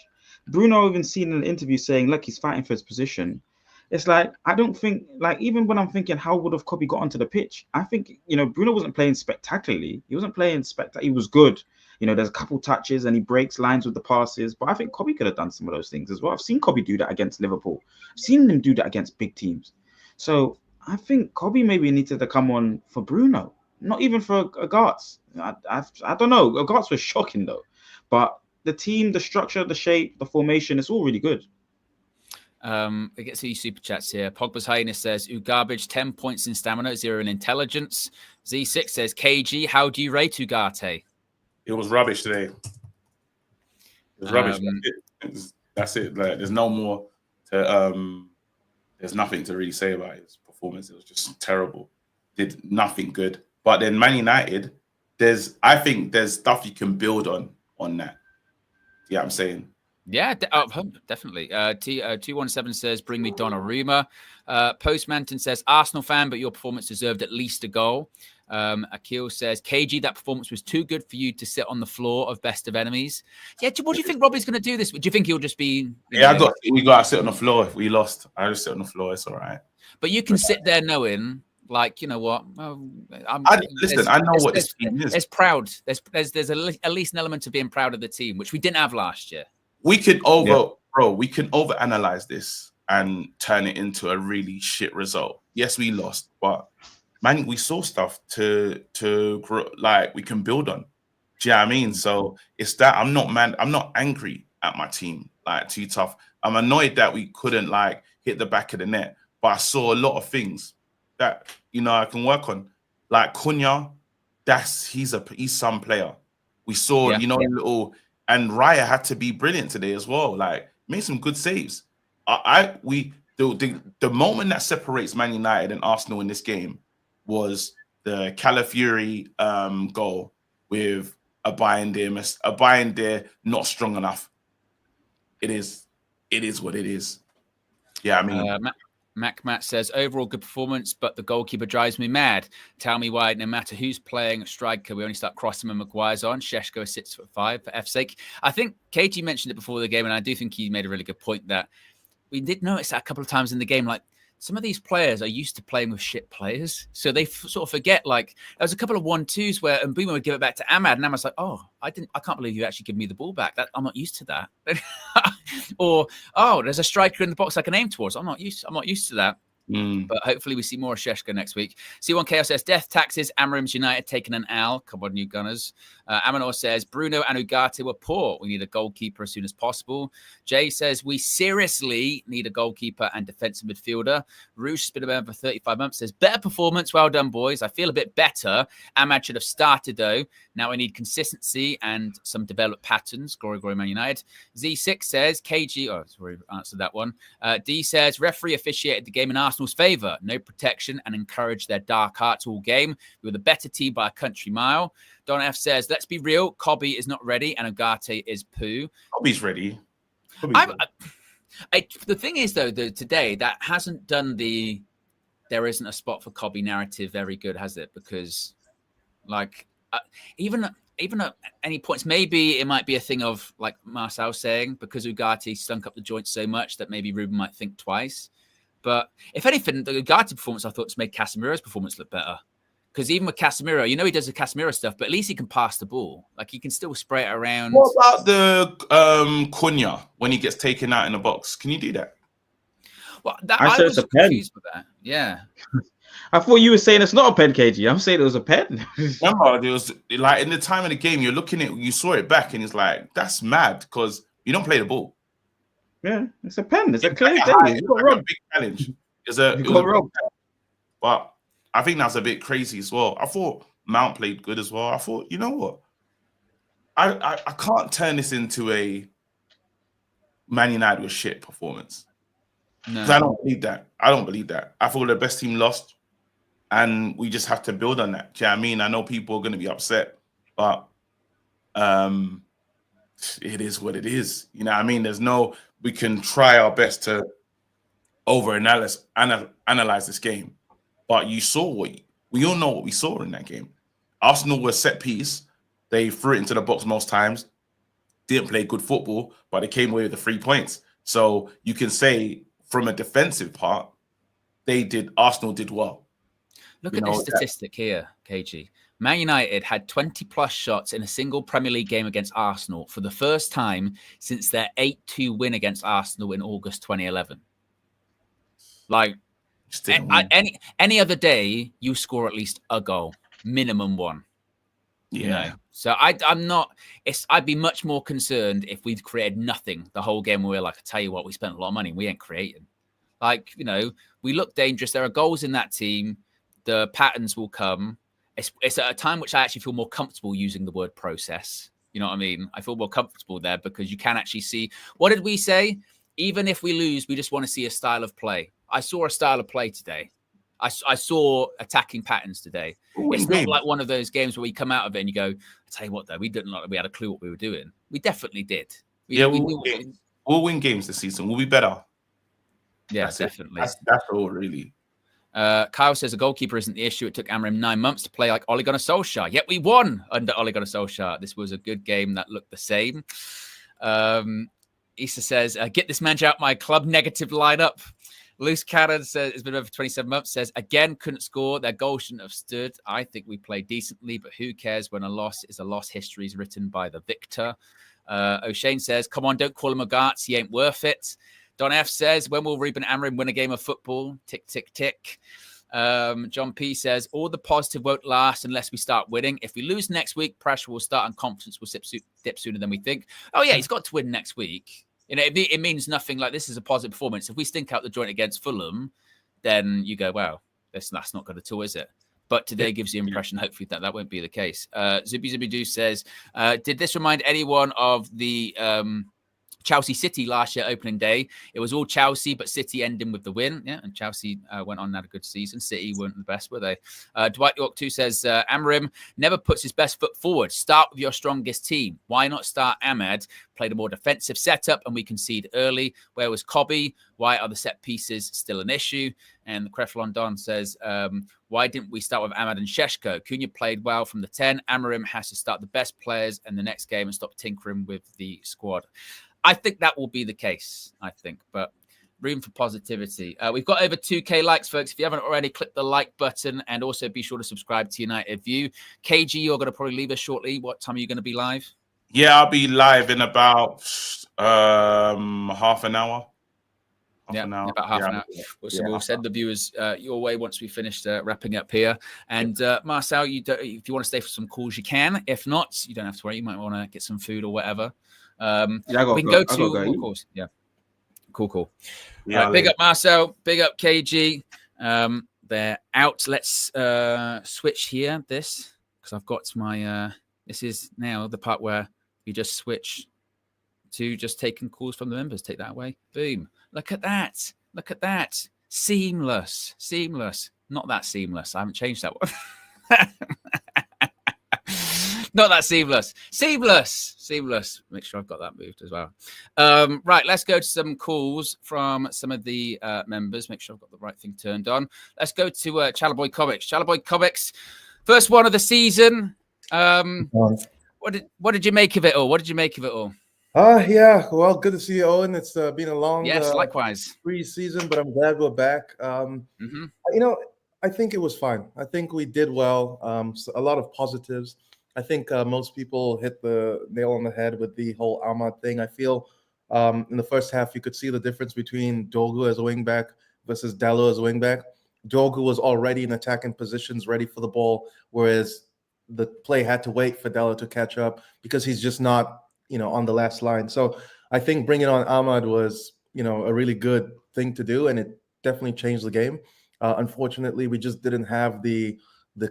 Bruno even seen in an interview saying, look, he's fighting for his position. It's like, I don't think, like, even when I'm thinking, how would have Kobe got onto the pitch? I think, you know, Bruno wasn't playing spectacularly. He wasn't playing spectacular. He was good. You know, there's a couple touches and he breaks lines with the passes. But I think Kobe could have done some of those things as well. I've seen Kobe do that against Liverpool. I've seen him do that against big teams. So I think Kobe maybe needed to come on for Bruno, not even for Agartz. I don't know. Agartz was shocking though. But the team, the structure, the shape, the formation, it's all really good. I get to super chats here. Pogba's Highness says, Garbage, 10 points in stamina, 0 in intelligence. Z6 says, KG, how do you rate Ugarte? It was rubbish today. It was rubbish. That's it. Like, there's no more to there's nothing to really say about his performance. It was just terrible. Did nothing good. But then Man United, I think there's stuff you can build on that. Yeah, I'm saying. Yeah, definitely. T217 says, bring me Donnarumma. Postmanton says, Arsenal fan, but your performance deserved at least a goal. Akil says, KG, that performance was too good for you to sit on the floor of best of enemies. Yeah, what do you think Robbie's going to do this? Do you think he'll just be... we got to sit on the floor if we lost. I just sit on the floor. It's all right. But you can sit there knowing... Like, you know what? I know what this team is. There's proud. There's at least an element of being proud of the team, which we didn't have last year. We can overanalyze this and turn it into a really shit result. Yes, we lost, but man, we saw stuff to grow, like we can build on. Do you know what I mean? So it's that I'm not angry at my team, like too tough. I'm annoyed that we couldn't like hit the back of the net, but I saw a lot of things that, you know, I can work on. Like Cunha, he's some player. We saw, little, and Raya had to be brilliant today as well. Like, made some good saves. The moment that separates Man United and Arsenal in this game was the Calafiori goal with a buy-in there not strong enough. It is what it is. Yeah, I mean. Matt says, overall good performance, but the goalkeeper drives me mad. Tell me why, no matter who's playing a striker, we only start crossing when Maguire's on. Šeško is 6'5", for F's sake. I think KG mentioned it before the game, and I do think he made a really good point that we did notice that a couple of times in the game. Like, some of these players are used to playing with shit players, so they sort of forget. Like, there was a couple of 1-2s where Mbeumo would give it back to Ahmad, and Ahmad's like, "Oh, I can't believe you actually give me the ball back. I'm not used to that." Or, "Oh, there's a striker in the box I can aim towards. I'm not used to that." But hopefully we see more of Šeško next week. C1 Chaos says, death taxes, Amarim's United taking an L. Come on, you Gunners. Amanor says, Bruno and Ugarte were poor. We need a goalkeeper as soon as possible. Jay says, we seriously need a goalkeeper and defensive midfielder. Rouge Spiderman for 35 months says, better performance. Well done, boys. I feel a bit better. Ahmad should have started, though. Now I need consistency and some developed patterns. Glory, glory, Man United. Z6 says, KG, sorry, answered that one. D says, referee officiated the game in Arsenal's favour. No protection and encouraged their dark hearts all game. We were the better team by a country mile. Don F says, let's be real. Kobe is not ready and Ugarte is poo. Kobe's ready. The thing is, though, today that hasn't done there isn't a spot for Kobe narrative very good, has it? Because, like, even at any points, maybe it might be a thing of, like Marcel saying, because Ugarte stunk up the joint so much that maybe Ruben might think twice. But if anything, the Ugarte performance I thought just made Casemiro's performance look better. Because even with Casemiro, he does the Casemiro stuff, but at least he can pass the ball. Like he can still spray it around. What about the Cunha when he gets taken out in the box? Can you do that? Well, I was confused with that. Yeah. I thought you were saying it's not a pen, KG. I'm saying it was a pen. Remember, there was like in the time of the game, you're looking at, you saw it back, and it's like that's mad because you don't play the ball. Yeah, it's a pen. It's a clear thing. It's a big challenge. But I think that's a bit crazy as well. I thought Mount played good as well. I thought, you know what? I can't turn this into a Man United with shit performance. Because I don't believe that. I thought the best team lost, and we just have to build on that. Do you know what I mean? I know people are going to be upset, but it is what it is. You know what I mean? We can try our best to analyze this game. But you saw we all know what we saw in that game. Arsenal was set piece. They threw it into the box most times. Didn't play good football, but they came away with the 3 points. So you can say from a defensive part, Arsenal did well. Look at this statistic here, KG. Man United had 20 plus shots in a single Premier League game against Arsenal for the first time since their 8-2 win against Arsenal in August 2011. Like, any other day, you score at least a goal, minimum one. Yeah. You know? So I'm not. I'd be much more concerned if we'd created nothing the whole game. We're like, I tell you what, we spent a lot of money. We ain't creating. Like, we look dangerous. There are goals in that team. The patterns will come. It's at a time which I actually feel more comfortable using the word process. You know what I mean? I feel more comfortable there because you can actually see. What did we say? Even if we lose, we just want to see a style of play. I saw a style of play today. I saw attacking patterns today. It's not like one of those games where we come out of it and you go, I tell you what, though, we didn't look like we had a clue what we were doing. We definitely did. We'll win games this season. We'll be better. Yeah, definitely. That's all, really. Kyle says a goalkeeper isn't the issue. It took Amram 9 months to play like Ole Gunnar Solskjaer. Yet we won under Ole Gunnar Solskjaer. This was a good game that looked the same. Issa says, get this manager out my club negative lineup. Loose Cannon says it's been over 27 months. Says again, couldn't score. Their goal shouldn't have stood. I think we played decently, but who cares when a loss is a loss? History is written by the victor. O'Shane says, come on, don't call him a Gartz. He ain't worth it. Don F says, when will Ruben Amorim win a game of football? Tick, tick, tick. John P says, all the positive won't last unless we start winning. If we lose next week, pressure will start and confidence will dip sooner than we think. Oh, yeah, he's got to win next week. It means nothing. Like, this is a positive performance. If we stink out the joint against Fulham, then you go, wow, that's not good at all, is it? But today gives you the impression, hopefully, that won't be the case. Zubi says, did this remind anyone of the Chelsea City last year opening day? It was all Chelsea, but City ending with the win. Yeah, and Chelsea went on and had a good season. City weren't the best, were they? Dwight York 2 says, Amorim never puts his best foot forward. Start with your strongest team. Why not start Ahmed? Played a more defensive setup and we concede early. Where was Cobby? Why are the set pieces still an issue? And the Creflon Don says, why didn't we start with Ahmad and Sheshko? Cunha played well from the 10. Amorim has to start the best players in the next game and stop tinkering with the squad. I think that will be the case, but room for positivity. We've got over 2K likes, folks. If you haven't already, click the like button and also be sure to subscribe to United View. KG, you're going to probably leave us shortly. What time are you going to be live? Yeah, I'll be live in about half an hour. About half an hour. So we'll send the viewers your way once we finished wrapping up here. And Marcel, if you want to stay for some calls, you can. If not, you don't have to worry. You might want to get some food or whatever. We can go to, of course. Yeah. Cool. Yeah, big up Marcel, big up KG. They're out. Let's switch here. Because I've got my. This is now the part where you just switch to just taking calls from the members. Take that away. Boom. Look at that. Seamless. Not that seamless. I haven't changed that one. Not that seamless. Make sure I've got that moved as well. Right, let's go to some calls from some of the members. Make sure I've got the right thing turned on. Let's go to Chalaboy Comics. Chalaboy Comics, first one of the season. What did you make of it all? Yeah. Well, good to see you, Owen. It's been a long Yes, likewise. pre-season, but I'm glad we're back. You know, I think it was fine. I think we did well. So a lot of positives. I think most people hit the nail on the head with the whole Ahmad thing. I feel in the first half you could see the difference between Dogu as a wingback versus Dallo as a wingback. Dogu was already in attacking positions, ready for the ball, whereas the play had to wait for Dallo to catch up because he's just not, on the last line. So I think bringing on Ahmad was, a really good thing to do, and it definitely changed the game. Unfortunately, we just didn't have the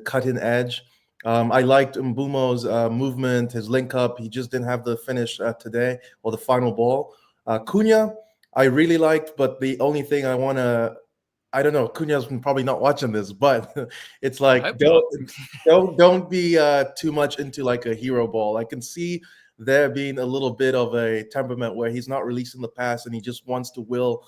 cutting edge. I liked Mbumo's movement, his link up. He just didn't have the finish today or the final ball. Cunha, I really liked, but the only thing I don't know, Cunha's probably not watching this, but it's like don't be too much into like a hero ball. I can see there being a little bit of a temperament where he's not releasing the pass and he just wants to will,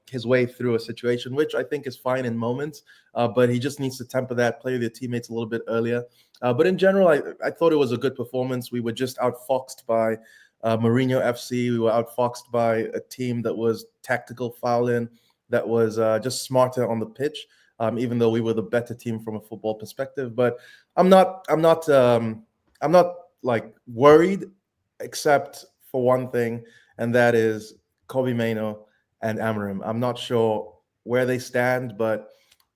his way through a situation, which I think is fine in moments. But he just needs to temper that, play with your teammates a little bit earlier. But in general, I thought it was a good performance. We were just outfoxed by Mourinho FC. We were outfoxed by a team that was tactical fouling, that was just smarter on the pitch, even though we were the better team from a football perspective. But I'm not like worried, except for one thing, and that is Kobbie Mainoo and Amarim. I'm not sure where they stand, but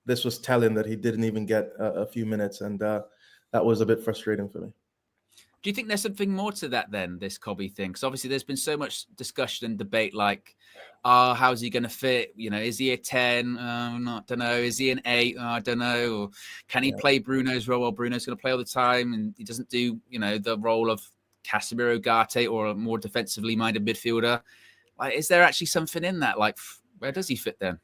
this was telling that he didn't even get a few minutes, and that was a bit frustrating for me. Do you think there's something more to that than this Kobbie thing? Because obviously there's been so much discussion and debate like, how's he going to fit? Is he a 10? I don't know. Is he an 8? I don't know. Or can he play Bruno's role? Well, Bruno's going to play all the time and he doesn't do, the role of Casemiro, Garte, or a more defensively minded midfielder. Like, is there actually something in that? Like, where does he fit then?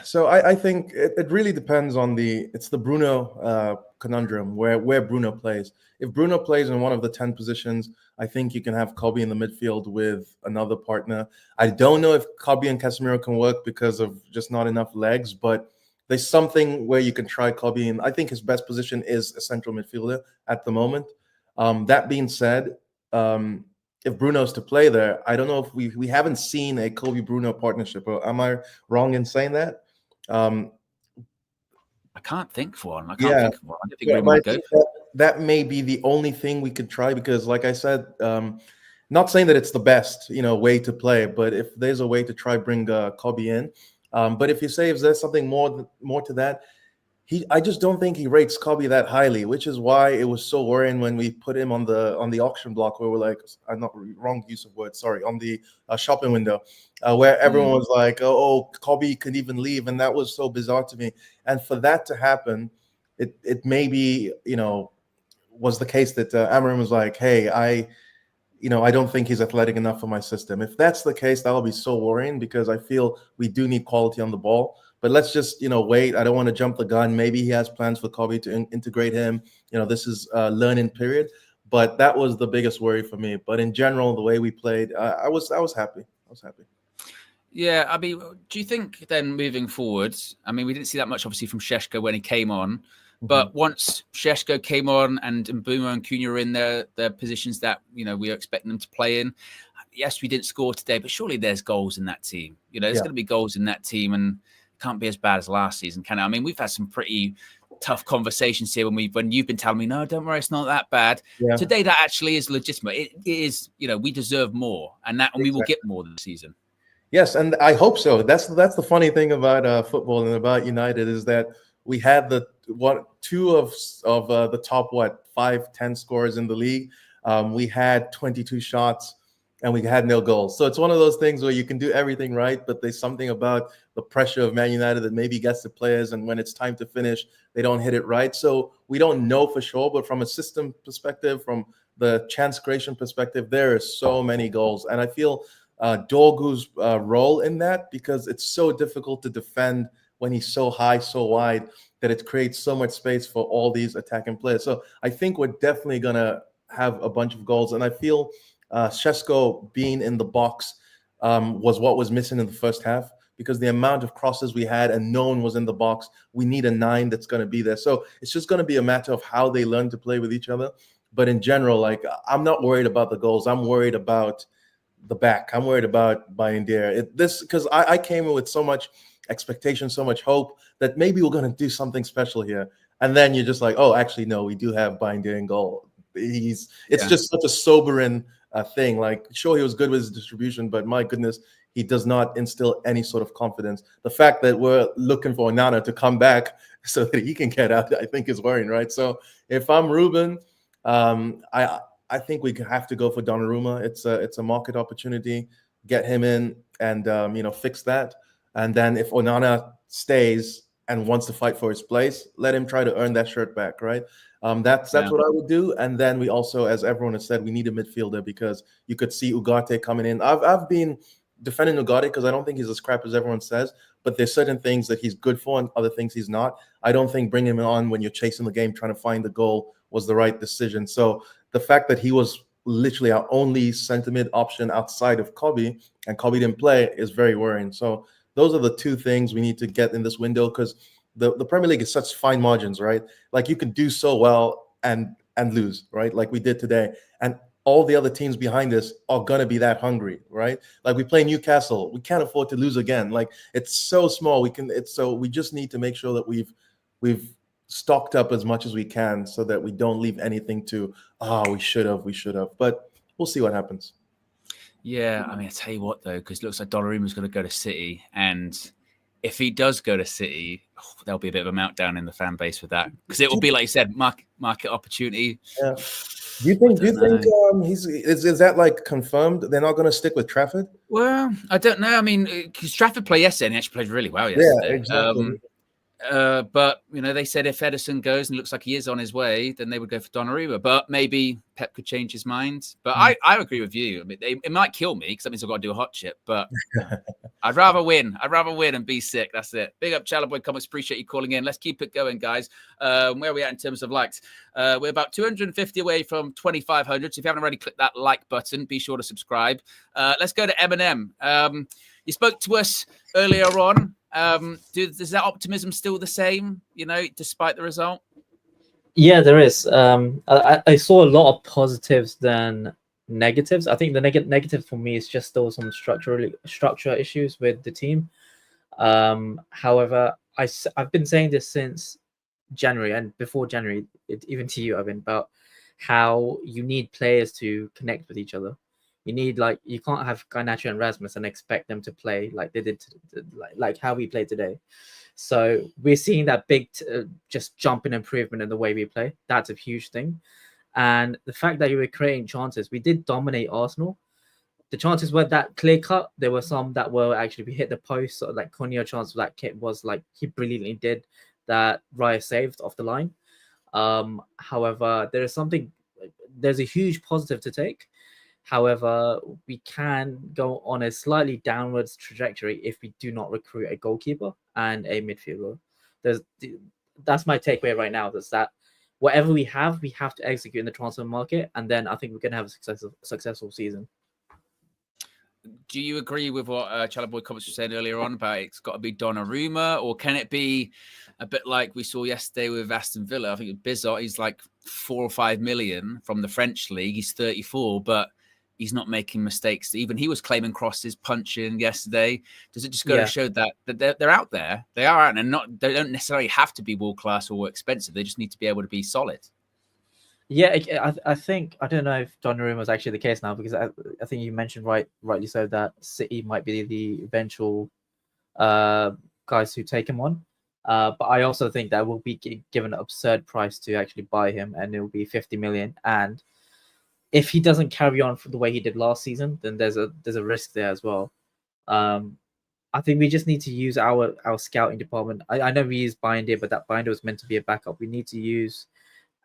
So I think it really depends on it's the Bruno conundrum where Bruno plays. If Bruno plays in one of the 10 positions, I think you can have Kobbie in the midfield with another partner. I don't know if Kobbie and Casemiro can work because of just not enough legs, but there's something where you can try Kobbie, and I think his best position is a central midfielder at the moment. That being said, if Bruno's to play there, I don't know if we haven't seen a Kobbie Bruno partnership. Or am I wrong in saying that? I can't think of one. I can't think of one. I don't think Bruno would go for that may be the only thing we could try, because like I said, not saying that it's the best, way to play, but if there's a way to try bring Kobbie in. But if there's something more to that, I just don't think he rates Kobbie that highly, which is why it was so worrying when we put him on the auction block, where we're like, I'm not wrong use of words, sorry, on the shopping window, where everyone was like, oh, Kobbie could even leave, and that was so bizarre to me. And for that to happen, it maybe was the case that Amarim was like, hey, I don't think he's athletic enough for my system. If that's the case, that'll be so worrying, because I feel we do need quality on the ball. But let's just, wait. I don't want to jump the gun. Maybe he has plans for Kobbie to integrate him. This is a learning period. But that was the biggest worry for me. But in general, the way we played, I was happy. I was happy. Yeah, I mean, do you think then moving forward, I mean, we didn't see that much obviously from Šeško when he came on, but once Šeško came on and Mbumo and Cunha were in their positions that, we are expecting them to play in, yes, we didn't score today, but surely there's goals in that team. There's going to be goals in that team, and it can't be as bad as last season, can it? I mean, we've had some pretty tough conversations here when you've been telling me, no, don't worry, it's not that bad. Yeah. Today, that actually is legitimate. It is, we deserve more, and we will get more this season. Yes, and I hope so. That's the funny thing about football and about United, is that we had two of the top 5-10 scorers in the league. We had 22 shots and we had no goals. So it's one of those things where you can do everything right, but there's something about the pressure of Man United that maybe gets the players, and when it's time to finish, they don't hit it right. So we don't know for sure, but from a system perspective, from the chance creation perspective, there are so many goals, and I feel Dorgu's role in that, because it's so difficult to defend when he's so high, so wide, that it creates so much space for all these attacking players. So I think we're definitely going to have a bunch of goals, and I feel Šeško being in the box was what was missing in the first half, because the amount of crosses we had and no one was in the box. We need a 9 that's going to be there. So it's just going to be a matter of how they learn to play with each other. But in general, I'm not worried about the goals. I'm worried about the back. I'm worried about Bayindir. Because I came in with so much expectation, so much hope that maybe we're going to do something special here. And then you're just like, oh, actually, no, we do have Bayindir in goal. It's just such a sobering thing. Like, sure, he was good with his distribution, but my goodness, he does not instill any sort of confidence. The fact that we're looking for Onana to come back so that he can get out, I think is worrying, right? So if I'm Ruben, I think we have to go for Donnarumma. It's a market opportunity. Get him in and fix that. And then if Onana stays and wants to fight for his place, let him try to earn that shirt back, right? That's what I would do. And then we also, as everyone has said, we need a midfielder because you could see Ugarte coming in. I've been defending Ugarte because I don't think he's as crap as everyone says, but there's certain things that he's good for and other things he's not. I don't think bringing him on when you're chasing the game, trying to find the goal was the right decision. So the fact that he was literally our only centre-mid option outside of Kobe, and Kobe didn't play, is very worrying. So those are the two things we need to get in this window, because the Premier League is such fine margins, right? Like, you can do so well and lose, right? Like we did today. And all the other teams behind us are going to be that hungry, right? Like, we play Newcastle. We can't afford to lose again. Like, it's so small. We just need to make sure that we've stocked up as much as we can so that we don't leave anything to, we should have. But we'll see what happens. Yeah, I mean, I tell you what, though, because it looks like Donnarumma's going to go to City. And if he does go to City, there'll be a bit of a meltdown in the fan base with that. Because it will be, like you said, market opportunity. Yeah. Do you think is that like confirmed? They're not going to stick with Trafford? Well, I don't know. I mean, because Trafford played yesterday and he actually played really well yesterday. Yeah, exactly. But they said if Ederson goes and looks like he is on his way, then they would go for Donnarumma. But maybe Pep could change his mind. But I agree with you. I mean, it might kill me because that means I've got to do a hot chip. But I'd rather win. I'd rather win and be sick. That's it. Big up, Chalaboy Comics. Appreciate you calling in. Let's keep it going, guys. Where are we at in terms of likes? We're about 250 away from 2,500. So if you haven't already clicked that like button, be sure to subscribe. Let's go to Eminem. You spoke to us earlier on. Is that optimism still the same, despite the result? Yeah, there is. I saw a lot of positives than negatives. I think the negative for me is just still some structure issues with the team. However, I've been saying this since January and before January, even to you, Evan, about how you need players to connect with each other. You need, you can't have Garnacho and Rasmus and expect them to play like they did, like how we played today. So we're seeing that big just jump in improvement in the way we play. That's a huge thing. And the fact that you were creating chances, we did dominate Arsenal. The chances weren't that clear cut. There were some that were actually, we hit the post, or like Cunha chance that kit was like he brilliantly did that Raya saved off the line. However, there's a huge positive to take. However, we can go on a slightly downwards trajectory if we do not recruit a goalkeeper and a midfielder. That's my takeaway right now. That's that whatever we have to execute in the transfer market, and then I think we're going to have a successful season. Do you agree with what Chalaboy Comments was saying earlier on about it's got to be Donnarumma, or can it be a bit like we saw yesterday with Aston Villa? I think Bizot, he's like 4 or 5 million from the French league. He's 34, but he's not making mistakes. Even he was claiming crosses, punching yesterday. Does it just go to show that they're out there? They are out, and they don't necessarily have to be world class or expensive. They just need to be able to be solid. Yeah, I think, I don't know if Donnarumma was actually the case now, because I think you mentioned rightly so that City might be the eventual guys who take him on. But I also think that we'll be given an absurd price to actually buy him, and it will be 50 million. And if he doesn't carry on for the way he did last season, then there's a risk there as well. I think we just need to use our scouting department. I know we use Binder, but that Binder was meant to be a backup. We need to use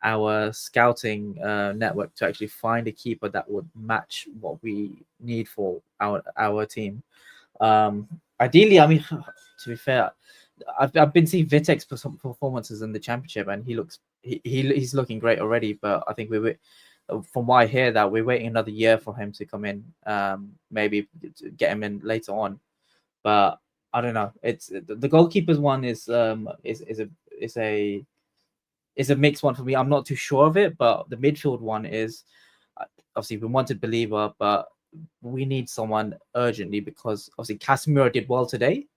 our scouting network to actually find a keeper that would match what we need for our team. Ideally, I mean, to be fair, I've been seeing Vitek's performances in the championship, and he's looking great already. But I think from what I hear, that we're waiting another year for him to come in, maybe to get him in later on. But I don't know. It's the goalkeepers one is a mixed one for me. I'm not too sure of it, but the midfield one is obviously we wanted Believer, but we need someone urgently, because obviously Casemiro did well today.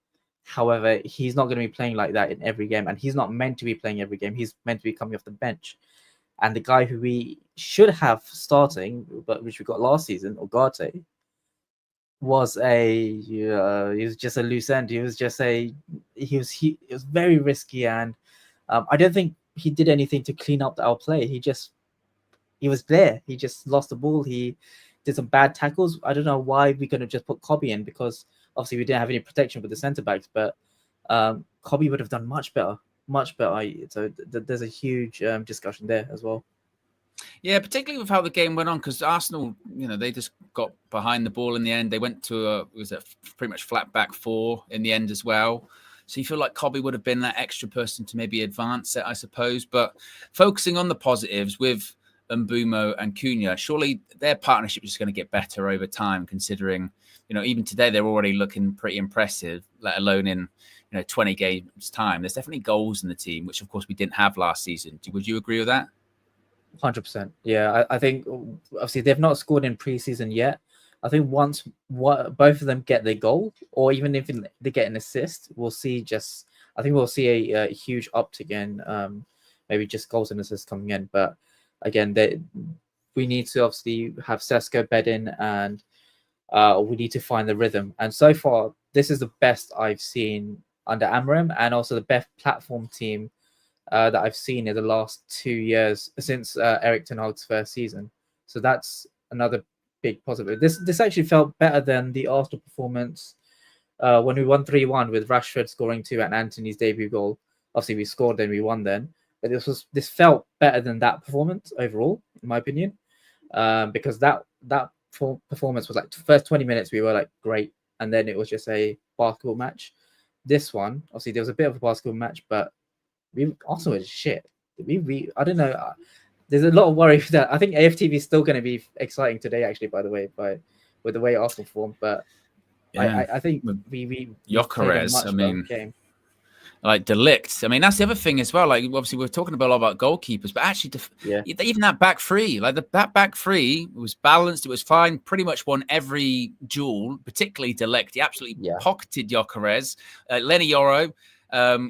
However, he's not going to be playing like that in every game, and he's not meant to be playing every game. He's meant to be coming off the bench. And the guy who we should have starting, but which we got last season, Ugarte, was he was just a loose end. He was very risky, and I don't think he did anything to clean up our play. He was there. He just lost the ball. He did some bad tackles. I don't know why we could have just put Kobe in, because obviously we didn't have any protection with the centre backs, but Kobe would have done much better. So there's a huge discussion there as well. Yeah, particularly with how the game went on, because Arsenal, they just got behind the ball in the end. They went to a pretty much flat back four in the end as well. So you feel like Kobe would have been that extra person to maybe advance it, I suppose. But focusing on the positives with Mbumo and Cunha, surely their partnership is going to get better over time, considering, even today they're already looking pretty impressive, let alone in 20 games time. There's definitely goals in the team, which of course we didn't have last season. Would you agree with that? 100%. Yeah, I think obviously they've not scored in preseason yet. I think once both of them get their goal, or even if they get an assist, we'll see a huge uptick in maybe just goals and assists coming in. But again, we need to obviously have Sesko bed in, and we need to find the rhythm. And so far, this is the best I've seen under Amorim, and also the best platform team that I've seen in the last 2 years since Erik ten Hag's first season. So that's another big positive. This actually felt better than the Arsenal performance when we won 3-1 with Rashford scoring 2 and Anthony's debut goal. Obviously, we scored, then we won then. But this felt better than that performance overall, in my opinion, because that performance was like the first 20 minutes we were like great, and then it was just a basketball match. This one, obviously, there was a bit of a basketball match, but Arsenal is shit. I don't know. There's a lot of worry that I think AFTV is still going to be exciting today, actually, by the way, with the way Arsenal performed. But yeah. I think we Gyökeres, game. Like De Ligt. That's the other thing as well. Like, obviously, we're talking a lot about goalkeepers, but actually, even that back three, that back three was balanced. It was fine. Pretty much won every duel, particularly De Ligt. He absolutely pocketed Gyökeres. Lenny Yoro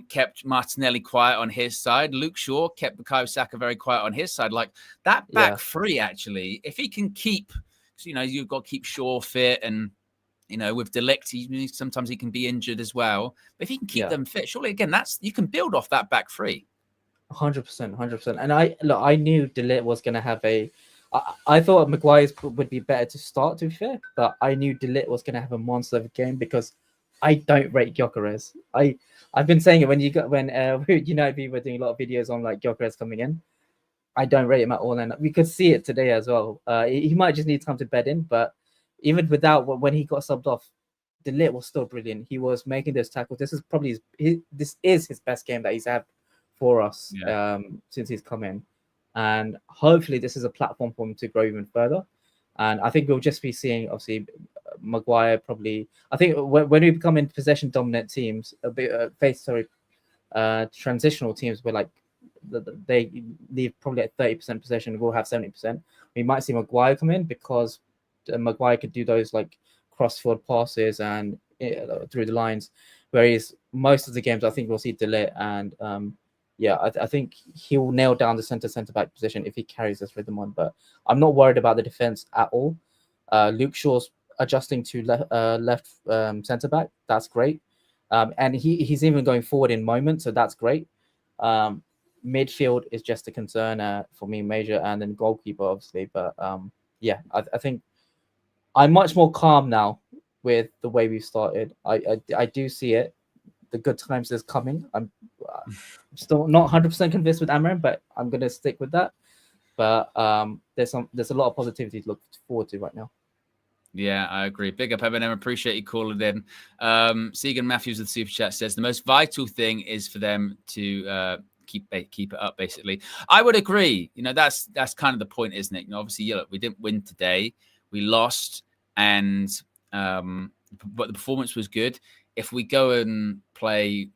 kept Martinelli quiet on his side. Luke Shaw kept Bukayo Saka very quiet on his side. Like that back three, actually, if he can keep, you've got to keep Shaw fit, and with De Ligt, sometimes he can be injured as well. But if he can keep them fit, surely again, you can build off that back three. 100%. And I knew De Ligt was going to have I thought Maguire's would be better to start, to be fair, but I knew De Ligt was going to have a monster of a game, because I don't rate Gyökeres. I've been saying it when we were doing a lot of videos on like Gyökeres coming in. I don't rate him at all, and we could see it today as well. He might just need time to bed in, but even without, when he got subbed off, De Ligt was still brilliant. He was making those tackles. This is probably his best game that he's had for us since he's come in, and hopefully this is a platform for him to grow even further. And I think we'll just be seeing, obviously, Maguire probably. I think when we become in possession dominant teams, transitional teams, where like they leave probably at 30% possession, we'll have 70%. We might see Maguire come in, because Maguire could do those like cross-field passes and through the lines, whereas most of the games I think we'll see De Ligt, and I think he will nail down the centre back position if he carries this rhythm on. But I'm not worried about the defense at all. Luke Shaw's adjusting to left centre back. That's great, and he's even going forward in moments, so that's great. Midfield is just a concern for me, major, and then goalkeeper obviously. But I think I'm much more calm now with the way we've started. I do see it. The good times is coming. I'm still not 100% convinced with Amorim, but I'm going to stick with that. But there's a lot of positivity to look forward to right now. Yeah, I agree. Big up, Eminem. Appreciate you calling in. Segan Matthews with Super Chat says the most vital thing is for them to keep it up. Basically, I would agree. That's kind of the point, isn't it? Obviously, look, we didn't win today. We lost, and but the performance was good. If we go and play,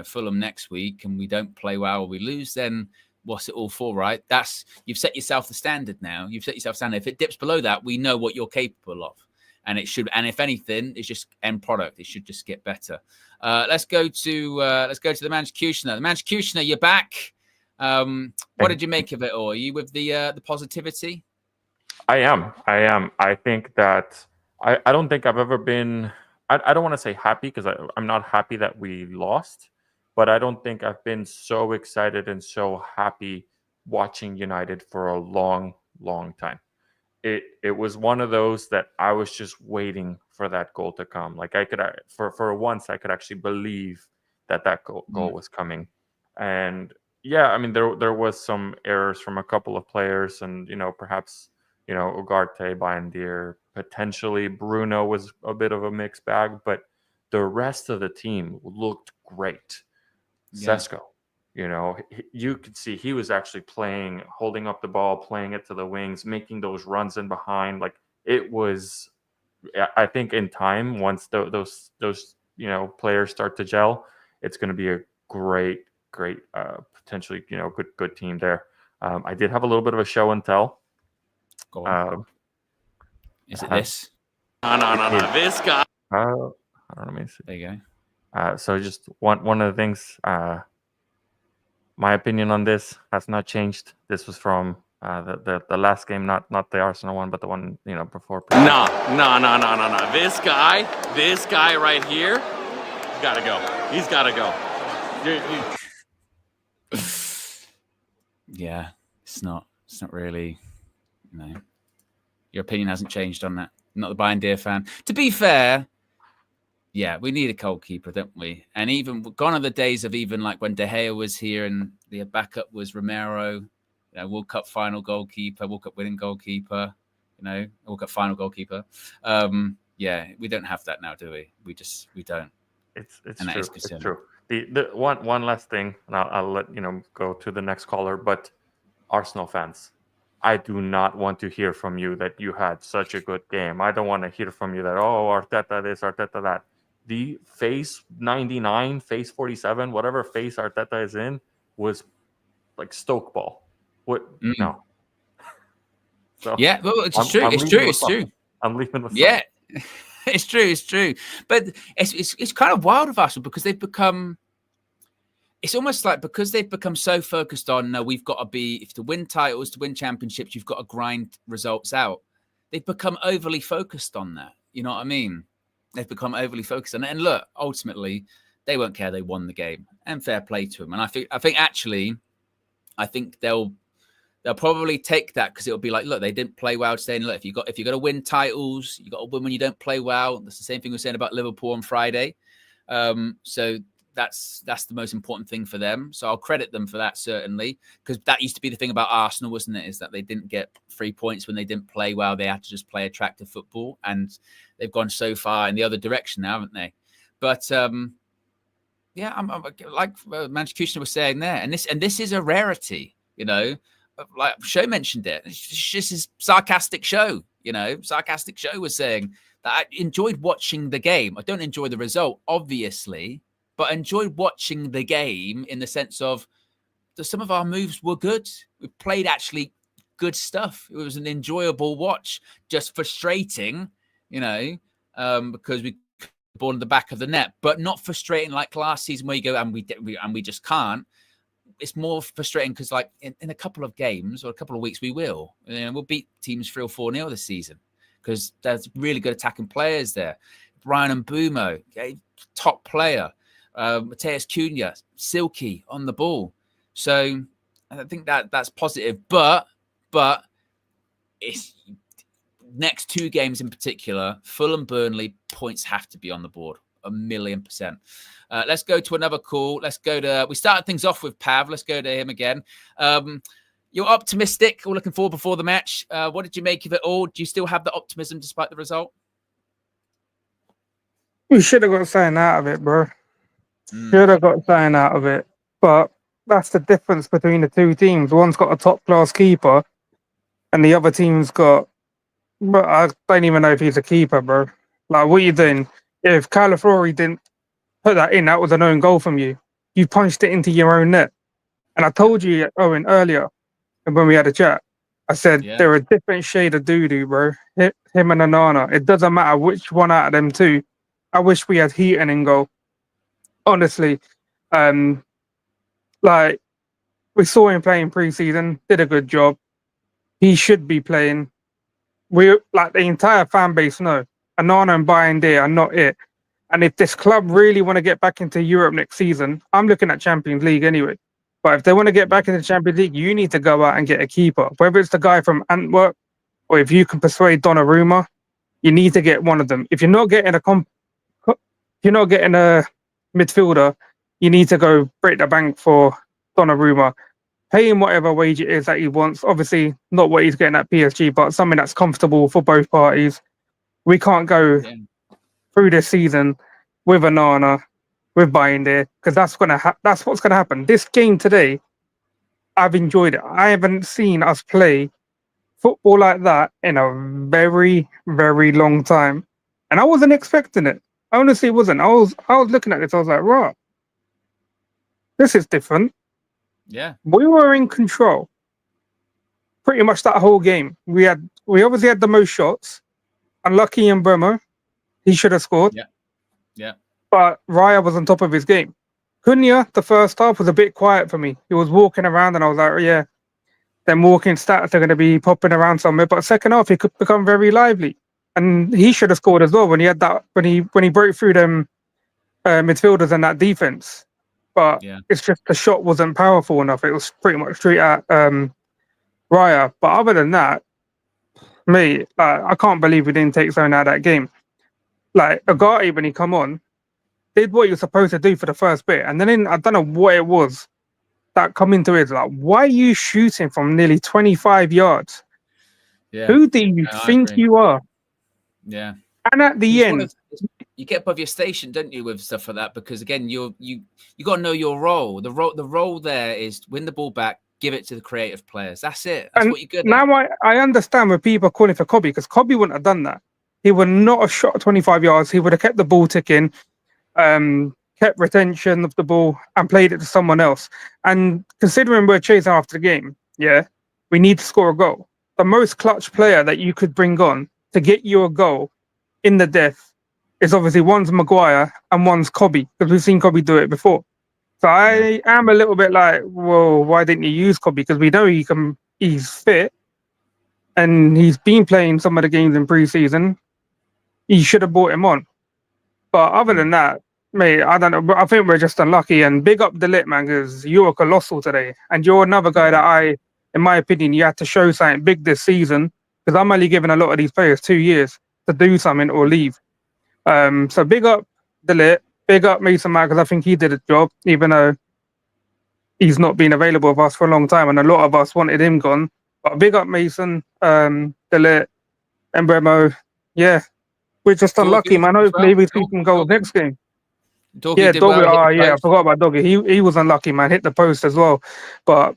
Fulham next week, and we don't play well, or we lose, then what's it all for, right? You've set yourself the standard now. You've set yourself standard. If it dips below that, we know what you're capable of. And it should, and if anything, it's just end product. It should just get better. Let's go to the Mancutioner. The Mancutioner, you're back. What did you make of it all? Are you with the positivity? I am. I think that I don't think I've ever been. I don't want to say happy because I'm not happy that we lost, but I don't think I've been so excited and so happy watching United for a long, long time. It was one of those that I was just waiting for that goal to come. Like I could, for once, I could actually believe that goal was coming. And yeah, I mean, there was some errors from a couple of players, and perhaps Ugarte, Bayendier, potentially Bruno was a bit of a mixed bag, but the rest of the team looked great. Yeah. Sesko, you could see he was actually playing, holding up the ball, playing it to the wings, making those runs in behind. Like it was, I think in time, once those players start to gel, it's going to be a great, potentially, good team there. I did have a little bit of a show and tell. Go on. Is it this? No. This guy. I don't know. Let me see. There you go. So just one of the things, my opinion on this has not changed. This was from the last game, not the Arsenal one, but the one before. No. This guy right here, gotta go. He's gotta go. Yeah, it's not really. Your opinion hasn't changed on that. I'm not the Bayendier fan. To be fair, yeah, we need a goalkeeper, don't we? And even gone are the days of even like when De Gea was here and the backup was Romero, World Cup final goalkeeper, World Cup winning goalkeeper, World Cup final goalkeeper. Yeah, we don't have that now, do we? We don't. It's true. It's true. The one last thing, and I'll let go to the next caller. But Arsenal fans, I do not want to hear from you that you had such a good game. I don't want to hear from you that Arteta this, Arteta that. The phase 99, phase 47, whatever phase Arteta is in, was like Stoke ball. What? No. So yeah, well, it's true. It's true. I'm leaving with yeah. It's true. But it's kind of wild of Arsenal because they've become. It's almost like because they've become so focused on no, we've got to be if to win titles, to win championships, you've got to grind results out. They've become overly focused on that. You know what I mean? They've become overly focused on it. And look, ultimately, they won't care they won the game. And fair play to them. And I think they'll probably take that because it'll be like, look, they didn't play well today. And look, if you got to win titles, you got to win when you don't play well. That's the same thing we were saying about Liverpool on Friday. So that's the most important thing for them. So I'll credit them for that, certainly, because that used to be the thing about Arsenal, wasn't it? Is that they didn't get 3 points when they didn't play well. They had to just play attractive football, and they've gone so far in the other direction now, haven't they? But yeah, I'm like Mancutioner was saying there, and this is a rarity, Like Show mentioned it. It's just his sarcastic show, Sarcastic Show was saying that I enjoyed watching the game. I don't enjoy the result, obviously, but I enjoyed watching the game in the sense of some of our moves were good. We played actually good stuff. It was an enjoyable watch, just frustrating, because we ball in the back of the net, but not frustrating like last season where you go and we just can't. It's more frustrating because like in a couple of games or a couple of weeks, we will. We'll beat teams 3 or 4-0 this season because there's really good attacking players there. Brian Mbeumo, top player. Mateus Cunha, silky on the ball. So I think that's positive. But it's next 2 games in particular, Fulham, Burnley, points have to be on the board. 1,000,000%. Let's go to another call. We started things off with Pav. Let's go to him again. You're optimistic or looking forward before the match. What did you make of it all? Do you still have the optimism despite the result? We should have got something out of it, bro. Should have got something out of it. But that's the difference between the two teams. One's got a top-class keeper, and the other team's got... But I don't even know if he's a keeper, bro. Like, what are you doing? If Calafiori didn't put that in, that was an own goal from you. You punched it into your own net. And I told you, Owen, earlier, when we had a chat, I said they're a different shade of doo-doo, bro. Him and Onana. It doesn't matter which one out of them two. I wish we had Heaton in goal. Honestly. Like, we saw him playing pre-season, did a good job. He should be playing. We, like, the entire fan base know Onana and Bayern are not it. And if this club really want to get back into Europe next season, I'm looking at Champions League anyway. But if they want to get back into Champions League, you need to go out and get a keeper. Whether it's the guy from Antwerp or if you can persuade Donnarumma, you need to get one of them. If you're not getting a midfielder, you need to go break the bank for Donnarumma. Pay him whatever wage it is that he wants. Obviously, not what he's getting at PSG, but something that's comfortable for both parties. We can't go through this season with Onana, with Bayern because that's what's gonna happen. This game today, I've enjoyed it. I haven't seen us play football like that in a very, very long time, and I wasn't expecting it. I honestly wasn't. I was looking at this. I was like, right, this is different. Yeah, we were in control pretty much that whole game. We obviously had the most shots. Unlucky in Bremer, he should have scored. Yeah. But Raya was on top of his game. Cunha, the first half was a bit quiet for me. He was walking around, and I was like, yeah, them walking stats are going to be popping around somewhere. But second half, he could become very lively, and he should have scored as well when he had that when he broke through them midfielders and that defense. But it's just the shot wasn't powerful enough. It was pretty much straight at Raya. But other than that, mate, I can't believe we didn't take something out of that game. Like, Agati, when he come on, did what he was supposed to do for the first bit. And then I don't know what it was that come into it. Like, why are you shooting from nearly 25 yards? Yeah. Who do you think you are? Yeah. And at the end... You get above your station, don't you, with stuff like that? Because, again, you got to know your role. The role there is win the ball back, give it to the creative players. That's it. That's what you're good now at. I understand when people are calling for Kobe, because Kobe wouldn't have done that. He would not have shot 25 yards. He would have kept the ball ticking, kept retention of the ball, and played it to someone else. And considering we're chasing after the game, we need to score a goal. The most clutch player that you could bring on to get you a goal in the death is obviously one's Maguire and one's Kobe, because we've seen Kobe do it before. So I am a little bit like, well, why didn't you use Kobe? Because we know he's fit, and he's been playing some of the games in pre-season. You should have brought him on. But other than that, mate, I don't know. I think we're just unlucky. And big up Delit, man, because you were colossal today. And you're another guy that in my opinion, you had to show something big this season, because I'm only giving a lot of these players 2 years to do something or leave. So big up Delit. Big up Mason Mount, because I think he did a job, even though he's not been available with us for a long time, and a lot of us wanted him gone. But big up Mason, Delit, and Bremo. Yeah, we're just unlucky, man. Hopefully we see some goals next game. Doggy Doggy. I forgot about Doggy. He was unlucky, man. Hit the post as well. But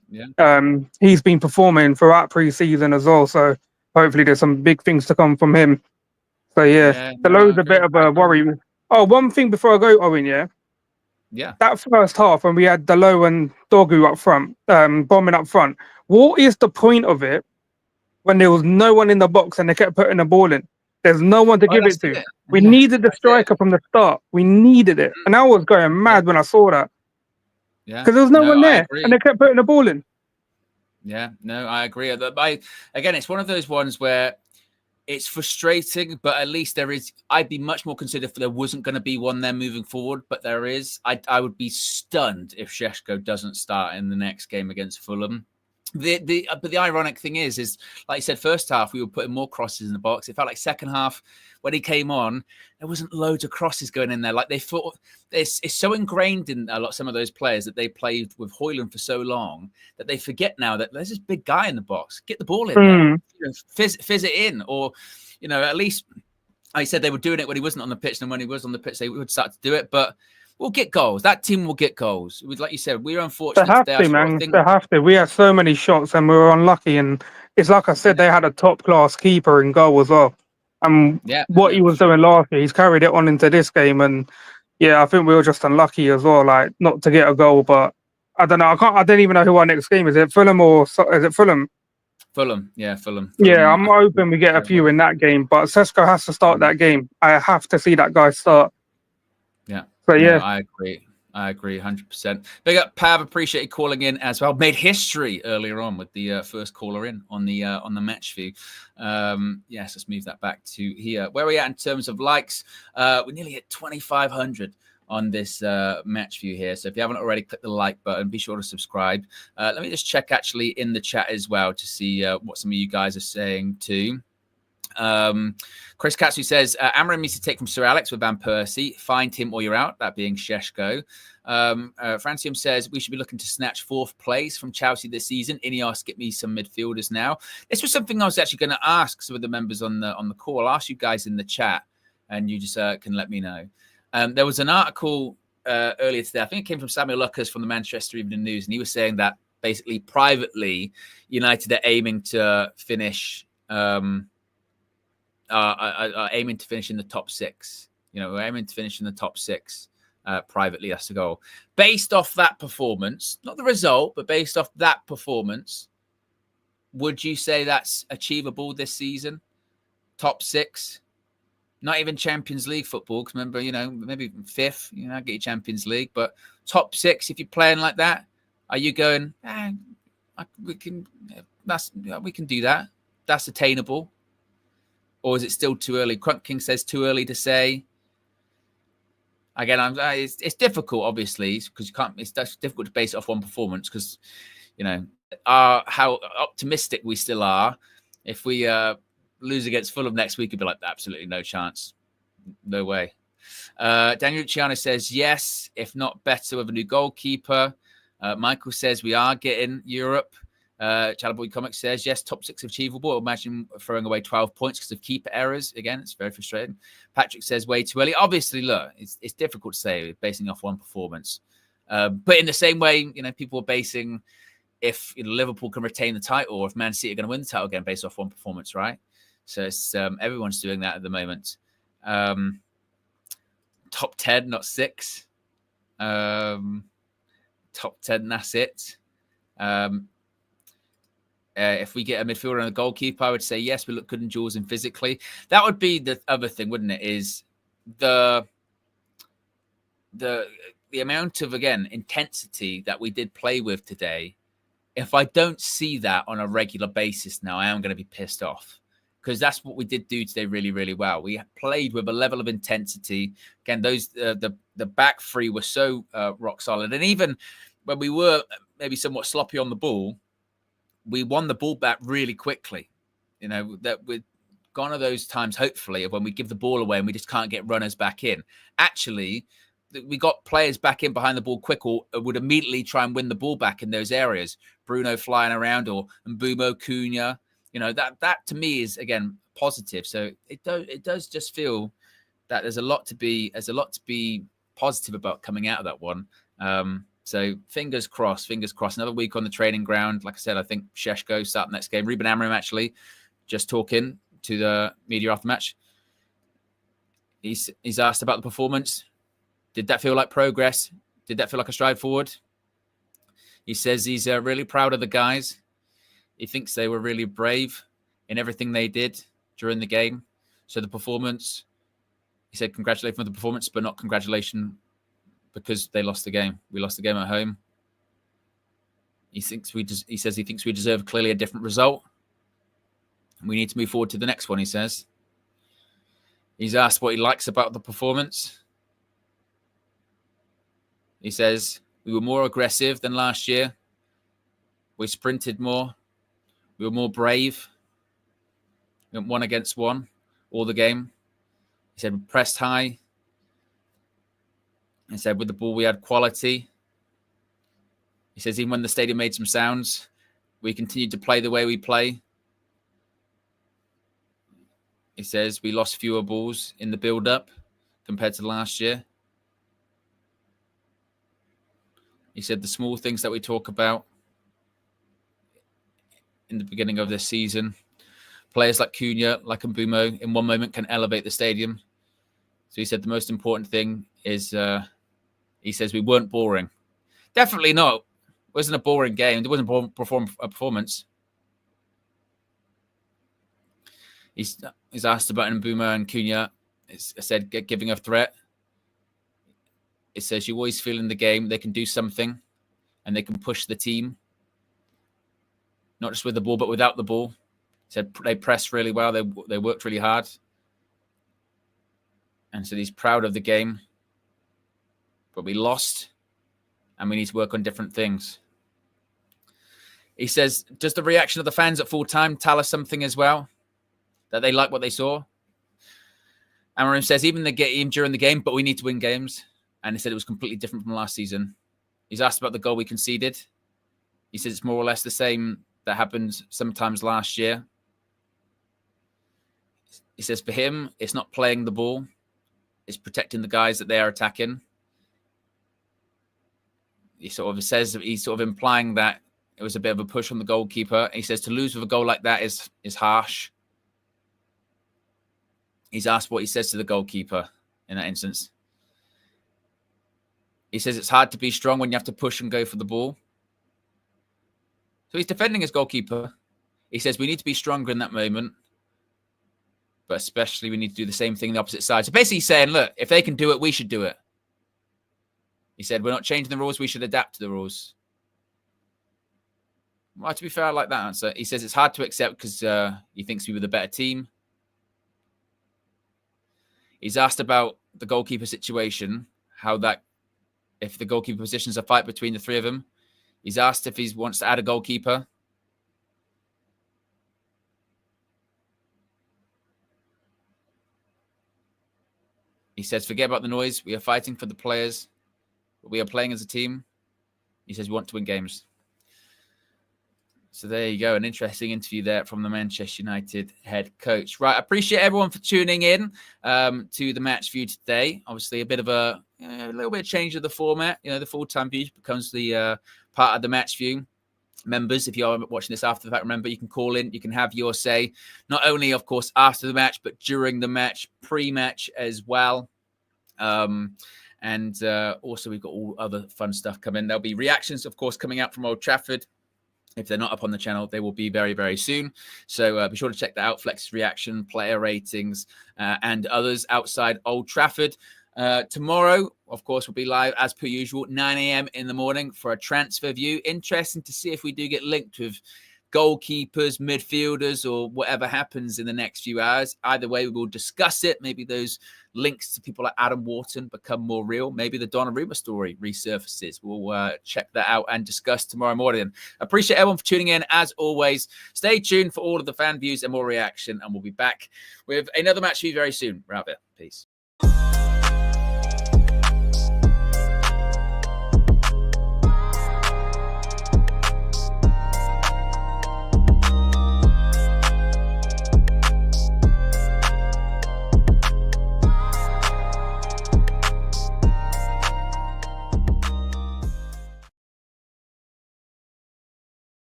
he's been performing throughout pre-season as well. So hopefully there's some big things to come from him. So Delo's a bit of a worry. Oh, one thing before I go, Owen, Yeah. That first half when we had Delo and Dogu up front, bombing up front, what is the point of it when there was no one in the box and they kept putting the ball in? There's no one to give it to. We needed the striker from the start. We needed it. And I was going mad when I saw that. Yeah. Because there was no one there and they kept putting the ball in. Yeah, no, I agree. Again, it's one of those ones where it's frustrating, but at least there is. I'd be much more considered if there wasn't going to be one there moving forward, but there is. I would be stunned if Šeško doesn't start in the next game against Fulham. But the ironic thing is like you said, first half we were putting more crosses in the box. It felt like second half when he came on, there wasn't loads of crosses going in there. Like they thought, it's so ingrained in some of those players that they played with Hojlund for so long that they forget now that there's this big guy in the box. Get the ball in there, fizz it in, or at least I said they were doing it when he wasn't on the pitch, and when he was on the pitch, they would start to do it. But we'll get goals. That team will get goals. Like you said, we're unfortunate. They have to, man. They have to. We had so many shots and we were unlucky. And it's like I said, they had a top-class keeper in goal as well. And what he was doing last year, he's carried it on into this game. And I think we were just unlucky as well, like not to get a goal. But I don't know. I don't even know who our next game is. Is it Fulham or is it Fulham? Fulham. Yeah, Fulham. Yeah, I'm hoping we get a few in that game, but Sesko has to start that game. I have to see that guy start. Yeah. So yeah, no, I agree 100%. Big up, Pav. Appreciate you calling in as well. Made history earlier on with the first caller in on the match view. Yes, let's move that back to here. Where are we at in terms of likes? We nearly hit 2,500 on this match view here. So if you haven't already, click the like button. Be sure to subscribe. Let me just check actually in the chat as well to see what some of you guys are saying too. Chris Katsu says Amarim needs to take from Sir Alex with Van Persie. Find him or you're out. That being Sheshko. Francium says we should be looking to snatch 4th place from Chelsea this season. Ineos, get me some midfielders now. This was something I was actually going to ask some of the members on the call. I'll ask you guys in the chat, and you just can let me know. There was an article earlier today. I think it came from Samuel Lucas from the Manchester Evening News, and he was saying that basically privately United are aiming to finish. Are aiming to finish in the top 6. You know, we're aiming to finish in the top 6 privately. That's the goal. Based off that performance, not the result, but based off that performance, would you say that's achievable this season? Top 6? Not even Champions League football, because remember, you know, maybe 5th, you know, get your Champions League, but top 6, if you're playing like that, are you going, we can do that? That's attainable. Or is it still too early? Crunk King says too early to say. Again, it's difficult, obviously, because you can't. It's difficult to base it off one performance because, you know, how optimistic we still are. If we lose against Fulham next week, it'd be like absolutely no chance, no way. Daniel Luciano says yes, if not better with a new goalkeeper. Michael says we are getting Europe. Chalaboy Comics says yes, top 6 achievable. Imagine throwing away 12 points because of keeper errors. Again, it's very frustrating. Patrick says way too early. Obviously, look, it's difficult to say basing off one performance. But in the same way, you know, people are basing if Liverpool can retain the title or if Man City are going to win the title again based off one performance, right? So it's everyone's doing that at the moment. Top 10, not 6. Top 10, that's it. If we get a midfielder and a goalkeeper, I would say yes, we look good in duels and physically. That would be the other thing, wouldn't it? Is the amount of, again, intensity that we did play with today. If I don't see that on a regular basis now, I am going to be pissed off because that's what we did do today really, really well. We played with a level of intensity. Again, those the back three were so rock solid. And even when we were maybe somewhat sloppy on the ball, we won the ball back really quickly. You know, that we're gone are those times, hopefully, of when we give the ball away and we just can't get runners back in. Actually, we got players back in behind the ball quick or would immediately try and win the ball back in those areas. Bruno flying around or Mbumo, Cunha. You know, that to me is, again, positive. So it does just feel that there's a lot to be positive about coming out of that one. So fingers crossed. Another week on the training ground. Like I said, I think Sheshko start the next game. Ruben Amorim actually just talking to the media after the match. He's asked about the performance. Did that feel like progress? Did that feel like a stride forward? He says he's really proud of the guys. He thinks they were really brave in everything they did during the game. So the performance, he said congratulations for the performance, but not congratulations because they lost the game. We lost the game at home. He says he thinks we deserve clearly a different result. We need to move forward to the next one, he says. He's asked what he likes about the performance. He says, we were more aggressive than last year. We sprinted more. We were more brave. We went 1-against-1 all the game. He said, we pressed high. He said, with the ball, we had quality. He says, even when the stadium made some sounds, we continued to play the way we play. He says, we lost fewer balls in the build-up compared to last year. He said, the small things that we talk about in the beginning of this season, players like Cunha, like Mbumo, in one moment can elevate the stadium. So he said the most important thing is, he says, we weren't boring. Definitely not. It wasn't a boring game. It wasn't a performance. He's asked about Mbuma and Cunha. I said giving a threat. It says you always feel in the game they can do something and they can push the team. Not just with the ball, but without the ball. He said they pressed really well. They worked really hard. And so he's proud of the game. But we lost and we need to work on different things. He says, does the reaction of the fans at full time tell us something as well? That they like what they saw? Amorim says, even during the game, but we need to win games. And he said it was completely different from last season. He's asked about the goal we conceded. He says it's more or less the same that happened sometimes last year. He says for him, it's not playing the ball. It's protecting the guys that they are attacking. He sort of says, he's sort of implying that it was a bit of a push on the goalkeeper. He says to lose with a goal like that is harsh. He's asked what he says to the goalkeeper in that instance. He says it's hard to be strong when you have to push and go for the ball. So he's defending his goalkeeper. He says we need to be stronger in that moment. But especially we need to do the same thing on the opposite side. So basically he's saying, look, if they can do it, we should do it. He said, we're not changing the rules. We should adapt to the rules. Well, to be fair, I like that answer. He says it's hard to accept because he thinks we were the better team. He's asked about the goalkeeper situation, if the goalkeeper positions a fight between the three of them. He's asked if he wants to add a goalkeeper. He says, forget about the noise. We are fighting for the players. But we are playing as a team. He says we want to win games. So there you go. An interesting interview there from the Manchester United head coach. Right. I appreciate everyone for tuning in to the match view today. Obviously, a bit of a little bit of change of the format. You know, the full-time view becomes the part of the match view. Members, if you're watching this after the fact, remember you can call in. You can have your say, not only, of course, after the match, but during the match, pre-match as well. And also, we've got all other fun stuff coming. There'll be reactions, of course, coming out from Old Trafford. If they're not up on the channel, they will be very, very soon. So be sure to check that out. Fleck's reaction, player ratings, and others outside Old Trafford. Tomorrow, of course, we'll be live as per usual, 9 a.m. in the morning for a transfer view. Interesting to see if we do get linked with goalkeepers, midfielders, or whatever happens in the next few hours. Either way, we will discuss it. Maybe those links to people like Adam Wharton become more real. Maybe the Donnarumma story resurfaces. We'll check that out and discuss tomorrow morning. Appreciate everyone for tuning in. As always, stay tuned for all of the fan views and more reaction, and we'll be back with another match view very soon. We're out there.